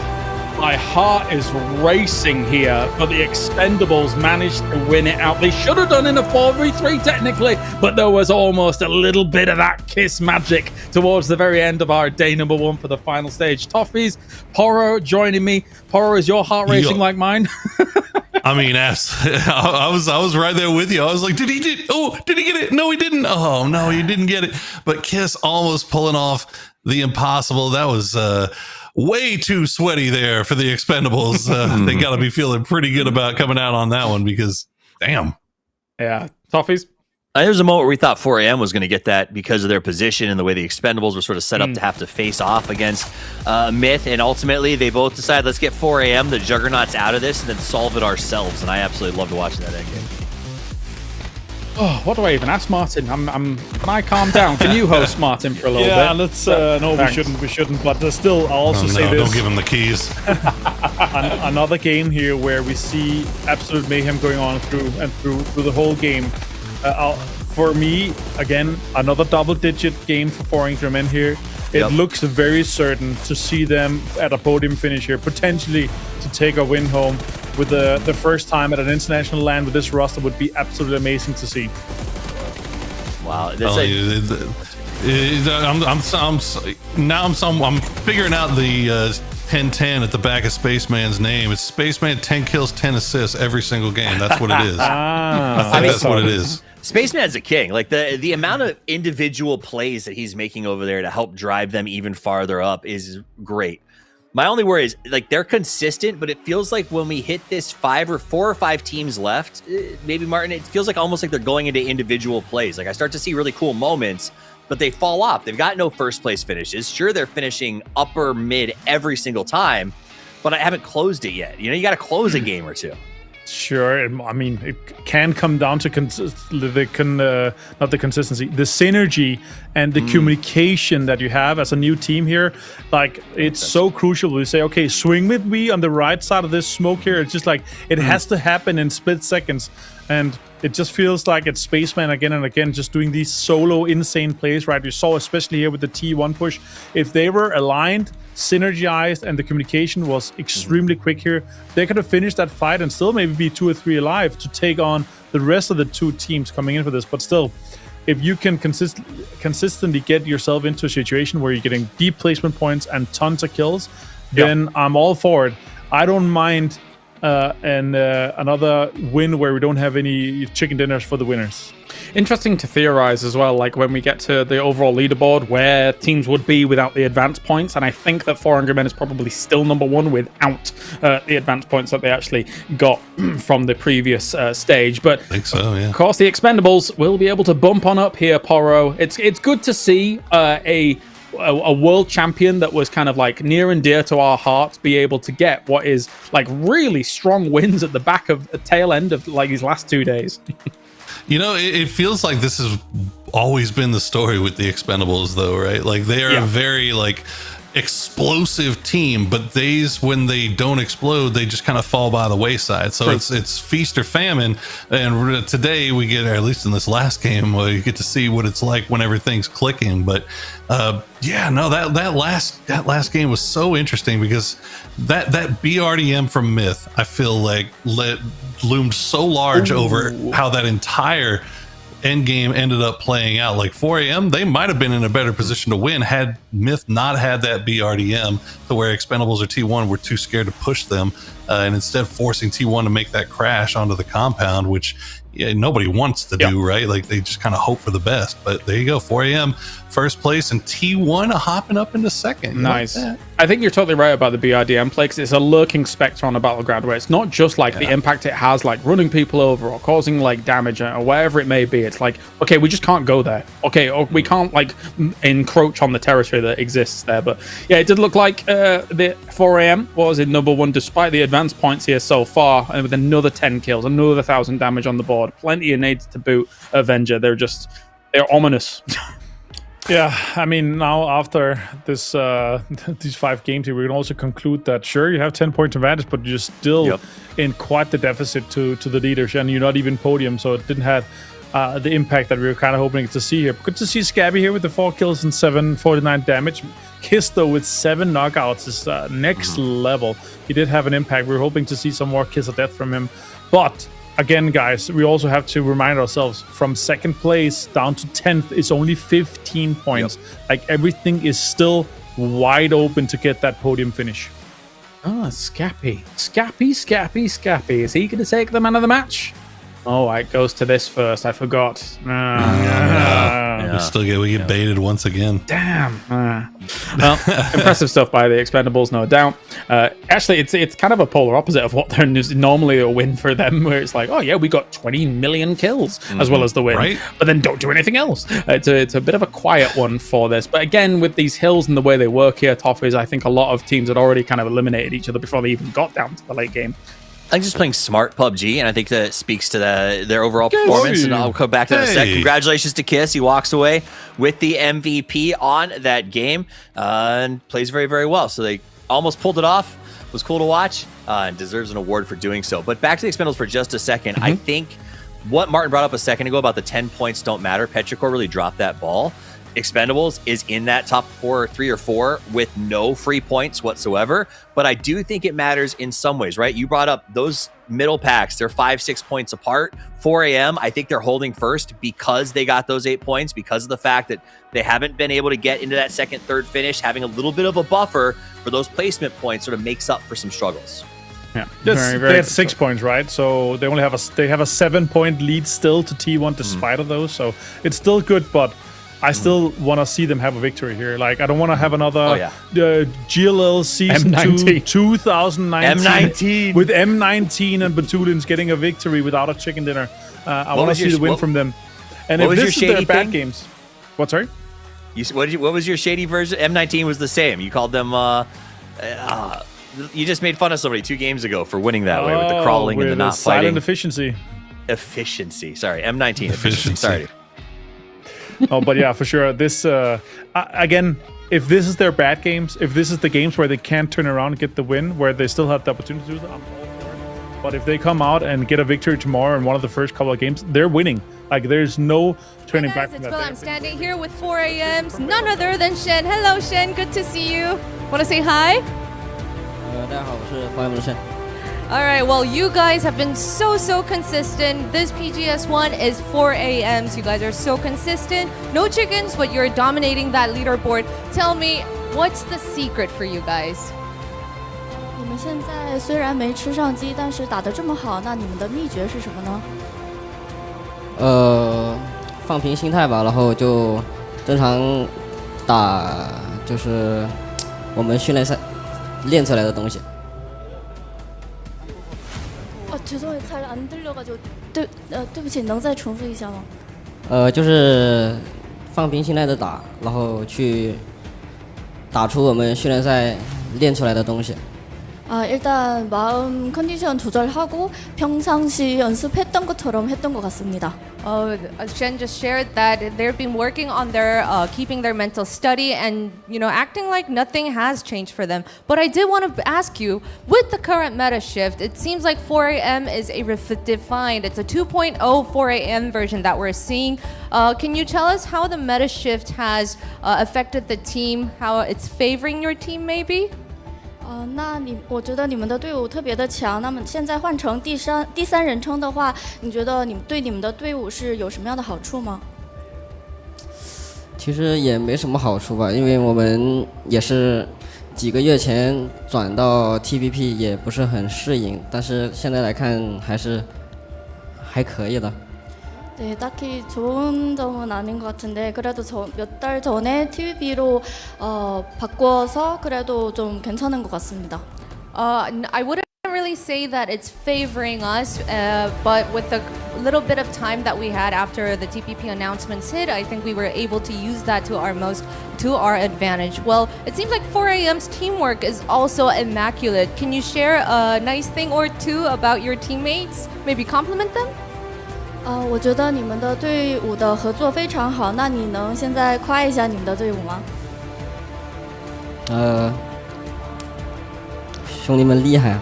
My heart is racing here, but the Expendables managed to win it out. They should have done in a 4v3 technically, but there was almost a little bit of that Kiss magic towards the very end of our day number one for the final stage. Toffees, Poro joining me. Poro, is your heart racing like mine? I mean, I was right there with you. I was like, did he get it? No, he didn't. Oh, no, he didn't get it. But Kiss almost pulling off the impossible. That was way too sweaty there for the Expendables. They got to be feeling pretty good about coming out on that one because, damn. Yeah. Toffees? There was a moment where we thought 4AM was going to get that because of their position and the way the Expendables were sort of set up to have to face off against Myth, and ultimately they both decided, let's get 4AM, the Juggernauts, out of this and then solve it ourselves, and I absolutely loved watching that end game. Oh, what do I even ask Martin? Can I calm down? Can you host Martin for a little bit? Yeah, let's. No, we shouldn't. But still, I'll also say this. Don't give him the keys. Another game here where we see absolute mayhem going on through the whole game. For me, again, another double-digit game for 4AM here. It looks very certain to see them at a podium finish here, potentially to take a win home. With the first time at an international land with this roster would be absolutely amazing to see. Wow, I'm figuring out the 10-10 at the back of Spaceman's name. It's Spaceman 10 kills, 10 assists every single game. That's what it is. I think that's what it is. Spaceman's a king. Like the amount of individual plays that he's making over there to help drive them even farther up is great. My only worry is, like, they're consistent, but it feels like when we hit this 4 or 5 teams left, maybe Martin, it feels like almost like they're going into individual plays. Like, I start to see really cool moments, but they fall off. They've got no first place finishes. Sure, they're finishing upper mid every single time, but I haven't closed it yet. You know, you got to close a game or two. Sure, I mean, it can come down to not the consistency, the synergy and the communication that you have as a new team here. Like, it's so crucial to say, okay, swing with me on the right side of this smoke here. It's just like, it has to happen in split seconds. And it just feels like it's Spaceman again and again, just doing these solo insane plays, right? You saw, especially here with the T1 push, if they were aligned, synergized, and the communication was extremely quick here, they could have finished that fight and still maybe be 2 or 3 alive to take on the rest of the 2 teams coming in for this. But still, if you can consistently get yourself into a situation where you're getting deep placement points and tons of kills, then I'm all for it. I don't mind another win where we don't have any chicken dinners for the winners. Interesting to theorize as well, like when we get to the overall leaderboard, where teams would be without the advance points, and I think that 4AM is probably still number 1 without the advance points that they actually got from the previous stage. But I think so, yeah. Of course, the Expendables will be able to bump on up here, Poro. It's good to see a world champion that was kind of like near and dear to our hearts be able to get what is like really strong wins at the back of the tail end of like these last 2 days. You know, it feels like this has always been the story with the Expendables, though, right? Like, they are a very, like, explosive team, but when they don't explode, they just kind of fall by the wayside. So it's feast or famine. And today we get, or at least in this last game, you get to see what it's like when everything's clicking. But that last game was so interesting because that BRDM from Myth, I feel like loomed so large over how that entire end game ended up playing out. Like 4AM, they might have been in a better position to win had Myth not had that BRDM to where Expendables or T1 were too scared to push them, and instead forcing T1 to make that crash onto the compound, which nobody wants to do, right? Like, they just kind of hope for the best. But there you go, 4AM first place and T1 hopping up into second. Nice. I think you're totally right about the BRDM play because it's a lurking spectre on a battleground where it's not just like the impact it has, like running people over or causing like damage or whatever it may be. It's like, okay, we just can't go there. Okay, or we can't like encroach on the territory that exists there. But yeah, it did look like the 4 AM was in number one despite the advanced points here so far, and with another 10 kills, another 1,000 damage on the board, plenty of nades to boot. Avenger, they're ominous. Yeah, I mean, now after this these 5 games here, we can also conclude that sure, you have 10-point advantage, but you're still in quite the deficit to the leaders, and you're not even podium, so it didn't have the impact that we were kind of hoping to see here. Good to see Scabby here with the 4 kills and 749 damage. Kiss, though, with 7 knockouts is next level. He did have an impact. We were hoping to see some more kiss of death from him, but again, guys, we also have to remind ourselves from 2nd place down to 10th is only 15 points. Like, everything is still wide open to get that podium finish. Oh, Scappy. Scappy. Is he going to take the man of the match? Oh, it goes to this first. I forgot. We get baited once again. Damn. Well, impressive stuff by the Expendables, no doubt. Actually, it's kind of a polar opposite of what they're normally a win for them, where it's like, oh yeah, we got 20 million kills as well as the win, right? But then don't do anything else. It's a bit of a quiet one for this. But again, with these hills and the way they work here, Toffees, I think a lot of teams had already kind of eliminated each other before they even got down to the late game. I think just playing smart PUBG, and I think that speaks to their overall performance, and I'll come back to that in a sec. Congratulations to Kiss. He walks away with the MVP on that game and plays very, very well. So they almost pulled it off. It was cool to watch and deserves an award for doing so. But back to the Expendables for just a second. I think what Martin brought up a second ago about the 10 points don't matter, Petrichor really dropped that ball. Expendables is in that top 3 or 4 with no free points whatsoever, but I do think it matters in some ways, right? You brought up those middle packs, they're 5-6 points apart. 4 AM, I think they're holding first because they got those 8 points, because of the fact that they haven't been able to get into that 2nd, 3rd finish. Having a little bit of a buffer for those placement points sort of makes up for some struggles. Yeah, they had 6 points, right? So they only have a 7-point lead still to T1 despite of those. So it's still good, but I still want to see them have a victory here. Like, I don't want to have another GLL season M19. 2019 M19 with M19 and Batulins getting a victory without a chicken dinner. I want to see the win from them. And if this is their bad games, what? Sorry, what was your shady version? M19 was the same. You called them. You just made fun of somebody 2 games ago for winning that way with the crawling and the not fighting. Silent efficiency. Sorry, M19 efficiency. Sorry. Oh, but yeah, for sure. This again, if this is their bad games, if this is the games where they can't turn around and get the win, where they still have the opportunity to do that, I'm all for it. But if they come out and get a victory tomorrow in one of the first couple of games, they're winning. Like, there's no turning back from that. I'm standing here with 4 AMs, none other than Shen. Hello, Shen. Good to see you. Want to say hi? 大家好，我是方文胜。 All right, well, you guys have been so consistent. This PGS one is 4 AMs. You guys are so consistent. No chickens, but you're dominating that leaderboard. Tell me, what's the secret for you guys? 你们现在虽然没吃上鸡，但是打得这么好，那你们的秘诀是什么呢？放平心态吧，然后就正常打，就是我们训练赛练出来的东西。 죄송해요, 잘 안 들려가지고. 对不起，能再重复一下吗？就是放平心态的打，然后去打出我们训练赛练出来的东西。 일단 마음 컨디션 조절하고 평상시 연습했던 것처럼 했던 것 같습니다. Shen just shared that they've been working on their keeping their mental steady and acting like nothing has changed for them. But I did want to ask you, with the current meta shift, it seems like 4 AM is a defined. It's a 2.0 4 AM version that we're seeing. Can you tell us how the meta shift has affected the team? How it's favoring your team, maybe? 我觉得你们的队伍特别的强。那么现在换成第三人称的话，你觉得对你们的队伍是有什么样的好处吗？其实也没什么好处吧，因为我们也是几个月前转到 TVP， 也不是很适应，但是现在来看还是还可以的。 네, 딱히 좋은 점은 아닌 것 같은데 그래도 몇 달 전에 TVB로 바꿔서 그래도 좀 괜찮은 것 같습니다. I wouldn't really say that it's favoring us, but with the little bit of time that we had after the TPP announcements hit, I think we were able to use that to our advantage. Well, it seems like 4AM's teamwork is also immaculate. Can you share a nice thing or two about your teammates? Maybe compliment them? 我觉得你们的队伍的合作非常好，那你能现在夸一下你们的队伍吗？兄弟们厉害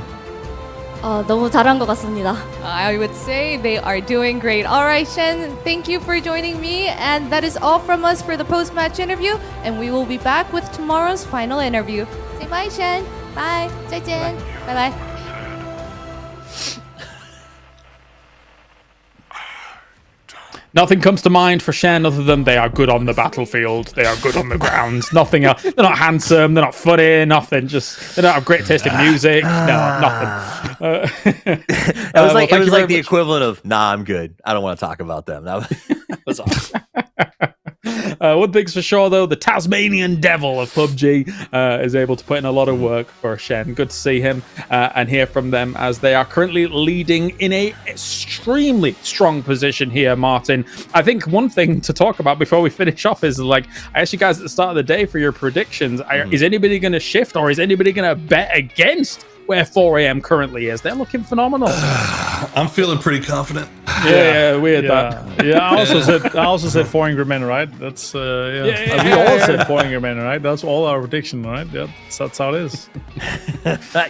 啊！ 너무 잘한 것 같습니다. I would say they are doing great. All right, Shen, thank you for joining me. And that is all from us for the post-match interview. And we will be back with tomorrow's final interview. Say bye, Shen. Bye. 再见. Bye-bye. Nothing comes to mind for Shen other than they are good on the battlefield. They are good on the grounds. Nothing else. They're not handsome. They're not funny. Nothing. Just they don't have great taste in music. No, nothing. It was like the equivalent of "Nah, I'm good. I don't want to talk about them." That was awesome. One thing's for sure, though, the Tasmanian devil of PUBG is able to put in a lot of work for Shen. Good to see him and hear from them as they are currently leading in a extremely strong position here, Martin. I think one thing to talk about before we finish off is, like, I asked you guys at the start of the day for your predictions. Is anybody going to shift or is anybody going to bet against where 4AM currently is? They're looking phenomenal. I'm feeling pretty confident. Yeah, weird. Yeah, I also said 4 Angry Men, right? That's we all said 4 Angry Men, right? That's all our prediction, right? Yeah, that's how it is.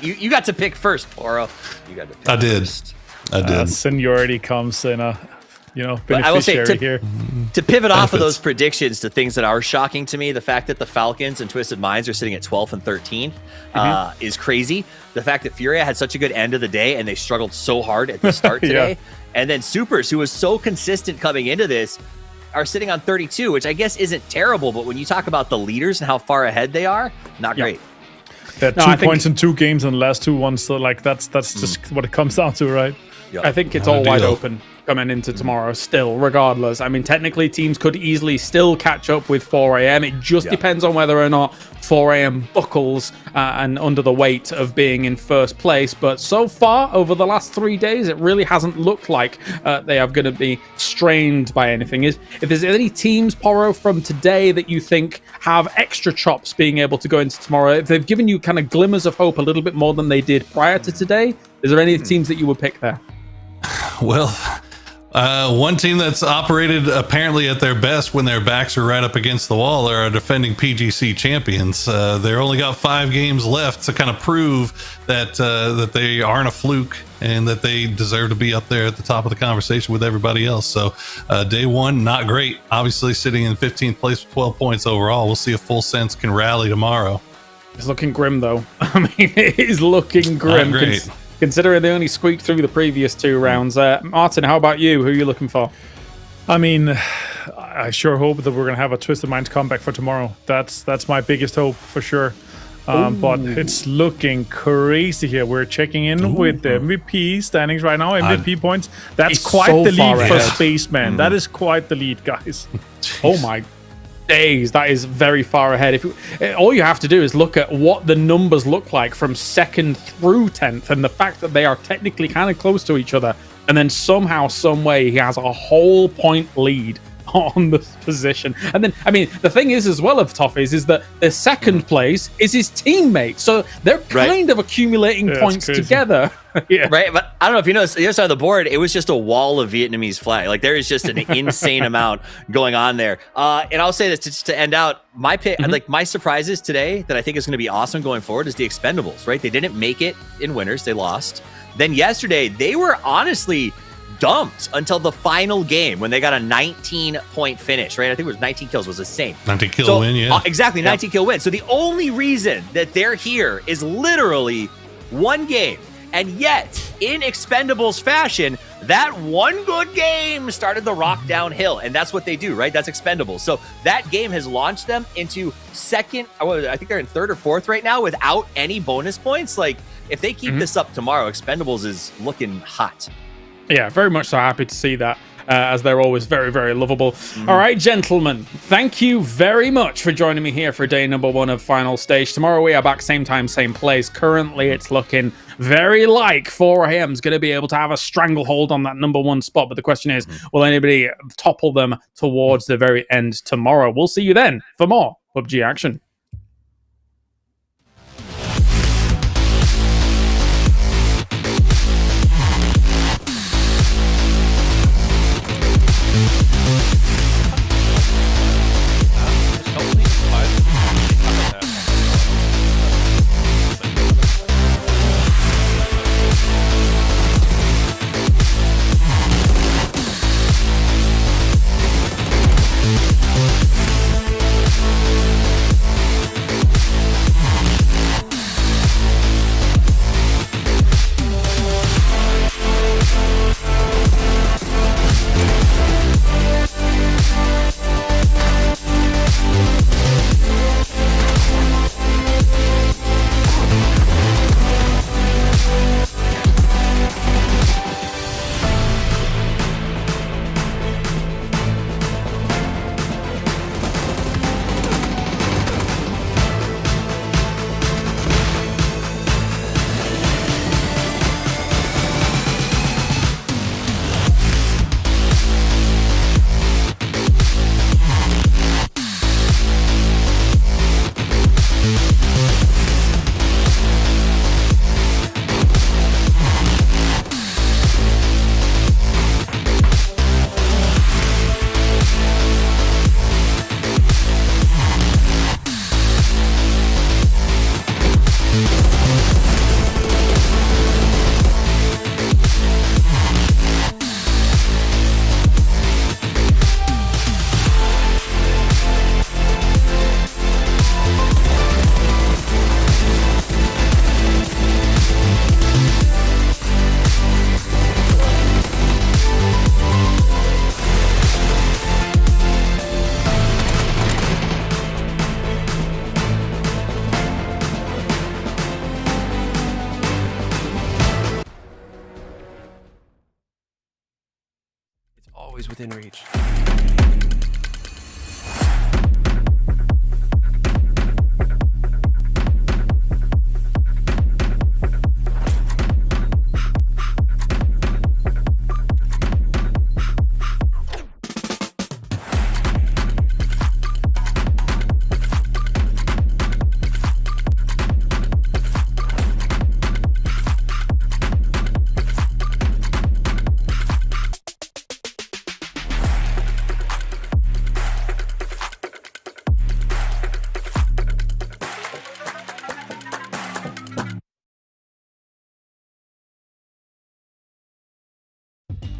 You got to pick first, Poro. You got to pick I did. first. I did. Seniority comes in a beneficiary I will say, here. To pivot off of those predictions to things that are shocking to me, the fact that the Falcons and Twisted Minds are sitting at 12th and 13th is crazy. The fact that Furia had such a good end of the day and they struggled so hard at the start today. And then Supers, who was so consistent coming into this, are sitting on 32, which I guess isn't terrible. But when you talk about the leaders and how far ahead they are, not great. They had 2 points in 2 games in the last 2 ones. So, like, that's just what it comes down to, right? I think it's all wide open coming into tomorrow still, regardless. I mean, technically, teams could easily still catch up with 4AM. It just depends on whether or not 4AM buckles and under the weight of being in first place. But so far, over the last 3 days, it really hasn't looked like they are going to be strained by anything. If there's any teams, Poro, from today that you think have extra chops being able to go into tomorrow, if they've given you kind of glimmers of hope a little bit more than they did prior to today, is there any teams that you would pick there? Well, one team that's operated apparently at their best when their backs are right up against the wall are our defending PGC champions. They're only got 5 games left to kind of prove that that they aren't a fluke and that they deserve to be up there at the top of the conversation with everybody else. So day one, not great. Obviously sitting in 15th place with 12 points overall. We'll see if Full Sense can rally tomorrow. It's looking grim, though. I mean, it is looking grim. Considering they only squeaked through the previous 2 rounds. Martin, how about you? Who are you looking for? I mean, I sure hope that we're going to have a Twisted Minds comeback for tomorrow. That's my biggest hope for sure. But it's looking crazy here. We're checking in with the MVP standings right now. MVP points. That's quite the lead for Spaceman. That is quite the lead, guys. Oh my days, that is very far ahead. All you have to do is look at what the numbers look like from 2nd through 10th, and the fact that they are technically kind of close to each other, and then somehow, some way, he has a whole point lead on this position. And then, I mean, the thing is as well of Toffees is that the 2nd place is his teammate, so they're kind of accumulating points together. Right, but I don't know if you noticed, the other side of the board, it was just a wall of Vietnamese flag. Like, there is just an insane amount going on there. And I'll say this just to end out, my pick, like, my surprises today that I think is going to be awesome going forward is the Expendables, right? They didn't make it in winners, they lost. Then yesterday, they were honestly dumped until the final game when they got a 19-point finish, right? I think it was 19 kills was the same. 19 kill win, yeah. Exactly, 19 kill win. So the only reason that they're here is literally 1 game. And yet, in Expendables fashion, that 1 good game started the rock downhill. And that's what they do, right? That's Expendables. So that game has launched them into 2nd, I think they're in 3rd or 4th right now without any bonus points. Like, if they keep this up tomorrow, Expendables is looking hot. Yeah, very much so happy to see that, as they're always very, very lovable. All right, gentlemen, thank you very much for joining me here for day number 1 of final stage. Tomorrow we are back same time, same place. Currently, it's looking very like 4 AM is going to be able to have a stranglehold on that number 1 spot. But the question is, will anybody topple them towards the very end tomorrow? We'll see you then for more PUBG action. Always within reach.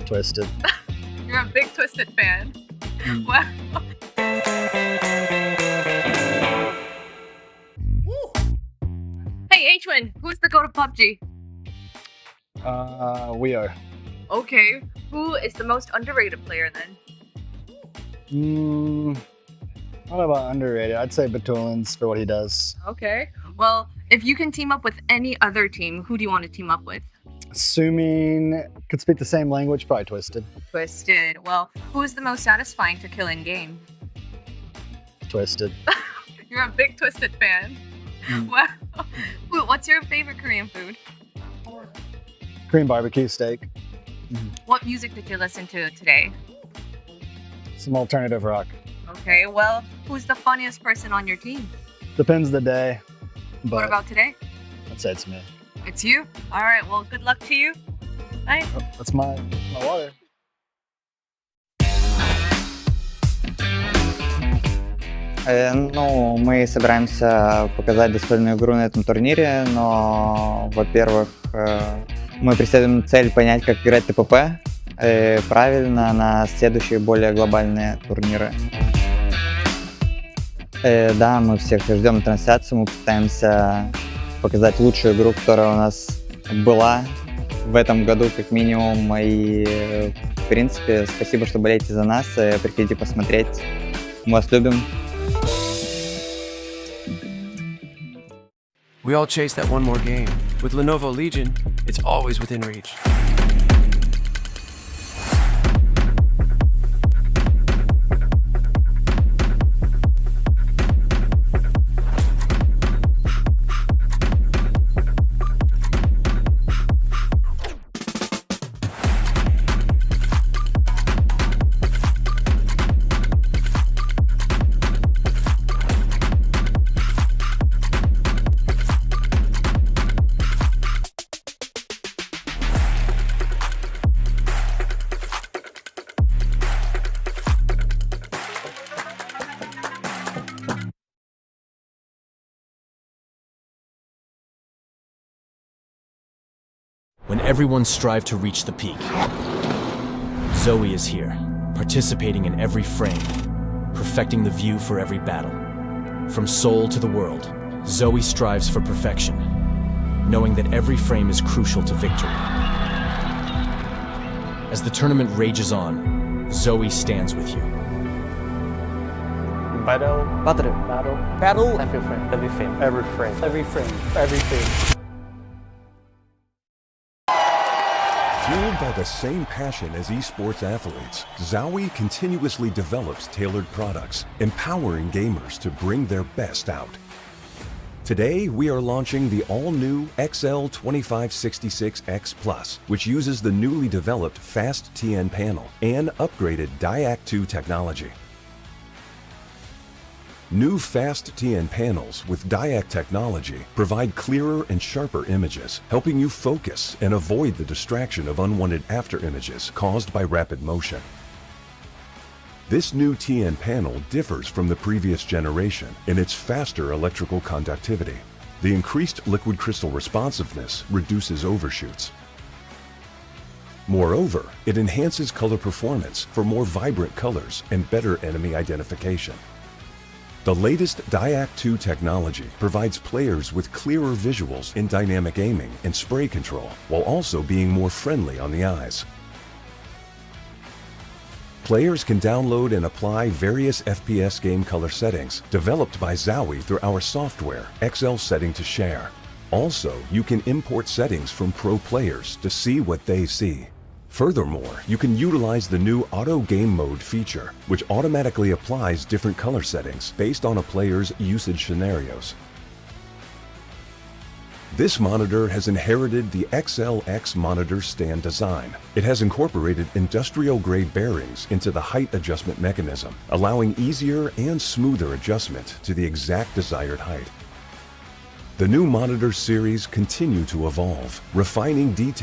Twisted. You're a big Twisted fan. Wow. Hey, H1, who's the GOAT of PUBG? We are. Okay, who is the most underrated player then? I don't know about underrated. I'd say Batulins for what he does. Okay, well, if you can team up with any other team, who do you want to team up with? Assuming could speak the same language, probably Twisted. Twisted. Well, who is the most satisfying to kill in game? Twisted. You're a big Twisted fan. Wow. What's your favorite Korean food? Korean barbecue steak. What music did you listen to today? Some alternative rock. Okay, well, who's the funniest person on your team? Depends the day. But What about today? I'd say it's me. It's you? All right, well, good luck to you. Bye. Oh, that's my water. Ну, мы собираемся показать достойную игру на этом турнире, но, во-первых, мы преследуем цель понять, как играть ТПП правильно на следующие более глобальные турниры. Да, мы всех ждем на трансляцию, мы пытаемся показать лучшую игру, которая у нас была в этом году, как минимум. И, в принципе, спасибо, что болеете за нас, приходите посмотреть. Мы вас любим. We all chase that one more game. With Lenovo Legion, it's always within reach. when everyone strive to reach the peak. Zoe is here, participating in every frame, perfecting the view for every battle. From Seoul to the world, Zoe strives for perfection, knowing that every frame is crucial to victory. As the tournament rages on, Zoe stands with you. Battle, every frame. Fueled by the same passion as esports athletes, Zowie continuously develops tailored products, empowering gamers to bring their best out. Today, we are launching the all-new XL2566X Plus, which uses the newly developed Fast TN panel and upgraded Diac 2 technology. New Fast TN panels with Diac technology provide clearer and sharper images, helping you focus and avoid the distraction of unwanted after images caused by rapid motion. This new TN panel differs from the previous generation in its faster electrical conductivity. The increased liquid crystal responsiveness reduces overshoots. Moreover, it enhances color performance for more vibrant colors and better enemy identification. The latest Diac 2 technology provides players with clearer visuals in dynamic aiming and spray control, while also being more friendly on the eyes. Players can download and apply various FPS game color settings developed by Zowie through our software, XL Setting to Share. Also, you can import settings from pro players to see what they see. Furthermore, you can utilize the new Auto Game Mode feature, which automatically applies different color settings based on a player's usage scenarios. This monitor has inherited the XLX monitor stand design. It has incorporated industrial-grade bearings into the height adjustment mechanism, allowing easier and smoother adjustment to the exact desired height. The new monitor series continue to evolve, refining details